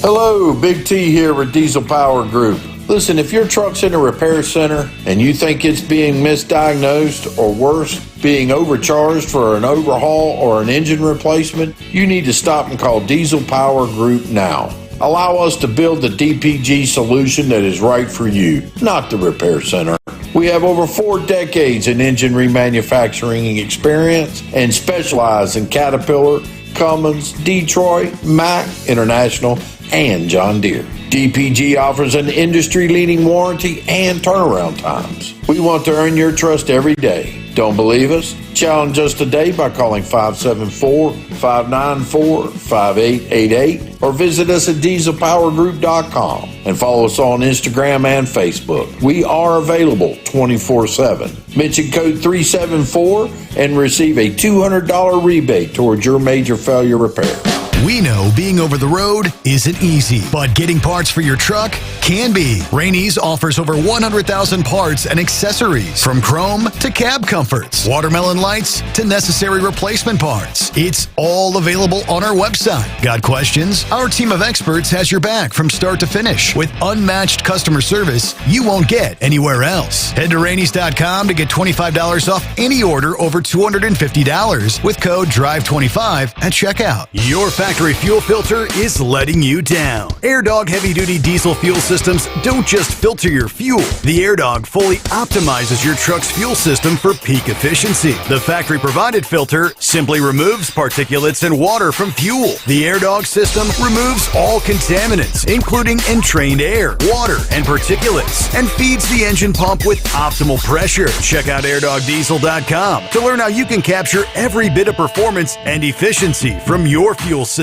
Hello, Big T here with Diesel Power Group. Listen, if your truck's in a repair center and you think it's being misdiagnosed or worse, being overcharged for an overhaul or an engine replacement, you need to stop and call Diesel Power Group now. Allow us to build the DPG solution that is right for you, not the repair center. We have over 4 decades in engine remanufacturing experience and specialize in Caterpillar, Cummins, Detroit, Mack, International, and John Deere. DPG offers an industry-leading warranty and turnaround times. We want to earn your trust every day. Don't believe us? Challenge us today by calling 574-594-5888 or visit us at dieselpowergroup.com and follow us on Instagram and Facebook. We are available 24/7. Mention code 374 and receive a $200 rebate towards your major failure repair. We know being over the road isn't easy, but getting parts for your truck can be. Rainey's offers over 100,000 parts and accessories, from chrome to cab comforts, watermelon lights to necessary replacement parts. It's all available on our website. Got questions? Our team of experts has your back from start to finish with unmatched customer service you won't get anywhere else. Head to Rainey's.com to get $25 off any order over $250 with code DRIVE25 at checkout. Your factory fuel filter is letting you down. AirDog heavy-duty diesel fuel systems don't just filter your fuel. The AirDog fully optimizes your truck's fuel system for peak efficiency. The factory-provided filter simply removes particulates and water from fuel. The AirDog system removes all contaminants, including entrained air, water, and particulates, and feeds the engine pump with optimal pressure. Check out airdogdiesel.com to learn how you can capture every bit of performance and efficiency from your fuel system.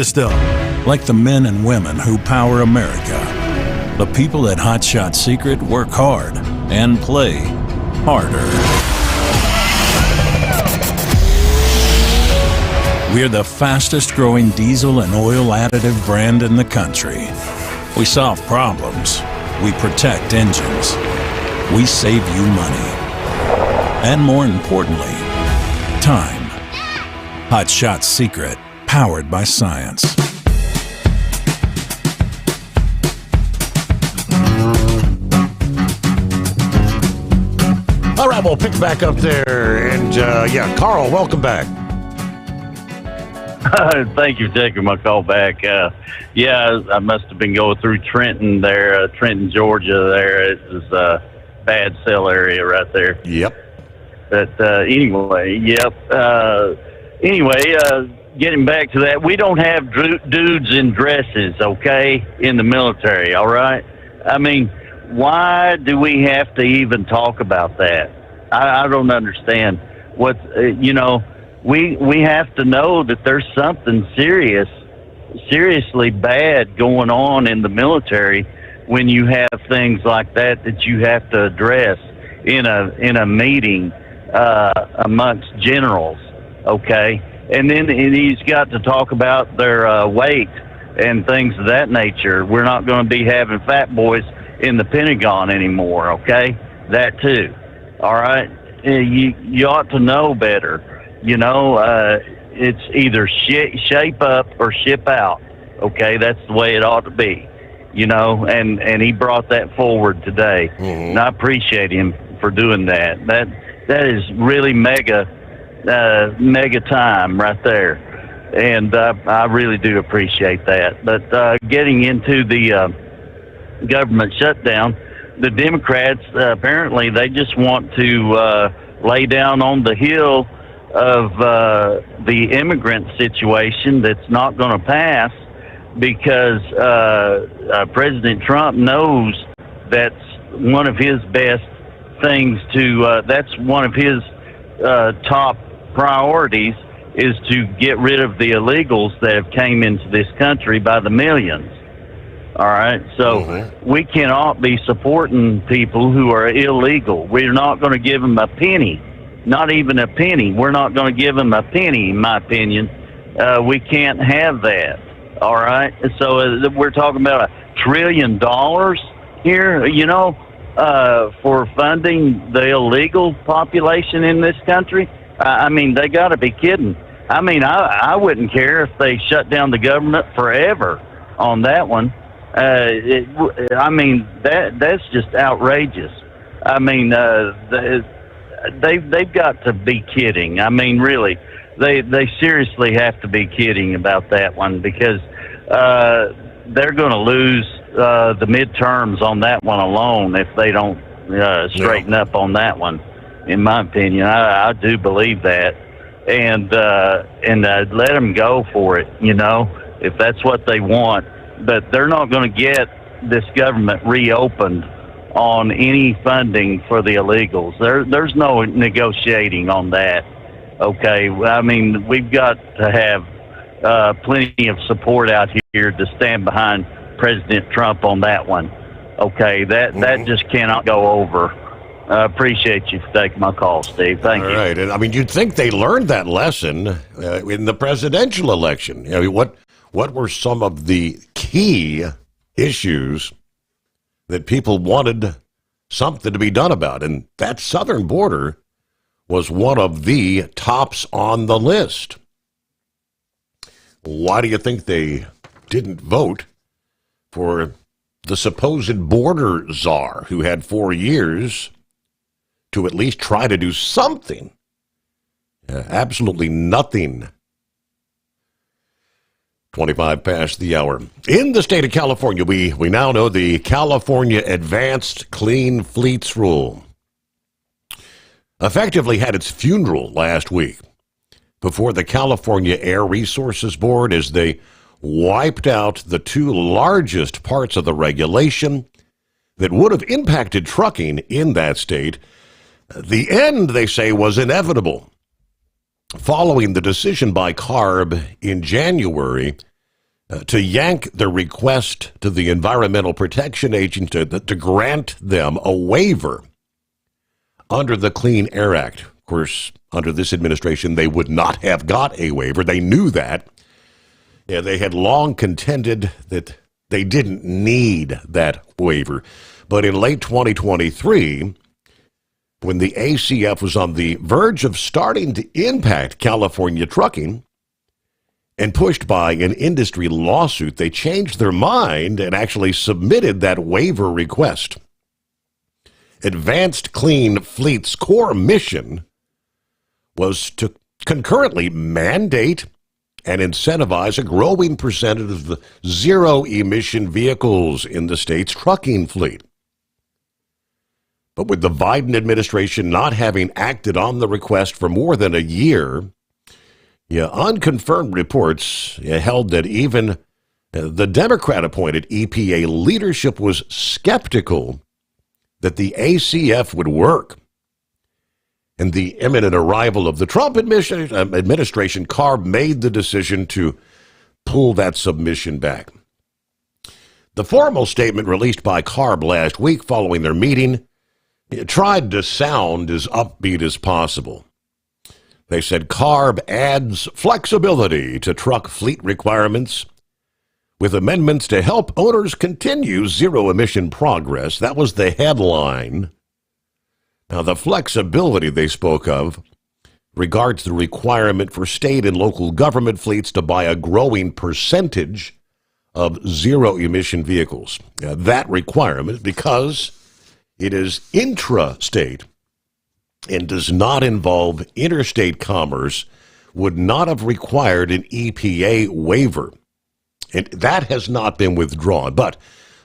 Like the men and women who power America, the people at Hot Shot Secret work hard and play harder. We're the fastest growing diesel and oil additive brand in the country. We solve problems. We protect engines. We save you money. And more importantly, time. Hot Shot Secret, powered by science. All right, we'll pick back up there. And, Carl, welcome back. Thank you for taking my call back. I must have been going through Trenton there, Trenton, Georgia there. It was a bad cell area right there. Yep. But getting back to that, we don't have dudes in dresses, okay, in the military, all right? I mean, why do we have to even talk about that? I don't understand. We have to know that there's something seriously bad going on in the military when you have things like that you have to address in a meeting amongst generals, okay? And then he's got to talk about their weight and things of that nature. We're not going to be having fat boys in the Pentagon anymore, okay? That too, all right? You ought to know better. It's either shape up or ship out, okay? That's the way it ought to be, and he brought that forward today. Mm-hmm. And I appreciate him for doing that. That is really mega time right there, and I really do appreciate that. But getting into the government shutdown, the Democrats apparently they just want to lay down on the hill of the immigrant situation that's not going to pass because President Trump knows that's one of his best things to that's one of his top priorities is to get rid of the illegals that have came into this country by the millions. All right, so we cannot be supporting people who are illegal. We're not going to give them a penny, not even a penny. We're not going to give them a penny, in my opinion. We can't have that. All right, so we're talking about $1 trillion here, for funding the illegal population in this country. I mean, they got to be kidding. I mean, I wouldn't care if they shut down the government forever on that one. I mean, that's just outrageous. I mean, they've got to be kidding. I mean, really, they seriously have to be kidding about that one, because they're going to lose the midterms on that one alone if they don't straighten up on that one. In my opinion, I do believe that, and let them go for it. If that's what they want. But they're not going to get this government reopened on any funding for the illegals. There's no negotiating on that. Okay, I mean, we've got to have plenty of support out here to stand behind President Trump on that one. Okay, that just cannot go over. I appreciate you for taking my call, Steve. Thank you. All right, and I mean, you'd think they learned that lesson in the presidential election. What were some of the key issues that people wanted something to be done about? And that southern border was one of the tops on the list. Why do you think they didn't vote for the supposed border czar who had 4 years to at least try to do something? Absolutely nothing. 25 past the hour. In the state of California, we now know the California Advanced Clean Fleets Rule effectively had its funeral last week before the California Air Resources Board as they wiped out the two largest parts of the regulation that would have impacted trucking in that state. The end, they say, was inevitable following the decision by CARB in January to yank the request to the Environmental Protection Agency to grant them a waiver under the Clean Air Act. Of course, under this administration, they would not have got a waiver. They knew that. Yeah, they had long contended that they didn't need that waiver. But in late 2023, when the ACF was on the verge of starting to impact California trucking and pushed by an industry lawsuit, they changed their mind and actually submitted that waiver request. Advanced Clean Fleet's core mission was to concurrently mandate and incentivize a growing percentage of the zero-emission vehicles in the state's trucking fleet. But with the Biden administration not having acted on the request for more than a year, unconfirmed reports held that even the Democrat-appointed EPA leadership was skeptical that the ACF would work. And the imminent arrival of the Trump administration, CARB made the decision to pull that submission back. The formal statement released by CARB last week following their meeting tried to sound as upbeat as possible. They said CARB adds flexibility to truck fleet requirements with amendments to help owners continue zero-emission progress. That was the headline. Now, the flexibility they spoke of regards the requirement for state and local government fleets to buy a growing percentage of zero-emission vehicles. That requirement, because it is intra-state and does not involve interstate commerce, would not have required an EPA waiver. And that has not been withdrawn. But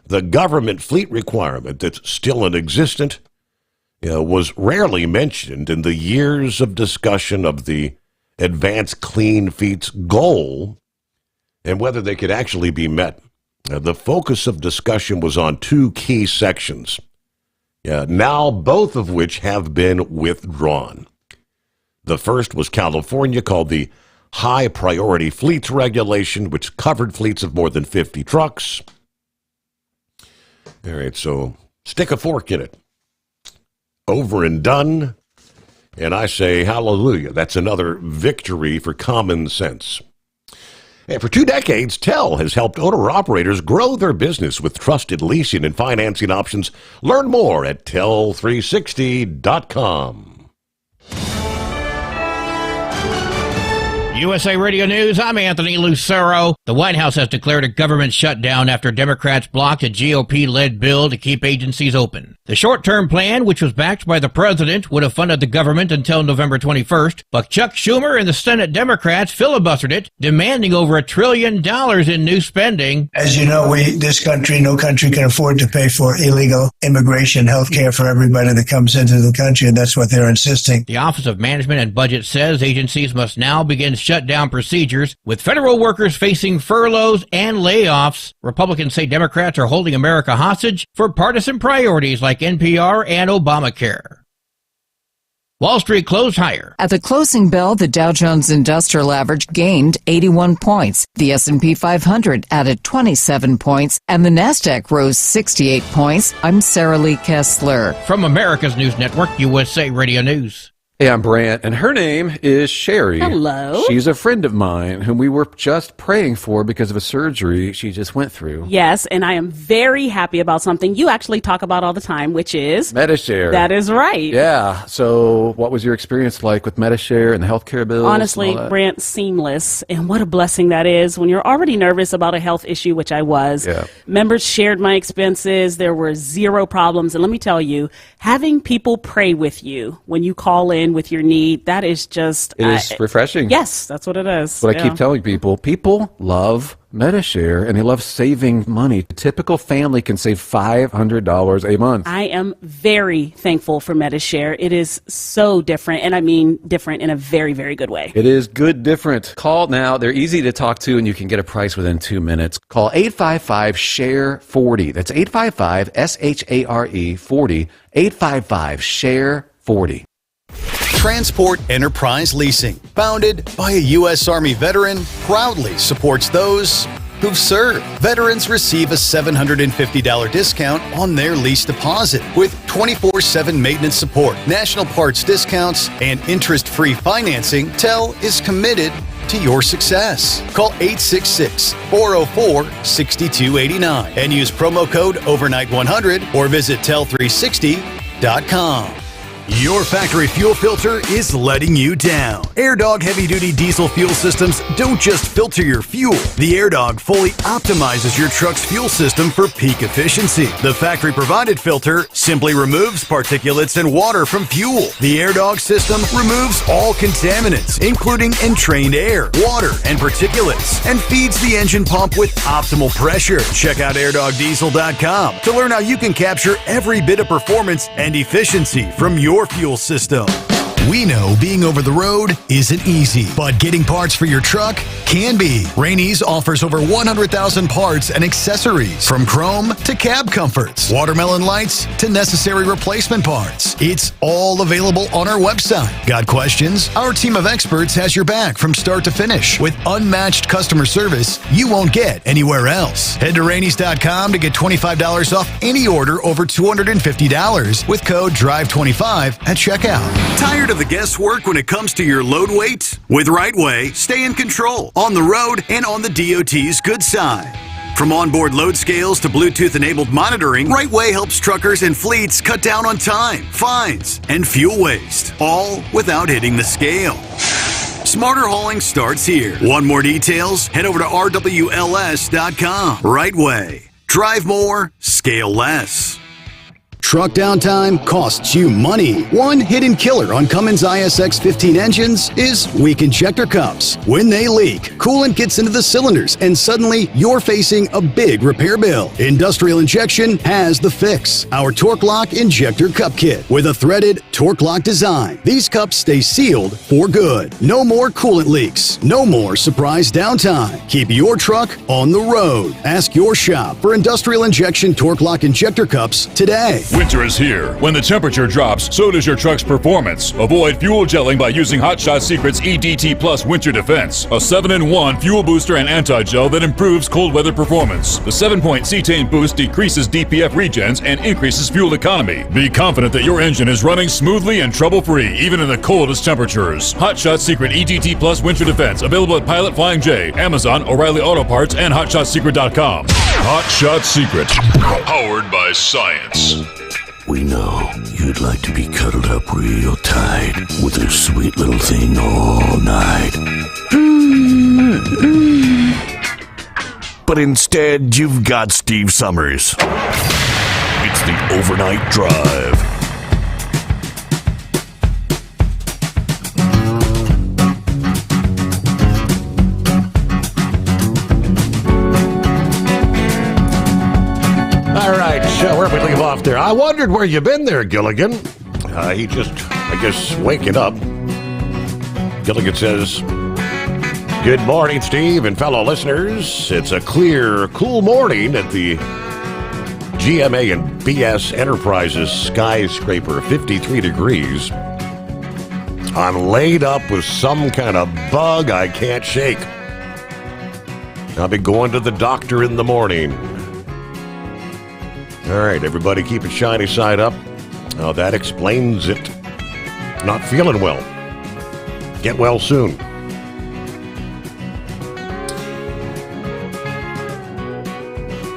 the government fleet requirement that's still in existence was rarely mentioned in the years of discussion of the Advanced Clean Fleet's goal and whether they could actually be met. The focus of discussion was on two key sections, now both of which have been withdrawn. The first was California, called the High Priority Fleets Regulation, which covered fleets of more than 50 trucks. All right, so stick a fork in it. Over and done. And I say hallelujah. That's another victory for common sense. And for 2 decades, TEL has helped owner-operators grow their business with trusted leasing and financing options. Learn more at tel360.com. USA Radio News, I'm Anthony Lucero. The White House has declared a government shutdown after Democrats blocked a GOP-led bill to keep agencies open. The short-term plan, which was backed by the president, would have funded the government until November 21st, but Chuck Schumer and the Senate Democrats filibustered it, demanding over $1 trillion in new spending. As you know, no country can afford to pay for illegal immigration, health care for everybody that comes into the country, and that's what they're insisting. The Office of Management and Budget says agencies must now begin shutdown procedures, with federal workers facing furloughs and layoffs. Republicans say Democrats are holding America hostage for partisan priorities like NPR and Obamacare. Wall Street closed higher. At the closing bell, the Dow Jones Industrial Average gained 81 points. The S&P 500 added 27 points, and the Nasdaq rose 68 points. I'm Sarah Lee Kessler. From America's News Network, USA Radio News. Hey, I'm Brant, and her name is Sherry. Hello. She's a friend of mine whom we were just praying for because of a surgery she just went through. Yes, and I am very happy about something you actually talk about all the time, which is Medishare. That is right. Yeah. So what was your experience like with Medishare and the healthcare bills? Honestly, Brant, seamless. And what a blessing that is when you're already nervous about a health issue, which I was. Yeah. Members shared my expenses. There were zero problems. And let me tell you, having people pray with you when you call in with your need, that is just... It is refreshing. Yes, that's what it is. What I keep telling people. People love Medishare, and they love saving money. A typical family can save $500 a month. I am very thankful for Medishare. It is so different, and I mean different in a very, very good way. It is good different. Call now. They're easy to talk to, and you can get a price within 2 minutes. Call 855-SHARE-40. That's 855-SHARE-40. 855-SHARE-40. Transport Enterprise Leasing, founded by a U.S. Army veteran, proudly supports those who've served. Veterans receive a $750 discount on their lease deposit with 24/7 maintenance support, national parts discounts, and interest-free financing. TEL is committed to your success. Call 866-404-6289 and use promo code overnight100 or visit tel360.com. Your factory fuel filter is letting you down. AirDog heavy-duty diesel fuel systems don't just filter your fuel. The AirDog fully optimizes your truck's fuel system for peak efficiency. The factory-provided filter simply removes particulates and water from fuel. The AirDog system removes all contaminants, including entrained air, water, and particulates, and feeds the engine pump with optimal pressure. Check out airdogdiesel.com to learn how you can capture every bit of performance and efficiency from your fuel system. We know being over the road isn't easy, but getting parts for your truck can be. Rainey's offers over 100,000 parts and accessories, from chrome to cab comforts, watermelon lights to necessary replacement parts. It's all available on our website. Got questions? Our team of experts has your back from start to finish with unmatched customer service you won't get anywhere else. Head to Rainey's.com to get $25 off any order over $250 with code DRIVE25 at checkout. Tired of the guesswork when it comes to your load weight? With RightWay, stay in control on the road and on the DOT's good side. From onboard load scales to Bluetooth-enabled monitoring, RightWay helps truckers and fleets cut down on time, fines, and fuel waste, all without hitting the scale. Smarter hauling starts here. Want more details? Head over to rwls.com. RightWay. Drive more, scale less. Truck downtime costs you money. One hidden killer on Cummins ISX 15 engines is weak injector cups. When they leak, coolant gets into the cylinders and suddenly you're facing a big repair bill. Industrial Injection has the fix. Our Torque Lock Injector Cup Kit with a threaded Torque Lock design. These cups stay sealed for good. No more coolant leaks. No more surprise downtime. Keep your truck on the road. Ask your shop for Industrial Injection Torque Lock Injector Cups today. Winter is here. When the temperature drops, so does your truck's performance. Avoid fuel gelling by using Hot Shot Secret's EDT Plus Winter Defense, a 7-in-1 fuel booster and anti-gel that improves cold weather performance. The 7-point cetane boost decreases DPF regens and increases fuel economy. Be confident that your engine is running smoothly and trouble-free, even in the coldest temperatures. Hot Shot Secret EDT Plus Winter Defense, available at Pilot Flying J, Amazon, O'Reilly Auto Parts, and HotShotSecret.com. Hot Shot Secret, powered by science. We know you'd like to be cuddled up real tight with a sweet little thing all night. But instead, you've got Steve Summers. It's the Overnight Drive. All right, so where we leave off there? I wondered where you've been there, Gilligan. He just, I guess, waking up. Gilligan says, "Good morning, Steve and fellow listeners. It's a clear, cool morning at the GMA and BS Enterprises skyscraper, 53 degrees. I'm laid up with some kind of bug I can't shake. I'll be going to the doctor in the morning." All right, everybody keep a shiny side up. That explains it. Not feeling well. Get well soon.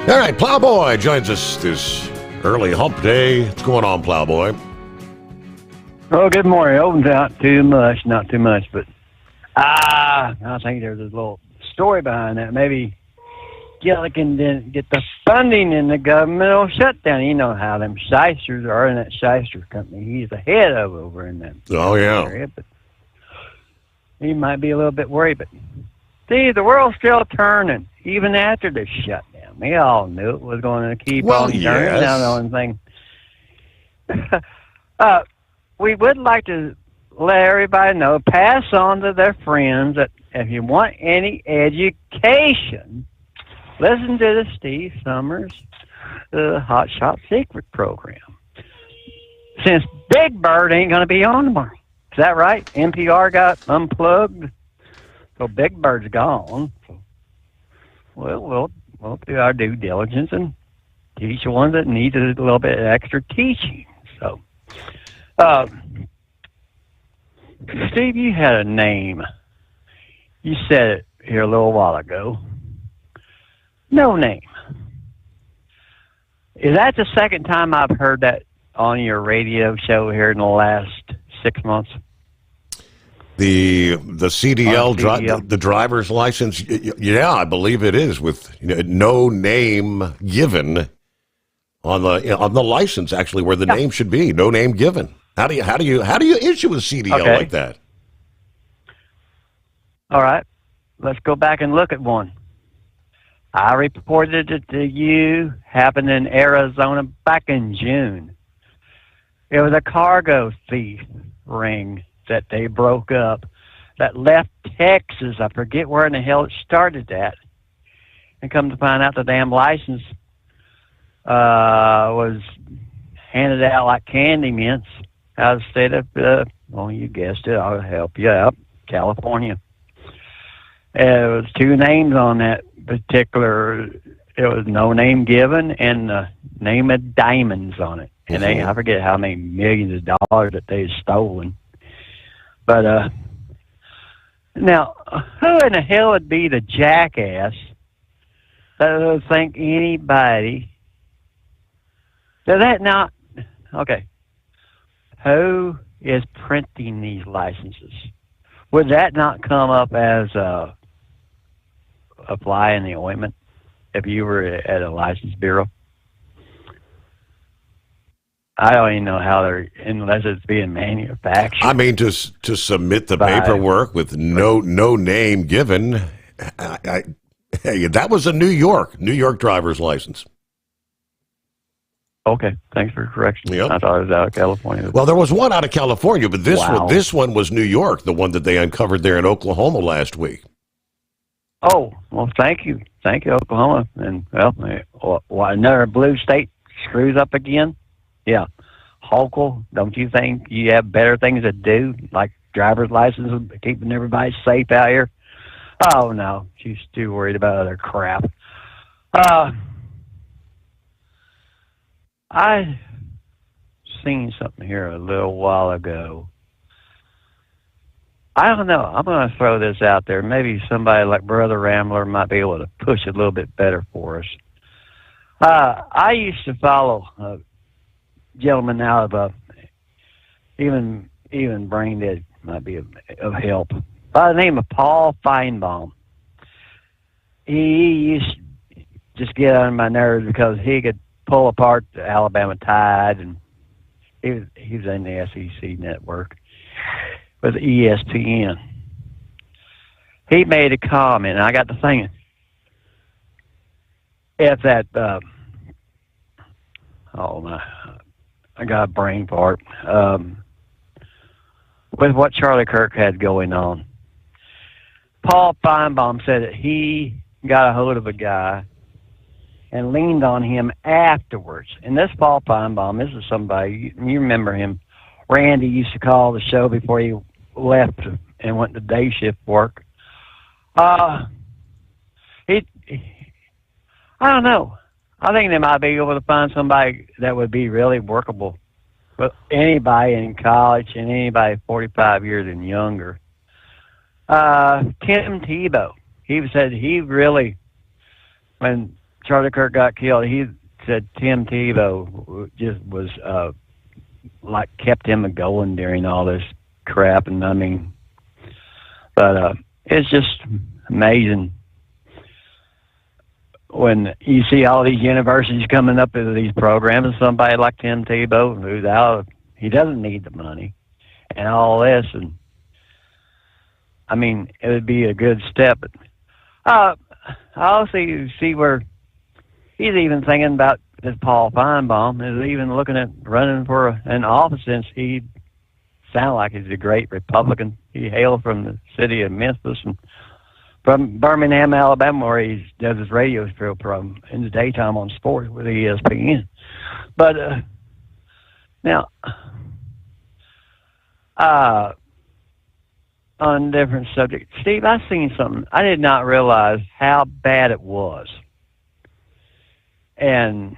All right, Plowboy joins us this early hump day. What's going on, Plowboy? Oh, good morning. Oh, not too much, but I think there's a little story behind that. Maybe Gilligan didn't get the funding in the governmental shutdown. You know how them shysters are in that shyster company. He's the head of over in that area, but he might be a little bit worried. But see, the world's still turning, even after the shutdown. We all knew it was going to keep on turning. Now the only thing, we would like to let everybody know, pass on to their friends that if you want any education, listen to the Steve Summers Hot Shot Secret program. Since Big Bird ain't going to be on tomorrow. Is that right? NPR got unplugged, so Big Bird's gone. So, we'll do our due diligence and teach the ones that need a little bit of extra teaching. So, Steve, you had a name. You said it here a little while ago. No name. Is that the second time I've heard that on your radio show here in the last 6 months? The CDL, the driver's license, yeah, I believe it is, with no name given on the license. Actually, where the name should be, no name given. How do you issue a CDL like that? All right, let's go back and look at one. I reported it to you, happened in Arizona back in June. It was a cargo thief ring that they broke up that left Texas. I forget where in the hell it started at. And come to find out the damn license was handed out like candy mints out of the state of, well, you guessed it, I'll help you out, California. It was two names on that particular, it was no name given and the name of diamonds on it. And I forget how many millions of dollars that they've stolen. But now, who in the hell would be the jackass that would think anybody? Does that not? Okay. Who is printing these licenses? Would that not come up as a fly in the ointment if you were at a license bureau? I don't even know how they're, unless it's being manufactured. I mean, to submit the paperwork with no name given. Hey, that was a New York driver's license. Okay, thanks for the correction. Yep. I thought it was out of California. Well, there was one out of California, but this one was New York, the one that they uncovered there in Oklahoma last week. Oh, well, thank you, Oklahoma, and well, another blue state screws up again. Yeah. Hochul, don't you think you have better things to do, like driver's license, keeping everybody safe out here? Oh, no. She's too worried about other crap. I seen something here a little while ago. I don't know. I'm going to throw this out there. Maybe somebody like Brother Rambler might be able to push it a little bit better for us. I used to follow a gentleman out of even brain dead might be of help, by the name of Paul Feinbaum. He used to just get on my nerves because he could pull apart the Alabama Tide, and he was in the SEC network with ESPN. He made a comment, and I got to thinking, if that, I got a brain fart, with what Charlie Kirk had going on. Paul Feinbaum said that he got a hold of a guy and leaned on him afterwards. And this Paul Feinbaum, this is somebody, you remember him, Randy used to call the show before he left and went to day shift work. I don't know. I think they might be able to find somebody that would be really workable. But anybody in college and anybody 45 years and younger. Tim Tebow. He said he really, when Charlie Kirk got killed, he said Tim Tebow just was like kept him going during all this crap. And I mean, but it's just amazing when you see all these universities coming up with these programs, and somebody like Tim Tebow, who's out, he doesn't need the money and all this. And I mean, it would be a good step. But I also see where he's even thinking about this Paul Feinbaum is even looking at running for an office, since he sounds like he's a great Republican. He hailed from the city of Memphis and from Birmingham, Alabama, where he does his radio show program in the daytime on sports with ESPN. But now, on different subjects, Steve, I seen something. I did not realize how bad it was, and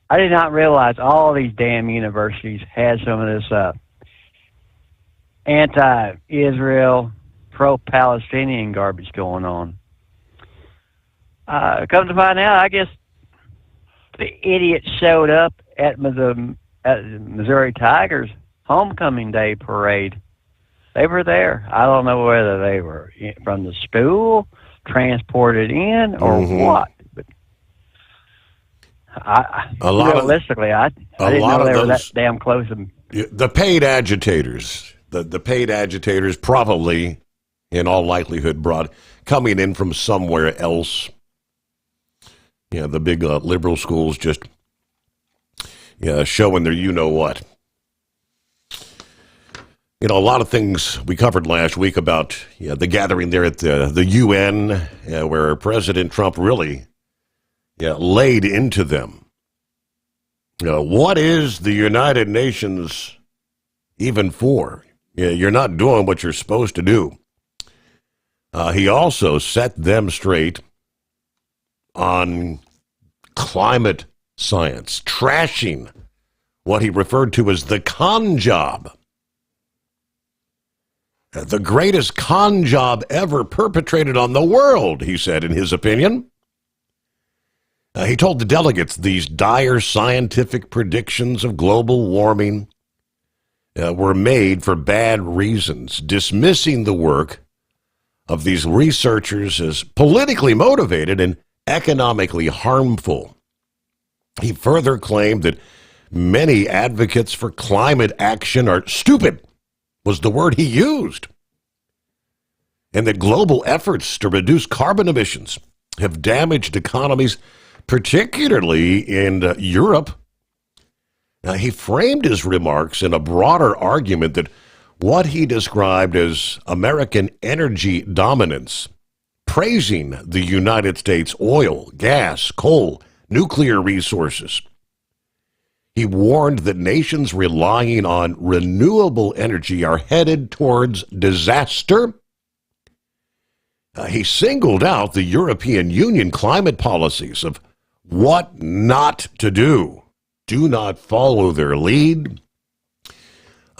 I did not realize all these damn universities had some of this anti-Israel, pro-Palestinian garbage going on. Come to find out, I guess the idiots showed up at the Missouri Tigers homecoming day parade. They were there. I don't know whether they were from the school, transported in, or what. But realistically, I didn't know they were that damn close. The paid agitators, the paid agitators probably, in all likelihood, coming in from somewhere else. The big liberal schools just showing their you-know-what. A lot of things we covered last week about the gathering there at the UN, where President Trump really laid into them. What is the United Nations even for? You're not doing what you're supposed to do. He also set them straight on climate science, trashing what he referred to as the con job. The greatest con job ever perpetrated on the world, he said, in his opinion. He told the delegates these dire scientific predictions of global warming were made for bad reasons, dismissing the work of these researchers as politically motivated and economically harmful. He further claimed that many advocates for climate action are stupid, was the word he used, and that global efforts to reduce carbon emissions have damaged economies, particularly in Europe. Now, he framed his remarks in a broader argument that what he described as American energy dominance, praising the United States' oil, gas, coal, nuclear resources, He warned that nations relying on renewable energy are headed towards disaster. He singled out the European Union climate policies of what not to do. Do not follow their lead.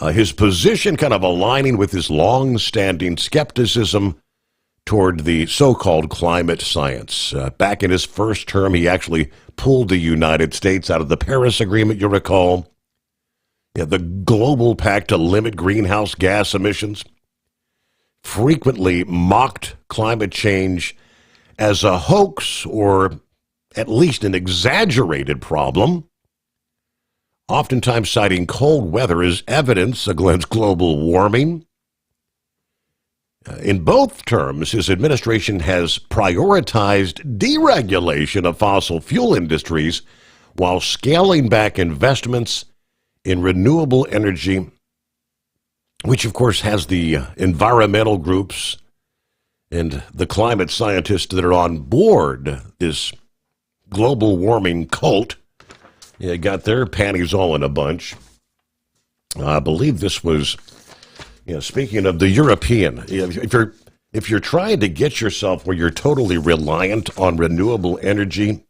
His position kind of aligning with his long-standing skepticism toward the so-called climate science. Back in his first term, he actually pulled the United States out of the Paris Agreement, you recall. The global pact to limit greenhouse gas emissions. Frequently mocked climate change as a hoax or at least an exaggerated problem, oftentimes citing cold weather as evidence against global warming. In both terms, his administration has prioritized deregulation of fossil fuel industries while scaling back investments in renewable energy, which of course has the environmental groups and the climate scientists that are on board this global warming cult. Got their panties all in a bunch. I believe this was, speaking of the European, if you're trying to get yourself where you're totally reliant on renewable energy,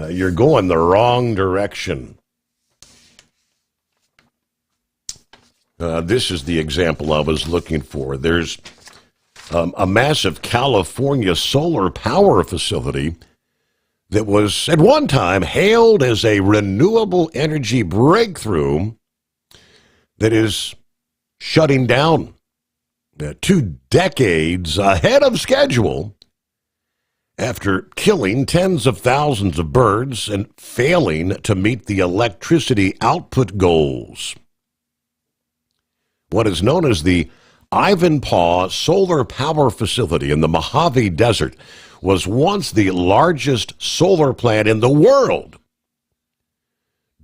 you're going the wrong direction. This is the example I was looking for. There's a massive California solar power facility that was at one time hailed as a renewable energy breakthrough that is shutting down 2 decades ahead of schedule after killing tens of thousands of birds and failing to meet the electricity output goals. What is known as the Ivanpah Solar Power Facility in the Mojave Desert was once the largest solar plant in the world.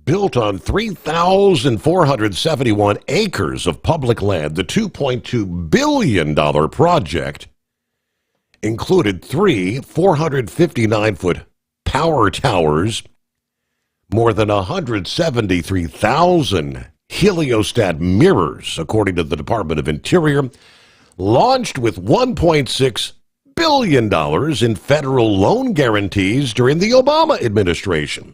Built on 3,471 acres of public land, the $2.2 billion project included 3 459-foot power towers, more than 173,000 heliostat mirrors, according to the Department of Interior, launched with $1.6 billion in federal loan guarantees during the Obama administration.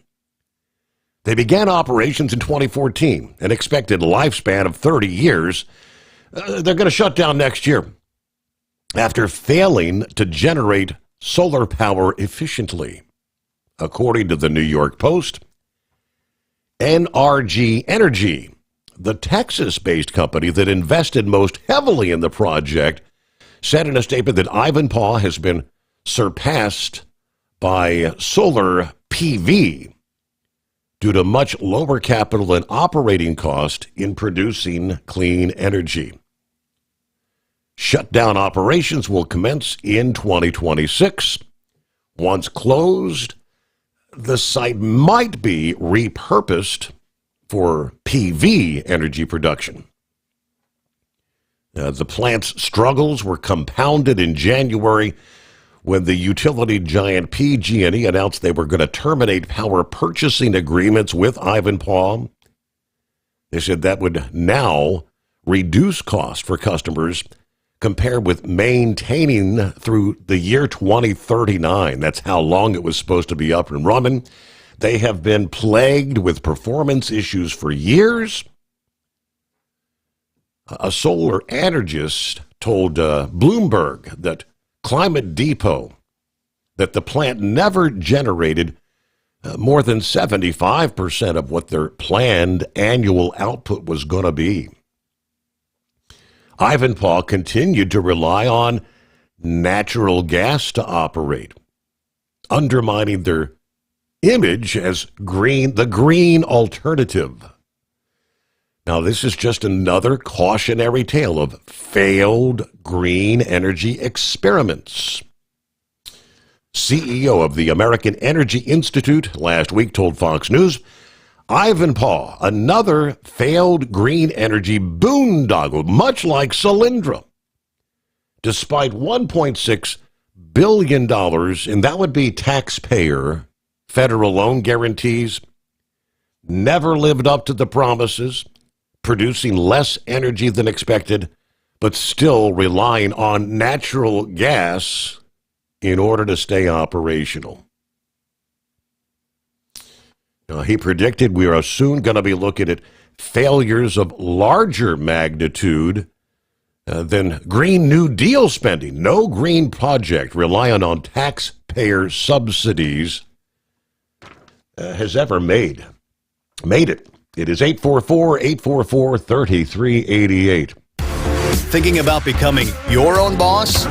They began operations in 2014, an expected lifespan of 30 years. They're going to shut down next year after failing to generate solar power efficiently. According to the New York Post, NRG Energy, the Texas-based company that invested most heavily in the project, said in a statement that Ivanpah has been surpassed by solar PV due to much lower capital and operating cost in producing clean energy. Shutdown operations will commence in 2026. Once closed, the site might be repurposed for PV energy production. The plant's struggles were compounded in January when the utility giant PG&E announced they were going to terminate power purchasing agreements with Ivanpah. They said that would now reduce costs for customers compared with maintaining through the year 2039. That's how long it was supposed to be up and running. They have been plagued with performance issues for years. A solar energist told Bloomberg that Climate Depot that the plant never generated more than 75% of what their planned annual output was going to be. Ivanpah continued to rely on natural gas to operate, undermining their image as the green alternative. Now, this is just another cautionary tale of failed green energy experiments. CEO of the American Energy Institute last week told Fox News, Ivanpah, another failed green energy boondoggle, much like Solyndra. Despite $1.6 billion, and that would be taxpayer federal loan guarantees, never lived up to the promises, producing less energy than expected, but still relying on natural gas in order to stay operational. Now, he predicted we are soon going to be looking at failures of larger magnitude than Green New Deal spending. No green project relying on taxpayer subsidies has ever made it. It is 844-844-3388. Thinking about becoming your own boss?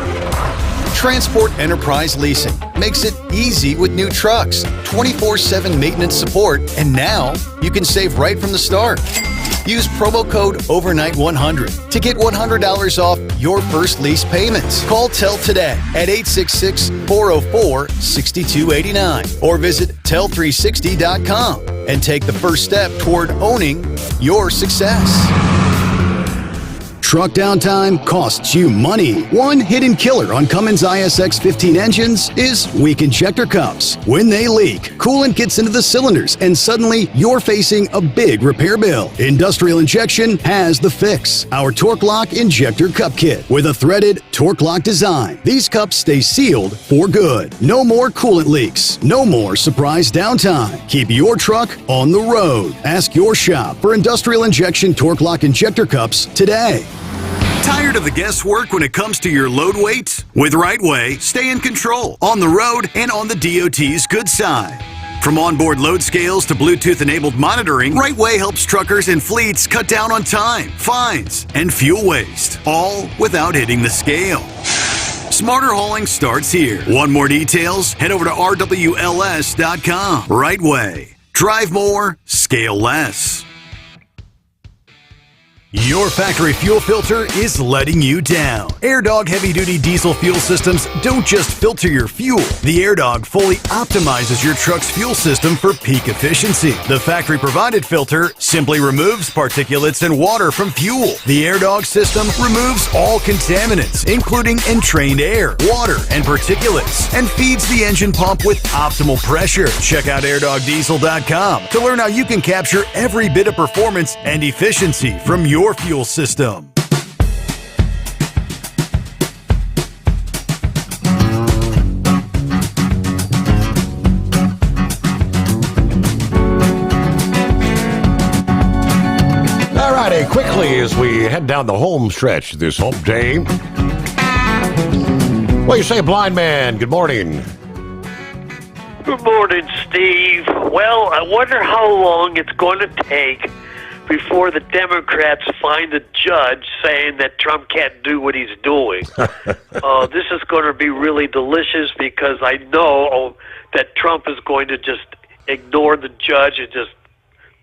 Transport Enterprise Leasing makes it easy with new trucks, 24/7 maintenance support, and now you can save right from the start. Use promo code OVERNIGHT100 to get $100 off your first lease payments. Call TEL today at 866-404-6289 or visit tel360.com and take the first step toward owning your success. Truck downtime costs you money. One hidden killer on Cummins ISX 15 engines is weak injector cups. When they leak, coolant gets into the cylinders and suddenly you're facing a big repair bill. Industrial Injection has the fix. Our Torque Lock Injector Cup Kit with a threaded Torque Lock design. These cups stay sealed for good. No more coolant leaks. No more surprise downtime. Keep your truck on the road. Ask your shop for Industrial Injection Torque Lock Injector Cups today. Tired of the guesswork when it comes to your load weight? With Rightway, stay in control on the road and on the DOT's good side. From onboard load scales to Bluetooth-enabled monitoring, Rightway helps truckers and fleets cut down on time, fines, and fuel waste, all without hitting the scale. Smarter hauling starts here. Want more details? Head over to rwls.com. Rightway. Drive more, scale less. Your factory fuel filter is letting you down. AirDog heavy-duty diesel fuel systems don't just filter your fuel. The AirDog fully optimizes your truck's fuel system for peak efficiency. The factory-provided filter simply removes particulates and water from fuel. The AirDog system removes all contaminants, including entrained air, water, and particulates, and feeds the engine pump with optimal pressure. Check out airdogdiesel.com to learn how you can capture every bit of performance and efficiency from your fuel system. All righty, quickly as we head down the home stretch this hump day. What do you say, blind man? Good morning. Good morning, Steve. Well, I wonder how long it's going to take before the Democrats find a judge saying that Trump can't do what he's doing. This is going to be really delicious because I know that Trump is going to just ignore the judge and just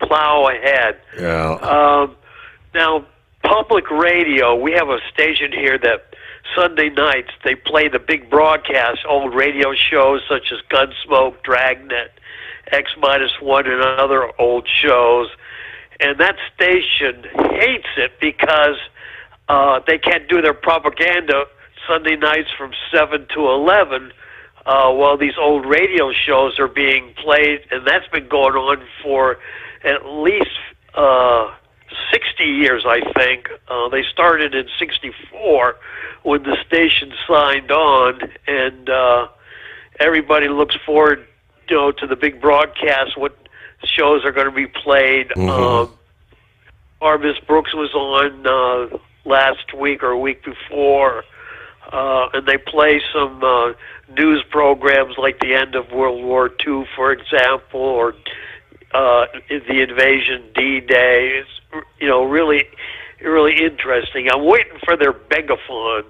plow ahead. Yeah. Now, public radio, we have a station here that Sunday nights they play the big broadcast, old radio shows such as Gunsmoke, Dragnet, X-1, and other old shows. And that station hates it because they can't do their propaganda Sunday nights from 7 to 11 while these old radio shows are being played. And that's been going on for at least 60 years, I think. They started in 64 when the station signed on. And everybody looks forward, to the big broadcast, what shows are going to be played. Miss Brooks was on last week or a week before, and they play some news programs like the end of World War II, for example, or the invasion D-Day. It's really, really interesting. I'm waiting for their begaphone,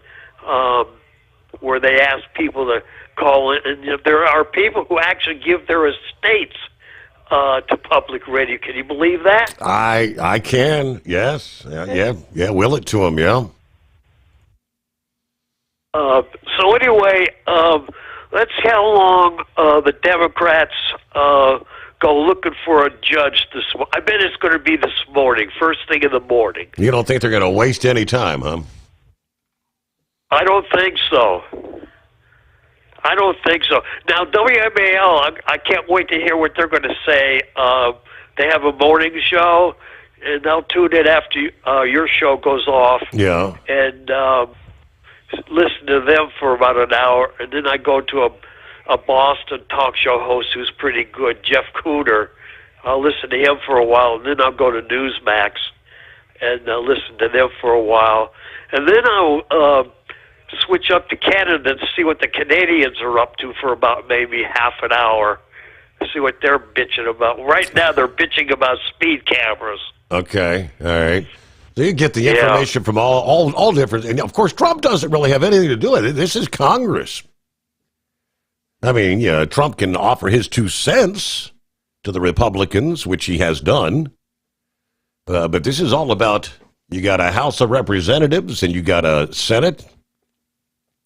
where they ask people to call in, and there are people who actually give their estates to public radio. Can you believe that? I can, yes. Yeah, will it to them, yeah. So anyway, let's see how long the Democrats go looking for a judge this morning. I bet it's going to be this morning, first thing in the morning. You don't think they're going to waste any time, huh? I don't think so. Now, WMAL, I can't wait to hear what they're going to say they have a morning show, and I'll tune in after your show goes off. Yeah. And listen to them for about an hour, and then I go to a Boston talk show host who's pretty good, Jeff Cooter. I'll listen to him for a while, and then I'll go to Newsmax and listen to them for a while. And then I'll switch up to Canada and see what the Canadians are up to for about maybe half an hour, see what they're bitching about. Right now, they're bitching about speed cameras. Okay, all right. So you get the information from all different, and of course, Trump doesn't really have anything to do with it. This is Congress. I mean, yeah, Trump can offer his 2 cents to the Republicans, which he has done. But this is all about, you got a House of Representatives and you got a Senate.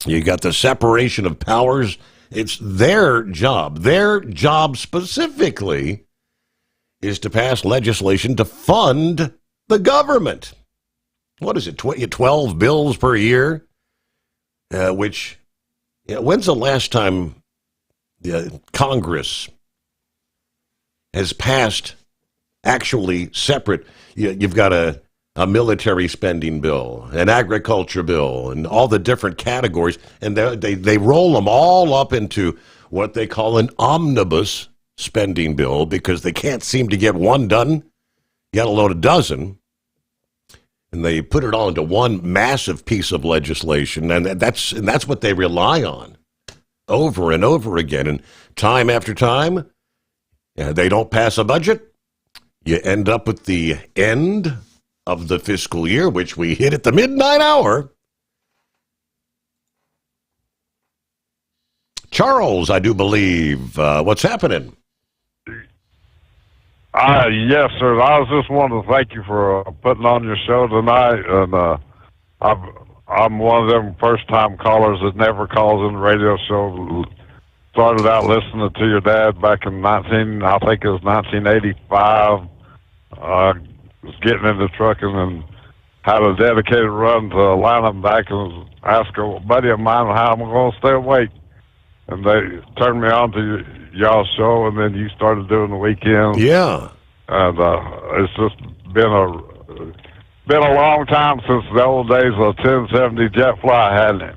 You got the separation of powers. It's their job. Their job specifically is to pass legislation to fund the government. What is it, 12 bills per year? When's the last time Congress has passed actually separate? You've got a military spending bill, an agriculture bill, and all the different categories, and they roll them all up into what they call an omnibus spending bill because they can't seem to get one done, yet alone a dozen. And they put it all into one massive piece of legislation, and that's what they rely on over and over again. And time after time, they don't pass a budget. You end up with the end of the fiscal year, which we hit at the midnight hour. Charles, I do believe. What's happening? Yes, sir. I was just wanting to thank you for putting on your show tonight. And I'm one of them first-time callers that never calls in the radio show. Started out listening to your dad back in 1985. Was getting into trucking and had a dedicated run to Atlanta and back, and was asking a buddy of mine how I'm going to stay awake. And they turned me on to y'all's show, and then you started doing the weekends. Yeah. And it's just been a long time since the old days of 1070 jet fly, hasn't it?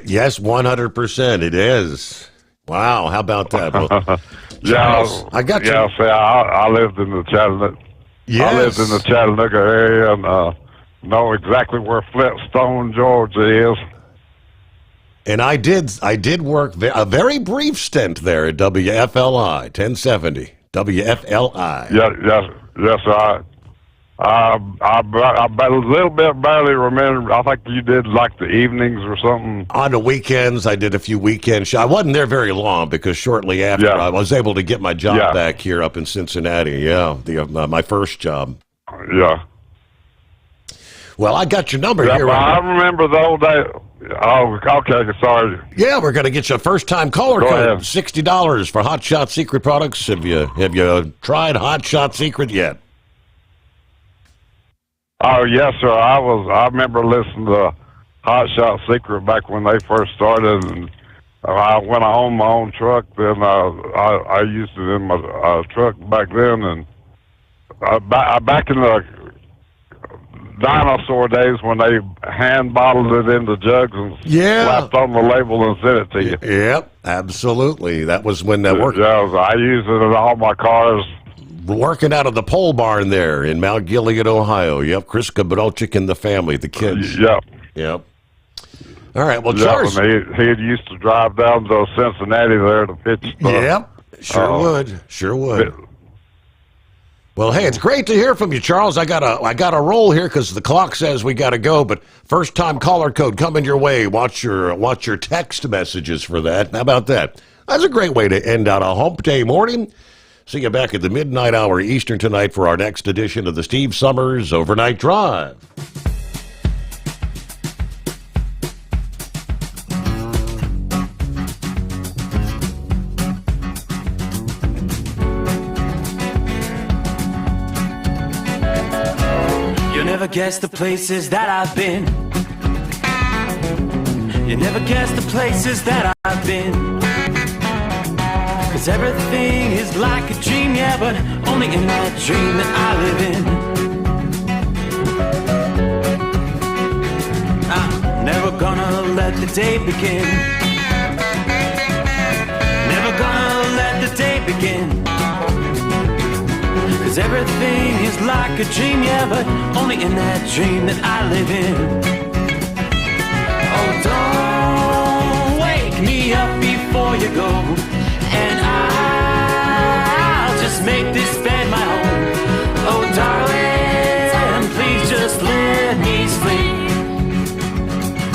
Yes, 100%. It is. Wow, how about that? Well, Charles, I got you. Yeah, see, I lived in the Chattanooga. Yes. I lived in the Chattanooga area and know exactly where Flintstone, Georgia is. And I did work a very brief stint there at WFLI 1070. WFLI. Yes, I a little bit barely remember. I think you did like the evenings or something. On the weekends, I did a few weekend shows. I wasn't there very long because shortly after I was able to get my job back here up in Cincinnati. Yeah, my first job. Yeah. Well, I got your number here. I remember the old day. Oh, okay, sorry. Yeah, we're going to get you a first-time caller code, $60 for Hot Shot Secret products. Have you tried Hot Shot Secret yet? Oh, yes, sir. I remember listening to Hot Shot Secret back when they first started, and when I owned my own truck, then I used it in my truck back then, and back in the dinosaur days when they hand bottled it into jugs and slapped on the label and sent it to you. Yep, absolutely. That was when that worked. Yeah, I used it in all my cars. Working out of the pole barn there in Mount Gilead, Ohio. Yep, Chris Kabrolchik and the family, the kids. Yep. All right, well, Charles. He used to drive down to Cincinnati there to pitch stuff. Yep, sure would. Well, hey, it's great to hear from you, Charles. I got a roll here because the clock says we got to go. But first-time caller code coming your way. Watch your text messages for that. How about that? That's a great way to end out a hump day morning. See you back at the midnight hour Eastern tonight for our next edition of the Steve Sommers Overnight Drive. Never guess the places that I've been. You never guess the places that I've been. 'Cause everything is like a dream, yeah, but only in that dream that I live in. I'm never gonna let the day begin. Never gonna let the day begin. 'Cause everything is like a dream, yeah, but only in that dream that I live in. Oh, don't wake me up before you go, and I'll just make this bed my home. Oh, darling, please just let me sleep.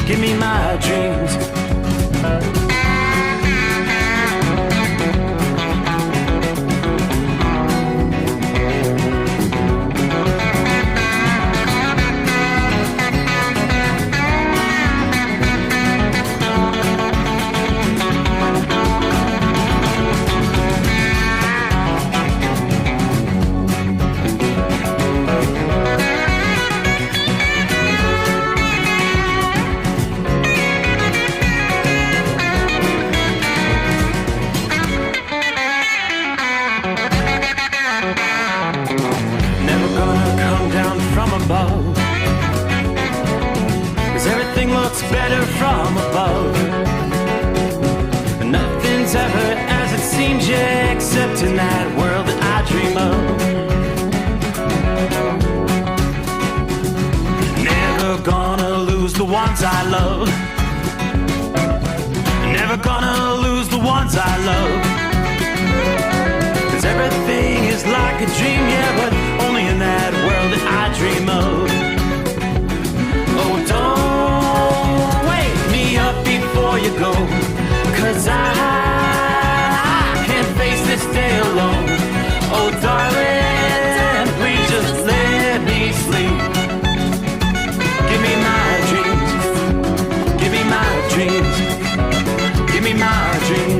Give me my dreams. Better from above. Nothing's ever as it seems, yeah, except in that world that I dream of. Never gonna lose the ones I love. Never gonna lose the ones I love. 'Cause everything is like a dream, yeah, but only in that world that I dream of. Oh, don't wake me up before you go, 'cause I can't face this day alone. Oh, darling, please just let me sleep. Give me my dreams. Give me my dreams. Give me my dreams.